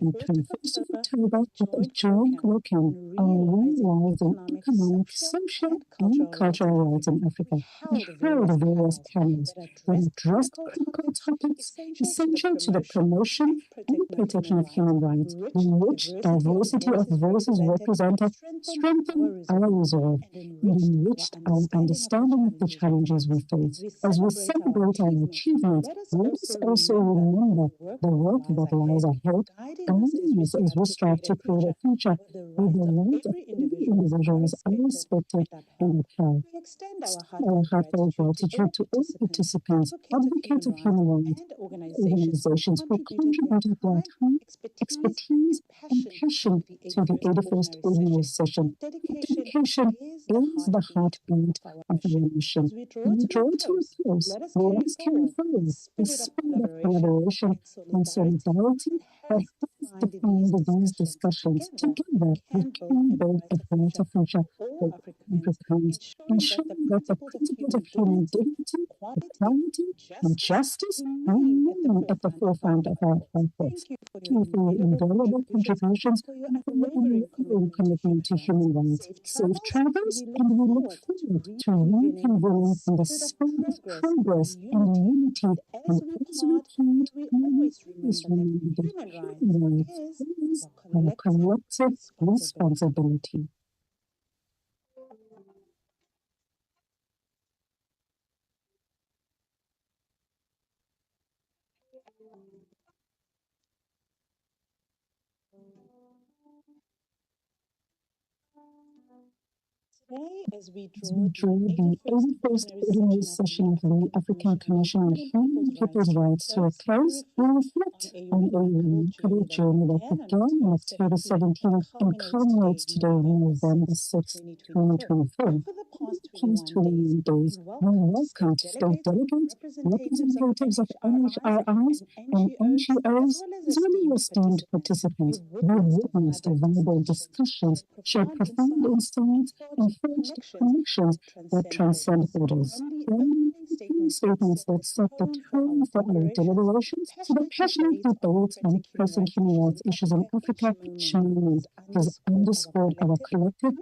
on 21st of October with a joint weekend on rising economic, social, and cultural rights in Africa. We held various panels that addressed critical topics essential to the promotion and protection of human rights, in which diversity of voices represented strengthened our resolve and enriched our understanding of the challenges we face. As we celebrate our achievements, let us also remember the work that lies ahead, guiding us as we strive to create a future where the rights of every individual is respected and upheld. Our heartfelt gratitude to all participants, advocates of human rights, and organizations who contributed their time, expertise, and passion to the 81st ordinary session. Dedication is the heartbeat of our mission. We draw to a close, let us carry forward the spirit of collaboration and solidarity that has defined these discussions. Together, we can build a brighter future for Africans, ensuring that the principles of human dignity, equality, and justice remain at the forefront of our efforts. Thank you for your invaluable contributions and for your unwavering commitment to human rights. Safe travels, and we look forward to reconvening in the spirit of progress and unity. And as we part, we always remember that human rights is our collective responsibility. Today, as we draw the 81st ordinary session of the African Commission on Human and People's Rights to a close, we reflect on a remarkable journey that began on October 17 and culminates today on November 6, 2024. For the past 21 days, we welcomed state delegates, representatives of NHRIs and NGOs, as well as esteemed participants. We witnessed viable discussions, shared profound insights, and forged connections that transcend borders. Statements that set the tone for our deliberations to the passionate debates on pressing human rights issues in Africa each moment has underscored our collective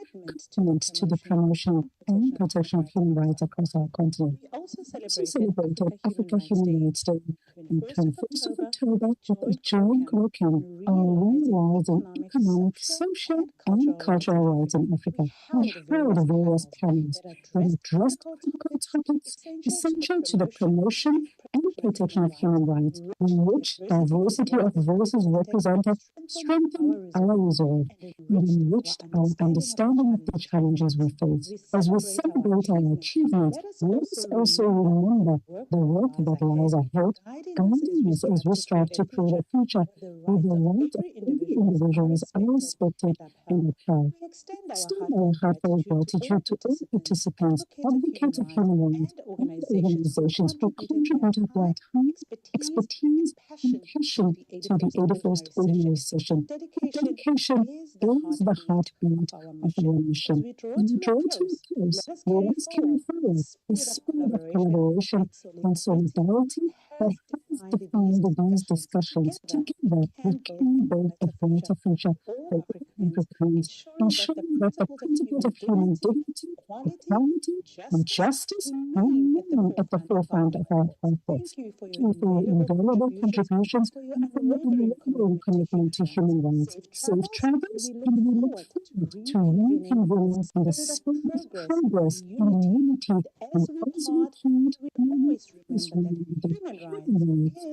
commitment to the promotion and protection of human rights across our continent. We also celebrated Africa Human Rights Day on 21st of October with a joint colloquium on realizing economic, social, and cultural rights in Africa. We held various panels that addressed critical topics essential to the promotion and protection of human rights, in which diversity of voices represented strengthened our resolve and enriched our understanding of the challenges we face. As we celebrate our achievements, let us also remember the work that lies ahead, guiding us as we strive to create a future where the right of every individual is respected and upheld. Extend our heartfelt gratitude to all participants, advocates of human rights, and organizations who contributed their time, expertise, and passion to the 81st ordinary session. Dedication is the heartbeat of our mission. As we draw to a close, let us carry forward the spirit of collaboration and solidarity that has defined these discussions. Together, we can build a brighter future for Africans, ensuring that the principles of human dignity, equality, and justice remain at the forefront of our efforts. Thank you for your invaluable contributions and for your unwavering commitment to human rights. Safe travels, and we look forward to reconvening in the spirit of progress and unity. And as we part, we always remember that human rights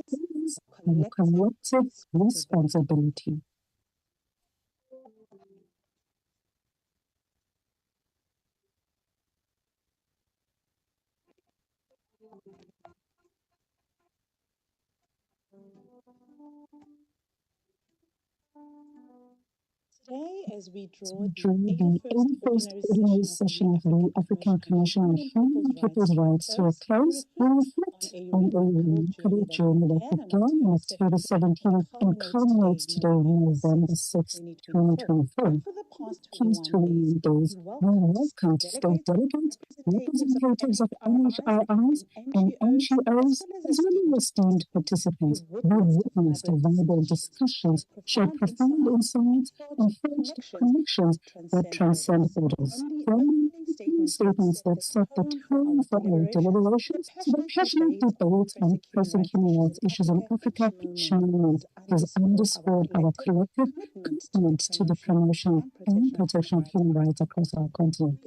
is our collective responsibility. Today, as we draw the 81st ordinary session of the African Commission on Human and People's Rights to a close, we reflect on a remarkable journey that began on October 17 and culminates today on November 6, 2024. For the past 21 days, we welcomed state delegates, representatives of NHRIs and NGOs, as well as esteemed participants. We witnessed viable discussions, shared profound insights, and forged connections that transcend borders. From statements that set the tone for our deliberations to the passionate debates on pressing human rights issues in Africa each moment has underscored our collective commitment to the promotion and protection of human rights across our continent.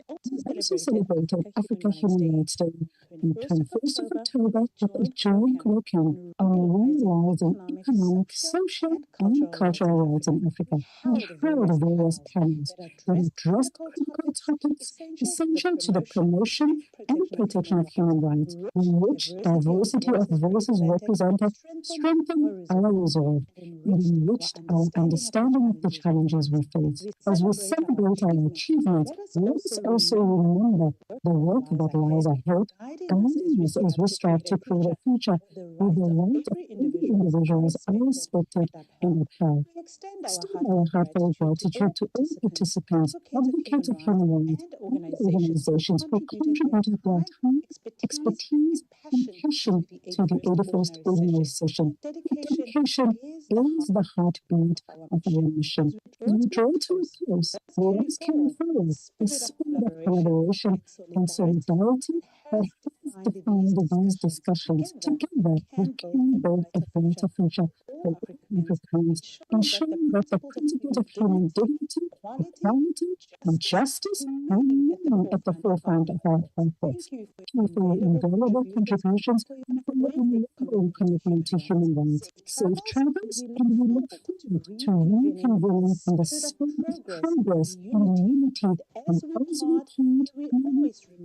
We also celebrated Africa Human Rights Day on 21st of October with a joint colloquium on realizing economic, social, and cultural rights in Africa. We held various panels that addressed critical topics essential to the promotion and protection of human rights, in which diversity of voices represented strengthened our resolve and enriched our understanding of the challenges we face. As we celebrate our achievements, let us also remember the work that lies ahead, guiding us as we strive to create a future where the right of every individuals are respected and upheld. Extend our heartfelt gratitude to all participants, advocates of human rights, and organizations who contributed their time, expertise, and passion to the 81st Ordinary Session. Dedication is the heartbeat of our mission. As we draw to a close, we ask carry forward the spirit of collaboration and solidarity that has defined these discussions. Together, we can build a brighter future for Africans, ensuring that the principles of human dignity, equality, and justice remain at the forefront of our efforts. Thank you for your invaluable contributions and for your unwavering commitment to human rights. Safe travels, and we look forward to reconvening on the spirit of progress and unity, and also include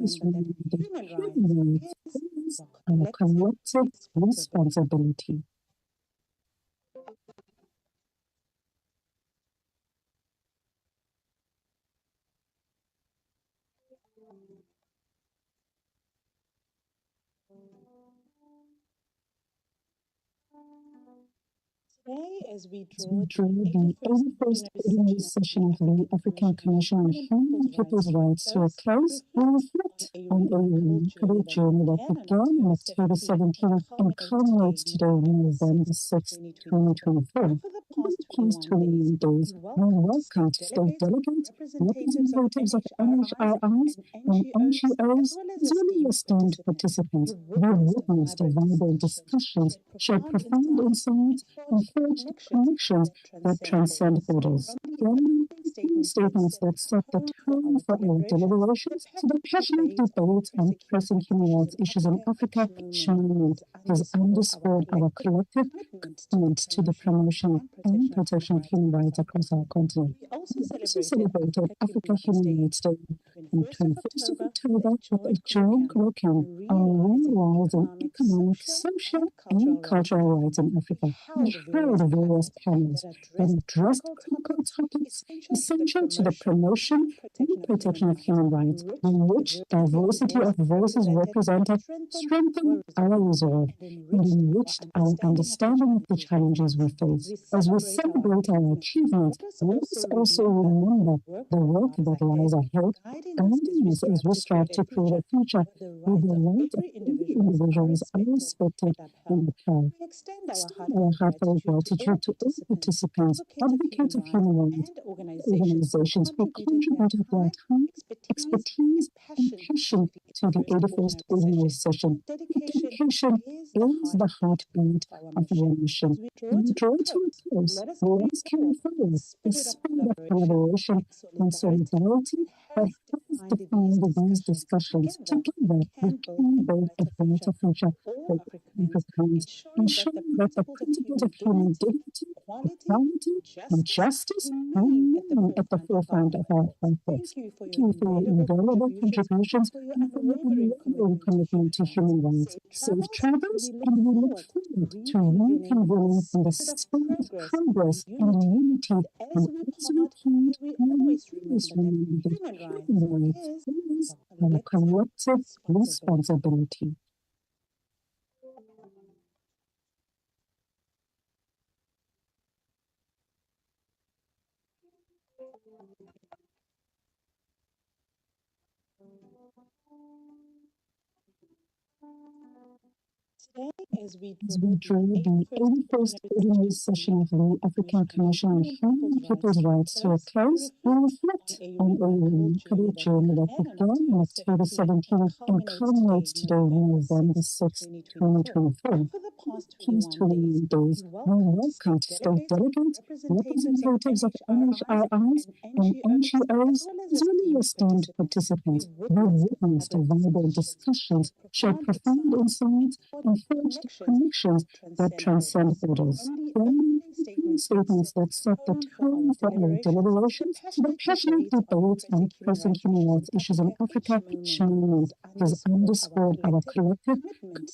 this remember that human rights is our collective responsibility. Today, as we As draw we draw the 81st Ordinary Session of the African Commission on Human and People's Rights to a close, we reflect on a remarkable journey that began on October 17 and culminates today on November 6, 2024. For the past 21 days, we welcomed state delegates, representatives of NHRIs and NGOs, as well as esteemed participants. We witnessed vibrant discussions, shared profound insights, and forged connections that transcend borders. From statements that set the tone for our deliberations to the passionate debates on pressing human rights issues in Africa, each moment has underscored our collective commitment to the promotion and protection of human rights across our continent. We also celebrated Africa Human Rights Day on 21st of October with a joint curriculum on realizing economic, social, and cultural rights in Africa. We held various panels that addressed critical topics essential to the promotion and protection of human rights, in which diversity of voices represented strengthened our resolve and enriched our understanding of the challenges we face. As we celebrate our achievements, let us also remember the work that lies ahead, guiding us as we strive to create a future where the rights of every individual are respected and upheld. Extend our heartfelt gratitude to all participants, advocates of human rights, organizations who contributed their time, expertise, and passion to the 81st Ordinary Session. Dedication is the heartbeat of our mission. As we draw to a close, we ask carry forward the spirit of collaboration and solidarity that has defined these discussions. Together, we can build a brighter future for Africans, ensuring that the principles of human dignity, equality, and justice remain at the forefront of our efforts. Thank you for your invaluable contributions and for your unwavering commitment to human rights. Safe travels, and we look forward to reconvening on the spirit of progress and unity, and also include always remember that human rights is our collective responsibility. Today, as we draw the 81st Ordinary Session of the African Commission on Human and People's Rights to a close, we reflect on a remarkable journey that began on October 17 and culminates today on November 6, 2024. For the past 21 days, we welcomed state delegates, representatives of NHRIs and NGOs, as well as esteemed participants. We witnessed vibrant discussions, shared profound insights, and forged connections that transcend borders. From statements that set the tone for our deliberations to the passionate debates on pressing human rights issues in Africa, each moment has underscored our collective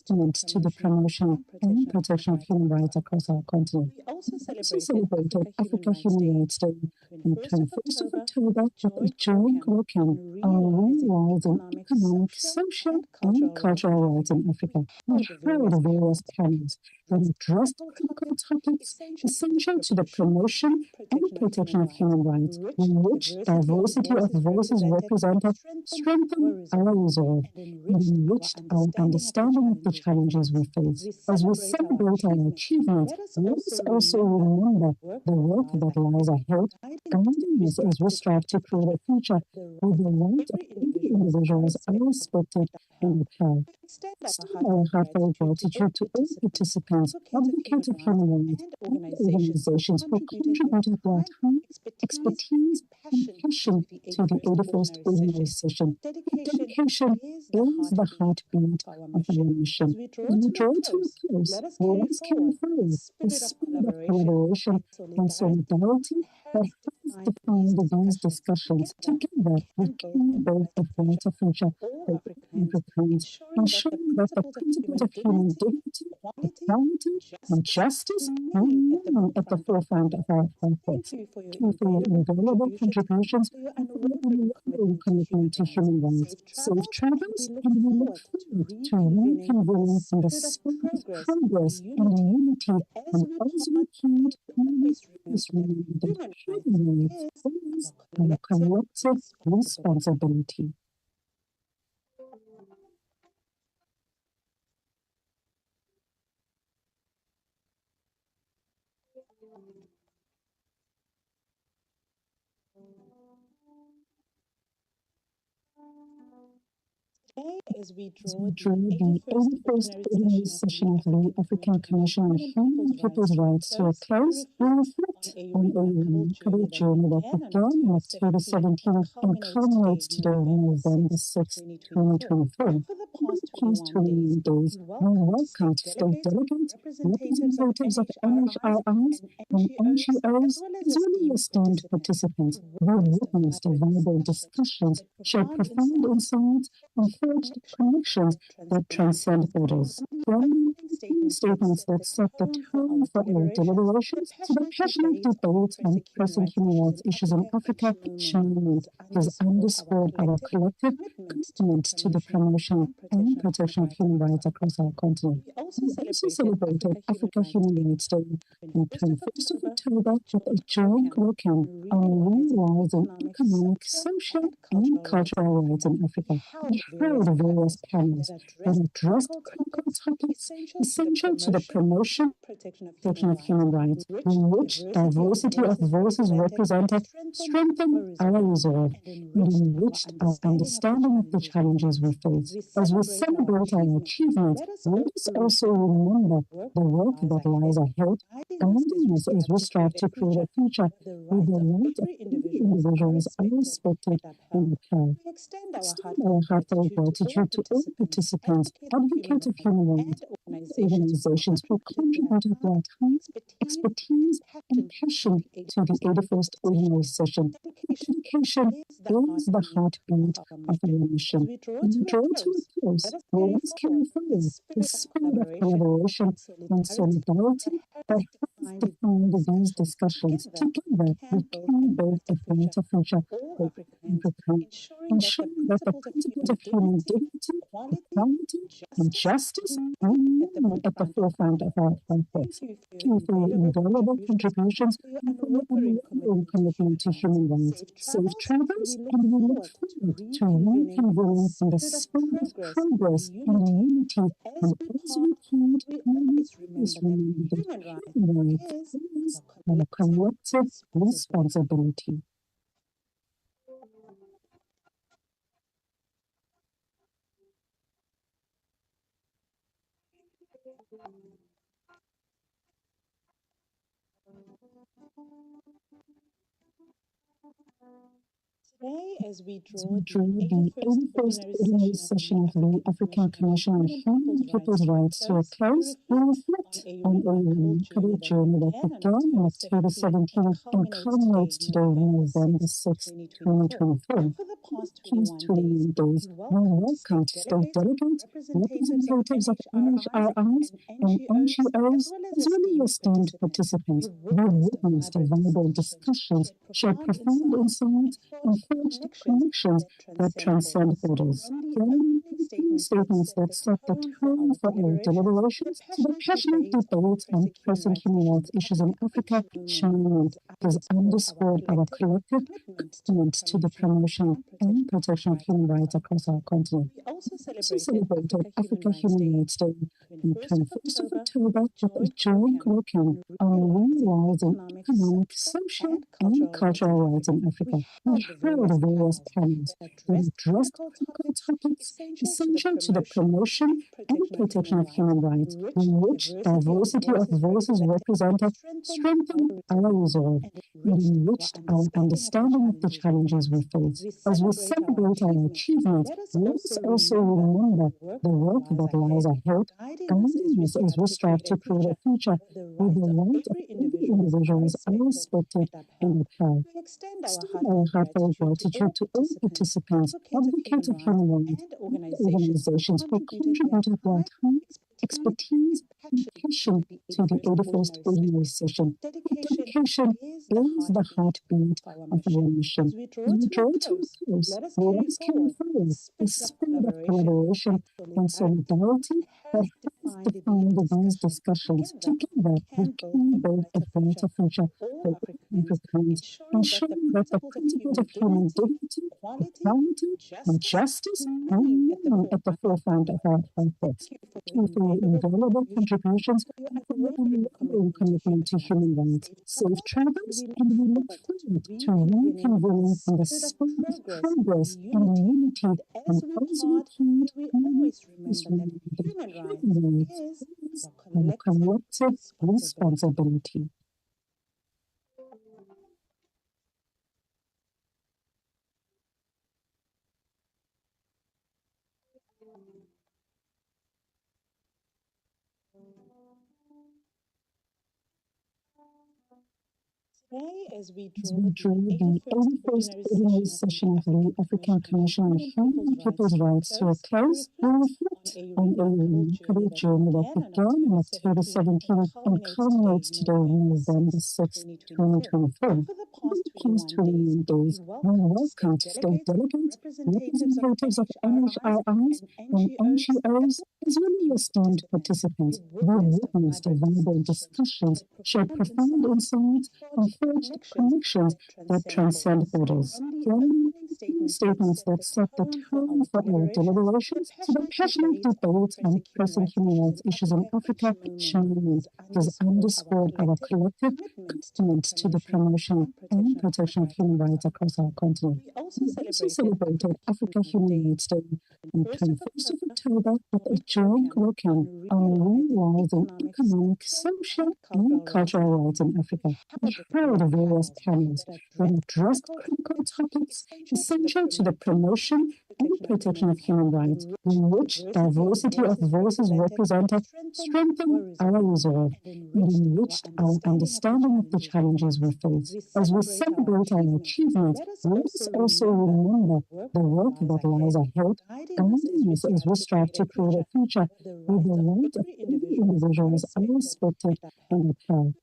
commitment to the promotion and protection of human rights across our continent. We also celebrated Africa Human Rights Day on 21st of October with a joint curriculum on realizing economic, social, and cultural rights in Africa. We held various panels that address critical topics essential to the promotion and protection of human rights, in which diversity of voices represented strengthen our resolve and enriched our understanding of the challenges we face. As we celebrate our achievements, let us also remember the work that lies ahead, guiding us as we strive to create a future where the rights of every individual are respected and upheld. Extend our heartfelt gratitude to all participants, advocates of human rights, and organizations who contributed their time, expertise, and passion to the 81st Ordinary Session. Dedication is the heartbeat of our mission. As we draw to a close, let us carry forward the spirit of collaboration and solidarity that has defined these discussions. Together, we can build a brighter future for Africans, ensuring that the principles of human dignity, equality, and justice remain at the forefront of our efforts. Thank you for your invaluable contributions and for your unwavering commitment to human rights. Safe travels, and we look forward to reconvening in the spirit of progress and unity, and as we heed, always remember that human rights is our collective responsibility. Today, as we draw the 81st Ordinary Session of the African Commission on Human and People's Rights to a close, we reflect on a remarkable journey that began on October 17 and culminates today on November 6, 2024. For the past 21 days, we welcomed state delegates, representatives of NHRIs and NGOs, as well as esteemed participants. We witnessed vibrant discussions, shared profound insights, and forged connections that transcend borders. From statements that set the tone for our deliberations to the passionate debates on pressing human rights issues in Africa, each moment has underscored our collective commitment to the promotion and protection of human rights across our continent. We also celebrated Africa Human Rights Day on 21st of October with a joint weekend on realizing economic, social, and cultural rights in Africa. We held various panels that addressed critical topics essential to the promotion and protection of human rights, in which diversity of voices represented strengthened our resolve and enriched our understanding of the challenges we face. As we celebrate our achievements, let us also remember the work that lies ahead, guiding us as we strive to create a future where the rights of every individual are respected and upheld. Extend our heartfelt gratitude to all participants, advocates of human rights, and organizations who contributed their time, expertise, and passion to the 81st Ordinary Session. Dedication is the heartbeat of our mission. As we draw to a close, let us carry forward the spirit of collaboration and solidarity that has defined these discussions. Together, we can build a brighter future for Africans, ensuring that the principles of human dignity, equality, and justice remain at the forefront of our efforts. Thank you for your invaluable contributions and for your unwavering commitment to human rights. Safe travels, and we look forward to reconvening in the spirit of progress and unity, and as we heed, always remember that human rights is our collective responsibility. Today, as we draw the 81st Ordinary Session of the African Commission on Human and People's Rights to a close, we reflect on a remarkable journey that began on October 17 and culminates today on November 6, 2024. For the past 21 days, we welcomed state delegates, representatives of NHRIs and NGOs, as well as esteemed participants. We witnessed vibrant discussions, shared profound insights, and forged connections that transcend borders. From statements that set the tone for our deliberations to the passionate passionate debate on pressing human rights issues in Africa each moment has underscored our collective commitment to the promotion and protection of human rights across our continent. We also celebrated Africa Human Rights Day on 21st of October with a joint curriculum on rising economic, social, and cultural rights in Africa. We held various panels that addressed critical topics essential to the promotion and protection of human rights, in which diversity of voices represented strengthened our resolve and enriched our understanding of the challenges we face. As we celebrate our achievements, let us also remember the work that lies ahead, guiding us as we strive to create a future where the rights of every individual are respected and upheld. Extend our heartfelt gratitude to all participants, advocates of human rights, and organizations who contributed their time, expertise, and passion to the 81st Ordinary Session. Dedication is the heartbeat of our mission. As we draw to a close, let us carry forward the spirit of collaboration and solidarity that has defined these discussions. Together, we can build a brighter future for Africans, ensuring that the principles of human dignity, equality, and justice remain at the forefront of our efforts. Thank you for your invaluable contributions and for your unwavering commitment to human rights. Safe travels, and we look forward to reconvening in the spirit of progress and unity, and we always remember that human rights is a collective responsibility. Today, as we draw the 81st Ordinary Session of the African Commission on Human and People's Rights to a close, we reflect on a remarkable journey that began on October 17 and culminates today on November 6, 2024. For the past 21 days, we welcomed state delegates, representatives of NHRIs and NGOs, as well as esteemed participants. We witnessed vibrant discussions, shared profound insights, and forged connections that transcend borders. From statements that set the tone for our deliberations to the passionate debates on pressing human rights issues in Africa each moment has underscored our collective commitment to the promotion and protection of human rights across our continent. We also celebrated Africa Human Rights Day on 21st of October with a joint curriculum on rising economic, social, and cultural rights in Africa. We held various panels that addressed critical topics essential to the promotion and protection of human rights, in which diversity of voices represented strengthened our resolve and enriched our understanding of the challenges we face. As we celebrate our achievements, let us also remember the work that lies ahead, guiding us as we strive to create a future where the rights of every individual are respected and upheld.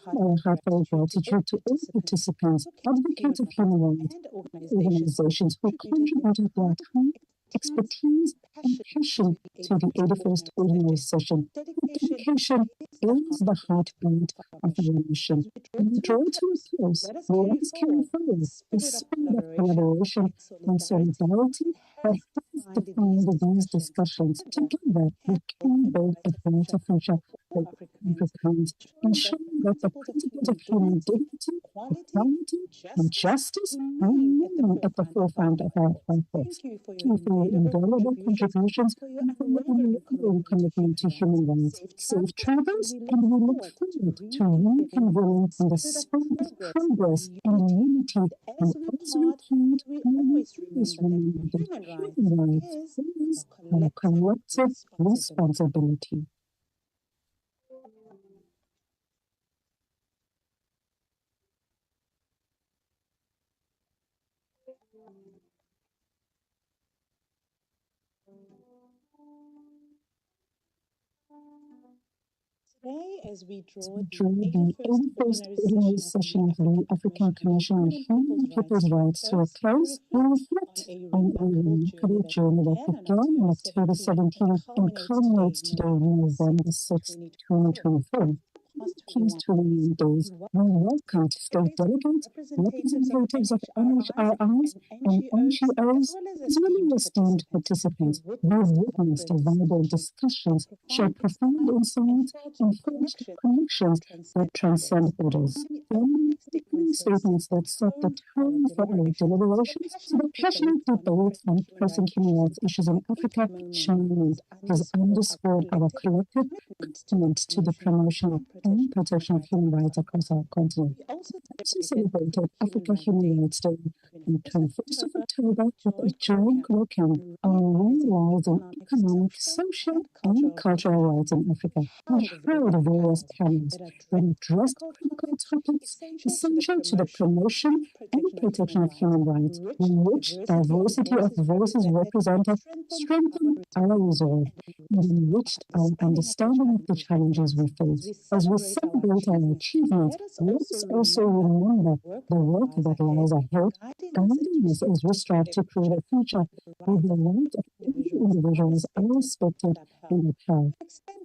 Our heartfelt gratitude to all participants, advocates of human rights, and organizations who contributed their time, expertise, and passion to the 81st Ordinary Session. Dedication is the heartbeat of our mission. And we draw to a close, let us carry forward the spirit of collaboration and solidarity that has defined these discussions. Together, we can build a brighter future for Africans, ensuring that the principles of human dignity, equality, and justice remain at the forefront of our efforts. Thank you for your invaluable contributions and for your unwavering commitment to human rights. Safe travels, and we look forward to reconvening in the spirit of progress and unity, and we always remember that human rights is a collective responsibility. Today, as we draw Draw the 81st ordinary session of the African Commission on Human and People's Rights to a close, we reflect on a remarkable journey that began on October 17 and culminates today on November 6, 2024. Past 21 days, we welcomed state delegates, representatives of NHRIs and NGOs, as well as esteemed participants. We witnessed vibrant discussions, shared profound insights, and forged connections that transcend borders. Opening statements that set the tone for our deliberations to the passionate debate on pressing human rights issues in Africa has underscored our collective commitment to the promotion of and protection of human rights across our continent. We also celebrated Africa Human Rights Day on 21st of October with a joint colloquium on rising economic, social, and cultural rights in Africa. We held various panels that addressed critical topics essential to the promotion and protection of human rights, in which diversity of voices represented strengthened our resolve and enriched our understanding of the challenges we face. As we celebrate our achievements, let us also remember the work that lies ahead, guiding us as we strive to create a future where the rights of every individual is respected and upheld.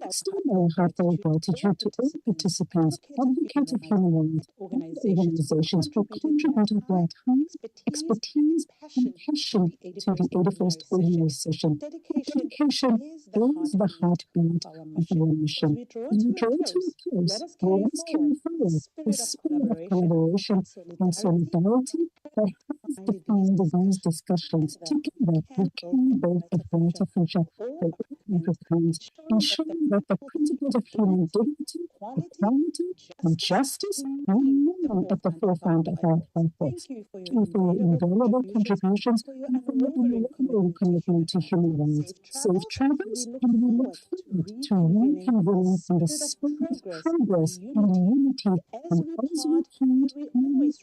Extend our heartfelt gratitude to all participants, advocates of human rights, and organizations who contributed their time, expertise, and passion to the 81st Ordinary Session. Dedication is the heartbeat of our mission. As we draw to a close, let us carry forward the spirit of collaboration and solidarity that has defined these discussions. Together, we can build a brighter future for all Africans, ensuring that the principles of human dignity, equality, and justice remain at the forefront of our efforts. Thank you for your invaluable contributions and for your unwavering commitment to human rights. Safe travels, and we look forward to reconvening in the spirit of progress and unity, and as we heed, always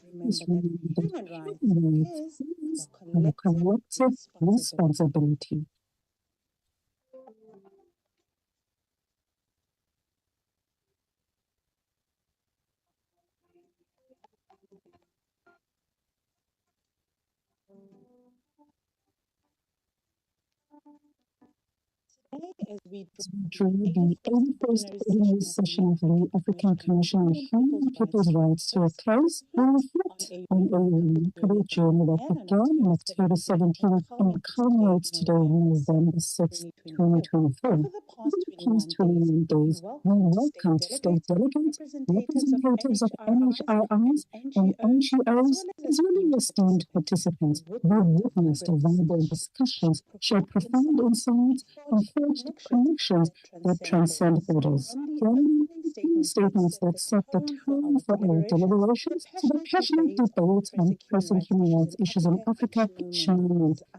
remember that human rights is our collective responsibility. As we draw the 81st Ordinary Session of the African Commission on Human and People's Rights to a close, we reflect on a remarkable journey that began on October 17 and culminates today on November 6, 2024. Over the past 21 days, we welcomed state delegates, representatives of NHRIs and NGOs, as well as esteemed participants. We witnessed vibrant discussions, shared profound insights, and forged connections that transcend borders. Statements that set the tone for our deliberations to the passionate debate on pressing human rights issues in Africa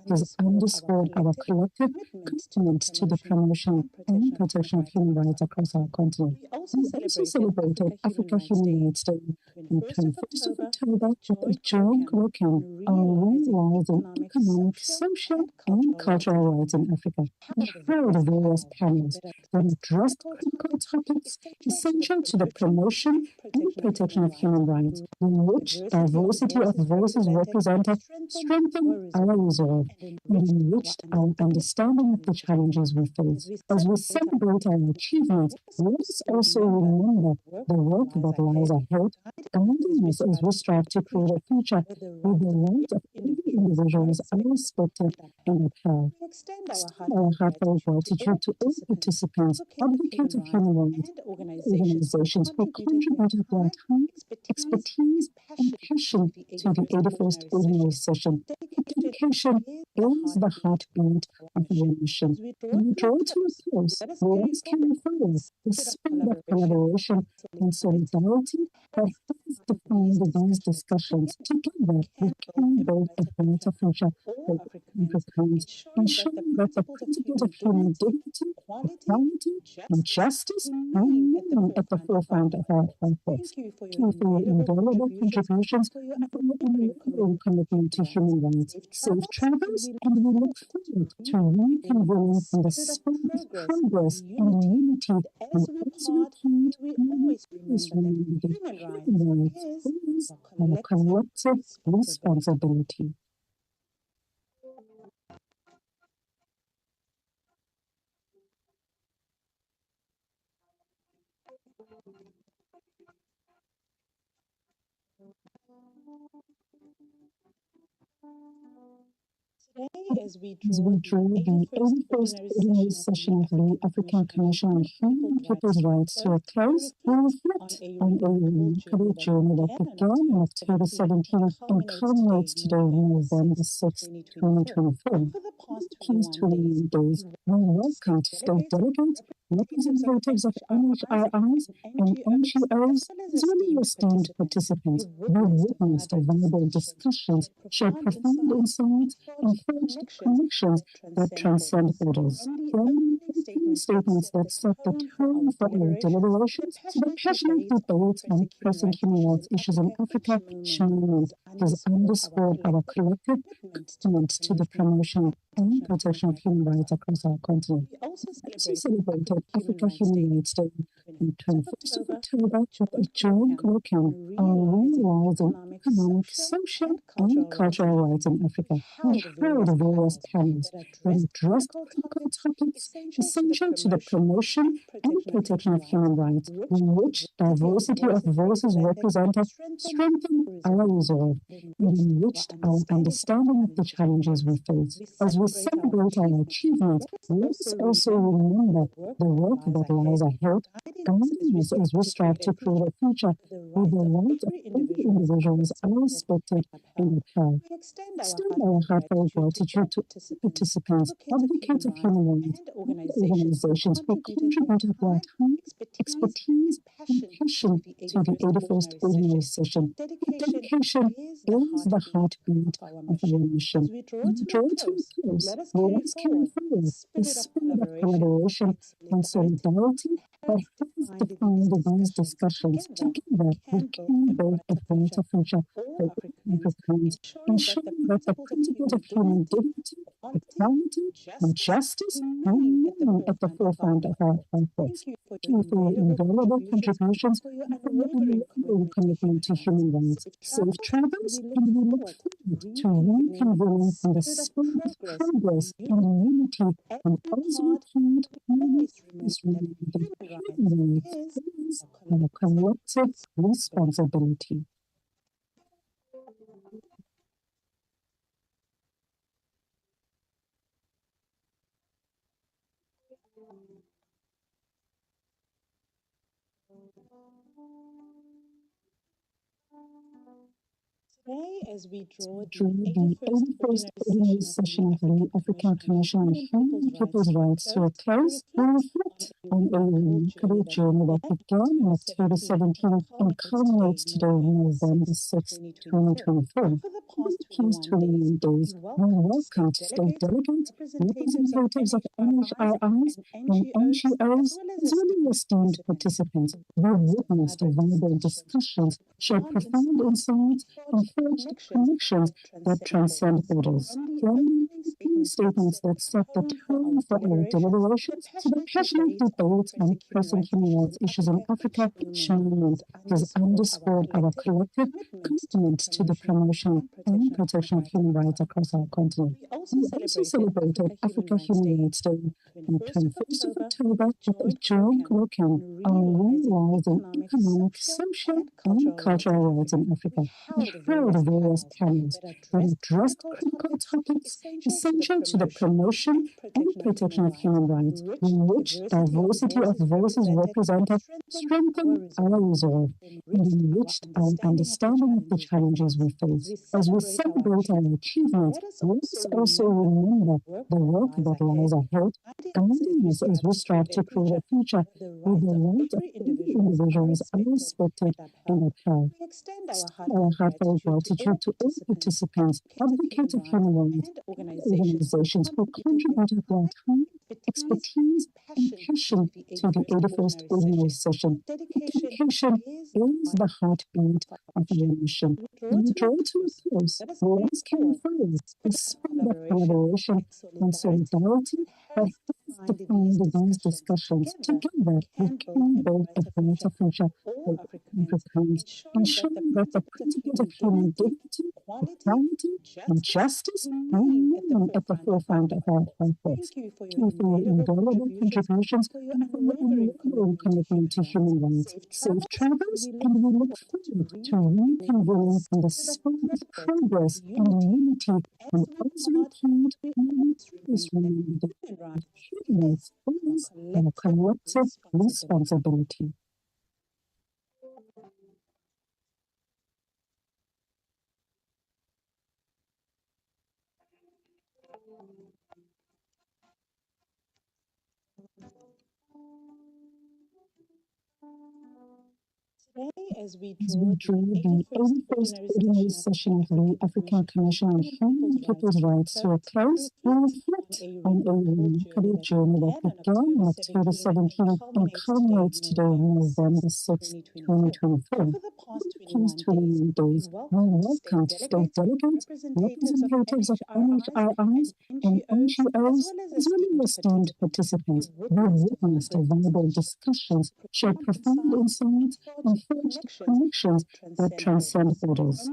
has underscored our collective commitment to the promotion and protection of human rights across our continent. We also celebrated Africa Human Rights Day on 21st of October with a joint colloquium on rising economic, social, and cultural rights in Africa. We held various panels that addressed critical topics essential to the promotion and protection of human rights, in which diversity of voices represented strengthened our resolve and enriched our understanding of the challenges we face. As we celebrate our achievements, let us also remember the work that lies ahead, guiding us as we strive to create a future where the rights of every individual is respected and upheld. Extend our heartfelt gratitude to all participants, advocates of human rights, organizations who contributed their time, expertise, and passion to the 81st Ordinary Session. Dedication is the heartbeat of our mission. As we draw to a close, let us carry forward the spirit of collaboration and solidarity that has define these discussions together, we can build a brighter future for Africans, ensuring that the principles of human dignity, equality, and justice remain at the forefront of our efforts. Thank you for your invaluable contributions and for your unwavering commitment to human rights. Safe travels, and we look forward to reconvening in the spirit of progress and unity. And we always remember that human rights is our collective responsibility. Today, as we As draw we draw the 81st ordinary session of the African Commission on Human and People's Rights to a close, we reflect on a remarkable journey that began on October 17 and culminates today, November 6, 2024. For the past These 21 days, we welcomed state delegates, representatives of NHRIs and NGOs, as well as esteemed participants. We witnessed valuable discussions, shared profound insights, and forged connections that transcend borders. From statements that set the tone for our deliberations to the passionate debates on pressing human rights issues in Africa, Parliament has underscored our collective commitment to the promotion and protection of human rights across our continent. We also celebrated Africa Human Rights Day on 21st of October with a joint curriculum on realizing economic, social, and cultural rights in Africa. We held various panels that addressed critical topics essential to the promotion and protection of human rights, in which diversity of voices represented strengthened our resolve and enriched our understanding of the challenges we face. As we celebrate our achievements, let's also remember the work that lies ahead, guiding us as we strive to create a future where the rights of every individual are respected and upheld. Extend our heartfelt gratitude to participants, advocates of human rights, and organizations who contributed their time, expertise, and passion to the 81st Ordinary Session. Dedication is the heartbeat of our mission. As we draw to a close, let us carry forward the spirit of collaboration and solidarity that has defined these discussions. Together, we can build a brighter future for Africans, ensuring that the principles of human dignity, equality, and justice remain at the forefront of our efforts. Thank you for your invaluable contributions and for your unwavering commitment to human rights. Safe travels, and we look forward to reconvening in the spirit of progress and unity, and also always remember that human rights is our collective responsibility. Today, as we draw the 81st Ordinary Session of the African Commission on Human and People's Rights to a close, we reflect on a remarkable journey that began on October 17 and culminates today, November 6, 2024. For the past 21 days, we welcomed state delegates, representatives of NHRIs and NGOs, as well as esteemed participants. We witnessed valuable discussions, shared profound insights, and forged connections that transcend borders. From statements that set the tone for our deliberations to the passionate debates on pressing human rights issues in Africa, Parliament has underscored our collective commitment to the promotion and protection of human rights across our continent. We also celebrated Africa Human Rights Day on 21st of October with a joint curriculum on realizing economic, social, and cultural rights in Africa. We held held various panels that addressed critical topics essential to the promotion and protection of human rights, in which diversity of voices represented strengthened our resolve and enriched our understanding of the challenges we face. As we celebrate our achievements, let us also remember the work that lies ahead, guiding us as we strive to create a future where the right of every individual is respected and upheld. Our heartfelt gratitude to all participants, advocates of human rights, and organizations who contributed their time, expertise, and passion to the 81st Ordinary Session. Dedication is the heartbeat of our mission. We draw to a close. Let us carry forward the spirit of collaboration and solidarity that has defined these discussions. Together, we can build a brighter future for Africans, ensuring that the principles of human dignity, equality, and justice remain at the forefront of our efforts. Thank you for your invaluable contributions and for your unwavering commitment to human rights. Safe travels, and we look forward to reconvening in the spirit of progress and unity, and also record and always remember that human rights is our collective responsibility. As we draw the 81st Ordinary Session of the African Commission on Human and People's Rights to a close, we reflect on a remarkable journey that began on October 17 and culminates today on November 6, 2024. For the past 21 days, we welcomed state delegates, representatives of NHRIs and NGOs, as well as esteemed participants. We witnessed vibrant discussions, shared profound insights, and forged connections that transcend borders.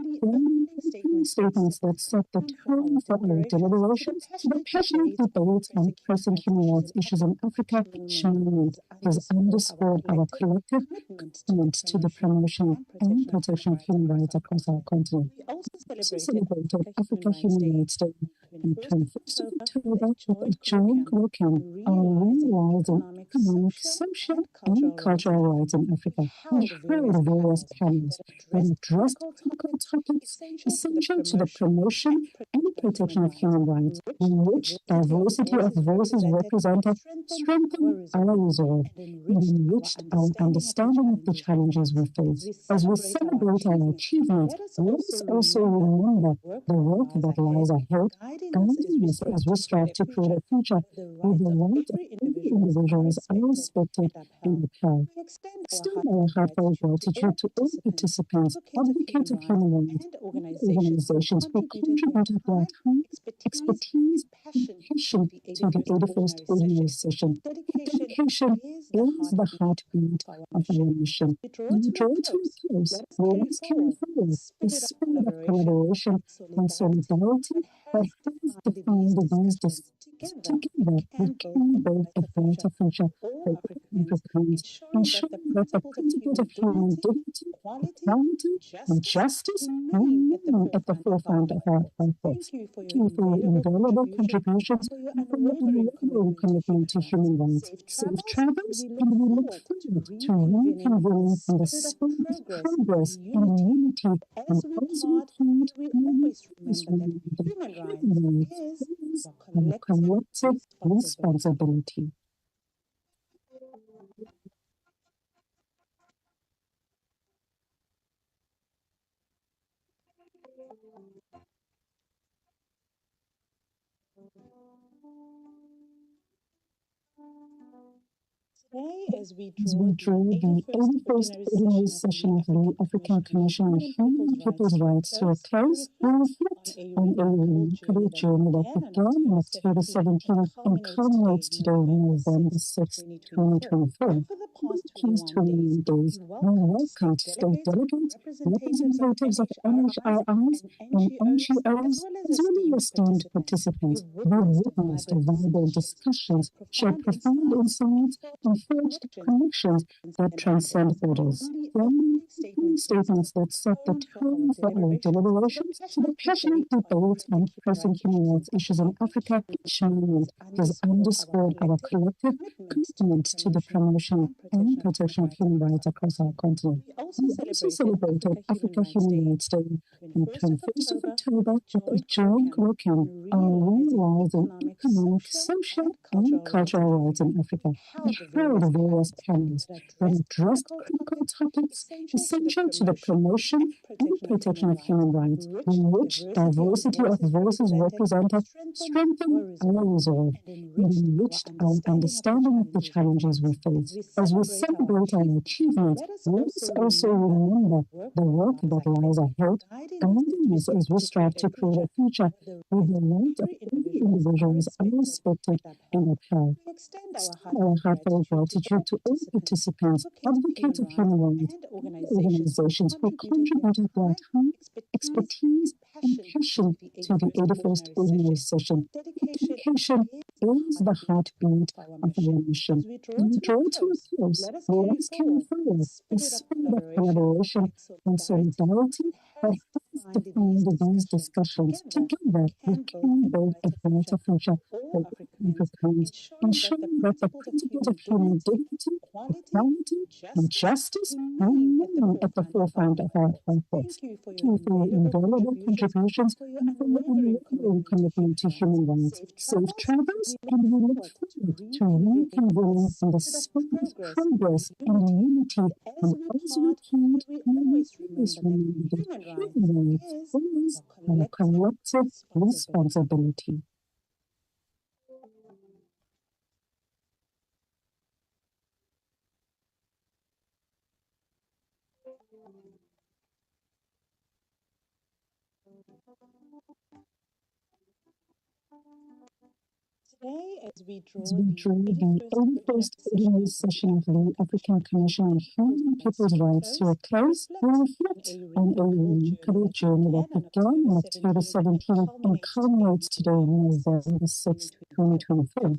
Statements that set the tone for our deliberations, the passionate debates on pressing human rights issues in Africa each moment has underscored our collective commitment to the promotion and protection of human rights across our continent. We also celebrated Africa Human Rights Day on 21st of October with a joint curriculum on realizing economic, social, and cultural rights in Africa. We held various panels that addressed critical topics essential to the promotion and protection of human rights, in which diversity of voices represented strengthened our resolve and enriched our understanding of the challenges we face. As we celebrate our achievements, let us also remember the work that lies ahead, guiding us as we strive to create a future where the right of every individual is respected and upheld. Extend our heartfelt gratitude to all participants, advocates of human rights, and organizations who contributed their time, expertise, and passion to the 81st Ordinary Session. Dedication is the heartbeat of our mission. We draw to a close. Let us carry forward the spirit of collaboration and solidarity that has defined these discussions. Together, we can build a brighter future for Africans, ensuring that the principles of human dignity, equality, and justice remain at the forefront of our efforts. Thank you for your invaluable contributions and for your unwavering commitment to human rights. Safe travels, and we look forward to reconvening in the spirit of progress and unity, and also record and always remember that human rights is our collective responsibility. As we draw the 81st Ordinary Session of the African Commission on Human and People's Rights to a close, we reflect on a remarkable journey that began on October 17 and culminates today on November 6, 2024. For the Please to days, we welcomed state delegates, representatives of NHRIs and NGOs, as well as esteemed participants. We witnessed vibrant discussions, shared profound insights, and forged connections that transcend borders. From statements that set the tone for our deliberations to the passionate debates on pressing human rights issues in Africa, each moment has underscored our collective commitment to the promotion and protection of human rights across our continent. We also celebrated Africa Human Rights Day on 21st of October with a joint curriculum on realizing economic, social, and cultural rights in Africa. We held various panels that addressed critical topics essential to the promotion and protection of human rights, in which diversity of voices represented strengthened our resolve and enriched our understanding of the challenges we face. As we celebrate our achievements, let us also remember the work that lies ahead, guiding us as we strive to create a future where the rights of every individual is respected and upheld. Our heartfelt gratitude to all participants, advocates of human rights, and organizations who contributed their time, expertise, and passion to the 81st Ordinary Session. Dedication is the heartbeat of our mission. We draw to a close, let us carry forward the spirit of collaboration and solidarity that has defined these discussions. Together, we can build a brighter future for Africans, ensuring that the principles of human dignity, equality, and justice remain at the forefront of our efforts. Thank you for your invaluable contributions and for your unwavering commitment to human rights. Safe travels, and we look forward to reconvening in the spirit of progress and unity, and as we can't always remember that human rights is our collective responsibility. Today, as we draw the 81st Ordinary Session of the African Commission on Human and People's Rights to a close, we reflect on a remarkable journey that began in October 17 and culminates today on November 6, 2024.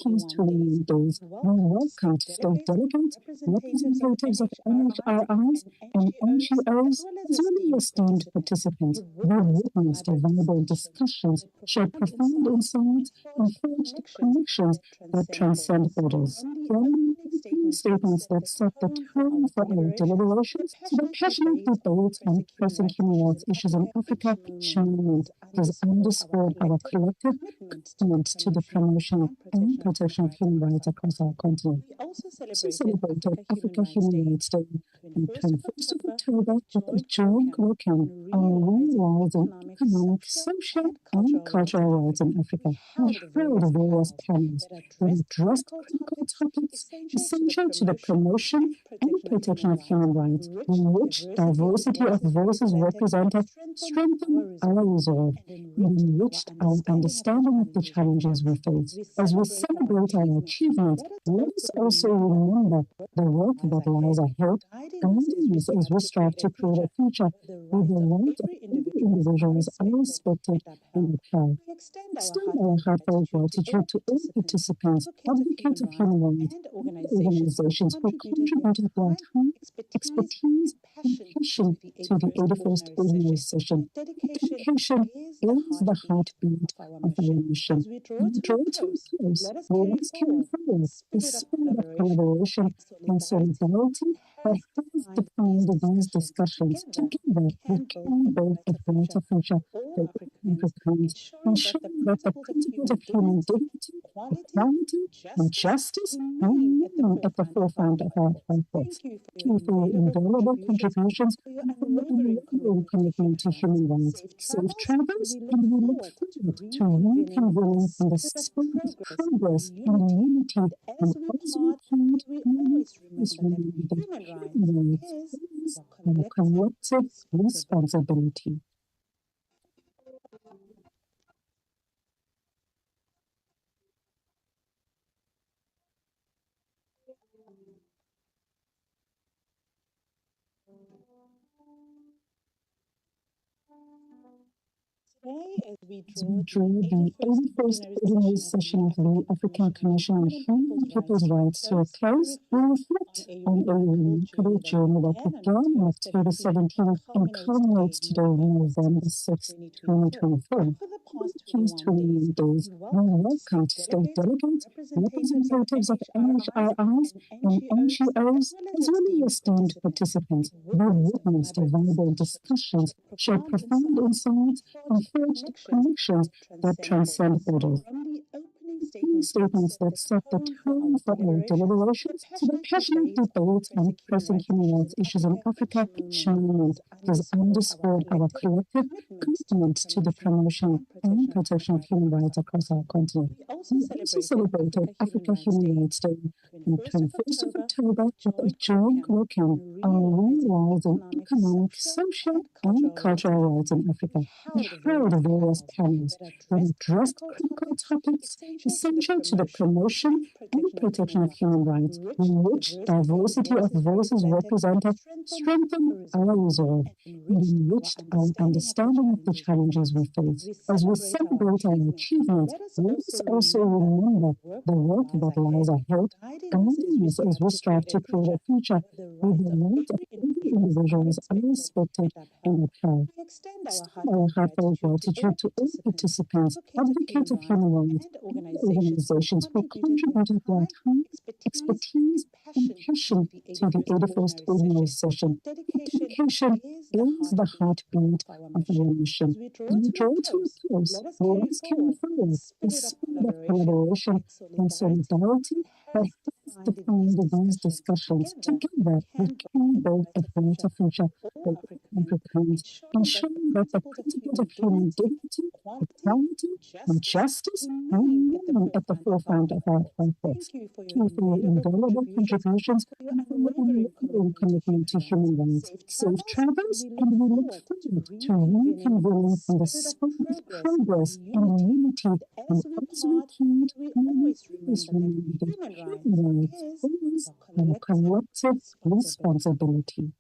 These 21 days, we welcomed state delegates, representatives of NHRIs and NGOs, as well as esteemed participants. We witnessed vibrant discussions, shared profound insights, and forged connections that transcend borders. From statements that set the tone for our deliberations to the passionate debates on pressing human rights issues in Africa, each moment has underscored our collective commitment to the promotion and protection of human rights across our continent. We also celebrated Africa Human Rights Day on 21st of October with a joint curriculum on realizing economic, social, and cultural rights in Africa. We held various panels that addressed critical topics essential to the promotion and protection of human rights, in which diversity of voices represented strengthened our resolve and enriched our understanding of the challenges we face. As we celebrate our achievements, let us also remember the work that lies ahead, guiding us as we strive to create a future where the rights of every individual is respected and upheld. Extend our heartfelt gratitude to all participants, advocates of human rights, and organizations who contributed their time, expertise, and passion to the 81st Ordinary Session. Dedication is the heartbeat of our mission. We draw to a close, let us carry forward the spirit of collaboration and solidarity that has defined these discussions. Together, we can build a brighter future for Africans, ensuring that the principles of human dignity, equality, and justice remain at the forefront of our efforts. Thank you for your invaluable contributions and for your unwavering commitment to human rights. Safe travels, and we look forward to reconvening in the spirit of progress and unity, and as we can't always remember that human rights is our collective responsibility. As we draw the 81st ordinary session of the African Commission on Human and People's Rights to a close, we reflect on a remarkable journey that began in October 17 and culminates today on November 6, 2024. For the past 21 days, we welcomed state delegates, representatives of NHRIs and NGOs, as well as esteemed participants who witnessed vibrant discussions, shared profound insights, and forged connections that transcend borders. Statements that set the tone for our deliberations to the passionate debates on pressing human rights issues in Africa each moment has underscored our collective commitment to the promotion and protection of human rights across our continent. We also celebrated Africa Human Rights Day on 21st of October with a joint working on realizing economic, social, and cultural rights in Africa. We held various panels that addressed critical topics essential to the promotion and protection of human rights, in which diversity of voices represented strengthened our resolve and enriched our understanding of the challenges we face. As we celebrate our achievements, let us also remember the work that lies ahead, guiding us as we strive to create a future where the rights of every individual is respected and upheld. Our heartfelt gratitude to all participants, advocates of human rights, and organizations who contributed their time, expertise, and passion to the 81st Ordinary Session. Dedication is the heartbeat of our mission. As we draw to a close, let us carry forward the spirit of collaboration and solidarity that has defined these discussions. Together, we can build a brighter future for Africans, ensuring that the principles of human dignity, equality, and justice remain at the forefront of our efforts. Thank you for your invaluable contributions and for your unwavering commitment to human rights. Safe travels, and we look forward to reconvening in the spirit of progress and unity, and as we count, we always remember that human rights is our collective responsibility.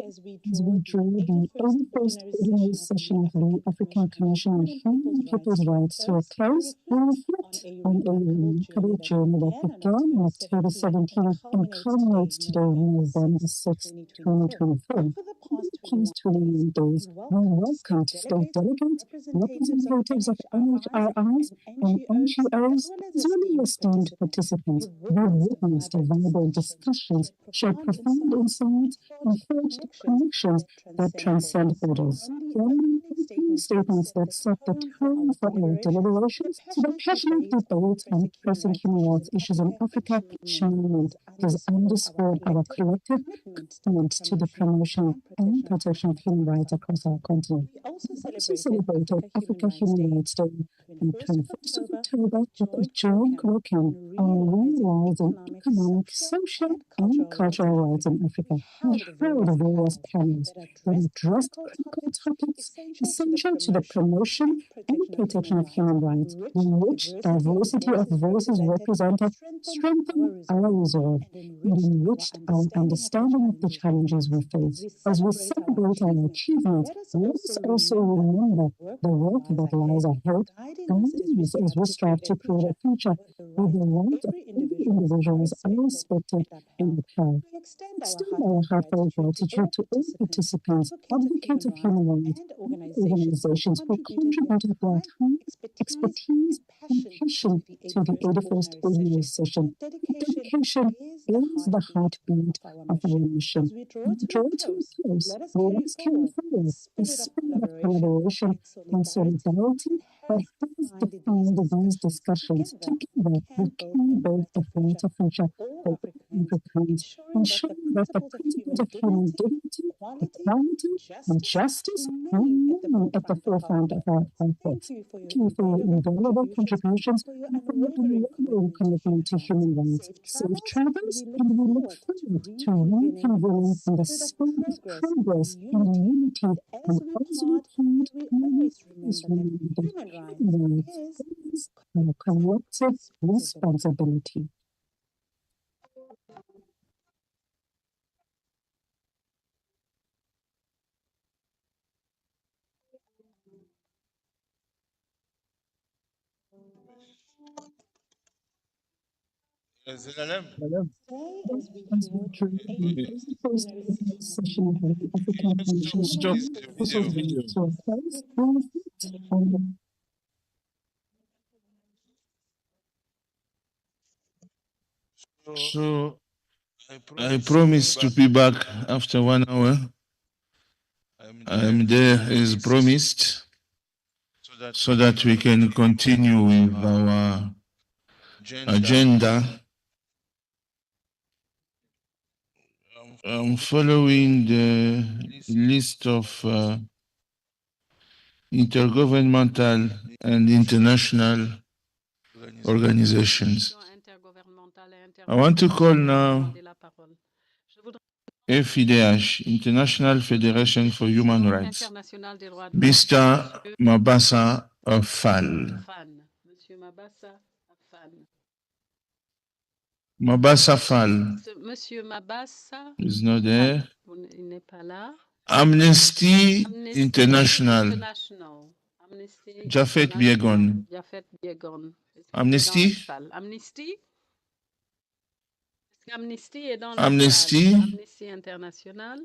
As we draw the 81st Ordinary Session of the African Commission on Human and People's Rights to a close, we reflect on a remarkable journey that began in October 17 and culminates today on November 6, 2024. For the past 21 days, we welcomed state delegates, representatives of NHRIs and NGOs, as well as esteemed participants who witnessed vibrant discussions, shared profound insights, and forged connections that transcend borders. From statements that set the tone for our deliberations to the passionate debates on pressing human rights issues in Africa each moment has underscored our collective commitment to the promotion and protection of human rights across our continent. We also celebrated Africa Human Rights Day on 21st of October with a joint working on realizing economic, social, and cultural rights in Africa. We held various panels that addressed critical topics essential to the promotion and protection of human rights, in which diversity of voices represented strengthened our resolve and enriched our understanding of the challenges we face. As we celebrate our achievements, let us also remember the work that lies ahead, guiding us as we strive to create a future where the rights of every individual is respected and upheld. Extend our heartfelt gratitude to all participants, advocates of human rights, and organizations who contributed their time, expertise, and passion to the 81st Ordinary Session. Dedication is the heartbeat of our mission. We draw to a close, let us carry forward the spirit of collaboration and solidarity that has defined these discussions. Together, we can build a brighter future for Africans, ensuring that the principles of human dignity, equality, and justice remain remain at the forefront of our efforts. Thank you for your invaluable contributions and for your unwavering commitment to human rights. Safe travels, and we look forward to reconvening in the spirit of progress and unity. And as we point, we always remember that human rights is our collective responsibility. As we drew the first session of the African Commission to a close, we reflect on the So I promise to be back after 1 hour. I'm there as promised, so that we can continue with our agenda. I'm following the list of intergovernmental and international organizations. I want to call now FIDH, International Federation for Human Rights, Mr. Mabasa Fall. Mabasa Fall Monsieur Mabassa is not there. il n'est pas là. Amnesty International, Amnesty Jafet Biegon. Jafet Biegon. Amnesty? Amnesty? Est-ce qu'Amnesty est dans Amnesty? la salle? Amnesty International.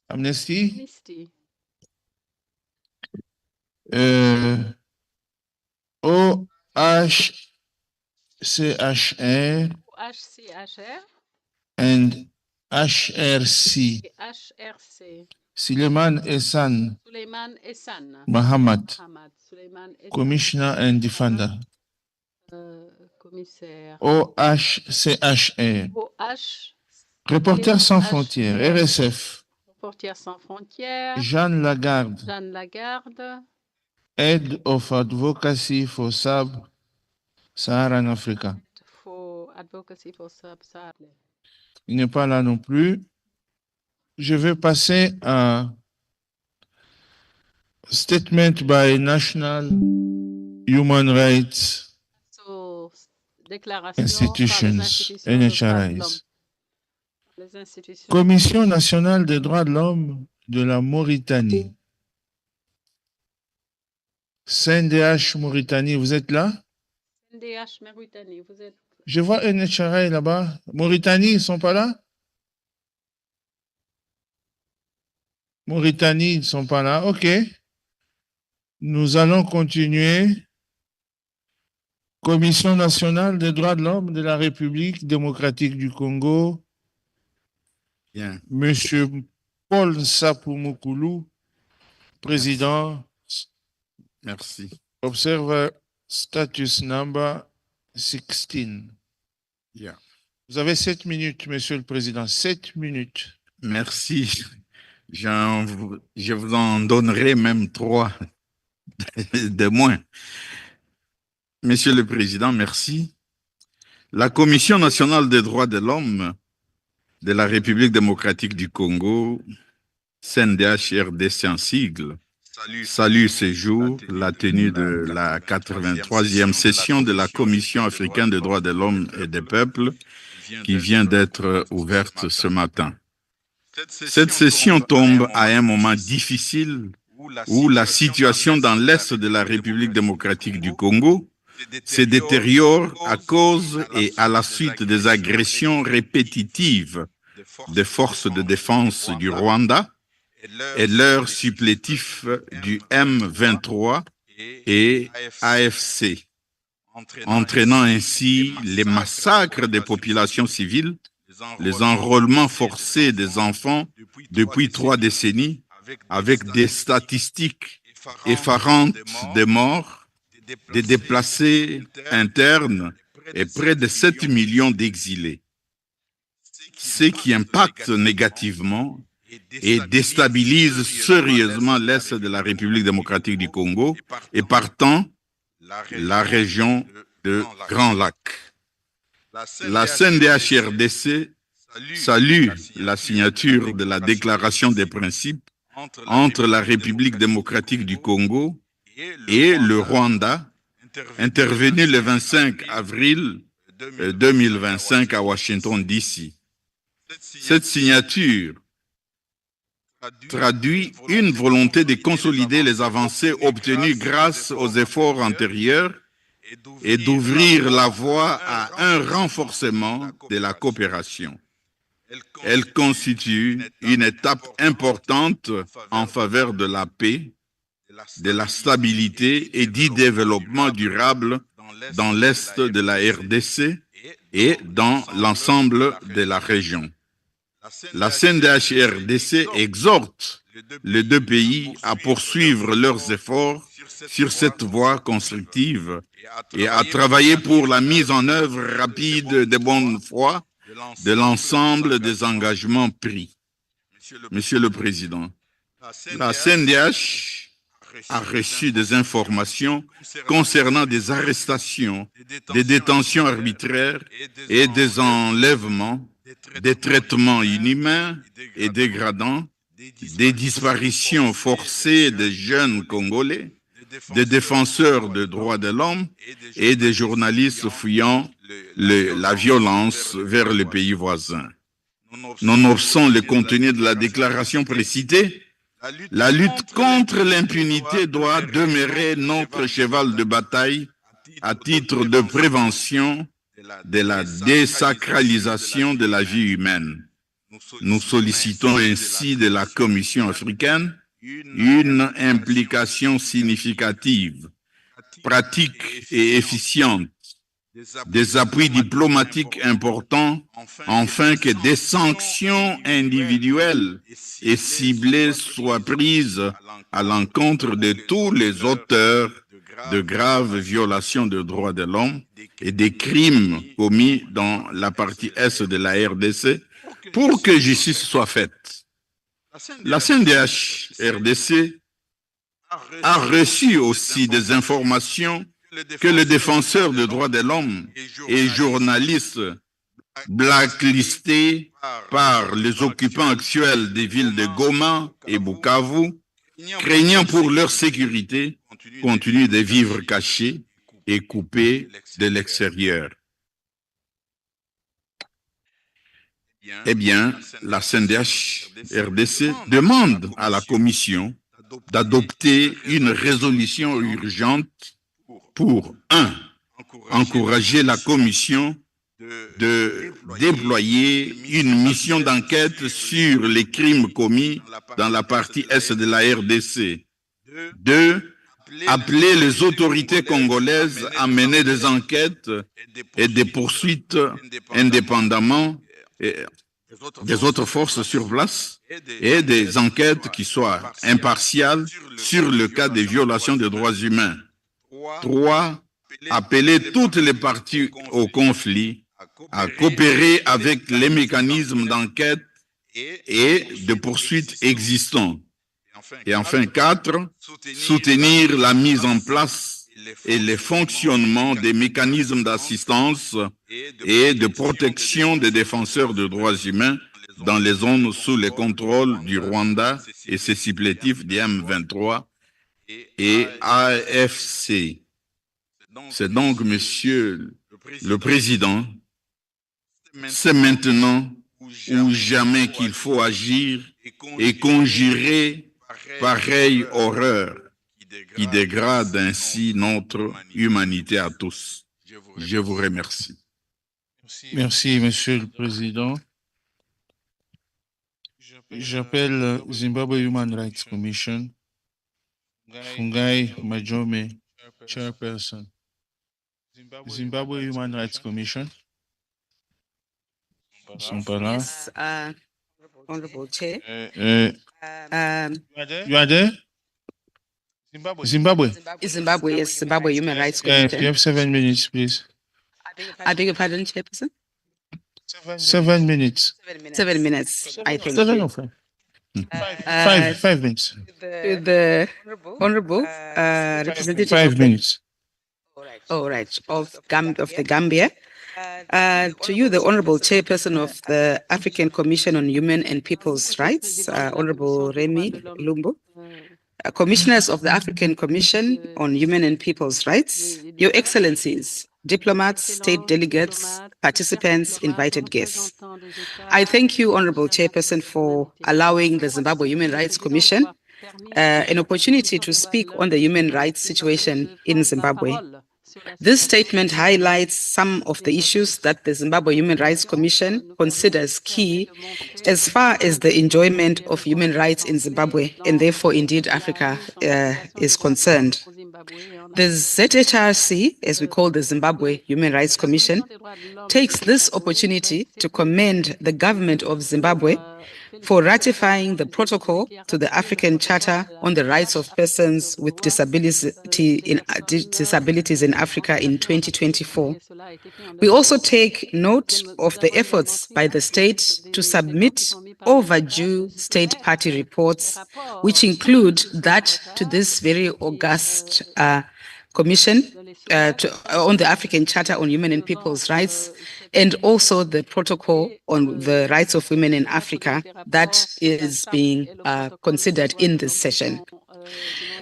Amnesty? Amnesty. OHCHR OHCHR. and HRC. HRC. Suleiman Hassan Suleiman Hassan. Mohammed, Suleiman Hassan. Commissioner and Defender. Commissaire. OHCHR. Reporters sans frontières, RSF. Reporters sans frontières. Jeanne Lagarde. Jeanne Lagarde. Head of Advocacy for Sub-Saharan Africa. For Advocacy for Sub-Saharan. Il n'est pas là non plus. Je vais passer à Statement by National Human Rights Institutions, NHRIs. Commission nationale des droits de l'homme de la Mauritanie. CNDH Mauritanie, vous êtes là? CNDH Mauritanie, vous êtes... Je vois NHRI là-bas. Mauritanie, ils ne sont pas là? Mauritanie, ils ne sont pas là. OK. Nous allons continuer. Commission nationale des droits de l'homme de la République démocratique du Congo. Bien. Monsieur Paul Sapoumokoulou, président. Merci. Observer status number 16. Yeah. Vous avez 7 minutes, Monsieur le Président. 7 minutes. Merci. Je vous en donnerai même 3 de moins. Monsieur le Président, merci. La Commission nationale des droits de l'homme de la République démocratique du Congo, CNDH-RDC en sigle, salue ce jour la tenue de la 83e session de la Commission africaine des droits de l'homme et des peuples qui vient d'être ouverte ce matin. Cette session tombe à un moment difficile où la situation dans l'est de la République démocratique du Congo se détériore à cause et à la suite des agressions répétitives des forces de défense du Rwanda et leurs supplétifs du M23 et AFC, entraînant ainsi les massacres des populations civiles, les enrôlements forcés des enfants depuis 3 décennies, avec des statistiques effarantes de morts, des déplacés internes et près de 7 millions d'exilés. Ce qui impacte négativement et déstabilise sérieusement l'Est de la République démocratique du Congo et partant la région de Grand Lac. La CNDH-RDC salue la signature de la déclaration des principes entre la République démocratique du Congo et le Rwanda, intervenue le 25 avril 2025 à Washington, D.C. Cette signature traduit une volonté de consolider les avancées obtenues grâce aux efforts antérieurs et d'ouvrir la voie à un renforcement de la coopération. Elle constitue une étape importante en faveur de la paix, de la stabilité et du développement durable dans l'Est de la RDC et dans l'ensemble de la région. La CNDH-RDC exhorte les deux pays à poursuivre leurs efforts sur cette voie constructive et à travailler pour la mise en œuvre rapide de bonne foi de l'ensemble des engagements pris. Monsieur le Président, la CNDH a reçu des informations concernant des arrestations, des détentions arbitraires et des enlèvements, des traitements inhumains et dégradants, des disparitions forcées de jeunes Congolais, des défenseurs des droits de l'homme et des journalistes fuyant la violence vers les pays voisins. Nonobstant le contenu de la déclaration précitée, la lutte contre l'impunité doit demeurer notre cheval de bataille à titre de prévention de la désacralisation de la vie humaine. Nous sollicitons ainsi de la Commission africaine une implication significative, pratique et efficiente, des appuis diplomatiques importants, afin que des sanctions individuelles et ciblées soient prises à l'encontre de tous les auteurs de graves violations des droits de l'homme et des crimes commis dans la partie Est de la RDC pour que justice soit faite. La CNDH-RDC a reçu aussi des informations que les défenseurs des droits de l'homme et journalistes blacklistés par les occupants actuels des villes de Goma et Bukavu, craignant pour leur sécurité, continuent de vivre cachés et coupés de l'extérieur. Eh bien, la CNDH-RDC demande à la Commission d'adopter une résolution urgente pour 1. Encourager la Commission de déployer une mission d'enquête sur les crimes commis dans la partie Est de la RDC. 2. Appeler les autorités congolaises à mener des enquêtes et des poursuites indépendamment des autres forces sur place et des enquêtes qui soient impartiales sur le cas des violations des droits humains. 3. Appeler toutes les parties au conflit à coopérer avec les mécanismes d'enquête et de poursuite existants. Et enfin, 4. Soutenir la mise en place et le fonctionnement des mécanismes d'assistance et de protection des défenseurs de droits humains dans les zones sous le contrôle du Rwanda et ses supplétifs des M23 et AFC. C'est donc, Monsieur le Président, c'est maintenant ou jamais qu'il faut agir et conjurer pareille horreur qui dégrade ainsi notre humanité à tous. Je vous remercie. Merci, Monsieur le Président. J'appelle Zimbabwe Human Rights Commission, Fungai Majome, Chairperson. Zimbabwe Human Rights Commission. Ils sont pas là. Yes, Honorable Chair. You are there? Zimbabwe. Zimbabwe, yes, Zimbabwe Human Rights Commission. You have 7 minutes, please. I beg your pardon, Chairperson? 7 minutes. 7 minutes, I think. 7 of them. Five minutes. To the Honorable Representative. 5 minutes. All right, of the Gambia. To you, the Honorable Chairperson of the African Commission on Human and People's Rights, Honorable Remy Lumbo. Commissioners of the African Commission on Human and People's Rights, Your Excellencies, diplomats, state delegates, participants, invited guests. I thank you, Honorable Chairperson, for allowing the Zimbabwe Human Rights Commission an opportunity to speak on the human rights situation in Zimbabwe. This statement highlights some of the issues that the Zimbabwe Human Rights Commission considers key as far as the enjoyment of human rights in Zimbabwe, and therefore, indeed, Africa is concerned. The ZHRC, as we call the Zimbabwe Human Rights Commission, takes this opportunity to commend the government of Zimbabwe for ratifying the protocol to the African Charter on the Rights of Persons with Disabilities in Africa in 2024. We also take note of the efforts by the state to submit overdue state party reports, which include that to this very august Commission on the African Charter on Human and People's Rights, and also the protocol on the rights of women in Africa that is being considered in this session.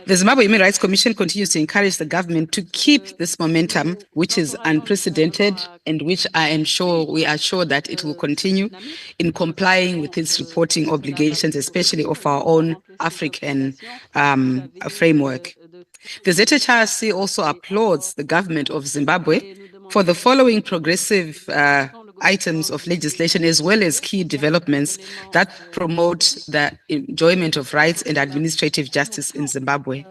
The Zimbabwe Human Rights Commission continues to encourage the government to keep this momentum, which is unprecedented and which we are sure that it will continue in complying with its reporting obligations, especially of our own African framework. The ZHRC also applauds the government of Zimbabwe for the following progressive items of legislation, as well as key developments that promote the enjoyment of rights and administrative justice in Zimbabwe.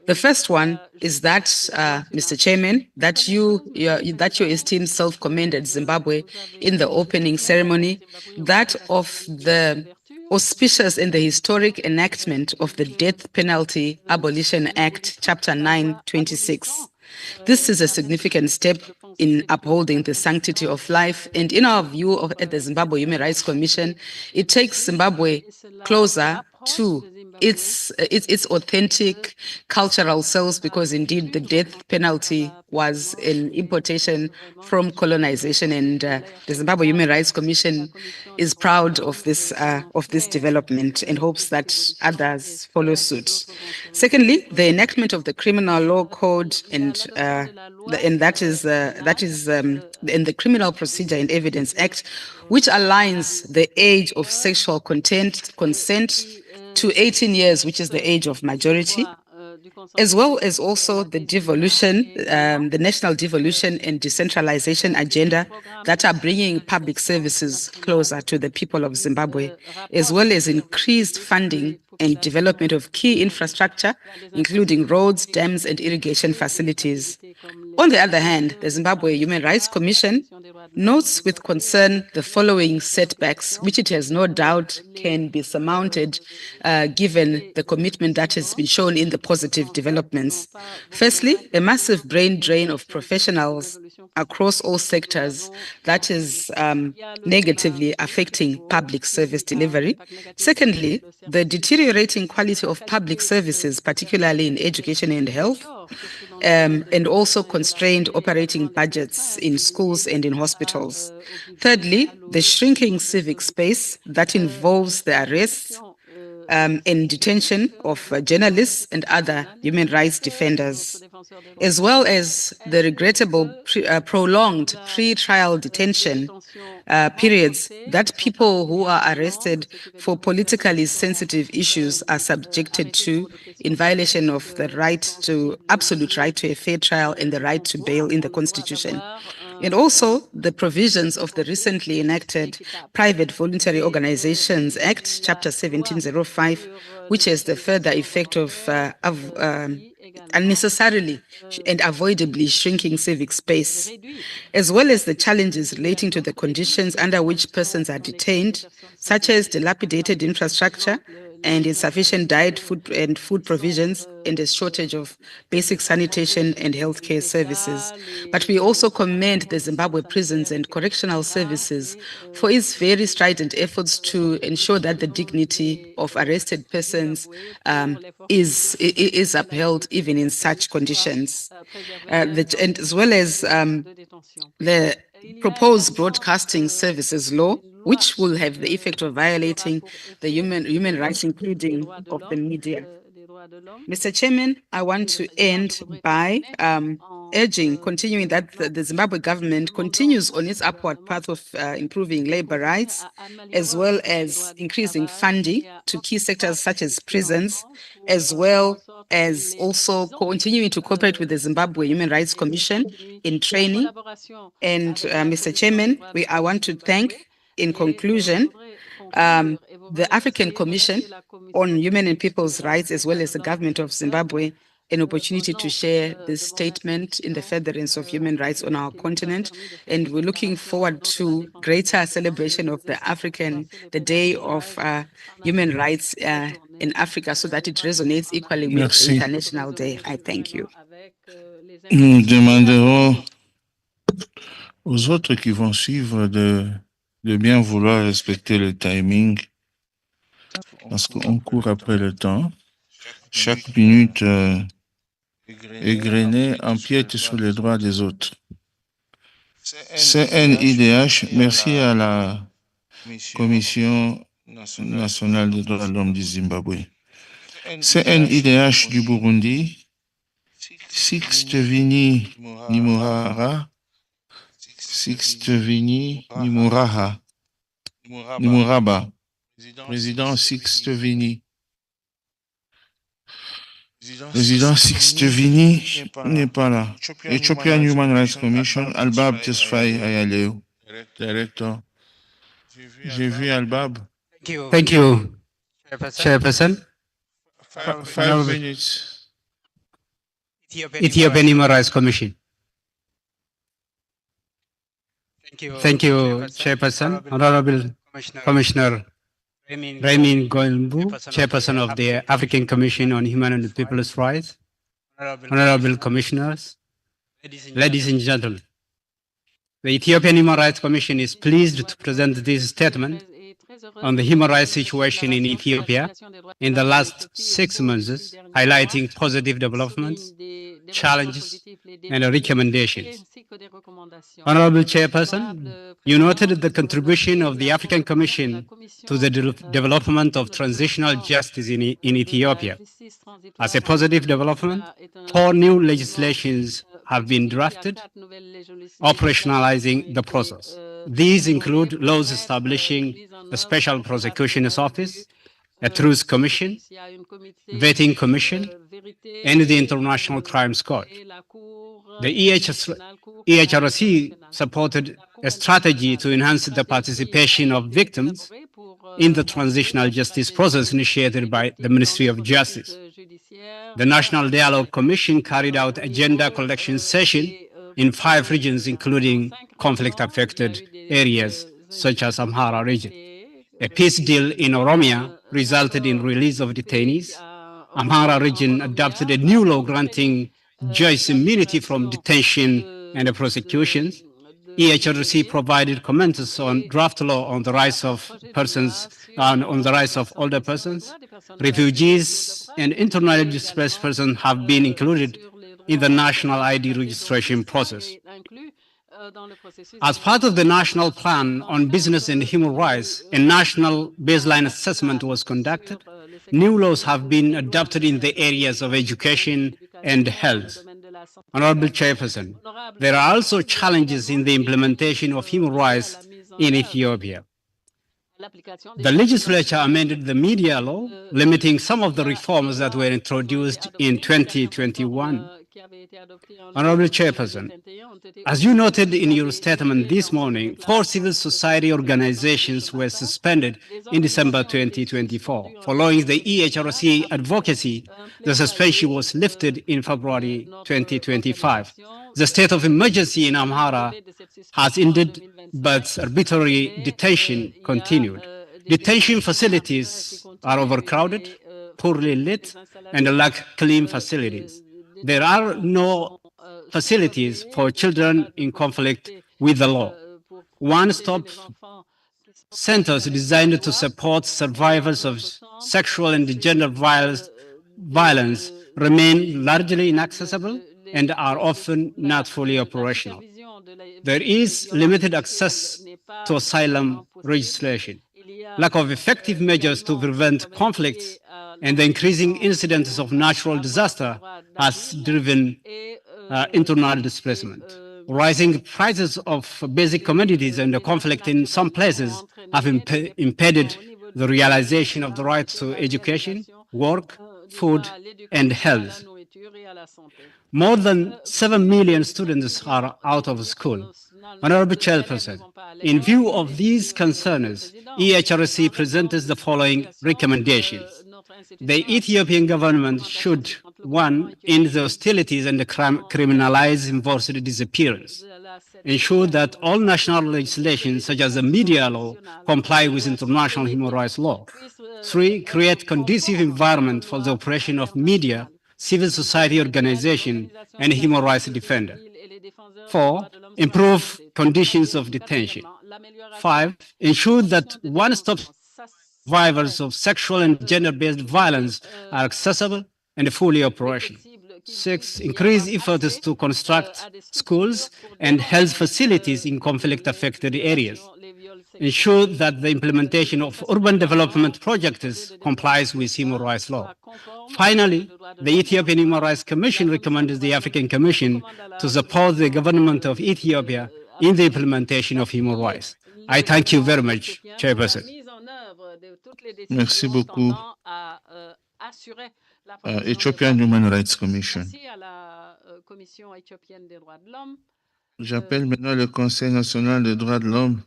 The first one is that, Mr. Chairman, that your esteemed self commended Zimbabwe in the opening ceremony, that of the auspicious and the historic enactment of the Death Penalty Abolition Act, Chapter 926. This is a significant step in upholding the sanctity of life, and in our view at the Zimbabwe Human Rights Commission, it takes Zimbabwe closer to its authentic cultural selves, because indeed the death penalty was an importation from colonization, and the Zimbabwe Human Rights Commission is proud of this development and hopes that others follow suit. Secondly, the enactment of the Criminal Law Code and that is the Criminal Procedure and Evidence Act, which aligns the age of sexual consent to 18 years, which is the age of majority, as well as also the devolution, the National Devolution and Decentralization Agenda that are bringing public services closer to the people of Zimbabwe, as well as increased funding and development of key infrastructure, including roads, dams, and irrigation facilities. On the other hand, the Zimbabwe Human Rights Commission notes with concern the following setbacks, which it has no doubt can be surmounted given the commitment that has been shown in the positive developments. Firstly, a massive brain drain of professionals across all sectors that is negatively affecting public service delivery. Secondly, the deteriorating quality of public services, particularly in education and health, and also constrained operating budgets in schools and in hospitals. Thirdly, the shrinking civic space that involves the arrests and detention of journalists and other human rights defenders, as well as the regrettable prolonged pre-trial detention periods that people who are arrested for politically sensitive issues are subjected to in violation of the absolute right to a fair trial and the right to bail in the Constitution. And also the provisions of the recently enacted Private Voluntary Organizations Act, Chapter 1705, which has the further effect of unnecessarily and avoidably shrinking civic space, as well as the challenges relating to the conditions under which persons are detained, such as dilapidated infrastructure, and insufficient diet, food provisions, and a shortage of basic sanitation and healthcare services. But we also commend the Zimbabwe Prisons and Correctional Services for its very strident efforts to ensure that the dignity of arrested persons is upheld even in such conditions, and as well as the proposed broadcasting services law, which will have the effect of violating the human rights, including of the media. Mr. Chairman, I want to end by continuing that the Zimbabwe government continues on its upward path of improving labor rights, as well as increasing funding to key sectors such as prisons, as well as also continuing to cooperate with the Zimbabwe Human Rights Commission in training. And Mr. Chairman, I want to thank, in conclusion, the African Commission on Human and People's Rights, as well as the government of Zimbabwe, an opportunity to share this statement in the furtherance of human rights on our continent. And we're looking forward to greater celebration of the Day of Human Rights in Africa, so that it resonates equally with the International Day. I thank you. Nous demanderons aux autres qui vont suivre de bien vouloir respecter le timing, parce qu'on court après le temps. Chaque minute égrenée empiète sur les droits des autres. CNIDH, merci à la Commission nationale des droits de l'homme du Zimbabwe. CNIDH du Burundi, Sixte Vini Nimuraba, président Sixte Vini. Président Sixte Vini n'est pas là. Ethiopian Human Rights Commission, Albab Tesfaye Ayaleu, directeur. J'ai vu Albab. Thank you, Chairperson. 5 minutes. Ethiopian Human Rights Commission. Thank you, Chairperson. Honorable Commissioner Ramin Goilmbu, Chairperson of the African Commission on Human and People's Rights. Honorable Commissioners, ladies and gentlemen, the Ethiopian Human Rights Commission is pleased to present this statement on the human rights situation in Ethiopia in the last 6 months, highlighting positive developments, challenges, and recommendations. Honorable Chairperson, you noted the contribution of the African Commission to the development of transitional justice in Ethiopia. As a positive development, 4 new legislations have been drafted, operationalizing the process. These include laws establishing a Special Prosecution's Office, a Truth Commission, Vetting Commission, and the International Crimes Court. The EHRC supported a strategy to enhance the participation of victims in the transitional justice process initiated by the Ministry of Justice. The National Dialogue Commission carried out agenda collection session in 5 regions, including conflict-affected areas such as Amhara region. A peace deal in Oromia resulted in release of detainees. Amhara region adopted a new law granting judges immunity from detention and prosecutions. EHRC provided comments on draft law on the rights of persons, on the rights of older persons. Refugees and internally displaced persons have been included in the national ID registration process. As part of the National Plan on Business and Human Rights, a national baseline assessment was conducted. New laws have been adopted in the areas of education and health. Honorable Chairperson, there are also challenges in the implementation of human rights in Ethiopia. The legislature amended the media law, limiting some of the reforms that were introduced in 2021. Honorable Chairperson, as you noted in your statement this morning, 4 civil society organizations were suspended in December 2024. Following the EHRC advocacy, the suspension was lifted in February 2025. The state of emergency in Amhara has ended, but arbitrary detention continued. Detention facilities are overcrowded, poorly lit, and lack clean facilities. There are no facilities for children in conflict with the law. One-stop centers designed to support survivors of sexual and gender violence remain largely inaccessible and are often not fully operational. There is limited access to asylum legislation. Lack of effective measures to prevent conflicts and the increasing incidence of natural disaster has driven internal displacement. Rising prices of basic commodities and the conflict in some places have impeded the realization of the right to education, work, food, and health. More than 7 million students are out of school. Honorable Chairperson, in view of these concerns, EHRC presents the following recommendations. The Ethiopian government should, 1, end the hostilities and criminalize enforced disappearance. Ensure that all national legislation, such as the media law, comply with international human rights law. 3, create conducive environment for the operation of media, civil society organization, and human rights defender. 4, improve conditions of detention. 5, ensure that one-stop survivors of sexual and gender-based violence are accessible and fully operational. 6, increase efforts to construct schools and health facilities in conflict-affected areas. Ensure that the implementation of urban development projects complies with human rights law. Finally, the Ethiopian Human Rights Commission recommends the African Commission to support the government of Ethiopia in the implementation of human rights. I thank you very much, Chairperson. Merci beaucoup. Ethiopian Human Rights Commission. J'appelle maintenant le Conseil national des droits de l'homme,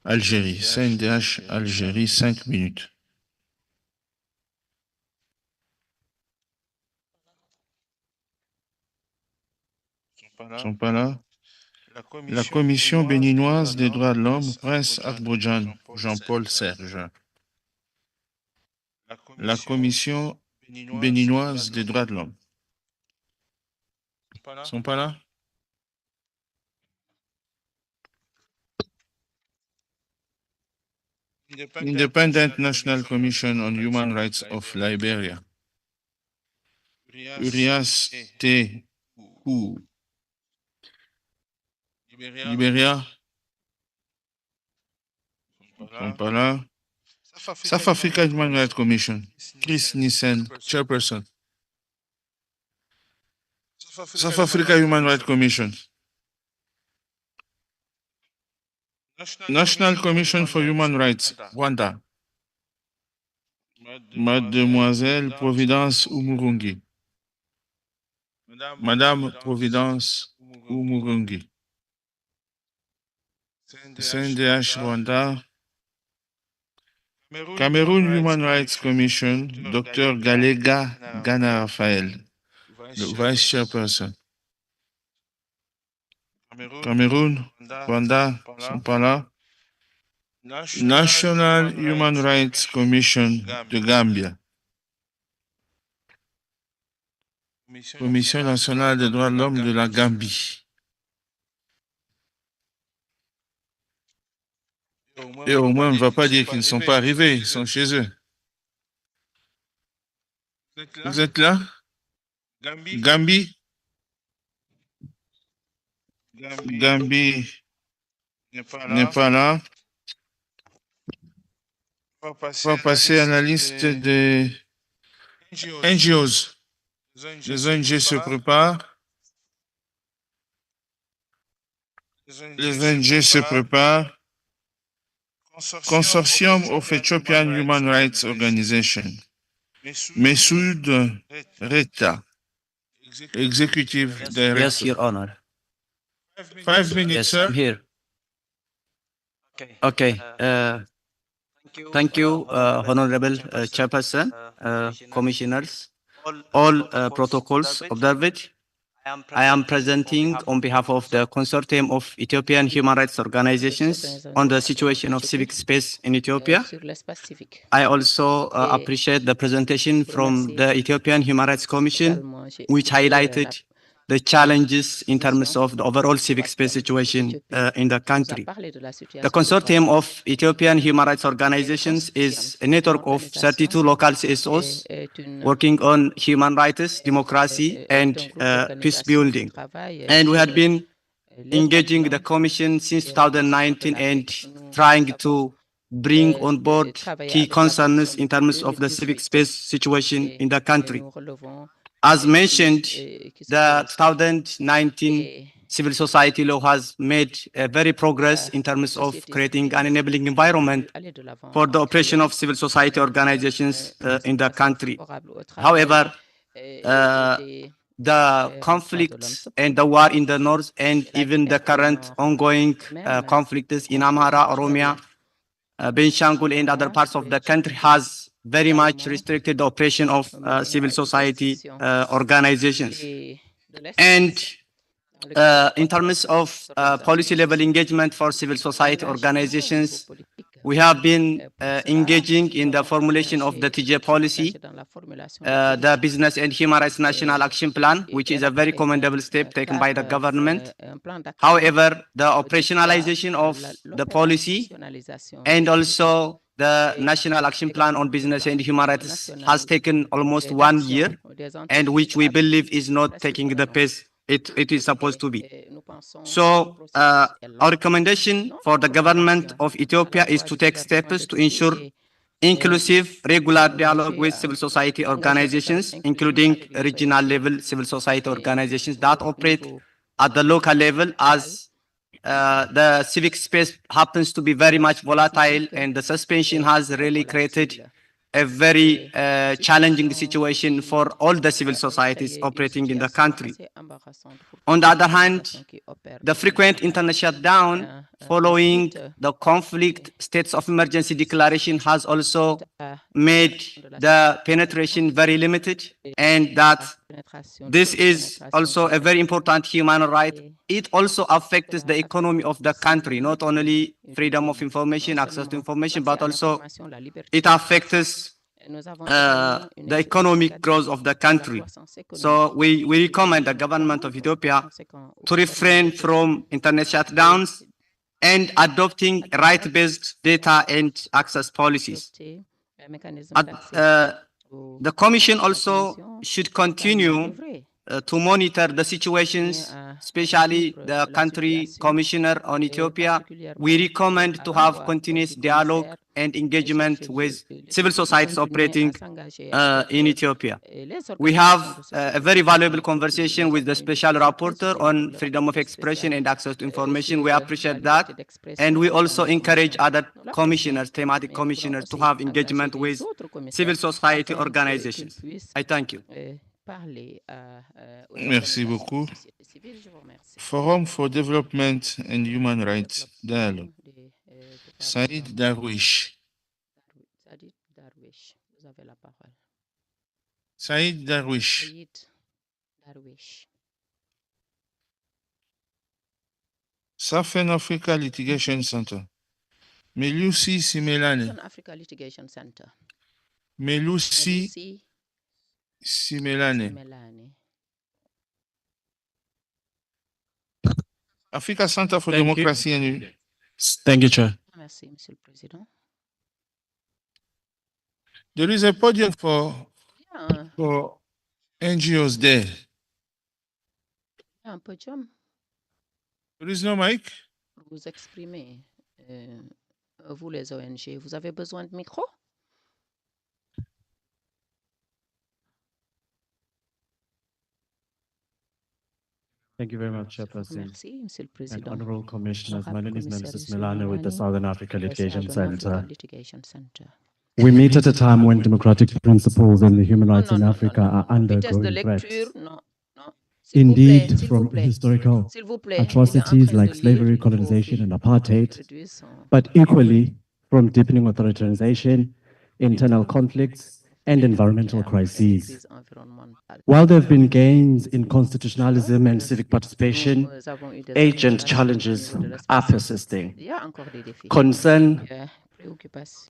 Algérie, CNDH, Algérie, 5 minutes. Ils ne sont pas là. La Commission béninoise des droits de l'homme, Prince Akbodjan, Jean-Paul Serge. La Commission béninoise des droits de l'homme. Ils ne sont pas là. Independent National Commission on Human Rights of Liberia. Urias T. Hu. Liberia. Ils ne sont pas là. South Africa Human Rights Commission. Chris Nissen, Chairperson. South Africa Human Rights Commission. National Commission for Human Rights, Rwanda. Mademoiselle Providence Umurungi. Madame Providence Umurungi. CNDH Rwanda. Cameroon Human Rights Commission, Dr. Galega Gana Raphael, le Vice Chairperson. Cameroun, Rwanda, sont pas là. National Human Rights Commission de Gambia. Commission nationale des droits de l'homme de la Gambie. Et au moins, on ne va pas dire qu'ils ne sont pas arrivés, ils sont chez eux. Vous êtes là? Gambie? Gambie n'est pas là. On va passer à la liste des NGOs. Les ONG se préparent. Les ONG se préparent. Consortium of Ethiopian Human Rights Organization. Messoud Reta, Executive Director. Yes, Your Honor. 5 minutes, Yes, sir. I'm here. Okay. Thank you, Honorable Chairperson, Commissioners. All protocols observed. I am presenting on behalf of the Consortium of Ethiopian Human Rights Organizations on the situation of civic space in Ethiopia. I also appreciate the presentation from the Ethiopian Human Rights Commission, which highlighted the challenges in terms of the overall civic space situation in the country. The Consortium of Ethiopian Human Rights Organizations is a network of 32 local CSOs working on human rights, democracy, and peace building. And we had been engaging the Commission since 2019 and trying to bring on board key concerns in terms of the civic space situation in the country. As mentioned, the 2019 civil society law has made very progress in terms of creating an enabling environment for the operation of civil society organizations in the country. However, the conflict and the war in the north and even the current ongoing conflicts in Amhara, Oromia, Benshangul and other parts of the country has very much restricted the operation of civil society organizations. And in terms of policy level engagement for civil society organizations, we have been engaging in the formulation of the TJ policy, the Business and Human Rights National Action Plan, which is a very commendable step taken by the government. However, the operationalization of the policy and also the National Action Plan on Business and Human Rights has taken almost 1 year, and which we believe is not taking the pace it is supposed to be. So our recommendation for the government of Ethiopia is to take steps to ensure inclusive, regular dialogue with civil society organizations, including regional level civil society organizations that operate at the local level, as the civic space happens to be very much volatile, and the suspension has really created a very challenging situation for all the civil societies operating in the country. On the other hand, the frequent internet shutdown following the conflict states of emergency declaration has also made the penetration very limited, and that this is also a very important human right. It also affects the economy of the country, not only freedom of information, access to information, but also it affects the economic growth of the country. So we recommend the government of Ethiopia to refrain from internet shutdowns and adopting right-based data and access policies. The Commission also should continue to monitor the situations, especially the country commissioner on Ethiopia. We recommend to have continuous dialogue and engagement with civil societies operating in Ethiopia. We have a very valuable conversation with the Special Rapporteur on freedom of expression and access to information. We appreciate that. And we also encourage other commissioners, thematic commissioners, to have engagement with civil society organizations. I thank you. Merci beaucoup. Forum for Development and Human Rights Dialogue. Saïd Darwish. Saïd Darwish. Southern Africa Litigation Center. Melusi Simelane. Melusi Simelane. Africa Center for Democracy and... Thank you, Chair. Merci, Monsieur le Président. There is a podium for NGOs there. Un podium. There is no mic. Vous exprimez, vous les ONG, vous avez besoin de micro? Thank you very much, Chairperson. Merci, Monsieur le And Président. Honorable Commissioners, my name is Commissaire Mrs. Monsieur Milano with the Milano, Southern Africa Litigation Center. Litigation Center. We meet at a time when democratic principles and the human rights in Africa are under Vitesse de growing threats. lecture, non, non. Indeed, s'il from vous plaît. historical S'il vous plaît, il est en atrocities train like de lire, slavery, il faut colonization, and apartheid, réduire son- but equally from deepening authoritarianization, internal conflicts, and environmental crises. While there have been gains in constitutionalism and civic participation, age and challenges are persisting. Concern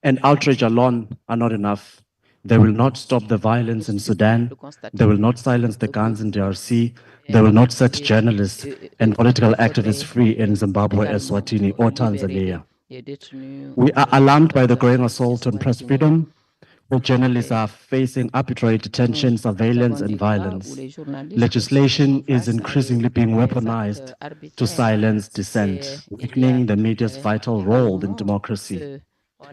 and outrage alone are not enough. They will not stop the violence in Sudan. They will not silence the guns in DRC. They will not set journalists and political activists free in Zimbabwe, Eswatini, or Tanzania. We are alarmed by the growing assault on press freedom, where journalists are facing arbitrary detention, surveillance, and violence. Legislation is increasingly being weaponized to silence dissent, weakening the media's vital role in democracy.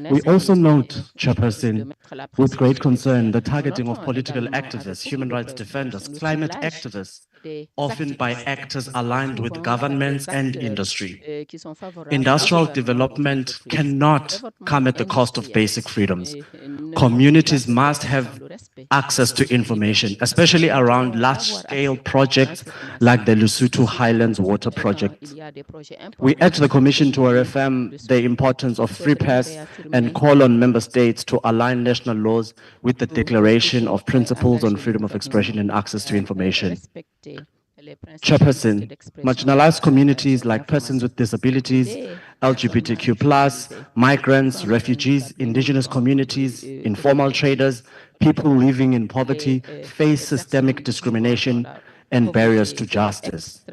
We also note, Chairperson, with great concern, the targeting of political activists, human rights defenders, climate activists, often by actors aligned with governments and industry. Industrial development cannot come at the cost of basic freedoms. Communities must have access to information, especially around large-scale projects like the Lesotho Highlands Water Project. We urge the Commission to reaffirm the importance of free press and call on member states to align national laws with the Declaration of Principles on Freedom of Expression and Access to Information. Chairperson, marginalized communities like persons with disabilities, LGBTQ+, migrants, refugees, indigenous communities, informal traders, people living in poverty face systemic discrimination and barriers to justice.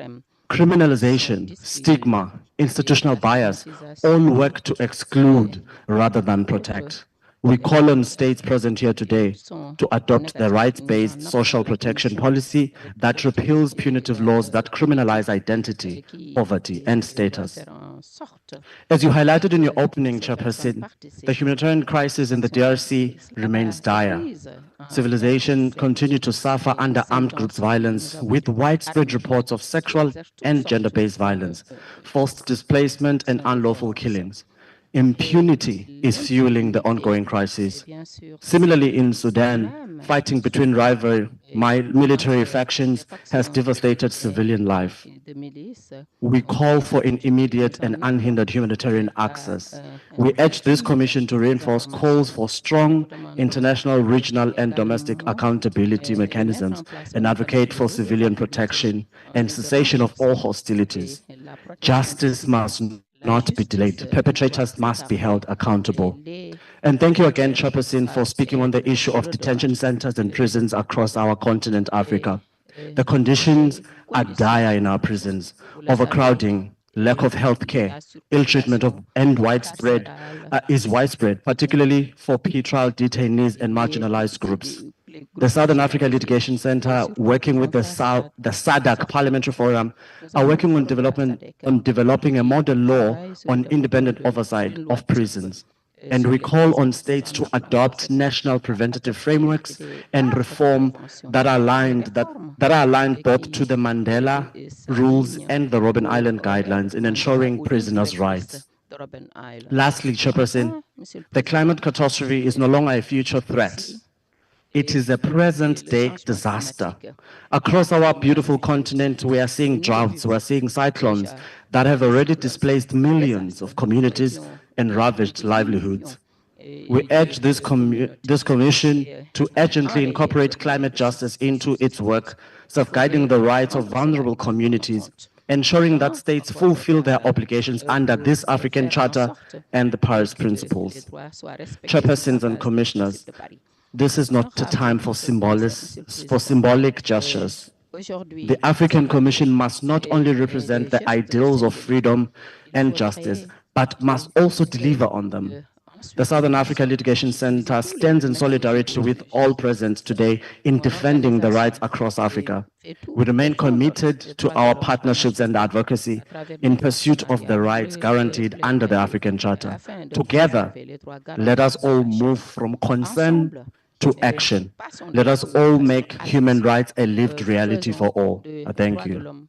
Criminalization, stigma, institutional bias all work to exclude rather than protect. We call on states present here today to adopt the rights-based social protection policy that repeals punitive laws that criminalize identity, poverty, and status. As you highlighted in your opening, Chairperson, the humanitarian crisis in the DRC remains dire. Civilization continues to suffer under armed groups' violence, with widespread reports of sexual and gender-based violence, forced displacement, and unlawful killings. Impunity is fueling the ongoing crisis. Similarly, in Sudan, fighting between rival military factions has devastated civilian life. We call for an immediate and unhindered humanitarian access. We urge this Commission to reinforce calls for strong international, regional, and domestic accountability mechanisms and advocate for civilian protection and cessation of all hostilities. Justice must not be delayed. Perpetrators must be held accountable. And thank you again, Chairperson, for speaking on the issue of detention centers and prisons across our continent, Africa. The conditions are dire in our prisons. Overcrowding, lack of health care, ill treatment is widespread, particularly for pretrial detainees and marginalized groups. The Southern Africa Litigation Center, working with the SADC Parliamentary Forum, are working on developing a model law on independent oversight of prisons. And we call on states to adopt national preventative frameworks and reform that are aligned both to the Mandela rules and the Robben Island guidelines in ensuring prisoners' rights. Lastly, Chairperson, the climate catastrophe is no longer a future threat. It is a present-day disaster. Across our beautiful continent, we are seeing droughts, we are seeing cyclones that have already displaced millions of communities and ravaged livelihoods. We urge this Commission to urgently incorporate climate justice into its work, safeguarding the rights of vulnerable communities, ensuring that states fulfill their obligations under this African Charter and the Paris Principles. Chairpersons and Commissioners, this is not a time for symbolic gestures. The African Commission must not only represent the ideals of freedom and justice, but must also deliver on them. The Southern Africa Litigation Center stands in solidarity with all present today in defending the rights across Africa. We remain committed to our partnerships and advocacy in pursuit of the rights guaranteed under the African Charter. Together, let us all move from concern to action. Let us all make human rights a lived reality for all. Thank you.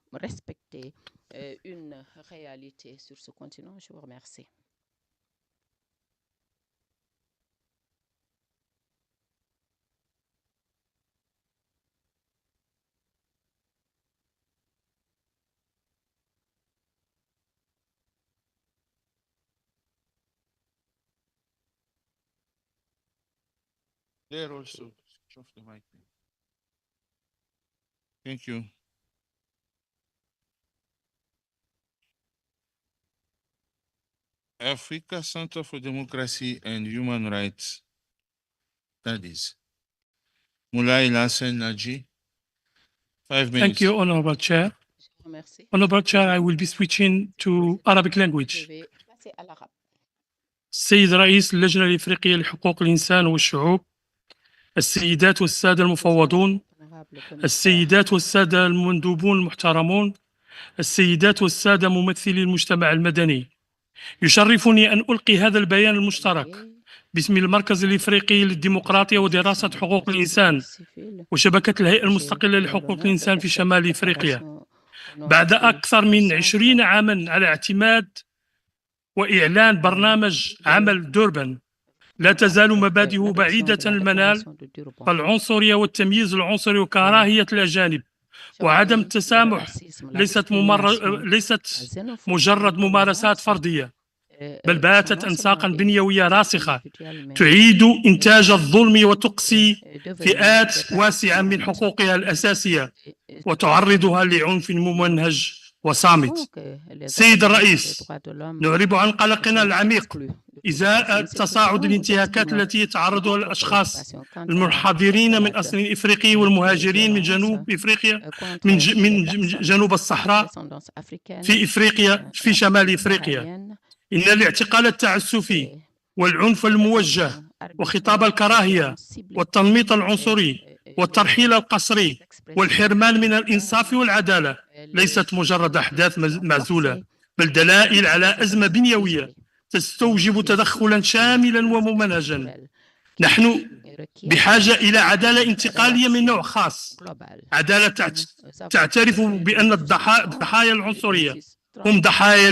There also. Switch off the mic. Thank you. Africa Center for Democracy and Human Rights Studies. Moulay Lassen Naji, 5 minutes. Thank you, Honorable Chair. Honorable Chair, I will be switching to Arabic language. السيد رئيس اللجنة الإفريقية لحقوق الإنسان والشعوب، السيدات والسادة المفوضون، السيدات والسادة المندوبون المحترمون، السيدات والسادة ممثلي المجتمع المدني، يشرفني أن ألقي هذا البيان المشترك باسم المركز الإفريقي للديمقراطية ودراسة حقوق الإنسان وشبكة الهيئة المستقلة لحقوق الإنسان في شمال إفريقيا، بعد أكثر من 20 عاما على اعتماد وإعلان برنامج عمل دوربان. لا تزال مبادئه بعيدة المنال، فالعنصرية والتمييز العنصري وكراهية الأجانب وعدم التسامح ليست مجرد ممارسات فردية، بل باتت أنساقا بنيوية راسخة تعيد إنتاج الظلم وتقصي فئات واسعة من حقوقها الأساسية وتعرضها لعنف ممنهج وصامت. سيد الرئيس، نعرب عن قلقنا العميق إزاء تصاعد الانتهاكات التي يتعرض لها الأشخاص المنحدرين من أصل إفريقي والمهاجرين من جنوب إفريقيا من جنوب الصحراء في إفريقيا في شمال إفريقيا. إن الاعتقال التعسفي والعنف الموجه وخطاب الكراهية والتنميط العنصري والترحيل القسري والحرمان من الإنصاف والعدالة ليست مجرد أحداث معزولة، بل دلائل على أزمة بنيوية تستوجب تدخلا شاملا وممنهجا. نحن بحاجة إلى عدالة انتقالية من نوع خاص، عدالة تعترف بأن الضحايا العنصرية هم ضحايا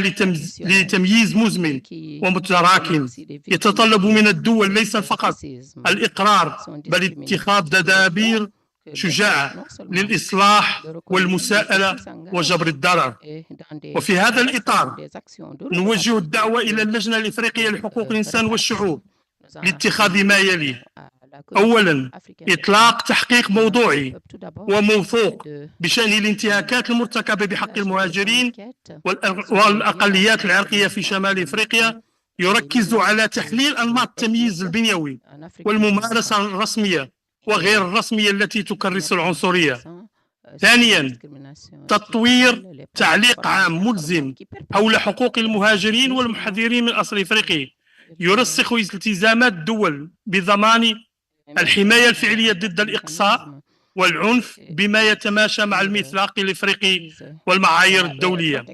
لتمييز مزمن ومتراكم يتطلب من الدول ليس فقط الإقرار بل اتخاذ تدابير شجاعة للإصلاح والمساءلة وجبر الضرر. وفي هذا الإطار نوجه الدعوة إلى اللجنة الإفريقية لحقوق الإنسان والشعوب لاتخاذ ما يلي: أولا، إطلاق تحقيق موضوعي وموثوق بشأن الانتهاكات المرتكبة بحق المهاجرين والأقليات العرقية في شمال إفريقيا، يركز على تحليل أنماط التمييز البنيوي والممارسة الرسمية وغير الرسمية التي تكرس العنصرية. ثانيا، تطوير تعليق عام ملزم حول حقوق المهاجرين والمحذرين من أصل إفريقي يرسخ التزامات الدول بضمان الحماية الفعلية ضد الإقصاء والعنف بما يتماشى مع الميثاق الإفريقي والمعايير الدولية.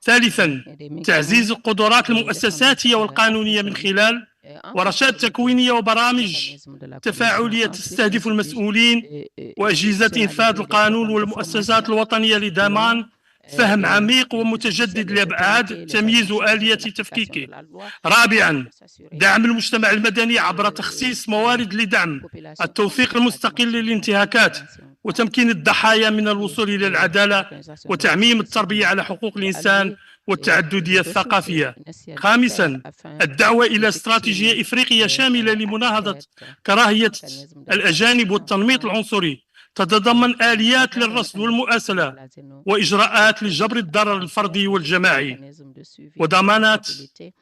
ثالثا، تعزيز القدرات المؤسساتية والقانونية من خلال ورشات تكوينية وبرامج تفاعلية تستهدف المسؤولين وأجهزة إنفاذ القانون والمؤسسات الوطنية لضمان فهم عميق ومتجدد لأبعاد تمييز وآلية تفكيكه. رابعا، دعم المجتمع المدني عبر تخصيص موارد لدعم التوثيق المستقل للانتهاكات وتمكين الضحايا من الوصول إلى العدالة وتعميم التربية على حقوق الإنسان والتعددية الثقافية. خامسا، الدعوة إلى استراتيجية إفريقية شاملة لمناهضة كراهية الأجانب والتنميط العنصري تتضمن آليات للرصد والمؤاسلة وإجراءات لجبر الضرر الفردي والجماعي وضمانات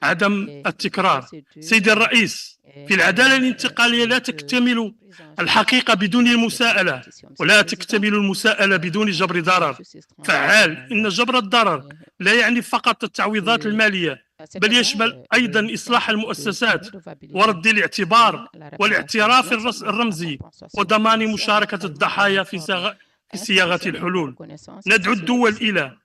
عدم التكرار. سيدي الرئيس، في العدالة الانتقالية لا تكتمل الحقيقة بدون المساءلة، ولا تكتمل المساءلة بدون جبر ضرر فعال. إن جبر الضرر لا يعني فقط التعويضات المالية، بل يشمل أيضا إصلاح المؤسسات ورد الاعتبار والاعتراف الرمزي وضمان مشاركة الضحايا في صياغة الحلول. ندعو الدول إلى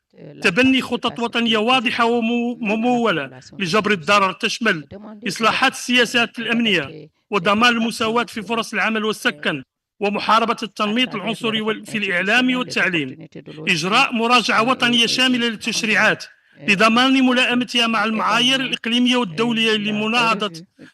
تبني خطط وطنية واضحة وممولة لجبر الضرر تشمل إصلاحات السياسات الأمنية وضمان المساواة في فرص العمل والسكن ومحاربة التنميط العنصري في الإعلام والتعليم. إجراء مراجعة وطنية شاملة للتشريعات لضمان ملائمتها مع المعايير الإقليمية والدولية لمناهضة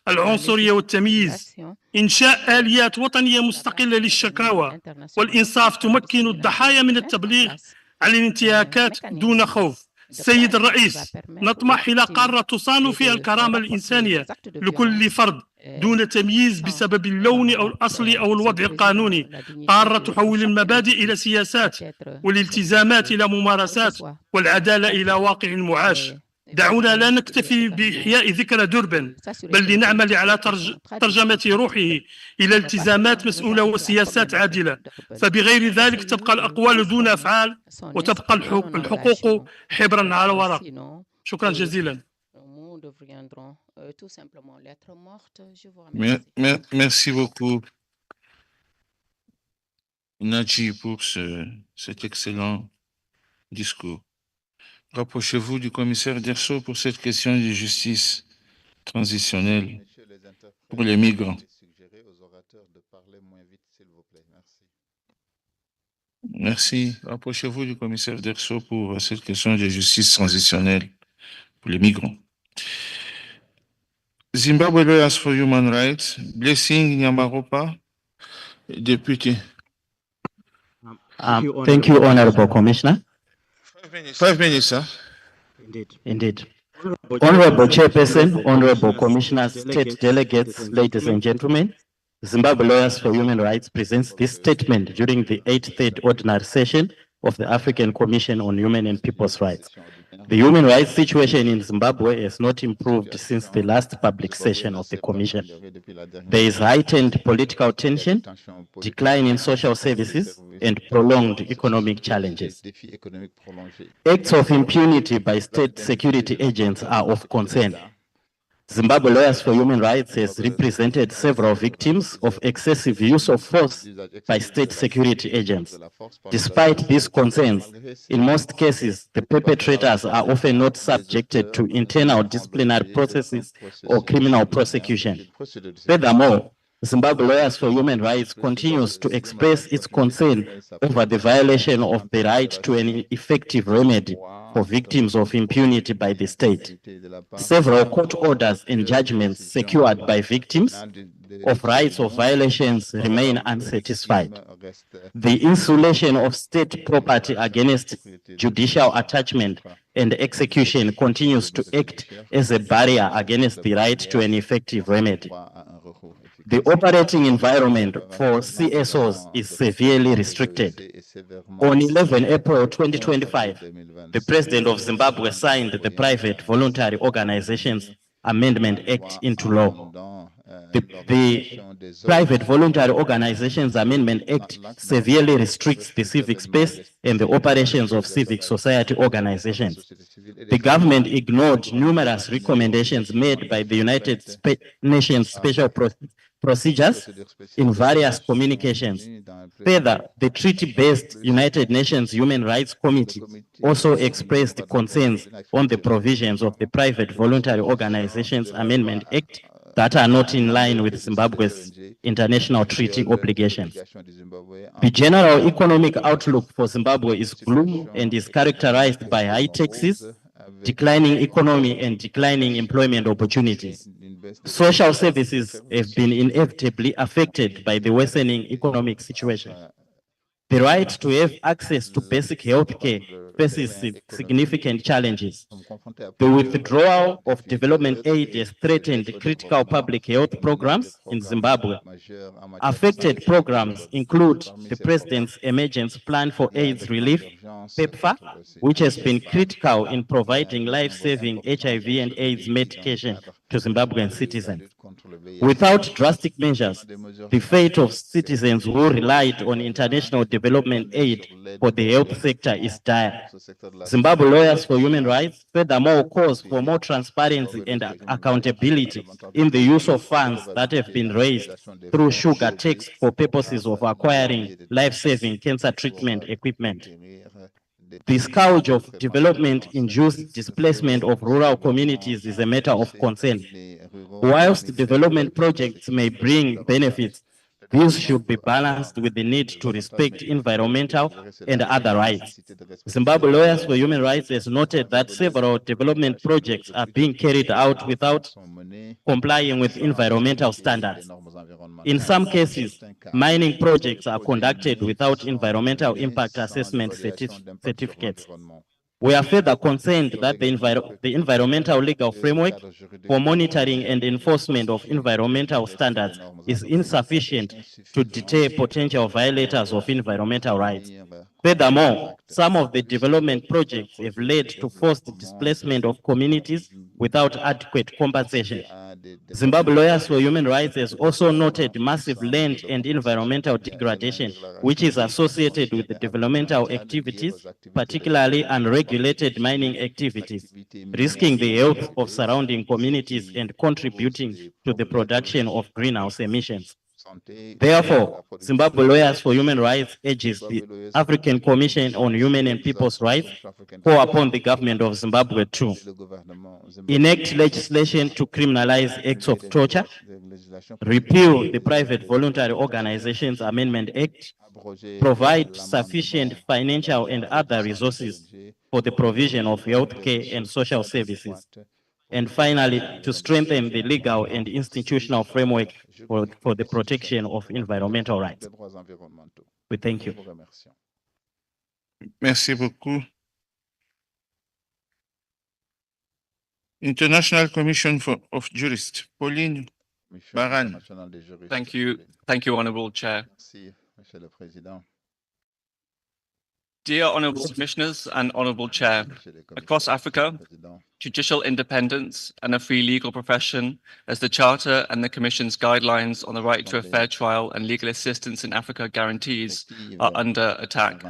العنصرية والتمييز. إنشاء آليات وطنية مستقلة للشكاوى والإنصاف تمكن الضحايا من التبليغ عن الانتهاكات دون خوف. سيد الرئيس، نطمح إلى قارة تصان فيها الكرامة الإنسانية لكل فرد دون تمييز بسبب اللون أو الأصل أو الوضع القانوني، قارة تحول المبادئ إلى سياسات والالتزامات إلى ممارسات والعدالة إلى واقع معاش. دعونا لا نكتفي بإحياء ذكرى دربن، بل لنعمل على ترجمة روحه إلى التزامات مسؤولة وسياسات عادلة، فبغير ذلك تبقى الأقوال دون أفعال وتبقى الحقوق حبرا على ورق. شكرا جزيلا. Merci beaucoup, Naji, pour cet excellent discours. Rapprochez-vous du commissaire Derso pour cette question de justice transitionnelle pour les migrants. Merci. Rapprochez-vous du commissaire Derso pour cette question de justice transitionnelle pour les migrants. Zimbabwe Lawyers for Human Rights, Blessing Nyamaropa, député. Thank you, Honorable Commissioner. 5 minutes, sir. Indeed. Honorable Chairperson, Honorable Commissioners, State Delegates, ladies and gentlemen, Zimbabwe Lawyers for Human Rights presents this statement during the 83rd Ordinary Session of the African Commission on Human and People's Rights. The human rights situation in Zimbabwe has not improved since the last public session of the Commission. There is heightened political tension, decline in social services, and prolonged economic challenges. Acts of impunity by state security agents are of concern. Zimbabwe Lawyers for Human Rights has represented several victims of excessive use of force by state security agents. Despite these concerns, in most cases, the perpetrators are often not subjected to internal disciplinary processes or criminal prosecution. Furthermore, Zimbabwe Lawyers for Human Rights continues to express its concern over the violation of the right to an effective remedy for victims of impunity by the state. Several court orders and judgments secured by victims of rights of violations remain unsatisfied. The insulation of state property against judicial attachment and execution continues to act as a barrier against the right to an effective remedy. The operating environment for CSOs is severely restricted. On 11 April 2025, the President of Zimbabwe signed the Private Voluntary Organizations Amendment Act into law. The Private Voluntary Organizations Amendment Act severely restricts the civic space and the operations of civic society organizations. The government ignored numerous recommendations made by the United Nations Special Procedures in various communications. Further, the treaty-based United Nations Human Rights Committee also expressed concerns on the provisions of the Private Voluntary Organizations Amendment Act that are not in line with Zimbabwe's international treaty obligations. The general economic outlook for Zimbabwe is gloom and is characterized by high taxes, declining economy, and declining employment opportunities. Social services have been inevitably affected by the worsening economic situation. The right to have access to basic health care faces significant challenges. The withdrawal of development aid has threatened critical public health programs in Zimbabwe. Affected programs include the President's Emergency Plan for AIDS Relief, PEPFAR, which has been critical in providing life-saving HIV and AIDS medication to Zimbabwean citizens. Without drastic measures, the fate of citizens who relied on international development aid for the health sector is dire. Zimbabwe Lawyers for Human Rights furthermore calls for more transparency and accountability in the use of funds that have been raised through sugar tax for purposes of acquiring life-saving cancer treatment equipment. The scourge of development-induced displacement of rural communities is a matter of concern. Whilst development projects may bring benefits, these should be balanced with the need to respect environmental and other rights. Zimbabwe Lawyers for Human Rights has noted that several development projects are being carried out without complying with environmental standards. In some cases, mining projects are conducted without environmental impact assessment certificates. We are further concerned that the environmental legal framework for monitoring and enforcement of environmental standards is insufficient to deter potential violators of environmental rights. Furthermore, some of the development projects have led to forced displacement of communities without adequate compensation. Zimbabwe Lawyers for Human Rights has also noted massive land and environmental degradation, which is associated with the developmental activities, particularly unregulated mining activities, risking the health of surrounding communities and contributing to the production of greenhouse emissions. Therefore, Zimbabwe Lawyers for Human Rights urges the African Commission on Human and People's Rights call upon the government of Zimbabwe to enact legislation to criminalize acts of torture, repeal the Private Voluntary Organizations Amendment Act, provide sufficient financial and other resources for the provision of health care and social services, and finally, to strengthen the legal and institutional framework for the protection of environmental rights. We thank you. Merci beaucoup. International Commission of Jurists, Pauline Baran. Thank you, Honourable Chair. Dear Honourable Commissioners and Honourable Chair, across Africa, judicial independence and a free legal profession, as the Charter and the Commission's guidelines on the right to a fair trial and legal assistance in Africa guarantees, are under attack.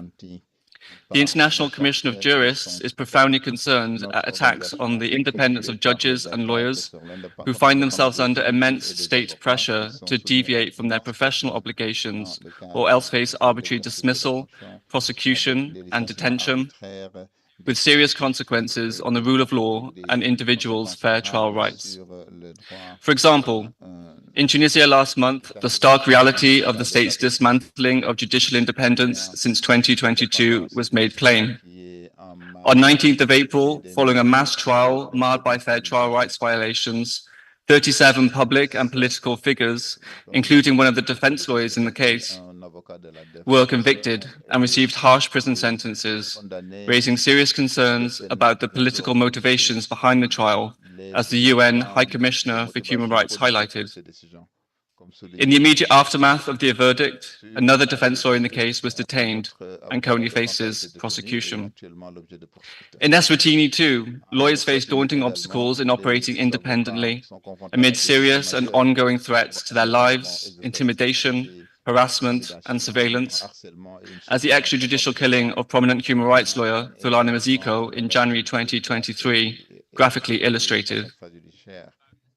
The International Commission of Jurists is profoundly concerned at attacks on the independence of judges and lawyers who find themselves under immense state pressure to deviate from their professional obligations or else face arbitrary dismissal, prosecution, and detention, with serious consequences on the rule of law and individuals' fair trial rights. For example, in Tunisia last month, the stark reality of the state's dismantling of judicial independence since 2022 was made plain. On 19th of April, following a mass trial marred by fair trial rights violations, 37 public and political figures, including one of the defense lawyers in the case, were convicted and received harsh prison sentences, raising serious concerns about the political motivations behind the trial, as the UN High Commissioner for Human Rights highlighted. In the immediate aftermath of the verdict, another defense lawyer in the case was detained and currently faces prosecution. In Eswatini too, lawyers face daunting obstacles in operating independently amid serious and ongoing threats to their lives, intimidation, harassment and surveillance, as the extrajudicial killing of prominent human rights lawyer Thulani Maziko in January 2023 graphically illustrated.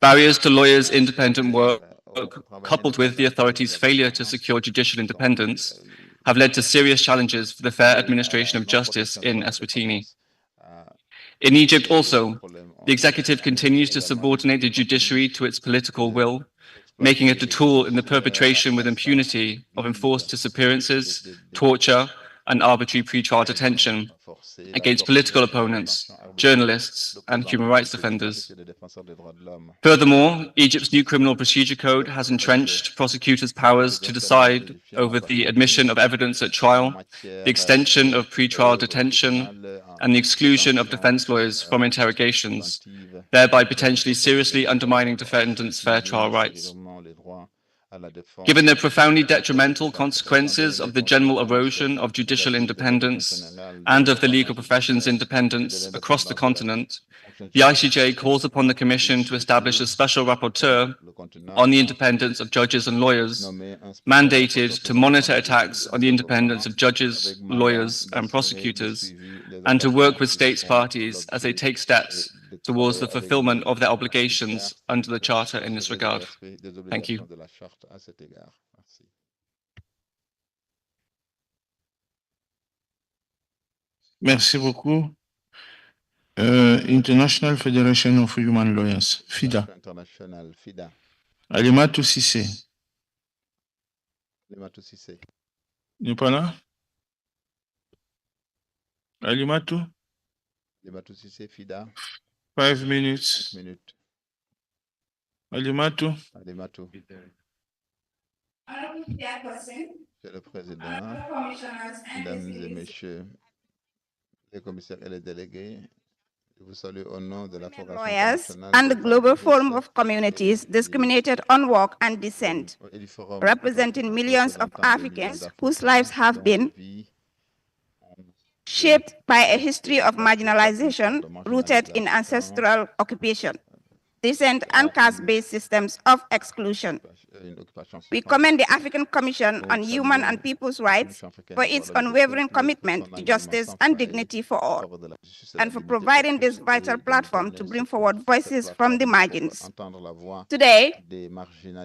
Barriers to lawyers' independent work, coupled with the authorities' failure to secure judicial independence, have led to serious challenges for the fair administration of justice in Eswatini. In Egypt also, the executive continues to subordinate the judiciary to its political will, making it a tool in the perpetration with impunity of enforced disappearances, torture, and arbitrary pretrial detention against political opponents, journalists, and human rights defenders. Furthermore, Egypt's new criminal procedure code has entrenched prosecutors' powers to decide over the admission of evidence at trial, the extension of pretrial detention, and the exclusion of defense lawyers from interrogations, thereby potentially seriously undermining defendants' fair trial rights. Given the profoundly detrimental consequences of the general erosion of judicial independence and of the legal profession's independence across the continent, the ICJ calls upon the Commission to establish a special rapporteur on the independence of judges and lawyers, mandated to monitor attacks on the independence of judges, lawyers, and prosecutors, and to work with states parties as they take steps towards the fulfillment of their obligations under the Charter in this regard. Thank you. Merci beaucoup. International Federation of Human Lawyers, FIDA. Alimatou Sissé. N'est pas là? Alimatou? Alimatou Sissé, FIDA. 5 minutes. 5 minutes. Alimatou? Alimatou. Monsieur le Président, Mesdames et Messieurs les commissaires et les délégués, je vous salue au nom de la Fondation lawyers internationale and the des Global femmes Forum of Communities Discriminated on Work and Descent, et du Forum representing millions of représentant des millions Africans whose d'Africains lives have dont been les vies shaped by a history of marginalization rooted in ancestral occupation, descent, and caste-based systems of exclusion. une occupation We commend the African Commission on Human and People's Rights for its unwavering commitment to justice and dignity for all, and for providing this vital platform to bring forward voices from the margins. Today,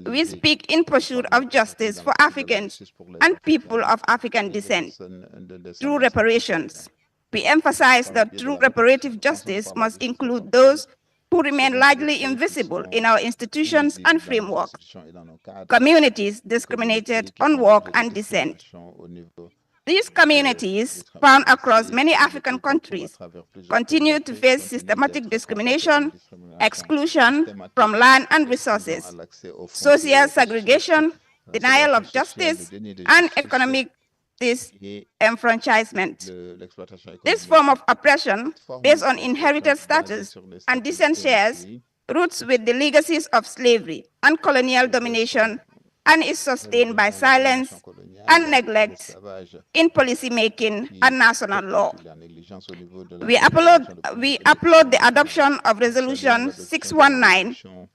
we speak in pursuit of justice for Africans and people of African descent through reparations. We emphasize that true reparative justice must include those who remain largely invisible in our institutions and frameworks, communities discriminated on work and descent. These communities, found across many African countries, continue to face systematic discrimination, exclusion from land and resources, social segregation, denial of justice, and economic disenfranchisement. This form of oppression, based on inherited status and descent shares, roots with the legacies of slavery and colonial domination, and is sustained by silence and neglect in policymaking and national law. We applaud the adoption of Resolution 619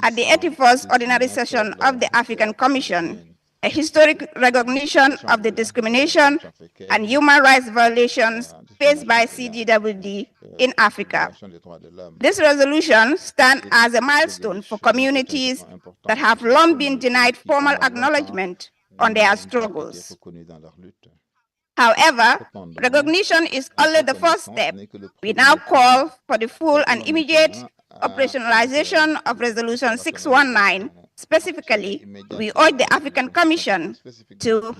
at the 81st Ordinary Session of the African Commission, a historic recognition of the discrimination and human rights violations faced by CDWD in Africa. This resolution stands as a milestone for communities that have long been denied formal acknowledgement on their struggles. However, recognition is only the first step. We now call for the full and immediate operationalization of Resolution 619. Specifically, we urge the African Commission to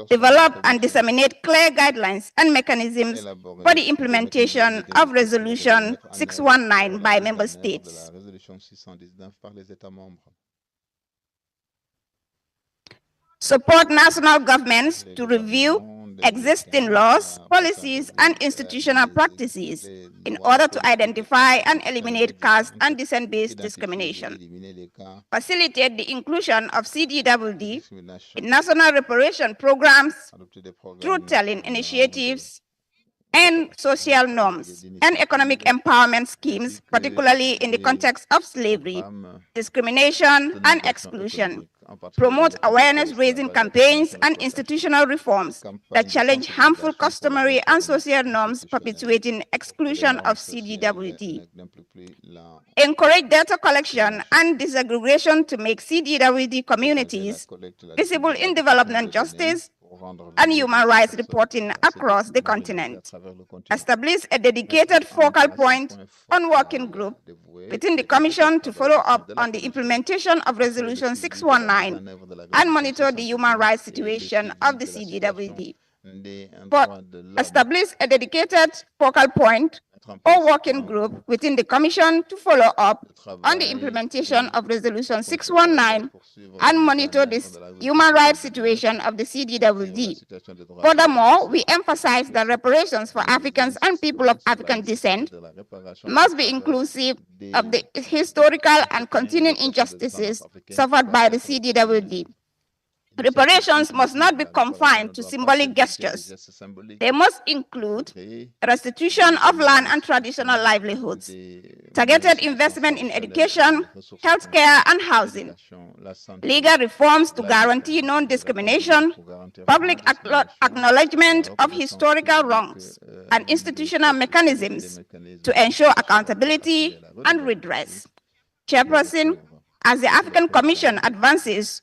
develop and disseminate clear guidelines and mechanisms for the implementation of Resolution 619 by member states. Support national governments to review existing laws, policies, and institutional practices in order to identify and eliminate caste and descent-based discrimination. Facilitate the inclusion of CDWD in national reparation programs, truth-telling initiatives, and social norms and economic empowerment schemes, particularly in the context of slavery, discrimination, and exclusion. Promote awareness-raising campaigns and institutional reforms that challenge harmful customary and social norms perpetuating exclusion of CDWD. Encourage data collection and disaggregation to make CDWD communities visible in development justice and human rights reporting across the continent. Establish a dedicated focal point on working group within the Commission to follow up on the implementation of Resolution 619 and monitor the human rights situation of the CDWD. But establish a dedicated focal point or working group within the Commission to follow up on the implementation of Resolution 619 and monitor this human rights situation of the CDWD. Furthermore, we emphasize that reparations for Africans and people of African descent must be inclusive of the historical and continuing injustices suffered by the CDWD. Reparations must not be confined to symbolic gestures. They must include restitution of land and traditional livelihoods, targeted investment in education, healthcare, and housing, legal reforms to guarantee non-discrimination, public acknowledgement of historical wrongs, and institutional mechanisms to ensure accountability and redress. Chairperson, as the African Commission advances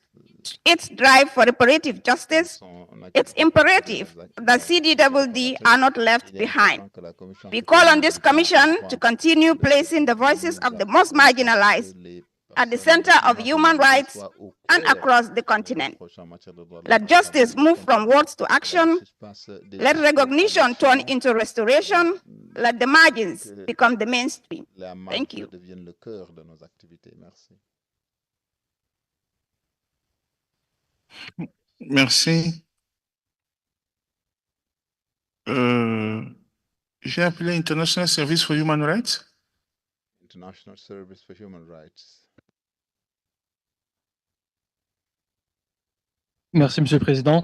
its drive for reparative justice, it's imperative that CDWD are not left behind. We call on this Commission to continue placing the voices of the most marginalized at the center of human rights and across the continent. Let justice move from words to action. Let recognition turn into restoration. Let the margins become the mainstream. Thank you. Merci. J'ai appelé International Service for Human Rights. International Service for Human Rights. Merci, Monsieur le Président.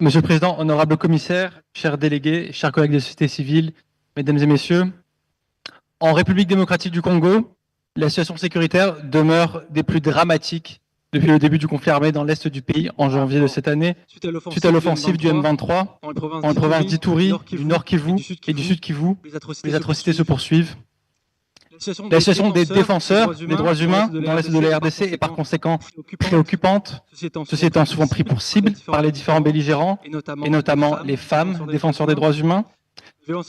Monsieur le Président, honorable commissaire, chers délégués, chers collègues de la société civile, mesdames et messieurs, en République démocratique du Congo, la situation sécuritaire demeure des plus dramatiques depuis le début du conflit armé dans l'est du pays en janvier de cette année, suite à l'offensive du M23 dans les provinces d'Ituri, du Nord Kivu et du Sud Kivu. Les atrocités se poursuivent. La situation des défenseurs des droits humains dans l'est de la RDC est par conséquent préoccupante. Ceux-ci étant souvent pris pour cible par les différents belligérants, et notamment les femmes défenseurs des droits humains.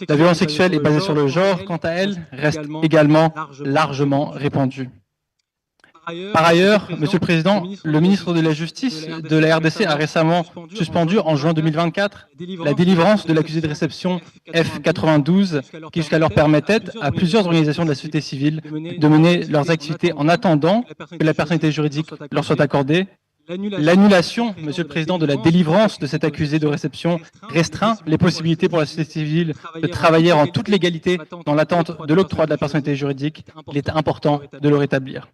La violence sexuelle est basée sur le genre, quant à elle, reste également largement répandue. Par ailleurs, Monsieur le Président, le ministre de la Justice de la RDC a récemment suspendu en juin 2024 la délivrance de l'accusé de réception F92 qui jusqu'alors permettait à plusieurs organisations de la société civile de mener leurs activités en attendant que la personnalité juridique leur soit accordée. L'annulation, Monsieur le Président, de la délivrance de cet accusé de réception restreint les possibilités pour la société civile de travailler en toute légalité dans l'attente de l'octroi de la personnalité juridique. Il est important de le rétablir.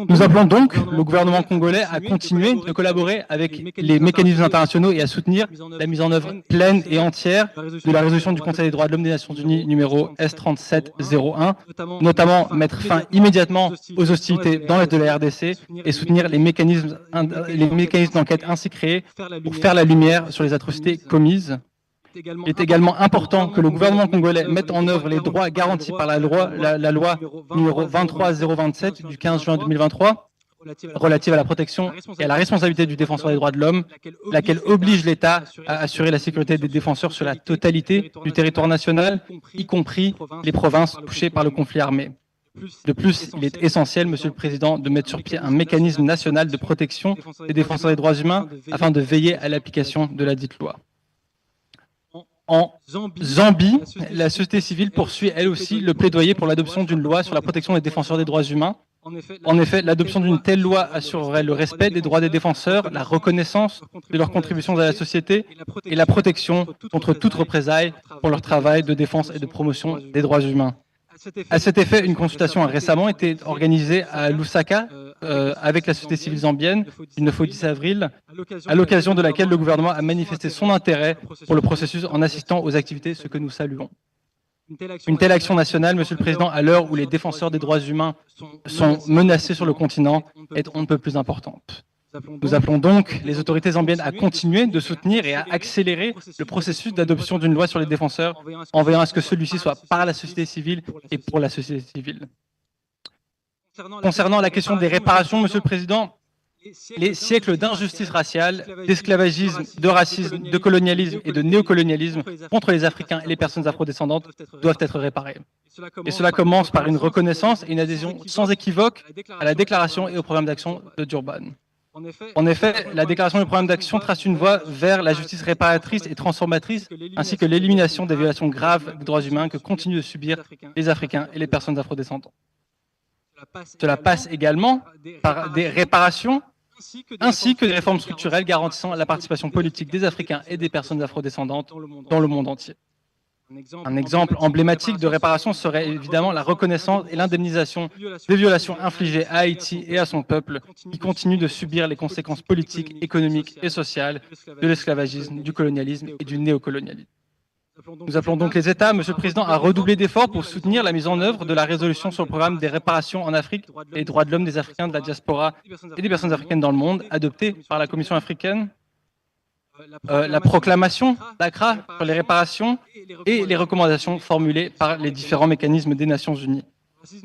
Nous appelons donc le gouvernement congolais à continuer de collaborer avec les mécanismes internationaux et à soutenir la mise en œuvre pleine et entière de la résolution du Conseil des droits de l'homme des Nations Unies numéro S3701, notamment mettre fin immédiatement aux hostilités dans l'est de la RDC et soutenir les mécanismes d'enquête ainsi créés pour faire la lumière sur les atrocités commises. Il est également important que le gouvernement congolais mette en œuvre les droits garantis par la loi numéro 23027 du 15 juin 2023 relative à la protection et à la responsabilité du défenseur des droits de l'homme, laquelle oblige l'État à assurer la sécurité des défenseurs sur la totalité du territoire national, y compris les provinces touchées par le conflit armé. De plus, il est essentiel, Monsieur le Président, de mettre sur pied un mécanisme national de protection des défenseurs des droits humains afin de veiller à l'application de la dite loi. En Zambie, la société civile poursuit elle aussi le plaidoyer pour l'adoption d'une loi sur la protection des défenseurs des droits humains. En effet, l'adoption d'une telle loi assurerait le respect des droits des défenseurs, la reconnaissance de leurs contributions à la société et la protection contre toute représaille pour leur travail de défense et de promotion des droits humains. À cet effet, une consultation a récemment été organisée à Lusaka avec la société civile zambienne du 9 au 10 avril, à l'occasion de laquelle le gouvernement a manifesté son intérêt pour le processus en assistant aux activités, ce que nous saluons. Une telle action nationale, Monsieur le Président, à l'heure où les défenseurs des droits humains sont menacés sur le continent, est on ne peut plus importante. Nous appelons donc les autorités zambiennes à continuer de soutenir et à accélérer le processus d'adoption d'une loi sur les défenseurs en veillant à ce que celui-ci soit par la société civile et pour la société civile. Concernant la question des réparations, Monsieur le Président, les siècles d'injustice raciale, d'esclavagisme, de racisme, de colonialisme et de néocolonialisme contre les Africains et les personnes afrodescendantes doivent être réparés. Et cela commence par une reconnaissance et une adhésion sans équivoque à la déclaration et au programme d'action de Durban. En effet, la déclaration du programme d'action trace une voie vers la justice réparatrice et transformatrice, ainsi que l'élimination des violations graves des droits humains que continuent de subir les Africains et les personnes afrodescendantes. Cela passe également par des réparations, ainsi que des réformes structurelles garantissant la participation politique des Africains et des personnes afrodescendantes dans le monde entier. Un exemple emblématique de réparation serait évidemment la reconnaissance et l'indemnisation des violations infligées à Haïti et à son peuple qui continue de subir les conséquences politiques, économiques et sociales de l'esclavagisme, du colonialisme et du néocolonialisme. Nous appelons donc les États, Monsieur le Président, à redoubler d'efforts pour soutenir la mise en œuvre de la résolution sur le programme des réparations en Afrique et les droits de l'homme des Africains de la diaspora et des personnes africaines dans le monde, adoptée par la Commission africaine. La proclamation d'Accra sur les réparations et les recommandations formulées par les différents mécanismes des Nations Unies.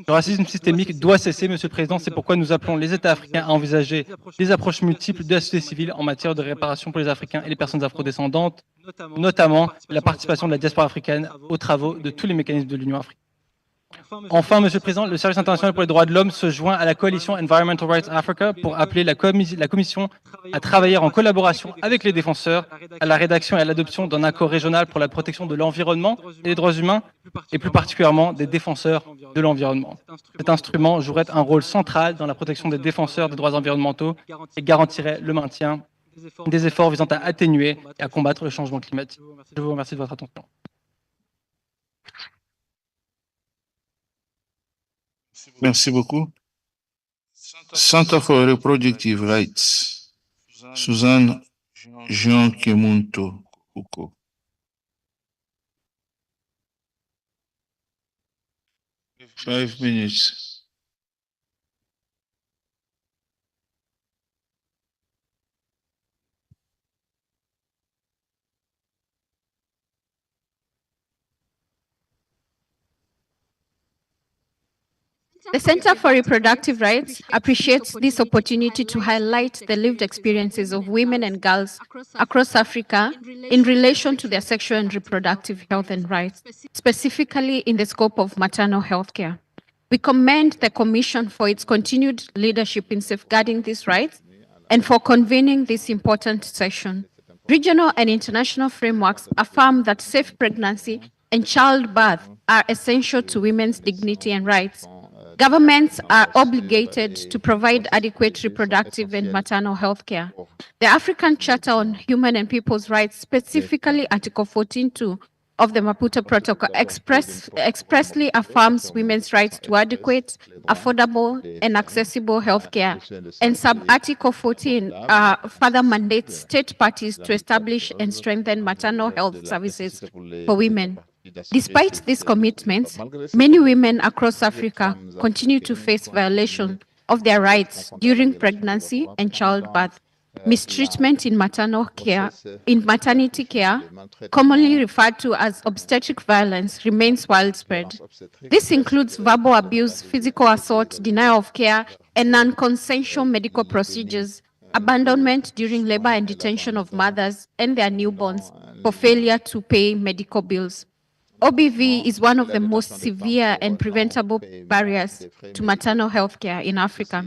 Le racisme systémique doit cesser, Monsieur le Président, c'est pourquoi nous appelons les États africains à envisager des approches multiples de la société civile en matière de réparation pour les Africains et les personnes afrodescendantes, notamment la participation de la diaspora africaine aux travaux de tous les mécanismes de l'Union africaine. Enfin, Monsieur le Président, le Service international pour les droits de l'homme se joint à la coalition Environmental Rights Africa pour appeler la Commission à travailler en collaboration avec les défenseurs à la rédaction et à l'adoption d'un accord régional pour la protection de l'environnement et des droits humains, et plus particulièrement des défenseurs de l'environnement. Cet instrument jouerait un rôle central dans la protection des défenseurs des droits environnementaux et garantirait le maintien des efforts visant à atténuer et à combattre le changement climatique. Je vous remercie de votre attention. Merci beaucoup. Center for Reproductive Rights, Suzanne Jean Kemunto Kuko. 5 minutes. The Center for Reproductive Rights appreciates this opportunity to highlight the lived experiences of women and girls across Africa in relation to their sexual and reproductive health and rights, specifically in the scope of maternal health care. We commend the Commission for its continued leadership in safeguarding these rights and for convening this important session. Regional and international frameworks affirm that safe pregnancy and childbirth are essential to women's dignity and rights. Governments are obligated to provide adequate reproductive and maternal health care. The African Charter on Human and People's Rights, specifically Article 14.2 of the Maputo Protocol, expressly affirms women's rights to adequate, affordable, and accessible health care. And Sub-Article 14 further mandates state parties to establish and strengthen maternal health services for women. Despite these commitments, many women across Africa continue to face violation of their rights during pregnancy and childbirth. Mistreatment in maternity care, commonly referred to as obstetric violence, remains widespread. This includes verbal abuse, physical assault, denial of care, and non-consensual medical procedures, abandonment during labor and detention of mothers and their newborns for failure to pay medical bills. OBV is one of the most severe and preventable barriers to maternal health care in Africa.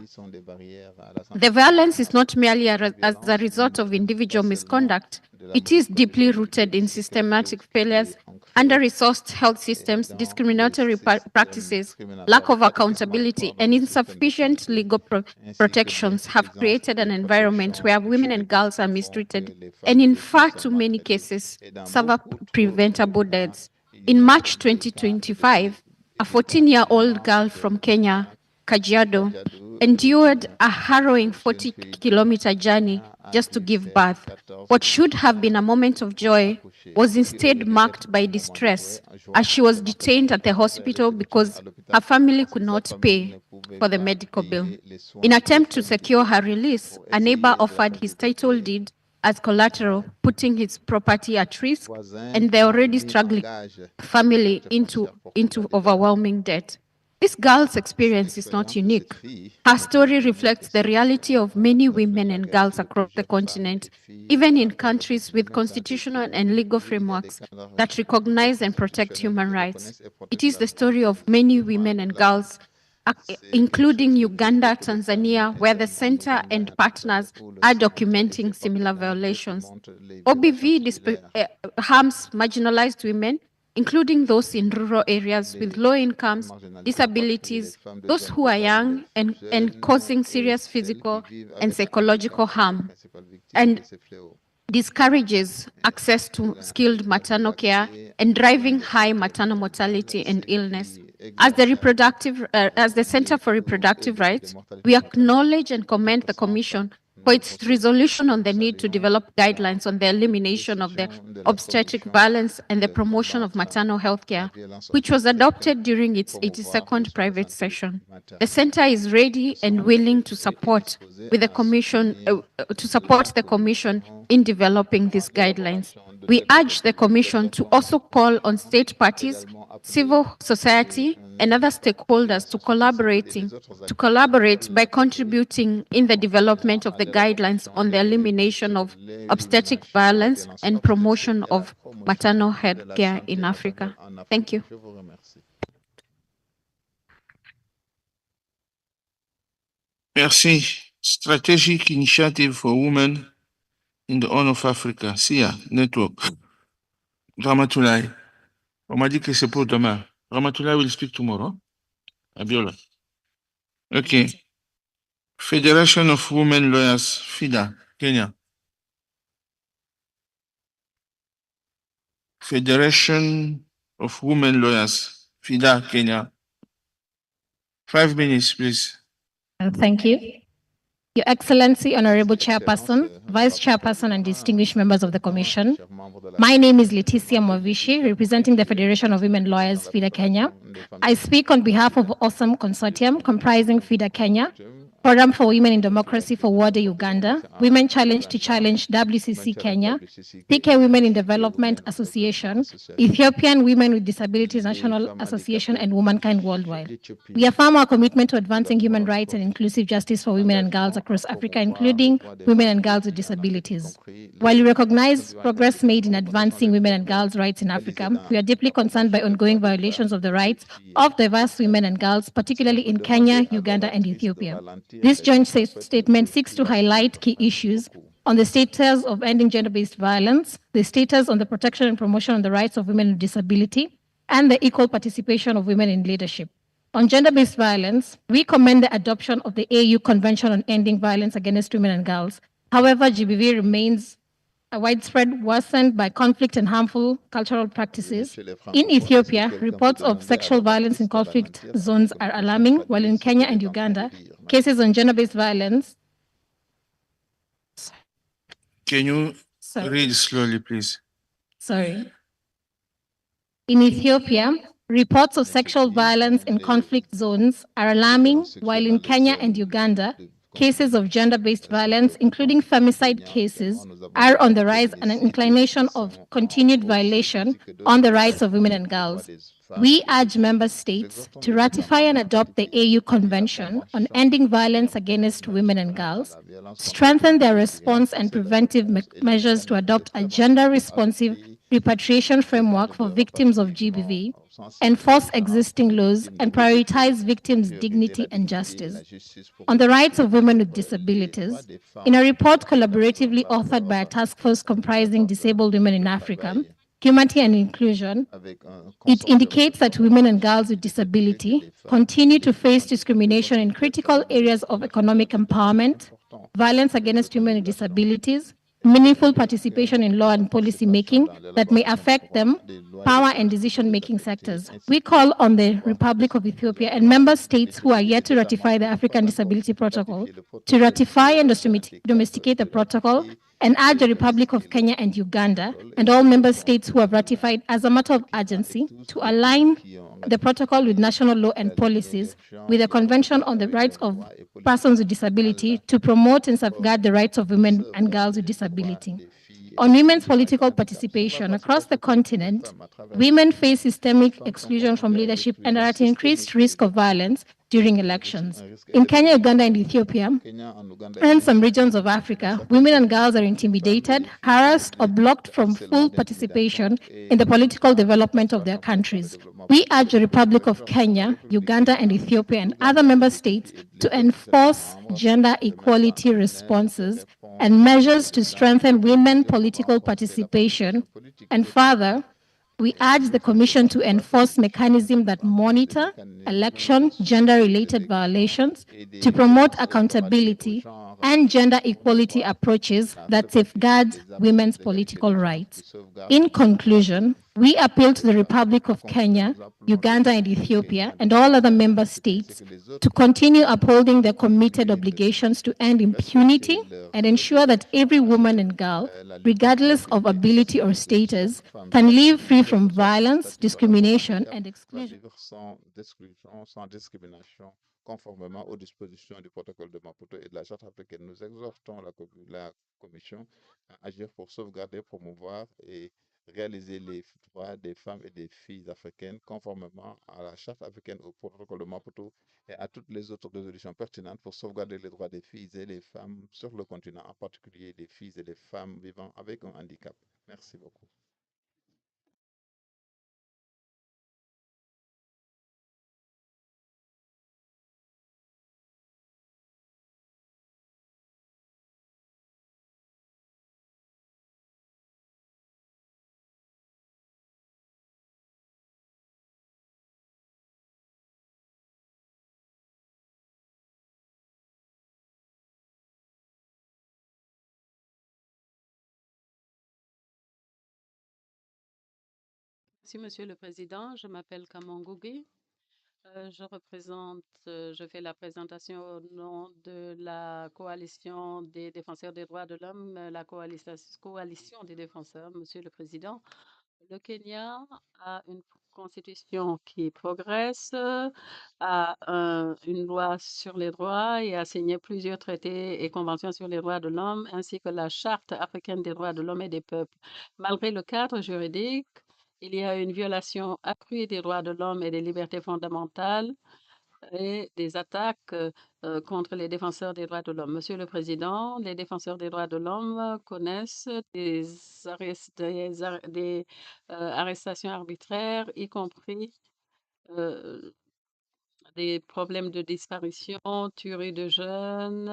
The violence is not merely as a result of individual misconduct. It is deeply rooted in systematic failures, under-resourced health systems, discriminatory practices, lack of accountability, and insufficient legal protections have created an environment where women and girls are mistreated and in far too many cases suffer preventable deaths. In March 2025, a 14-year-old girl from Kenya, Kajiado, endured a harrowing 40-kilometer journey just to give birth. What should have been a moment of joy was instead marked by distress, as she was detained at the hospital because her family could not pay for the medical bill. In an attempt to secure her release, a neighbor offered his title deed as collateral, putting his property at risk and the already struggling family into overwhelming debt. This girl's experience is not unique. Her story reflects the reality of many women and girls across the continent, even in countries with constitutional and legal frameworks that recognize and protect human rights. It is the story of many women and girls, including Uganda, Tanzania, where the center and partners are documenting similar violations. OBV harms marginalized women, including those in rural areas with low incomes, disabilities, those who are young, and causing serious physical and psychological harm, and discourages access to skilled maternal care and driving high maternal mortality and illness. As the Center for Reproductive Rights, we acknowledge and commend the Commission for its resolution on the need to develop guidelines on the elimination of the obstetric violence and the promotion of maternal health care, which was adopted during its 82nd private session. The Center is ready and willing to support the Commission in developing these guidelines. We urge the Commission to also call on state parties, civil society, and other stakeholders to collaborate by contributing in the development of the guidelines on the elimination of obstetric violence and promotion of maternal health care in Africa. Thank you. Merci. Strategic Initiative for Women in the Horn of Africa, SIA Network. Ramatulai. On m'a dit que c'est pour demain. Ramatulai will speak tomorrow. Abiola. Okay. Federation of Women Lawyers, FIDA, Kenya. Federation of Women Lawyers, FIDA, Kenya. 5 minutes, please. Thank you. Your Excellency, Honorable Chairperson, Vice Chairperson, and distinguished members of the Commission. My name is Leticia Mwavishi, representing the Federation of Women Lawyers, FIDA Kenya. I speak on behalf of Awesome Consortium, comprising FIDA Kenya, Forum for Women in Democracy for WADA Uganda, Women Challenge to Challenge WCC Kenya, TK Women in Development Association, Ethiopian Women with Disabilities National Association, and Womankind Worldwide. We affirm our commitment to advancing human rights and inclusive justice for women and girls across Africa, including women and girls with disabilities. While we recognize progress made in advancing women and girls' rights in Africa, we are deeply concerned by ongoing violations of the rights of diverse women and girls, particularly in Kenya, Uganda, and Ethiopia. This joint statement seeks to highlight key issues on the status of ending gender-based violence, the status on the protection and promotion of the rights of women with disability, and the equal participation of women in leadership. On gender-based violence, we commend the adoption of the AU Convention on Ending Violence Against Women and Girls. However, GBV remains widespread, worsened by conflict and harmful cultural practices. In Ethiopia, reports of sexual violence in conflict zones are alarming, while in Kenya and Uganda, cases on gender-based violence. Can you read slowly, please? Sorry. In Ethiopia, reports of sexual violence in conflict zones are alarming, while in Kenya and Uganda, cases of gender-based violence, including femicide cases, are on the rise, and an inclination of continued violation on the rights of women and girls. We urge member states to ratify and adopt the AU Convention on Ending Violence Against Women and Girls, strengthen their response and preventive measures to adopt a gender-responsive repatriation framework for victims of GBV, enforce existing laws, and prioritize victims' dignity and justice. On the rights of women with disabilities, in a report collaboratively authored by a task force comprising disabled women in Africa, Humanity and Inclusion, it indicates that women and girls with disability continue to face discrimination in critical areas of economic empowerment, violence against women with disabilities, meaningful participation in law and policy making that may affect them, power and decision-making sectors. We call on the Republic of Ethiopia and member states who are yet to ratify the African Disability Protocol to ratify and domesticate the protocol, and urge the Republic of Kenya and Uganda and all member states who have ratified as a matter of urgency to align the protocol with national law and policies with the Convention on the Rights of Persons with Disability to promote and safeguard the rights of women and girls with disability. On women's political participation across the continent, women face systemic exclusion from leadership and are at increased risk of violence during elections. In Kenya, Uganda, and Ethiopia, and some regions of Africa, women and girls are intimidated, harassed, or blocked from full participation in the political development of their countries. We urge the Republic of Kenya, Uganda, and Ethiopia, and other member states to enforce gender equality responses and measures to strengthen women political participation. And further, we urge the Commission to enforce mechanisms that monitor election gender-related violations to promote accountability and gender equality approaches that safeguard women's political rights. In conclusion, we appeal to the Republic of Kenya, Uganda, and Ethiopia, and all other member states to continue upholding their committed obligations to end impunity and ensure that every woman and girl, regardless of ability or status, can live free from violence, discrimination, and exclusion. Sans discrimination, conformément aux dispositions du protocole de Maputo et de la Charte africaine. Nous exhortons la Commission à agir pour sauvegarder, promouvoir et réaliser les droits des femmes et des filles africaines conformément à la Charte africaine, au protocole de Maputo et à toutes les autres résolutions pertinentes pour sauvegarder les droits des filles et des femmes sur le continent, en particulier des filles et des femmes vivant avec un handicap. Merci beaucoup. Merci, Monsieur le Président. Je m'appelle Kamangougi. Je fais la présentation au nom de la coalition des défenseurs des droits de l'homme, la coalition des défenseurs, Monsieur le Président. Le Kenya a une constitution qui progresse, a une loi sur les droits et a signé plusieurs traités et conventions sur les droits de l'homme, ainsi que la Charte africaine des droits de l'homme et des peuples. Malgré le cadre juridique, il y a une violation accrue des droits de l'homme et des libertés fondamentales et des attaques contre les défenseurs des droits de l'homme. Monsieur le Président, les défenseurs des droits de l'homme connaissent des arrestations arbitraires, y compris des problèmes de disparition, tuerie de jeunes,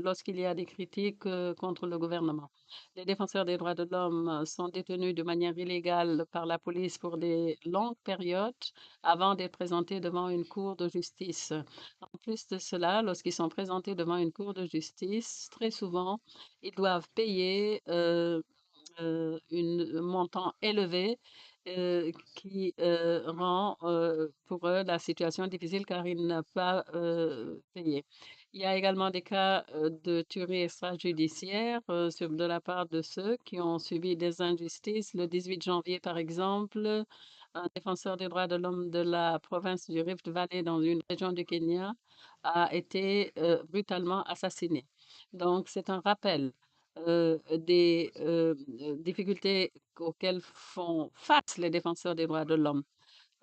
lorsqu'il y a des critiques contre le gouvernement. Les défenseurs des droits de l'homme sont détenus de manière illégale par la police pour des longues périodes avant d'être présentés devant une cour de justice. En plus de cela, lorsqu'ils sont présentés devant une cour de justice, très souvent, ils doivent payer un montant élevé qui rend pour eux la situation difficile car ils n'ont pas payé. Il y a également des cas de tuerie extrajudiciaire de la part de ceux qui ont subi des injustices. Le 18 janvier, par exemple, un défenseur des droits de l'homme de la province du Rift Valley dans une région du Kenya a été brutalement assassiné. Donc, c'est un rappel des difficultés auxquelles font face les défenseurs des droits de l'homme.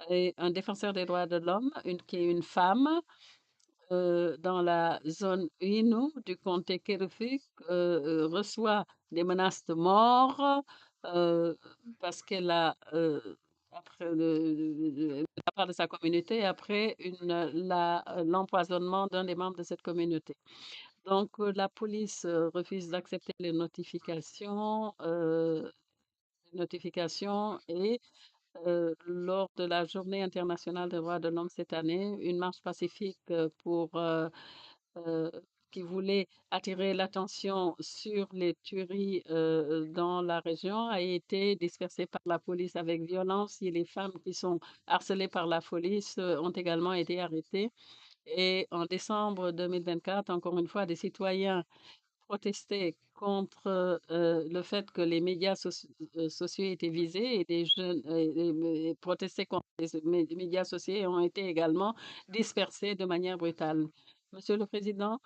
Et un défenseur des droits de l'homme, qui est une femme, dans la zone Innu du comté Kerufik, reçoit des menaces de mort parce qu'elle a, après de la part de sa communauté, après l'empoisonnement d'un des membres de cette communauté. Donc, la police refuse d'accepter les notifications et lors de la Journée internationale des droits de l'homme cette année, une marche pacifique qui voulait attirer l'attention sur les tueries dans la région a été dispersée par la police avec violence et les femmes qui sont harcelées par la police ont également été arrêtées. Et en décembre 2024, encore une fois, des citoyens protestaient contre le fait que les médias sociaux étaient visés et des jeunes et protestaient contre les médias sociaux et ont été également dispersés de manière brutale. Monsieur le Président,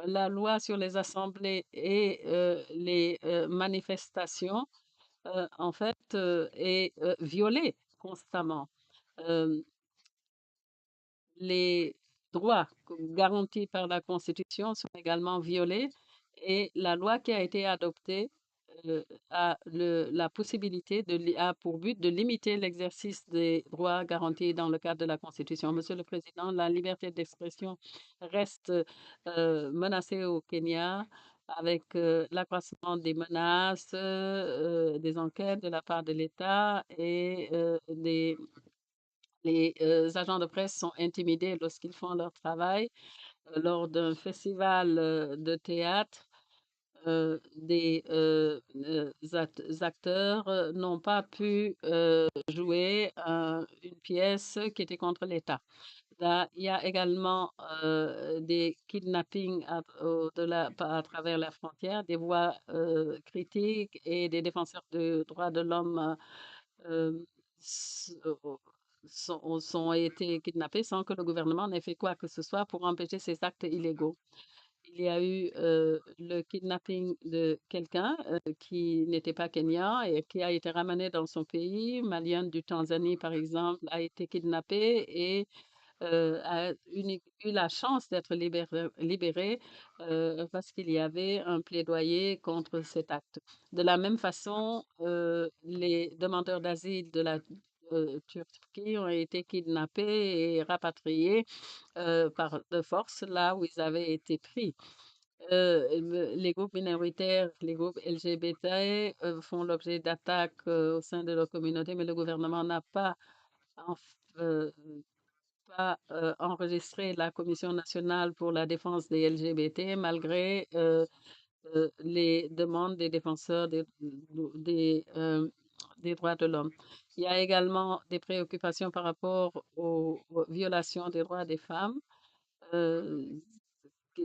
la loi sur les assemblées et les manifestations, en fait, est violée constamment. Les droits garantis par la Constitution sont également violés et la loi qui a été adoptée la possibilité a pour but de limiter l'exercice des droits garantis dans le cadre de la Constitution. Monsieur le Président, la liberté d'expression reste menacée au Kenya avec l'accroissement des menaces, des enquêtes de la part de l'État et les agents de presse sont intimidés lorsqu'ils font leur travail. Lors d'un festival de théâtre, des acteurs n'ont pas pu jouer une pièce qui était contre l'État. Il y a également des kidnappings à travers la frontière, des voix critiques et des défenseurs des droits de l'homme ont été kidnappés sans que le gouvernement n'ait fait quoi que ce soit pour empêcher ces actes illégaux. Il y a eu le kidnapping de quelqu'un qui n'était pas kenyan et qui a été ramené dans son pays. Malien du Tanzanie, par exemple, a été kidnappé et a eu la chance d'être libéré parce qu'il y avait un plaidoyer contre cet acte. De la même façon, les demandeurs d'asile de la Turquie ont été kidnappés et rapatriés de force là où ils avaient été pris. Les groupes minoritaires, les groupes LGBT font l'objet d'attaques au sein de leur communauté, mais le gouvernement n'a pas enregistré la Commission nationale pour la défense des LGBT malgré les demandes des défenseurs des droits de l'homme. Il y a également des préoccupations par rapport aux violations des droits des femmes.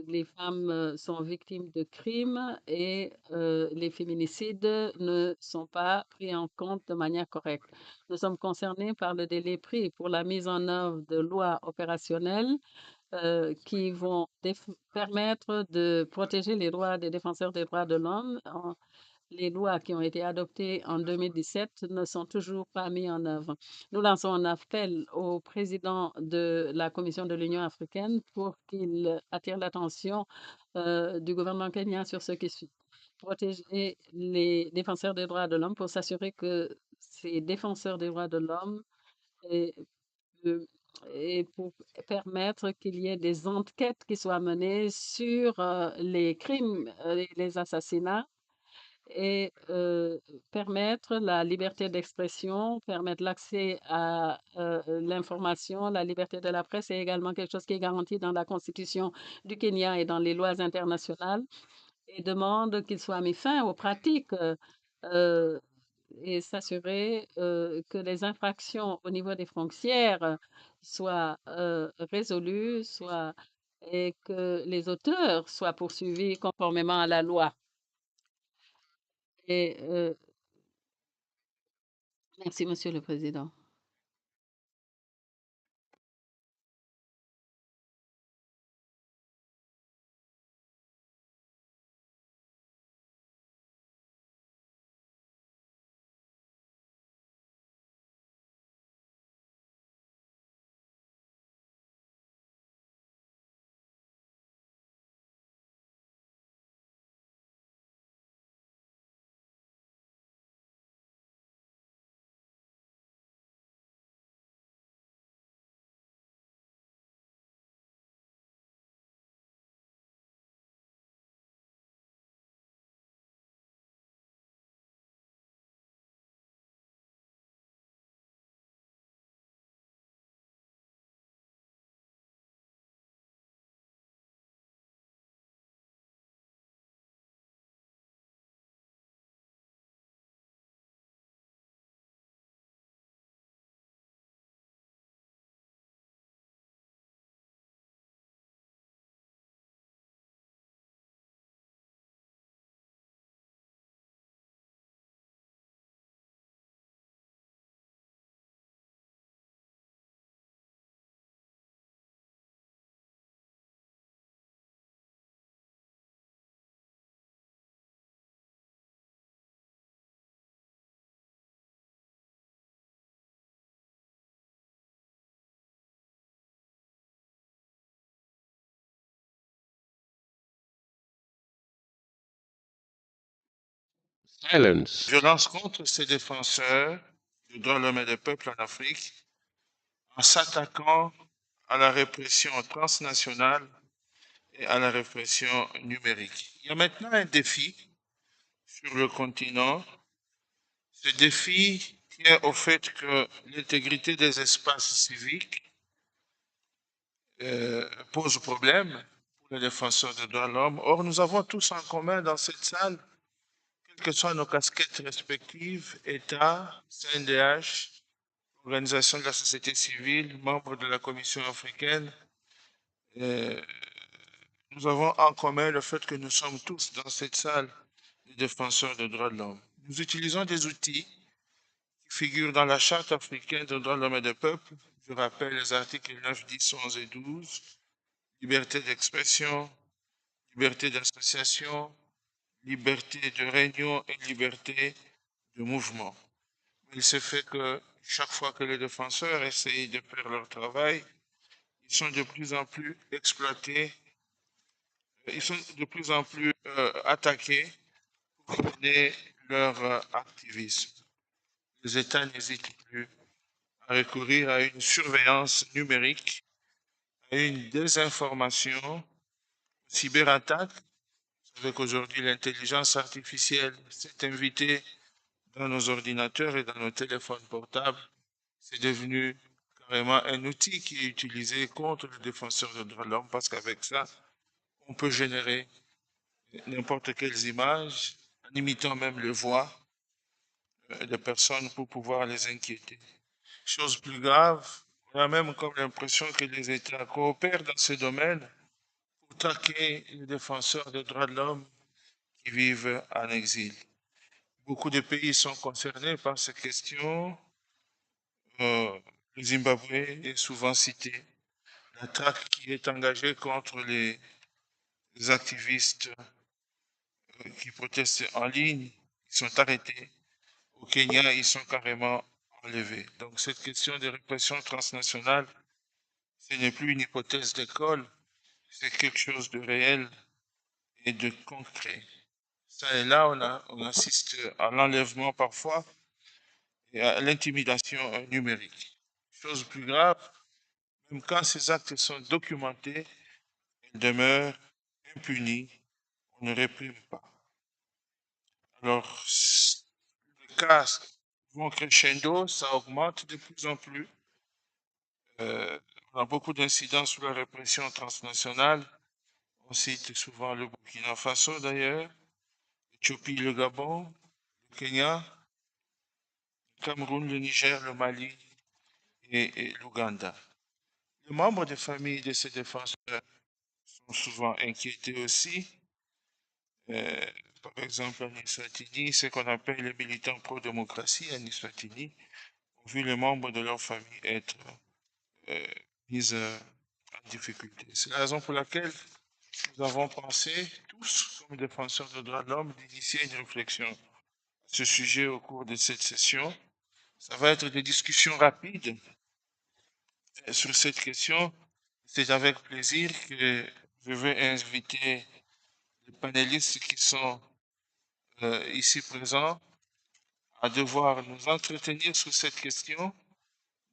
Les femmes sont victimes de crimes et les féminicides ne sont pas pris en compte de manière correcte. Nous sommes concernés par le délai pris pour la mise en œuvre de lois opérationnelles qui vont permettre de protéger les droits des défenseurs des droits de l'homme. Les lois qui ont été adoptées en 2017 ne sont toujours pas mises en œuvre. Nous lançons un appel au président de la Commission de l'Union africaine pour qu'il attire l'attention du gouvernement kenyan sur ce qui suit. Protéger les défenseurs des droits de l'homme pour s'assurer que ces défenseurs des droits de l'homme et pour permettre qu'il y ait des enquêtes qui soient menées sur les crimes et les assassinats et permettre la liberté d'expression, permettre l'accès à l'information, la liberté de la presse est également quelque chose qui est garanti dans la Constitution du Kenya et dans les lois internationales et demande qu'il soit mis fin aux pratiques et s'assurer que les infractions au niveau des frontières soient résolues et que les auteurs soient poursuivis conformément à la loi. Et merci, Monsieur le Président. Violence contre ces défenseurs des droits de l'homme et des peuples en Afrique en s'attaquant à la répression transnationale et à la répression numérique. Il y a maintenant un défi sur le continent. Ce défi tient au fait que l'intégrité des espaces civiques pose problème pour les défenseurs des droits de l'homme. Or, nous avons tous en commun dans cette salle, quelles que soient nos casquettes respectives, État, CNDH, Organisation de la société civile, membres de la Commission africaine, nous avons en commun le fait que nous sommes tous dans cette salle des défenseurs des droits de l'homme. Nous utilisons des outils qui figurent dans la Charte africaine des droits de l'homme et des peuples. Je rappelle les articles 9, 10, 11 et 12, liberté d'expression, liberté d'association, liberté de réunion et liberté de mouvement. Il se fait que chaque fois que les défenseurs essayent de faire leur travail, ils sont de plus en plus exploités, ils sont de plus en plus attaqués pour mener leur activisme. Les États n'hésitent plus à recourir à une surveillance numérique, à une désinformation, cyberattaque. Vous savez qu'aujourd'hui, l'intelligence artificielle s'est invitée dans nos ordinateurs et dans nos téléphones portables. C'est devenu carrément un outil qui est utilisé contre les défenseurs des droits de l'homme parce qu'avec ça, on peut générer n'importe quelles images, en imitant même les voix, des personnes pour pouvoir les inquiéter. Chose plus grave, on a même comme l'impression que les États coopèrent dans ce domaine pour traquer les défenseurs des droits de l'homme qui vivent en exil. Beaucoup de pays sont concernés par ces questions. Le Zimbabwe est souvent cité. La traque qui est engagée contre les activistes qui protestent en ligne, ils sont arrêtés. Au Kenya, ils sont carrément enlevés. Donc cette question de répression transnationale, ce n'est plus une hypothèse d'école, c'est quelque chose de réel et de concret. Ça et là, on assiste à l'enlèvement parfois et à l'intimidation numérique. Chose plus grave, même quand ces actes sont documentés, ils demeurent impunis, on ne réprime pas. Alors, les cas vont crescendo, ça augmente de plus en plus. On a beaucoup d'incidents sur la répression transnationale. On cite souvent le Burkina Faso d'ailleurs, l'Éthiopie, le Gabon, le Kenya, le Cameroun, le Niger, le Mali et l'Ouganda. Les membres des familles de ces défenseurs sont souvent inquiétés aussi. Par exemple, en Eswatini, ce qu'on appelle les militants pro-démocratie en Eswatini ont vu les membres de leur famille être mis en difficulté. C'est la raison pour laquelle nous avons pensé, tous, comme défenseurs des droits de l'homme, d'initier une réflexion à ce sujet au cours de cette session. Ça va être des discussions rapides sur cette question. C'est avec plaisir que je vais inviter les panélistes qui sont ici présents à devoir nous entretenir sur cette question.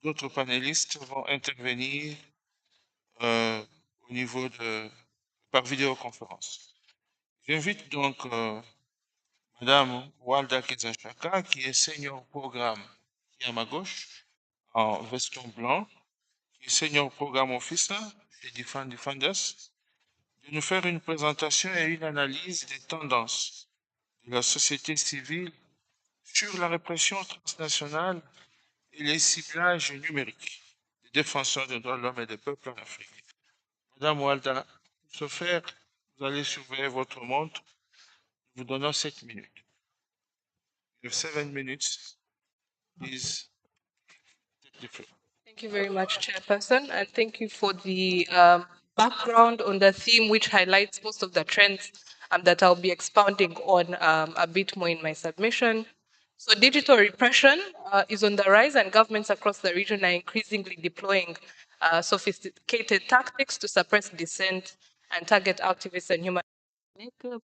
D'autres panélistes vont intervenir au niveau par vidéoconférence. J'invite donc Madame Walda Kizashaka, qui est senior programme, qui est à ma gauche, en veston blanc, qui est senior programme officer chez Defenders, de nous faire une présentation et une analyse des tendances de la société civile sur la répression transnationale et les ciblages numériques des défenseurs des droits de l'homme et des peuples en Afrique. Madame Walda, pour ce faire, vous allez surveiller votre montre. Nous vous donnons 7 minutes. You have 7 minutes. Please take the floor. Thank you very much, Chairperson, and thank you for the background on the theme, which highlights most of the trends that I'll be expounding on a bit more in my submission. So digital repression is on the rise, and governments across the region are increasingly deploying sophisticated tactics to suppress dissent and target activists and human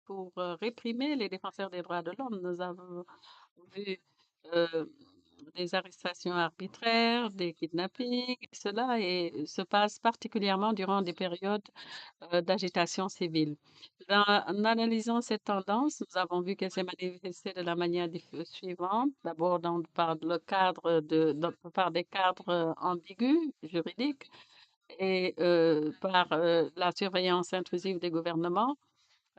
Pour réprimer les défenseurs des droits de l'homme, nous avons vu des arrestations arbitraires, des kidnappings, cela se passe particulièrement durant des périodes d'agitation civile. En analysant cette tendance, nous avons vu qu'elle s'est manifestée de la manière suivante. D'abord par des cadres ambigus, juridiques, et par la surveillance intrusive des gouvernements,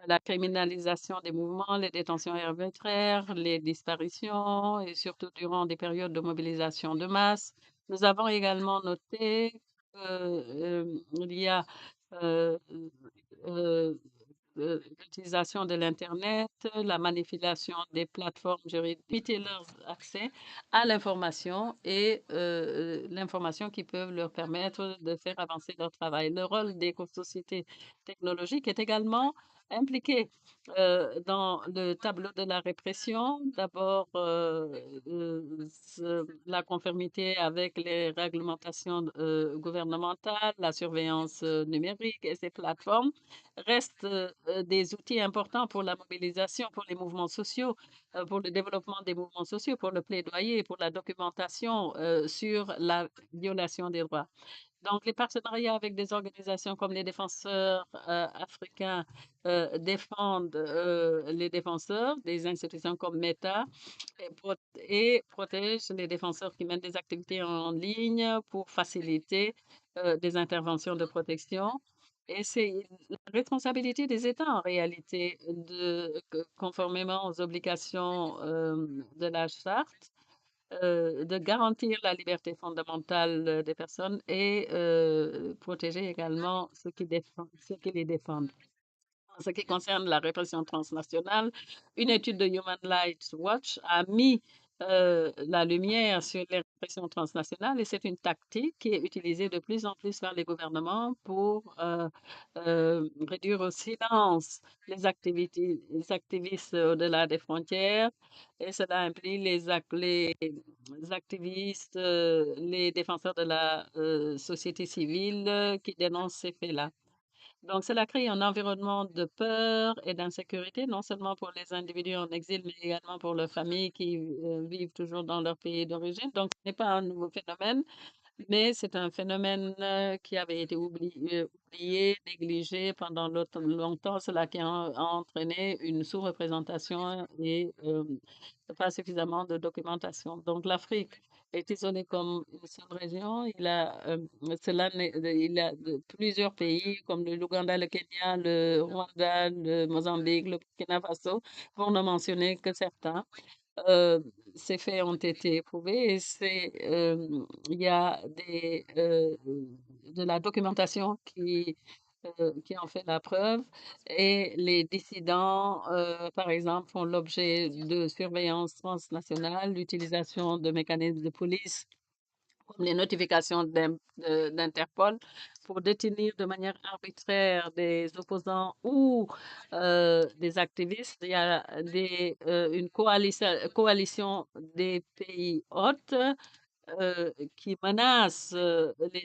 la criminalisation des mouvements, les détentions arbitraires, les disparitions et surtout durant des périodes de mobilisation de masse. Nous avons également noté qu'il y a l'utilisation de l'Internet, la manipulation des plateformes juridiques, limiter leur accès à l'information et l'information qui peut leur permettre de faire avancer leur travail. Le rôle des sociétés technologiques est également impliqué dans le tableau de la répression. D'abord, la conformité avec les réglementations gouvernementales, la surveillance numérique et ces plateformes restent des outils importants pour la mobilisation, pour les mouvements sociaux, pour le développement des mouvements sociaux, pour le plaidoyer, pour la documentation sur la violation des droits. Donc, les partenariats avec des organisations comme les défenseurs africains défendent les défenseurs, des institutions comme Meta, et protègent les défenseurs qui mènent des activités en ligne pour faciliter des interventions de protection. Et c'est la responsabilité des États en réalité, conformément aux obligations de la charte, de garantir la liberté fondamentale des personnes et protéger également ceux qui les défendent. En ce qui concerne la répression transnationale, une étude de Human Rights Watch a mis la lumière sur les répressions transnationales et c'est une tactique qui est utilisée de plus en plus par les gouvernements pour réduire au silence les activistes au-delà des frontières et cela implique les activistes, les défenseurs de la société civile qui dénoncent ces faits-là. Donc, cela crée un environnement de peur et d'insécurité, non seulement pour les individus en exil, mais également pour leurs familles qui vivent toujours dans leur pays d'origine. Donc, ce n'est pas un nouveau phénomène, mais c'est un phénomène qui avait été oublié, négligé pendant longtemps, cela qui a entraîné une sous-représentation et pas suffisamment de documentation. Donc, l'Afrique est isolée comme une seule région. Il a plusieurs pays comme l'Ouganda, le Kenya, le Rwanda, le Mozambique, le Burkina Faso, pour ne mentionner que certains. Ces faits ont été éprouvés et il y a de la documentation qui en fait la preuve et les dissidents, par exemple, font l'objet de surveillance transnationale, l'utilisation de mécanismes de police comme les notifications d'Interpol pour détenir de manière arbitraire des opposants ou des activistes. Il y a une coalition des pays hôtes qui menace les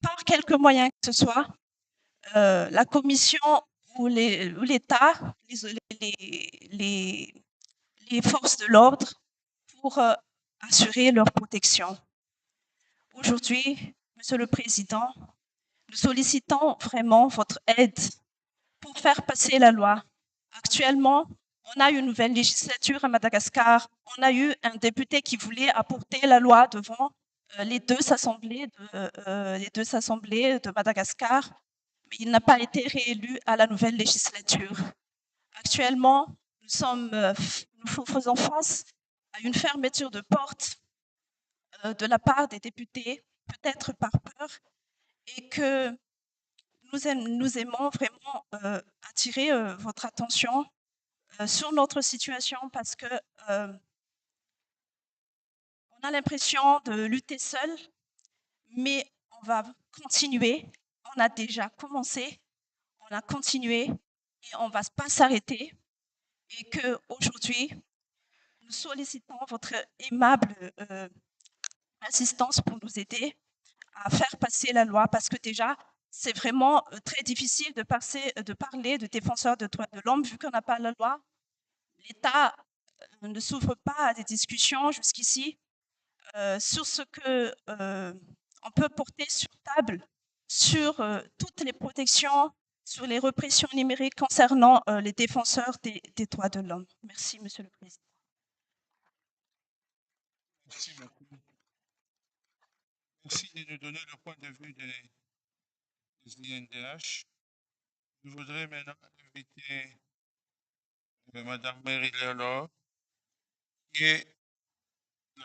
par quelque moyen que ce soit, la Commission ou l'État, les forces de l'ordre pour assurer leur protection. Aujourd'hui, Monsieur le Président, nous sollicitons vraiment votre aide pour faire passer la loi. Actuellement, on a une nouvelle législature à Madagascar. On a eu un député qui voulait apporter la loi devant les deux assemblées de Madagascar, mais il n'a pas été réélu à la nouvelle législature. Actuellement, nous faisons face à une fermeture de porte de la part des députés, peut-être par peur, et que nous aimons vraiment attirer votre attention sur notre situation parce que on a l'impression de lutter seul, mais on va continuer. On a déjà commencé, on a continué et on ne va pas s'arrêter. Et qu'aujourd'hui, nous sollicitons votre aimable assistance pour nous aider à faire passer la loi parce que déjà, c'est vraiment très difficile de parler de défenseurs de droits de l'homme vu qu'on n'a pas la loi. L'État ne s'ouvre pas à des discussions jusqu'ici sur ce que on peut porter sur table sur toutes les protections, sur les répressions numériques concernant les défenseurs des droits de l'homme. Merci, Monsieur le Président. Merci beaucoup. Merci de nous donner le point de vue des INDH. Je voudrais maintenant inviter Madame Mary Lelor, qui est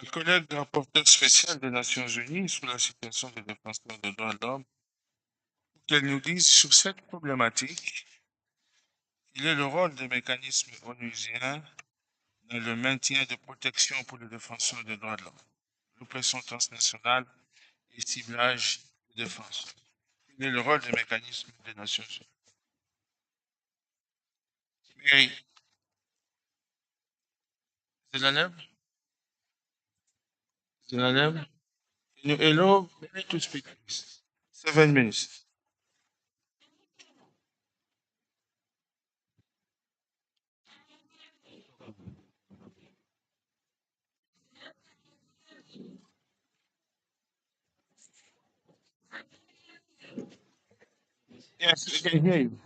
le collègue rapporteur spécial des Nations Unies sur la situation des défenseurs des droits de l'homme, pour qu'elle nous dise sur cette problématique quel est le rôle des mécanismes onusiens dans le maintien de protection pour les défenseurs des droits de l'homme, l'oppression transnationale et ciblage de défense. Quel est le rôle des mécanismes des Nations Unies? Mary, Zelalem? Zelalem? Can you allow Mary to speak, please? 7 minutes. Yes, we can hear you.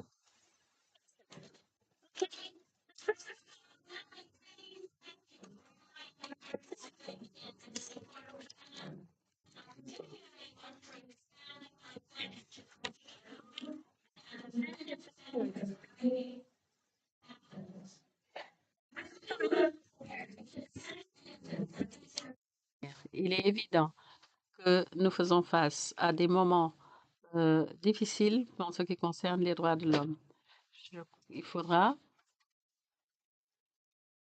Il est évident que nous faisons face à des moments difficiles en ce qui concerne les droits de l'homme. Il faudra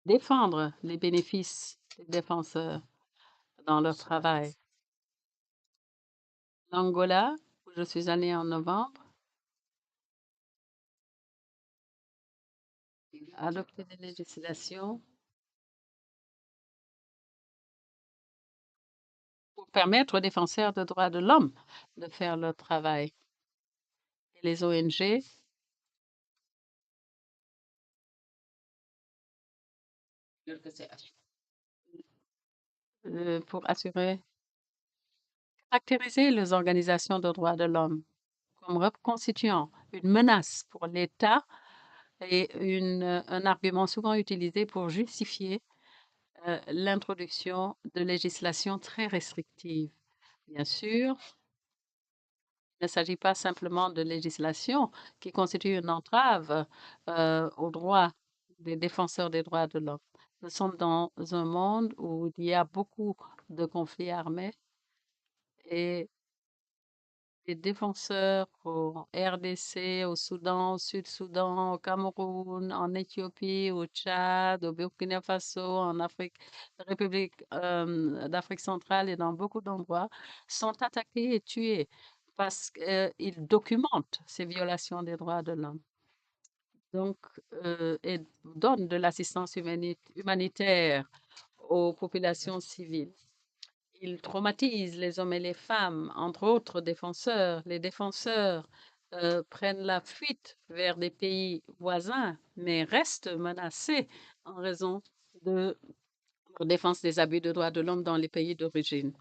défendre les bénéfices des défenseurs dans leur travail. L'Angola, où je suis allée en novembre, a adopté des législations pour permettre aux défenseurs des droits de l'homme de faire leur travail. Et les ONG pour caractériser les organisations de droits de l'homme comme constituant une menace pour l'État et un argument souvent utilisé pour justifier l'introduction de législation très restrictive. Bien sûr, il ne s'agit pas simplement de législation qui constitue une entrave aux droits des défenseurs des droits de l'homme. Nous sommes dans un monde où il y a beaucoup de conflits armés et les défenseurs au RDC, au Soudan, au Sud-Soudan, au Cameroun, en Éthiopie, au Tchad, au Burkina Faso, en République d'Afrique centrale et dans beaucoup d'endroits, sont attaqués et tués parce qu'ils documentent ces violations des droits de l'homme. Donc, et donnent de l'assistance humanitaire aux populations civiles. Ils traumatisent les hommes et les femmes, entre autres défenseurs. Les défenseurs prennent la fuite vers des pays voisins, mais restent menacés en raison de leur défense des abus de droits de l'homme dans les pays d'origine.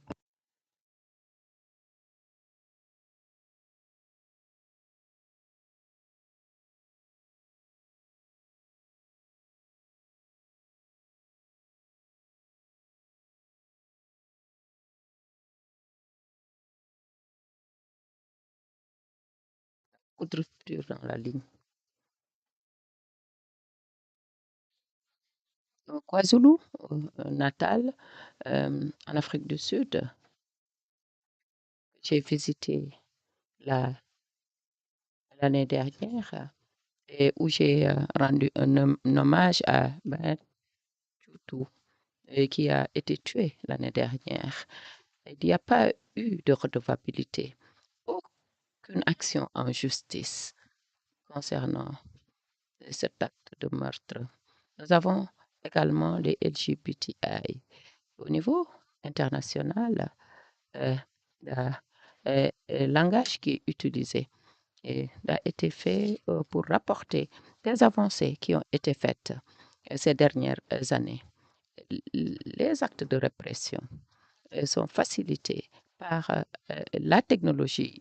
beaucoup de ruptures dans la ligne. Au KwaZulu, Natal, en Afrique du Sud, j'ai visité l'année dernière et où j'ai rendu un hommage à Tutu, qui a été tué l'année dernière. Il n'y a pas eu de redevabilité, aucune action en justice concernant cet acte de meurtre. Nous avons également les LGBTI. Au niveau international, le langage qui est utilisé a été fait pour rapporter des avancées qui ont été faites ces dernières années. Les actes de répression sont facilités par la technologie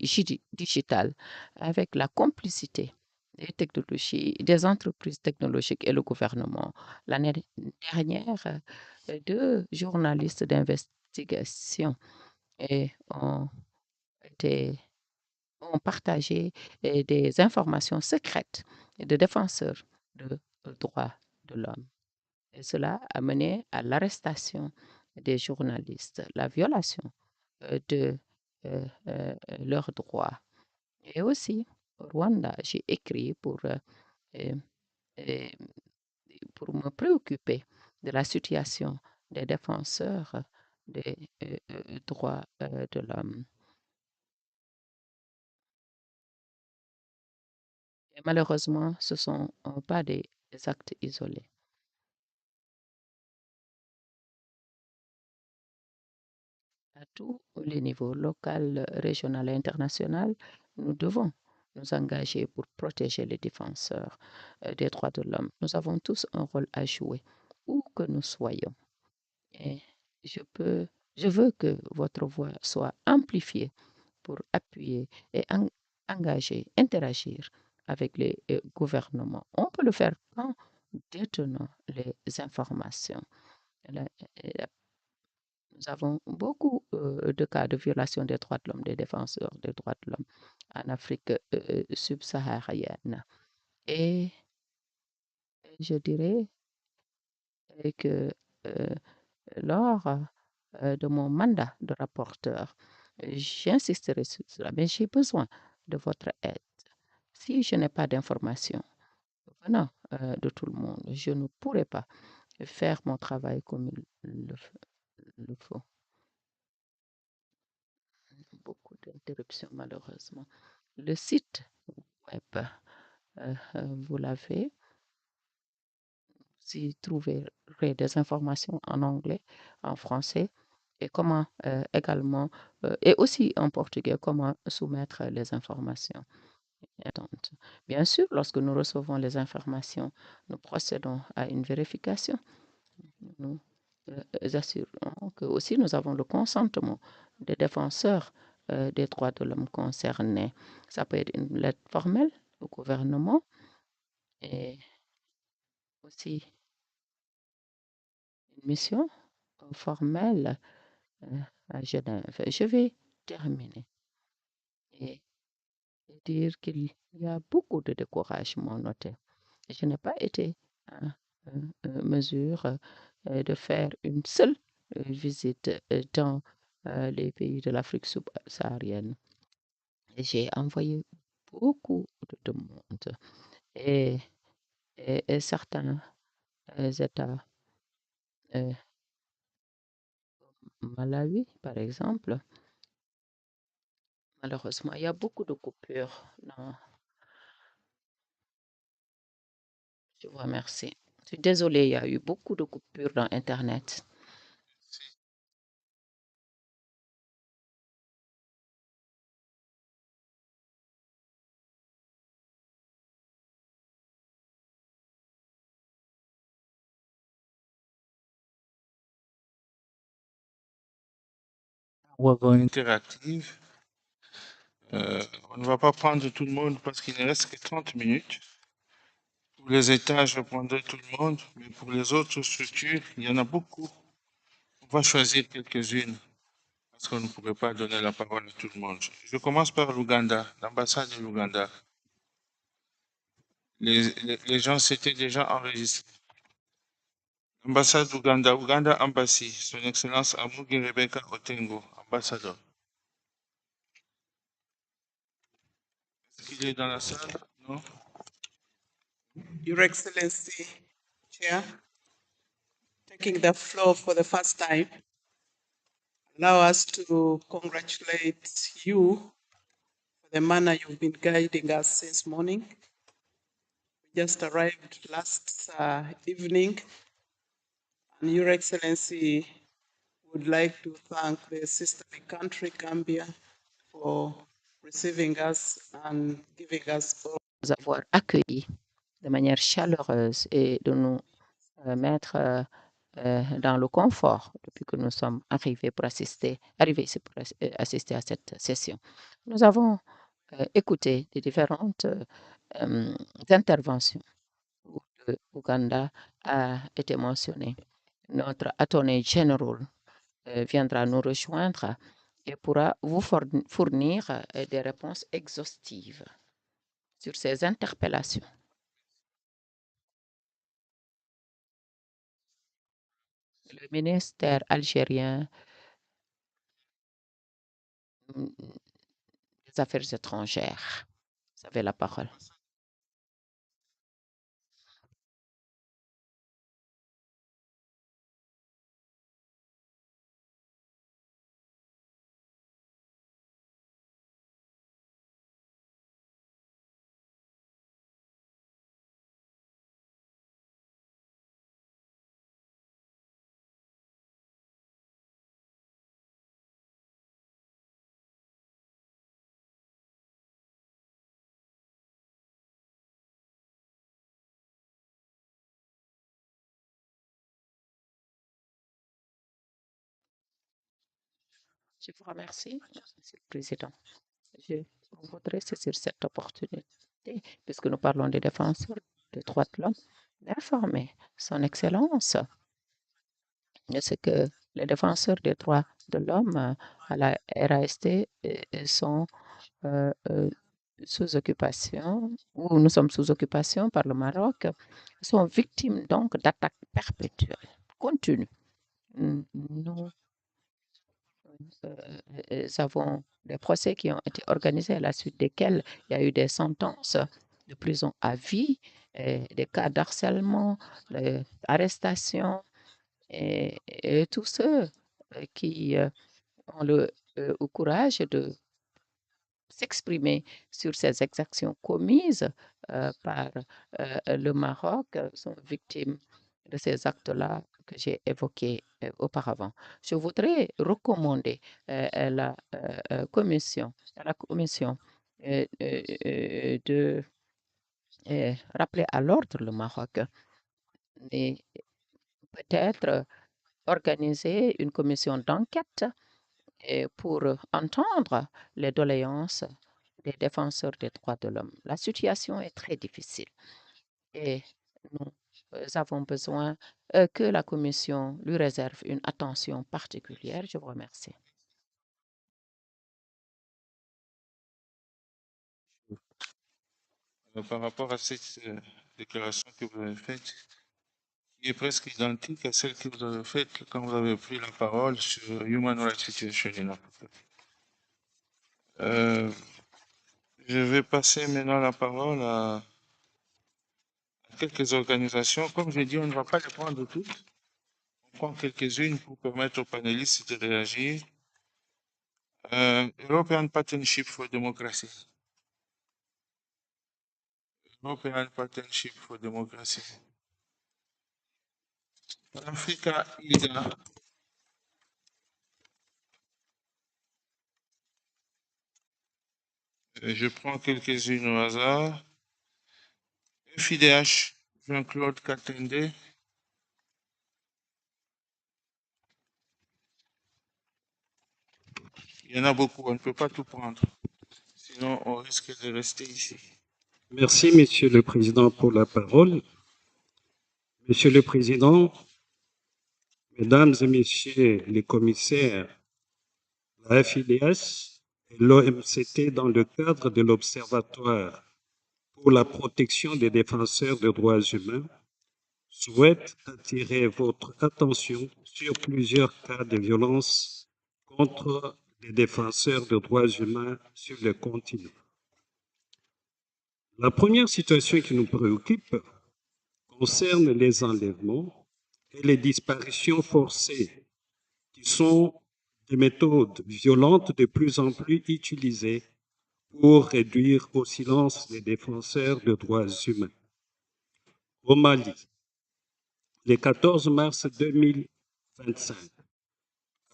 digitale avec la complicité des technologies, des entreprises technologiques et le gouvernement. L'année dernière, 2 journalistes d'investigation ont partagé des informations secrètes de défenseurs de droits de l'homme. Et cela a mené à l'arrestation des journalistes, la violation de leurs droits. Et aussi, au Rwanda, j'ai écrit pour me préoccuper de la situation des défenseurs des droits de l'homme. Et malheureusement, ce ne sont pas des actes isolés. À tous les niveaux, local, régional et international, nous devons nous engager pour protéger les défenseurs des droits de l'homme. Nous avons tous un rôle à jouer, où que nous soyons. Et je veux que votre voix soit amplifiée pour appuyer et engager, interagir avec les gouvernements. On peut le faire en détenant les informations. Nous avons beaucoup de cas de violation des droits de l'homme, des défenseurs des droits de l'homme en Afrique subsaharienne. Et je dirais que lors de mon mandat de rapporteur, j'insisterai sur cela, mais j'ai besoin de votre aide. Si je n'ai pas d'informations venant de tout le monde, je ne pourrai pas faire mon travail comme il le faut. Beaucoup d'interruptions, malheureusement. Le site web, vous l'avez. Vous y trouverez des informations en anglais, en français, et comment également, et aussi en portugais, comment soumettre les informations. Bien sûr, lorsque nous recevons les informations, nous procédons à une vérification. Nous assurons que aussi nous avons le consentement des défenseurs des droits de l'homme concernés. Ça peut être une lettre formelle au gouvernement et aussi une mission formelle à Genève. Je vais terminer et dire qu'il y a beaucoup de découragement noté. Je n'ai pas été en mesure de faire une seule visite dans les pays de l'Afrique subsaharienne. J'ai envoyé beaucoup de demandes et certains États, Malawi par exemple, malheureusement, il y a beaucoup de coupures. Je vous remercie. Je suis désolée, il y a eu beaucoup de coupures dans Internet. Interactive. On ne va pas prendre tout le monde parce qu'il ne reste que 30 minutes. Pour les États, je prendrai tout le monde, mais pour les autres structures, il y en a beaucoup. On va choisir quelques-unes parce qu'on ne pourrait pas donner la parole à tout le monde. Je commence par l'Ouganda, l'ambassade de l'Ouganda. les gens s'étaient déjà enregistrés. Ambassade d'Ouganda, Uganda Embassy, Son Excellence Amugi Rebecca Otengo, ambassadeur. Est-ce qu'il est dans la salle? Non? Your Excellency, Chair, taking the floor for the first time, allow us to congratulate you for the manner you've been guiding us since morning. We just arrived last evening, and Your Excellency would like to thank the sisterly country, Gambia, for receiving us and giving us all. Nous avoir accueillis de manière chaleureuse et de nous mettre dans le confort depuis que nous sommes arrivés ici pour assister à cette session. Nous avons écouté les différentes interventions où l'Ouganda a été mentionné. Notre Attorney General viendra nous rejoindre et pourra vous fournir des réponses exhaustives sur ces interpellations. Le ministère algérien des Affaires étrangères, vous avez la parole. Je vous remercie, Monsieur le Président. Je voudrais saisir cette opportunité, puisque nous parlons des défenseurs des droits de l'homme, d'informer Son Excellence de ce que les défenseurs des droits de l'homme à la RAST sont sous occupation, ou nous sommes sous occupation par le Maroc, sont victimes donc d'attaques perpétuelles, continues. Nous avons des procès qui ont été organisés à la suite desquels il y a eu des sentences de prison à vie, des cas d'harcèlement, d'arrestation, et tous ceux qui ont le courage de s'exprimer sur ces exactions commises par le Maroc sont victimes de ces actes-là que j'ai évoqués auparavant. Je voudrais recommander à la commission de rappeler à l'ordre le Maroc et peut-être organiser une commission d'enquête pour entendre les doléances des défenseurs des droits de l'homme. La situation est très difficile et nous avons besoin que la Commission lui réserve une attention particulière. Je vous remercie. Par rapport à cette déclaration que vous avez faite, qui est presque identique à celle que vous avez faite quand vous avez pris la parole sur Human Rights Situation in Africa. Je vais passer maintenant la parole à quelques organisations. Comme j'ai dit, on ne va pas les prendre toutes. On prend quelques-unes pour permettre aux panélistes de réagir. European Partnership for Democracy. European Partnership for Democracy. Africa IDA. Je prends quelques-unes au hasard. FIDH, Jean-Claude Katende. Il y en a beaucoup, on ne peut pas tout prendre. Sinon, on risque de rester ici. Merci, Monsieur le Président, pour la parole. Monsieur le Président, Mesdames et Messieurs les commissaires, la FIDH et l'OMCT, dans le cadre de l'Observatoire pour la protection des défenseurs des droits humains souhaite attirer votre attention sur plusieurs cas de violence contre les défenseurs des droits humains sur le continent. La première situation qui nous préoccupe concerne les enlèvements et les disparitions forcées, qui sont des méthodes violentes de plus en plus utilisées pour réduire au silence les défenseurs des droits humains. Au Mali, le 14 mars 2025,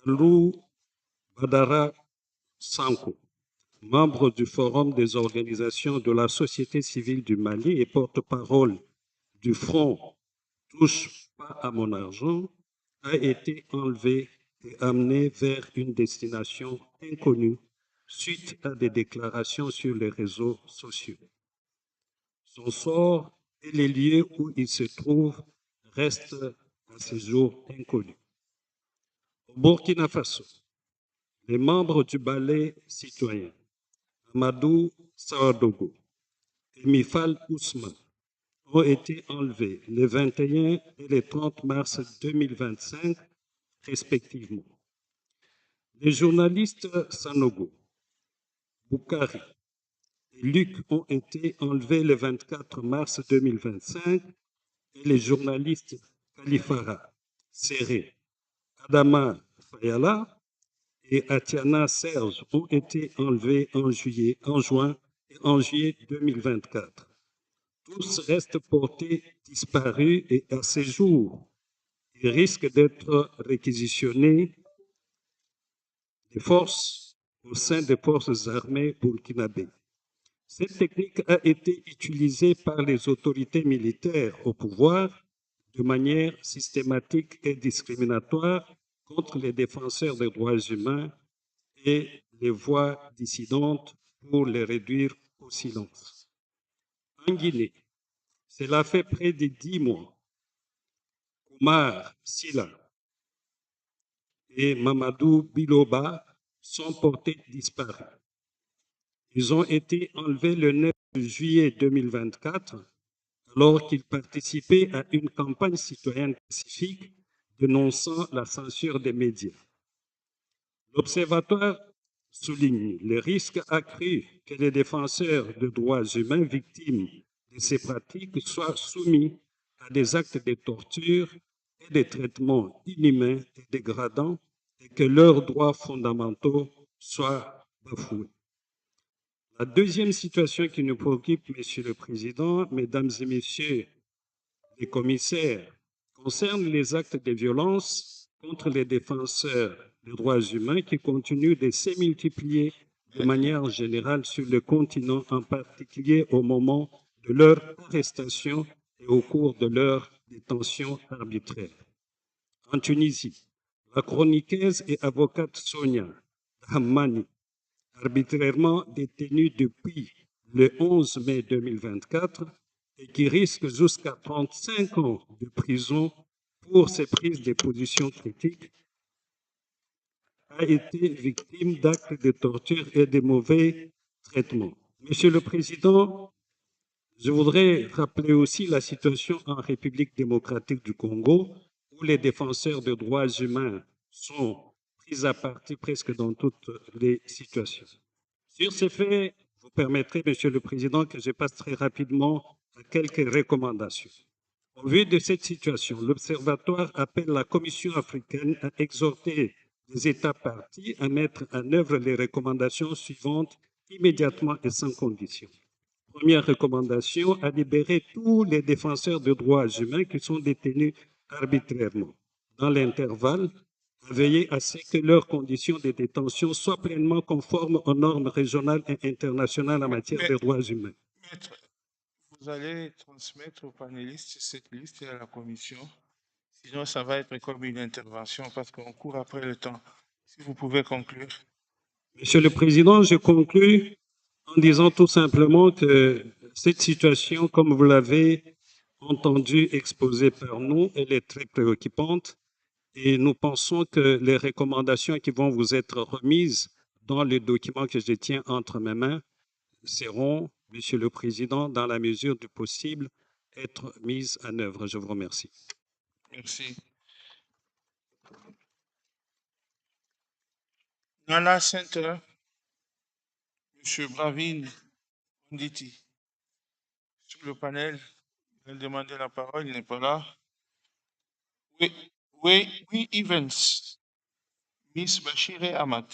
Alou Badara Sanko, membre du Forum des organisations de la société civile du Mali et porte-parole du Front Touche pas à mon argent, a été enlevé et amené vers une destination inconnue suite à des déclarations sur les réseaux sociaux. Son sort et les lieux où il se trouve restent à ce jour inconnus. Au Burkina Faso, les membres du ballet citoyen Amadou Sawadogo et Mifal Ousmane ont été enlevés le 21 et le 30 mars 2025, respectivement. Les journalistes Sanogo, Boukari et Luc ont été enlevés le 24 mars 2025 et les journalistes Kalifara, Serait, Adama Fayala et Atiana Serge ont été enlevés en juin et en juillet 2024. Tous restent portés disparus et à ce jour, ils risquent d'être réquisitionnés des forces au sein des forces armées burkinabées. Cette technique a été utilisée par les autorités militaires au pouvoir de manière systématique et discriminatoire contre les défenseurs des droits humains et les voix dissidentes pour les réduire au silence. En Guinée, cela fait près de 10 mois. Omar Silla et Mamadou Biloba sont portés disparus. Ils ont été enlevés le 9 juillet 2024 alors qu'ils participaient à une campagne citoyenne pacifique dénonçant la censure des médias. L'Observatoire souligne le risque accru que les défenseurs des droits humains victimes de ces pratiques soient soumis à des actes de torture et des traitements inhumains et dégradants et que leurs droits fondamentaux soient bafoués. La deuxième situation qui nous préoccupe, Monsieur le Président, Mesdames et Messieurs les commissaires, concerne les actes de violence contre les défenseurs des droits humains qui continuent de se multiplier de manière générale sur le continent, en particulier au moment de leur arrestation et au cours de leur détention arbitraire. En Tunisie, la chroniqueuse et avocate Sonia Hammani, arbitrairement détenue depuis le 11 mai 2024 et qui risque jusqu'à 35 ans de prison pour ses prises de position critiques, a été victime d'actes de torture et de mauvais traitements. Monsieur le Président, je voudrais rappeler aussi la situation en République démocratique du Congo, où les défenseurs des droits humains sont pris à partie presque dans toutes les situations. Sur ces faits, vous permettrez, Monsieur le Président, que je passe très rapidement à quelques recommandations. Au vu de cette situation, l'Observatoire appelle la Commission africaine à exhorter les États parties à mettre en œuvre les recommandations suivantes immédiatement et sans condition. Première recommandation, à libérer tous les défenseurs de droits humains qui sont détenus arbitrairement. Dans l'intervalle, à veiller à ce que leurs conditions de détention soient pleinement conformes aux normes régionales et internationales en matière de droits humains. Maître, vous allez transmettre aux panélistes cette liste et à la commission. Sinon, ça va être comme une intervention parce qu'on court après le temps. Si vous pouvez conclure. Monsieur le Président, je conclus en disant tout simplement que cette situation, comme vous l'avez entendu exposée par nous, elle est très préoccupante et nous pensons que les recommandations qui vont vous être remises dans le document que je tiens entre mes mains seront Monsieur le Président, dans la mesure du possible, être mises en œuvre. Je vous remercie. Merci. Nana Center, M. Bravin Nditi. Sur le panel, il a demandé la parole, il n'est pas là. Oui, Evans, Miss Bachire Ahmad.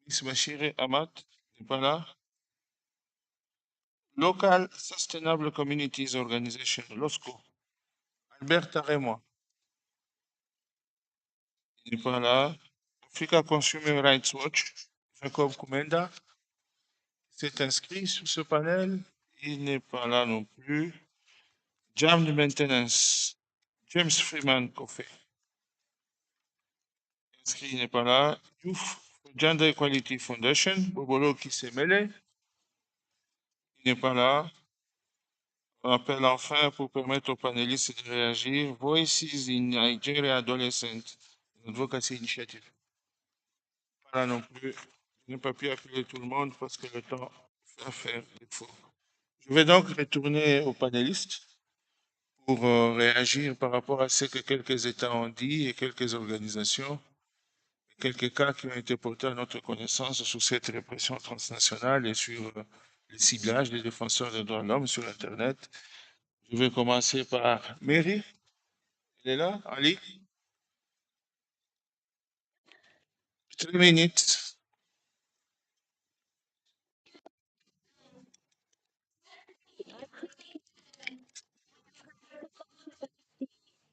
Miss Bachire Ahmad n'est pas là. Local Sustainable Communities Organization, LOSCO. Alberta Raymond. Il n'est pas là. Africa Consumer Rights Watch, Jacob Koumenda s'est inscrit sur ce panel. Il n'est pas là non plus. Jam Maintenance, James Freeman Koffé. Inscrit, il n'est pas là. Youth Gender Equality Foundation, Bobolo qui s'est mêlé. Il n'est pas là. On appelle enfin pour permettre aux panélistes de réagir. Voices in Nigeria Adolescent, Advocacy Initiative. Pas là non plus. Je n'ai pas pu appeler tout le monde parce que le temps fait faire défaut. Je vais donc retourner aux panélistes pour réagir par rapport à ce que quelques États ont dit et quelques organisations, quelques cas qui ont été portés à notre connaissance sur cette répression transnationale et sur le ciblage des défenseurs des droits de l'homme sur Internet. Je vais commencer par Mary. Elle est là, Ali. 3 minutes.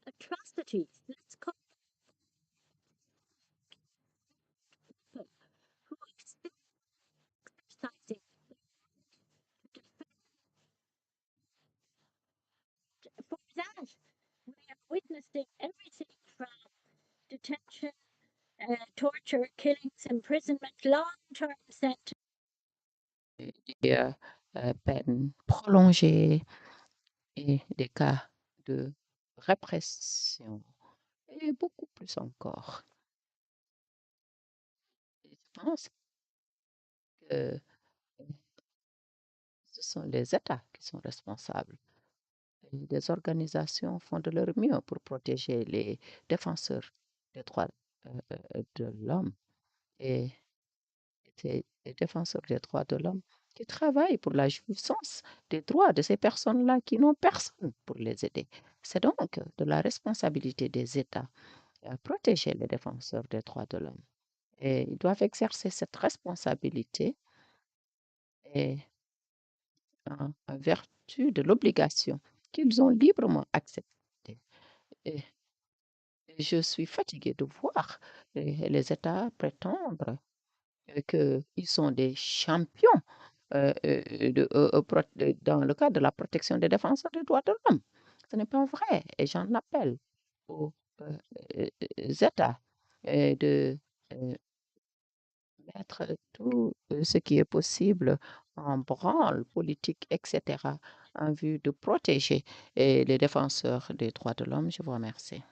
Atrocities. Let's call who exercising. For that, we are witnessing everything from detention, torture, killings, imprisonment, long-term sentences. Peines prolongées et des cas de répression et beaucoup plus encore. Je pense que ce sont les États qui sont responsables. Et des organisations font de leur mieux pour protéger les défenseurs des droits de l'homme et les défenseurs des droits de l'homme qui travaillent pour la jouissance des droits de ces personnes-là qui n'ont personne pour les aider. C'est donc de la responsabilité des États à protéger les défenseurs des droits de l'homme. Et ils doivent exercer cette responsabilité et en vertu de l'obligation qu'ils ont librement acceptée. Et je suis fatiguée de voir les États prétendre qu'ils sont des champions dans le cadre de la protection des défenseurs des droits de l'homme. Ce n'est pas vrai. Et j'en appelle aux États de mettre tout ce qui est possible en branle politique, etc., en vue de protéger les défenseurs des droits de l'homme. Je vous remercie.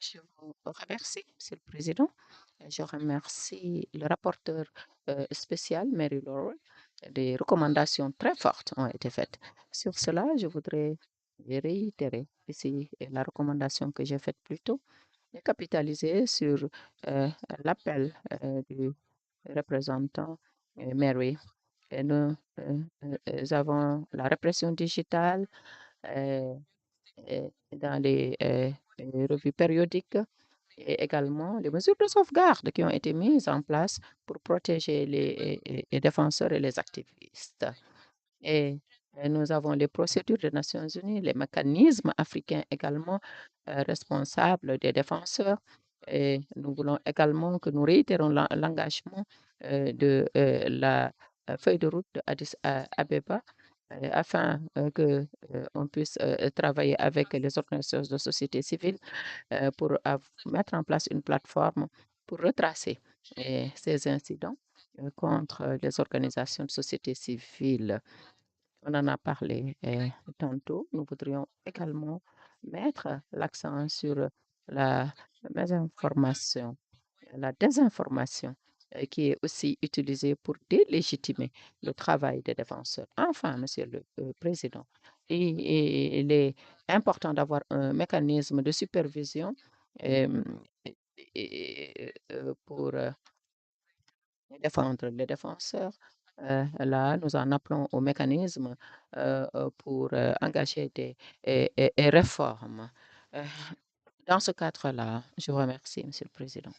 Je vous remercie, Monsieur le Président. Je remercie le rapporteur spécial, Mary Laurel. Des recommandations très fortes ont été faites. Sur cela, je voudrais réitérer ici la recommandation que j'ai faite plus tôt et capitaliser sur l'appel du représentant Mary. Et nous avons la répression digitale dans les revues périodiques et également les mesures de sauvegarde qui ont été mises en place pour protéger les défenseurs et les activistes. Et nous avons les procédures des Nations Unies, les mécanismes africains également responsables des défenseurs. Et nous voulons également que nous réitérons l'engagement de la feuille de route d'Addis Abeba afin qu'on puisse travailler avec les organisations de société civile pour mettre en place une plateforme pour retracer ces incidents contre les organisations de société civile. On en a parlé tantôt. Nous voudrions également mettre l'accent sur la mésinformation, la désinformation qui est aussi utilisée pour délégitimer le travail des défenseurs. Enfin, Monsieur le Président, il est important d'avoir un mécanisme de supervision pour défendre les défenseurs. Là, nous en appelons au mécanisme pour engager des réformes. Dans ce cadre-là, je vous remercie, Monsieur le Président.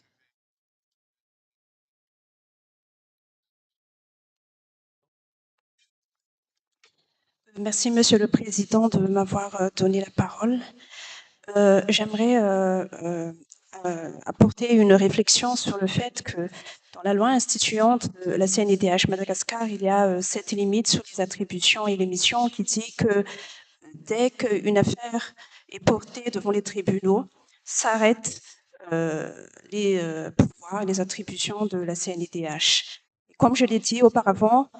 Merci, Monsieur le Président, de m'avoir donné la parole. J'aimerais apporter une réflexion sur le fait que dans la loi instituante de la CNIDH Madagascar, il y a cette limite sur les attributions et les missions qui dit que dès qu'une affaire est portée devant les tribunaux, s'arrêtent les pouvoirs et les attributions de la CNIDH. Comme je l'ai dit auparavant,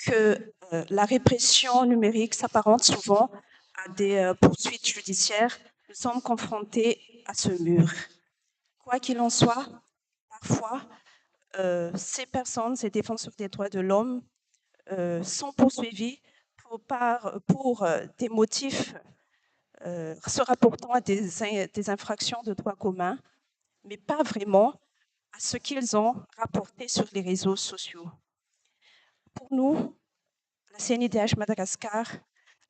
que la répression numérique s'apparente souvent à des poursuites judiciaires, nous sommes confrontés à ce mur. Quoi qu'il en soit, parfois, ces personnes, ces défenseurs des droits de l'homme, sont poursuivis pour des motifs se rapportant à des infractions de droit commun, mais pas vraiment à ce qu'ils ont rapporté sur les réseaux sociaux. Pour nous, la CNIDH Madagascar,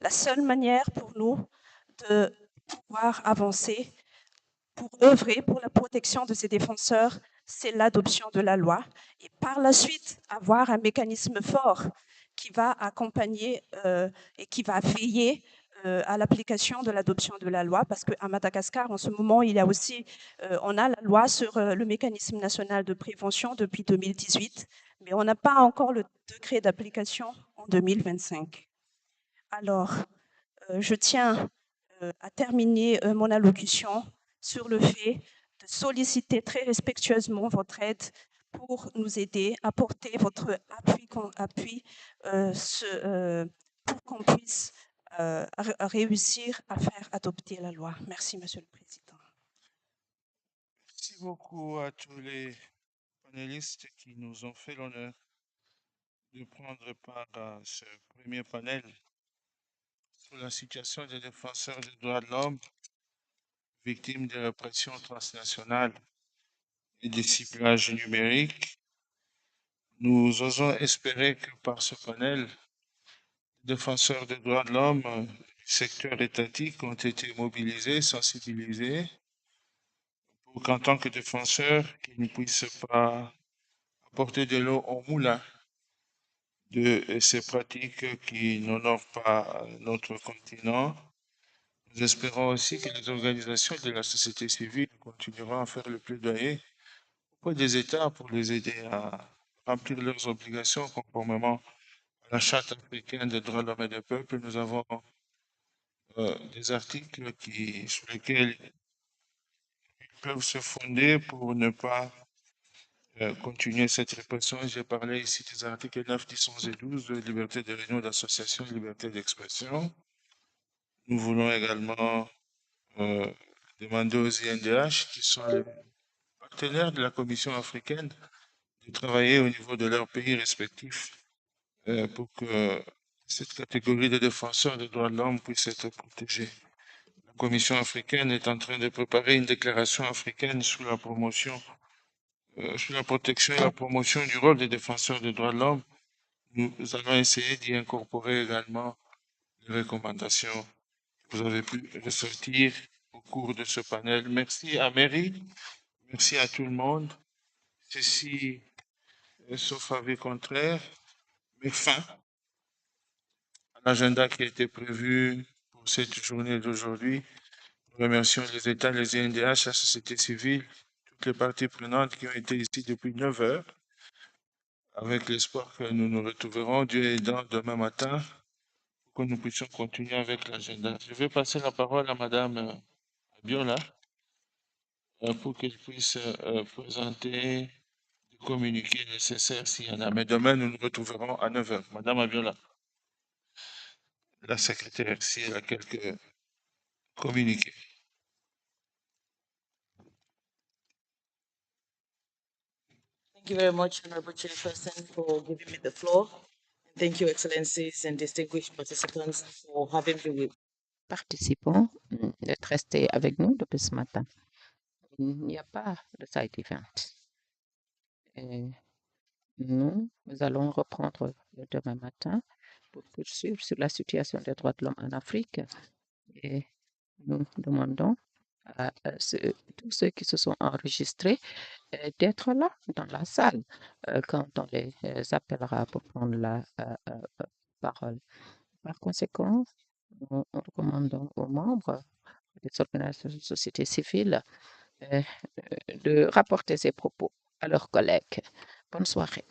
la seule manière pour nous de pouvoir avancer, pour œuvrer pour la protection de ces défenseurs, c'est l'adoption de la loi et par la suite avoir un mécanisme fort qui va accompagner et qui va veiller à l'application de l'adoption de la loi, parce qu'à Madagascar, en ce moment, il y a aussi, on a la loi sur le mécanisme national de prévention depuis 2018, mais on n'a pas encore le décret d'application en 2025. Alors, je tiens à terminer mon allocution sur le fait de solliciter très respectueusement votre aide pour nous aider, apporter votre appui pour qu'on puisse réussir à faire adopter la loi. Merci, Monsieur le Président. Merci beaucoup à tous les panélistes qui nous ont fait l'honneur de prendre part à ce premier panel sur la situation des défenseurs des droits de l'homme victimes de répression transnationale et des ciblages numériques. Nous osons espérer que par ce panel, les défenseurs des droits de l'homme du secteur étatique ont été mobilisés, sensibilisés, pour qu'en tant que défenseurs, qu'ils ne puissent pas apporter de l'eau au moulin de ces pratiques qui n'honorent pas notre continent. Nous espérons aussi que les organisations de la société civile continueront à faire le plaidoyer auprès des États pour les aider à remplir leurs obligations conformément à la Charte africaine des droits de l'homme et des peuples. Nous avons des articles sur lesquels ils peuvent se fonder pour ne pas continuer cette répression. J'ai parlé ici des articles 9, 10, 11 et 12 de liberté de réunion, d'association, liberté d'expression. Nous voulons également demander aux INDH, qui sont les partenaires de la Commission africaine, de travailler au niveau de leurs pays respectifs pour que cette catégorie de défenseurs des droits de l'homme puisse être protégée. La Commission africaine est en train de préparer une déclaration africaine sur la promotion, sur la protection et la promotion du rôle des défenseurs des droits de l'homme. Nous allons essayer d'y incorporer également les recommandations que vous avez pu ressortir au cours de ce panel. Merci à Mary, merci à tout le monde. Ceci, sauf avis contraire, met fin à l'agenda qui était prévu pour cette journée d'aujourd'hui. Nous remercions les États, les INDH, la société civile, toutes les parties prenantes qui ont été ici depuis 9 heures, avec l'espoir que nous nous retrouverons, Dieu aidant, demain matin, pour que nous puissions continuer avec l'agenda. Je vais passer la parole à Madame Abiola pour qu'elle puisse présenter les communiqués nécessaires s'il y en a. Mais demain, nous nous retrouverons à 9 heures. Madame Abiola, la secrétaire, si elle a quelques communiqué. Thank you very much, Honorable Chairperson, for giving me the floor. And thank you, Excellencies and distinguished participants, for having me with. Participants d'être restés avec nous depuis ce matin. Il n'y a pas de side event. Et nous allons reprendre demain matin pour poursuivre sur la situation des droits de l'homme en Afrique. Et nous demandons à tous ceux qui se sont enregistrés d'être là dans la salle quand on les appellera pour prendre la parole. Par conséquent, nous recommandons aux membres des organisations de société civile de rapporter ces propos à leurs collègues. Bonne soirée.